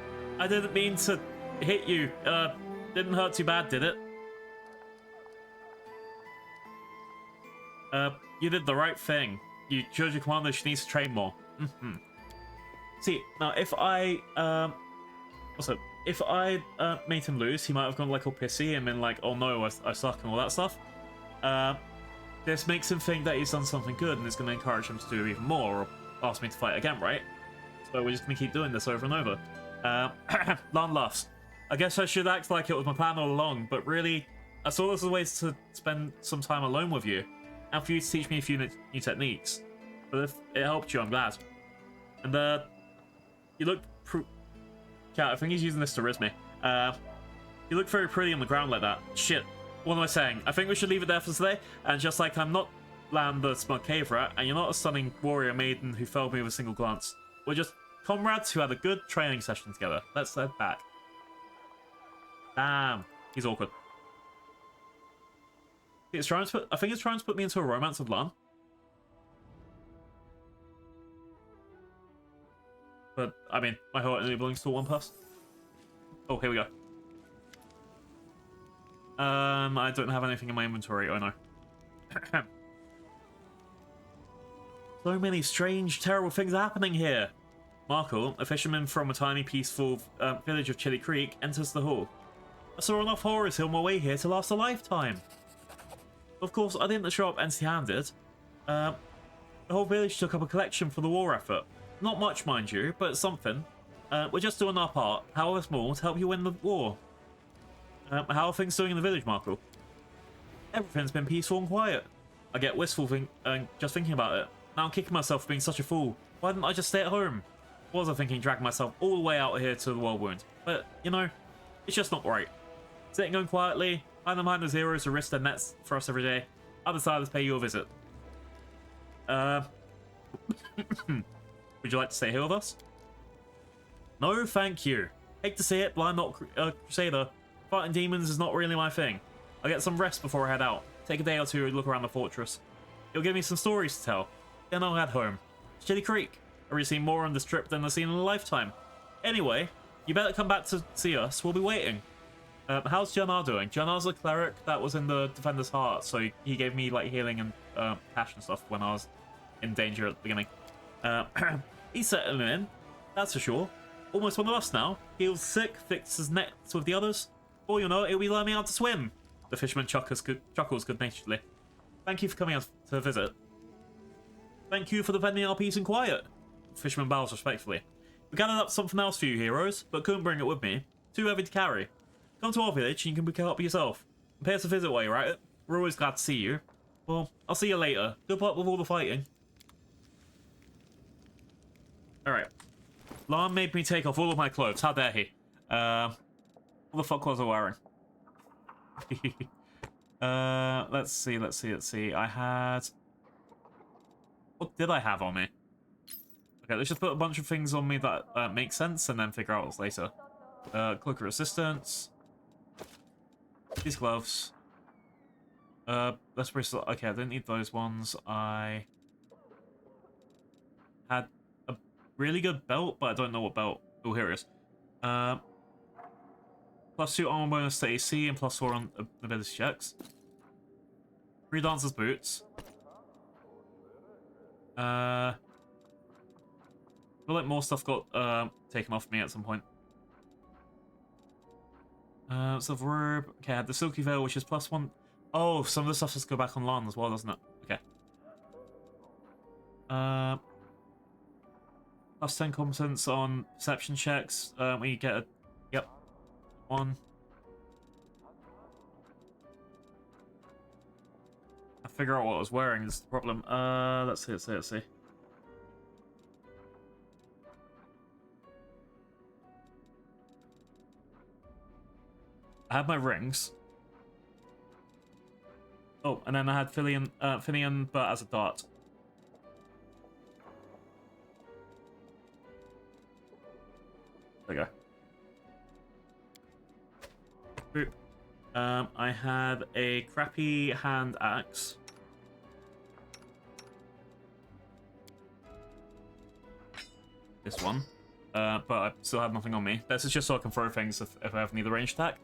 didn't mean to hit you. didn't hurt too bad, did it? You did the right thing. You showed your commander she needs to train more. See, now if I, also, if I made him lose, he might have gone like all pissy and been like, oh no, I suck and all that stuff. This makes him think that he's done something good and it's going to encourage him to do even more or ask me to fight again, right? So we're just going to keep doing this over and over. Lan laughs. I guess I should act like it was my plan all along, but really, I saw this as a way to spend some time alone with you and for you to teach me a few new techniques. But if it helped you, I'm glad. And, you look I think he's using this to riz me. You look very pretty on the ground like that. Shit. What am I saying? I think we should leave it there for today. And just like I'm not Lan the smug cave rat, and you're not a stunning warrior maiden who felled me with a single glance. We're just comrades who had a good training session together. Let's head back. Damn. He's awkward. I think it's trying to put me into a romance with Lan. But, I mean, my heart only belongs to one person. Oh, here we go. I don't have anything in my inventory. Oh, no. So many strange, terrible things happening here. Marco, a fisherman from a tiny, peaceful village of Chili Creek, enters the hall. I saw enough horrors on my way here to last a lifetime. Of course, I didn't show up empty-handed. The whole village took up a collection for the war effort. Not much, mind you, but something. We're just doing our part, however small, to help you win the war. How are things doing in the village, Marco? Everything's been peaceful and quiet. I get wistful just thinking about it. Now I'm kicking myself for being such a fool. Why didn't I just stay at home? What was I thinking, dragging myself all the way out here to the whirlwind? But, you know, it's just not right. Sitting home quietly, hiding behind those heroes who risk their nets for us every day, I decided to pay you a visit. Would you like to stay here with us? No, thank you. Hate to say it, but I'm not Crusader. Fighting demons is not really my thing. I'll get some rest before I head out. Take a day or two and look around the fortress. It'll give me some stories to tell. Then I'll head home. Chili Creek. I've already seen more on this trip than I've seen in a lifetime. Anyway, you better come back to see us. We'll be waiting. How's Janar doing? Janar's a cleric that was in the Defender's Heart, so he gave me like healing and cash and stuff when I was in danger at the beginning. He's settling in, that's for sure. Almost one of us now. He was sick, fixed his nets with the others. Or you know, he'll be learning how to swim. The fisherman chuckles good-naturedly. Thank you for coming out to visit. Thank you for defending our peace and quiet. The fisherman bows respectfully. We gathered up something else for you, heroes, but couldn't bring it with me. Too heavy to carry. Come to our village and you can pick it up yourself. And pay us a visit while you're at it. We're always glad to see you. Well, I'll see you later. Good luck with all the fighting. Alright. Lan made me take off all of my clothes. How dare he? What the fuck was I wearing? Let's see. I had... What did I have on me? Okay, let's just put a bunch of things on me that make sense and then figure out what's later. Cloak of resistance. These gloves. Let's bracelet. Okay, I didn't need those ones. I had a really good belt, but I don't know what belt. Oh, here it is. +2 armor bonus to AC and +4 on ability checks. 3 dancer's boots. I feel like more stuff got taken off me at some point. Silver robe. Okay, I had the silky veil, which is +1. Oh, some of the stuff has to go back on Lan as well, doesn't it? Okay. +10 competence on perception checks. When you get a... Yep. 1. I figure out what I was wearing is the problem. Let's see. I had my rings. Oh, and then I had Finian, but as a dart. There you go. Boop. I had a crappy hand axe. This one. But I still have nothing on me. This is just so I can throw things if I ever need a ranged attack.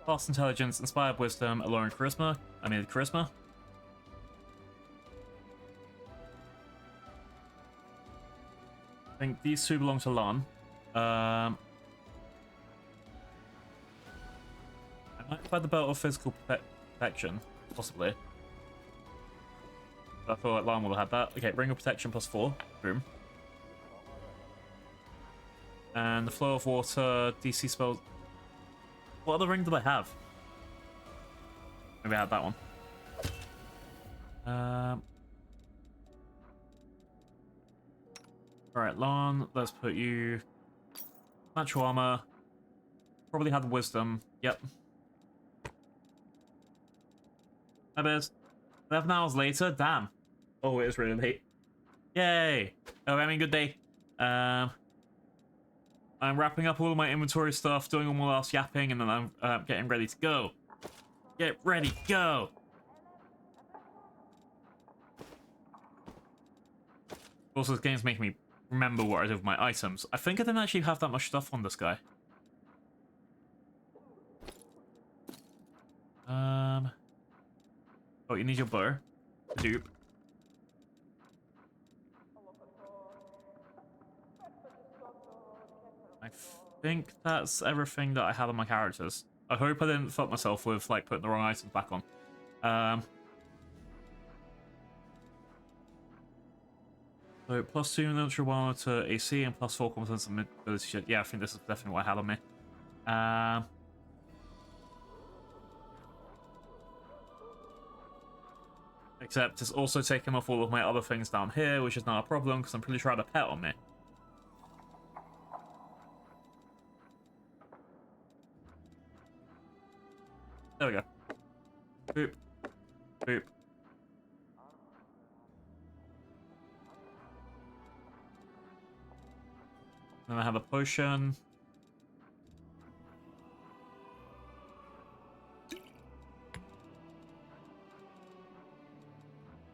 Fast intelligence, inspired wisdom, alluring charisma. I mean charisma. I think these two belong to Lon. I might find the belt of physical protection, possibly. I feel like Lon will have that. Okay, ring of protection +4. Boom. And the flow of water, DC spells. What other ring did I have? Maybe I had that one. Alright, Lon, let's put you... Natural armor. Probably had wisdom. Yep. Hi, Biz. 11 hours later? Damn. Oh, it is really late. Yay! Oh, having a good day. I'm wrapping up all of my inventory stuff, doing all my last yapping, and then I'm getting ready to go. Get ready, go! Also, this game's making me remember what I did with my items. I think I didn't actually have that much stuff on this guy. Oh, you need your bow. Dupe. I think that's everything that I had on my characters. I hope I didn't fuck myself with, like, putting the wrong items back on. So, +2 neutral armor to AC and +4 competence and ability shit. Yeah, I think this is definitely what I had on me. Except it's also taking off all of my other things down here, which is not a problem, because I'm pretty sure I had a pet on me. There we go. Boop. Boop. Then I have a potion.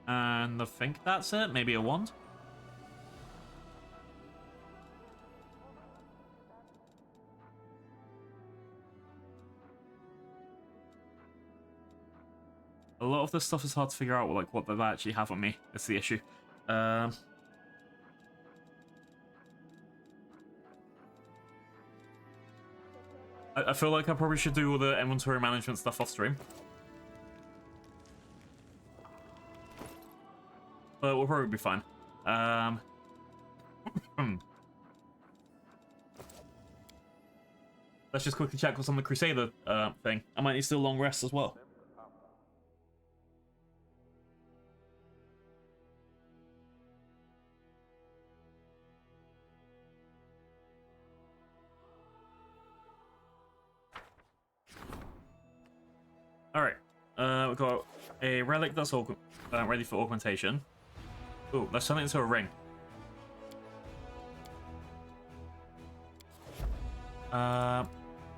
And I think that's it. Maybe a wand. A lot of this stuff is hard to figure out, like, what they actually have on me. It's the issue. I feel like I probably should do all the inventory management stuff off stream. But we'll probably be fine. Let's just quickly check what's on the Crusader thing. I might need still long rest as well. Alright. We've got a relic that's ready for augmentation. Ooh, let's turn it into a ring.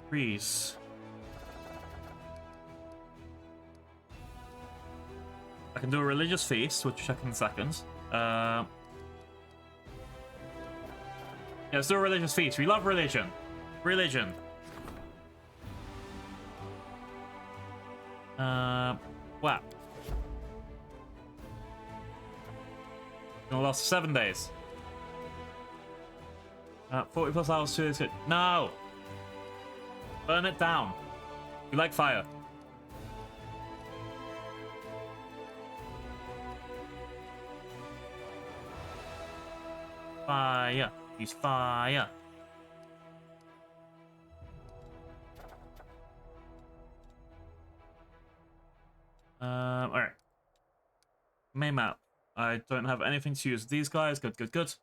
Freeze. I can do a religious feast, which we'll check in seconds. Yeah, let's do a religious feast. We love religion. Religion. Wow. Gonna last 7 days. 40 plus hours to it. No! Burn it down. We like fire. Fire. Use fire. Alright. Main map. I don't have anything to use with these guys. Good, good, good. So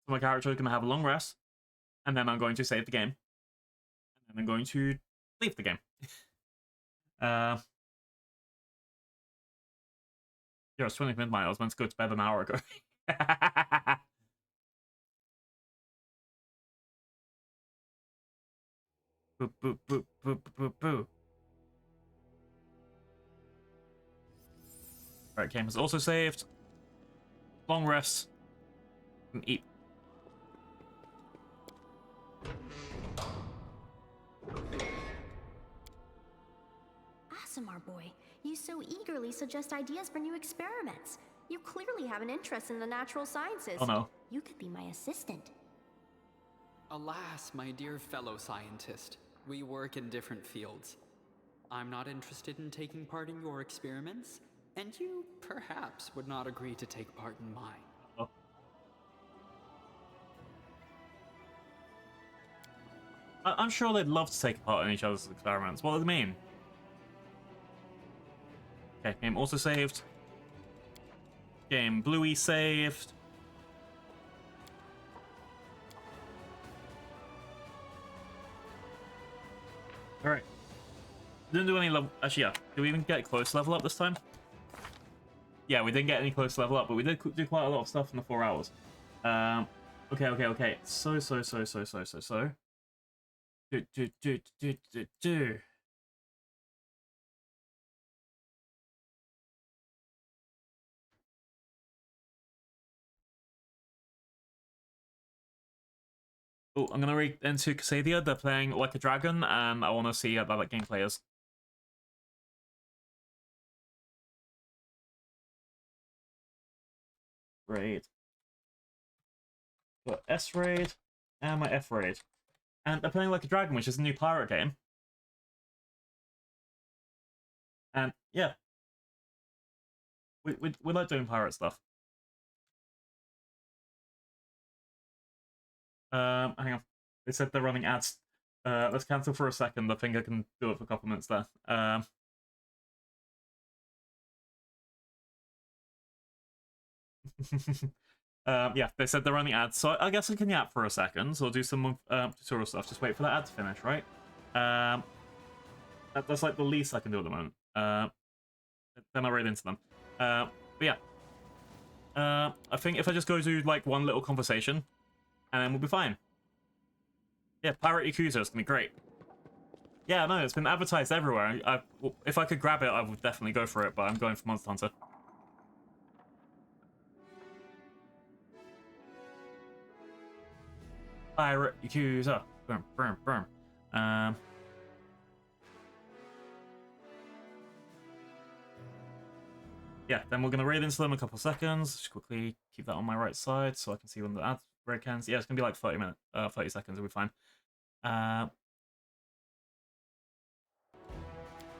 my character is going to have a long rest. And then I'm going to save the game. And then I'm going to leave the game. Yeah, it's 20 midnight. I was meant to go to bed an hour ago. Boop, boop, boop, boop, boop, boop. Alright, game is also saved. Long rest. Eat. Asimar boy, you so eagerly suggest ideas for new experiments. You clearly have an interest in the natural sciences. Oh no. You could be my assistant. Alas, my dear fellow scientist, we work in different fields. I'm not interested in taking part in your experiments, and you perhaps would not agree to take part in mine. Oh. I'm sure they'd love to take part in each other's experiments. What do they mean? Okay, game also saved. Game Bluey saved. Alright. Didn't do any level. Actually, yeah. Did we even get close to level up this time? Yeah, we didn't get any close to level up, but we did do quite a lot of stuff in the 4 hours. Okay. So. Do. Oh, I'm gonna read into Crusader. They're playing like a dragon, and I want to see how that gameplay is. Raid. Got S raid and my F raid, and they're playing like a dragon, which is a new pirate game. And yeah, we like doing pirate stuff. Hang on. They said they're running ads. Let's cancel for a second. I think I can do it for a couple minutes there. Yeah, they said they're running ads, so I guess I can yap for a second. So I'll do some tutorial stuff. Just wait for that ad to finish, right? That's like the least I can do at the moment. Then I'll raid into them. But yeah. I think if I just go do like one little conversation, and then we'll be fine. Yeah, Pirate Yakuza is gonna be great. Yeah, no, it's been advertised everywhere. If I could grab it, I would definitely go for it, but I'm going for Monster Hunter. Pirate Yakuza. Boom. Yeah, then we're gonna raid into them in a couple seconds. Just quickly keep that on my right side so I can see when the ad break ends. Yeah, it's gonna be like 30 seconds. It'll be fine. And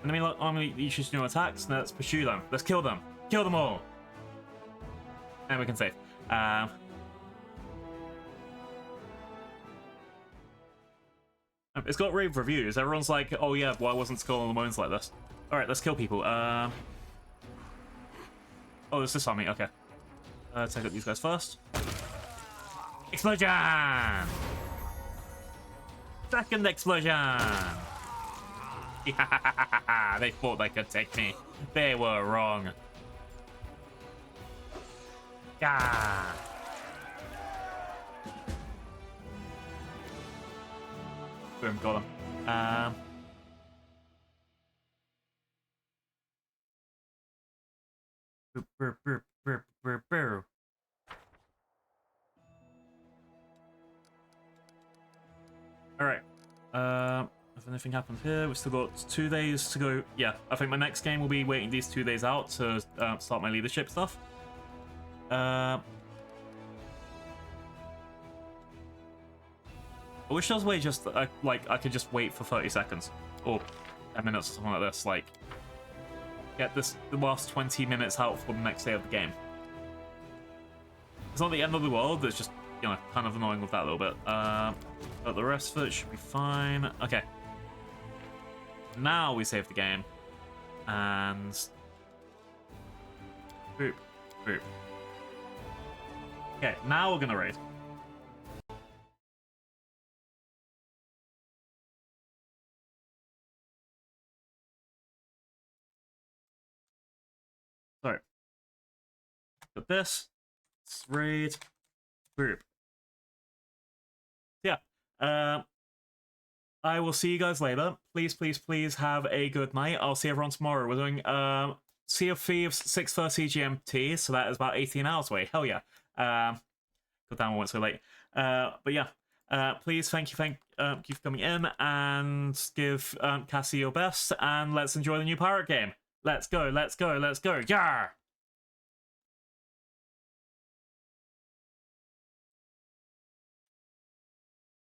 I mean, like, you choose new attacks. Now let's pursue them. Let's kill them. Kill them all. And we can save. It's got rave reviews. Everyone's like, oh yeah, why wasn't Skull and the Bones like this? Alright, let's kill people. Oh, there's this on me. Okay. Take out these guys first. Explosion! Second explosion! They thought they could take me. They were wrong. Yeah. Boom, got him. Alright. If anything happened here, we've still got 2 days to go. Yeah, I think my next game will be waiting these 2 days out to start my leadership stuff. I wish there was a way just I could just wait for 30 seconds or 10 minutes or something like this. Like, get the last 20 minutes out for the next day of the game. It's not the end of the world. It's just, you know, kind of annoying with that a little bit. But the rest of it should be fine. Okay. Now we save the game. And boop, boop. Okay, now we're gonna raid. So, put this. Let's raid. Boop. Yeah. I will see you guys later. Please have a good night. I'll see everyone tomorrow. We're doing Sea of Thieves 6:30 GMT, so that is about 18 hours away. Hell yeah. God damn, I went so late. But yeah, please, thank you for coming in, and give Cassie your best, and let's enjoy the new pirate game. Let's go, let's go, let's go. Yar!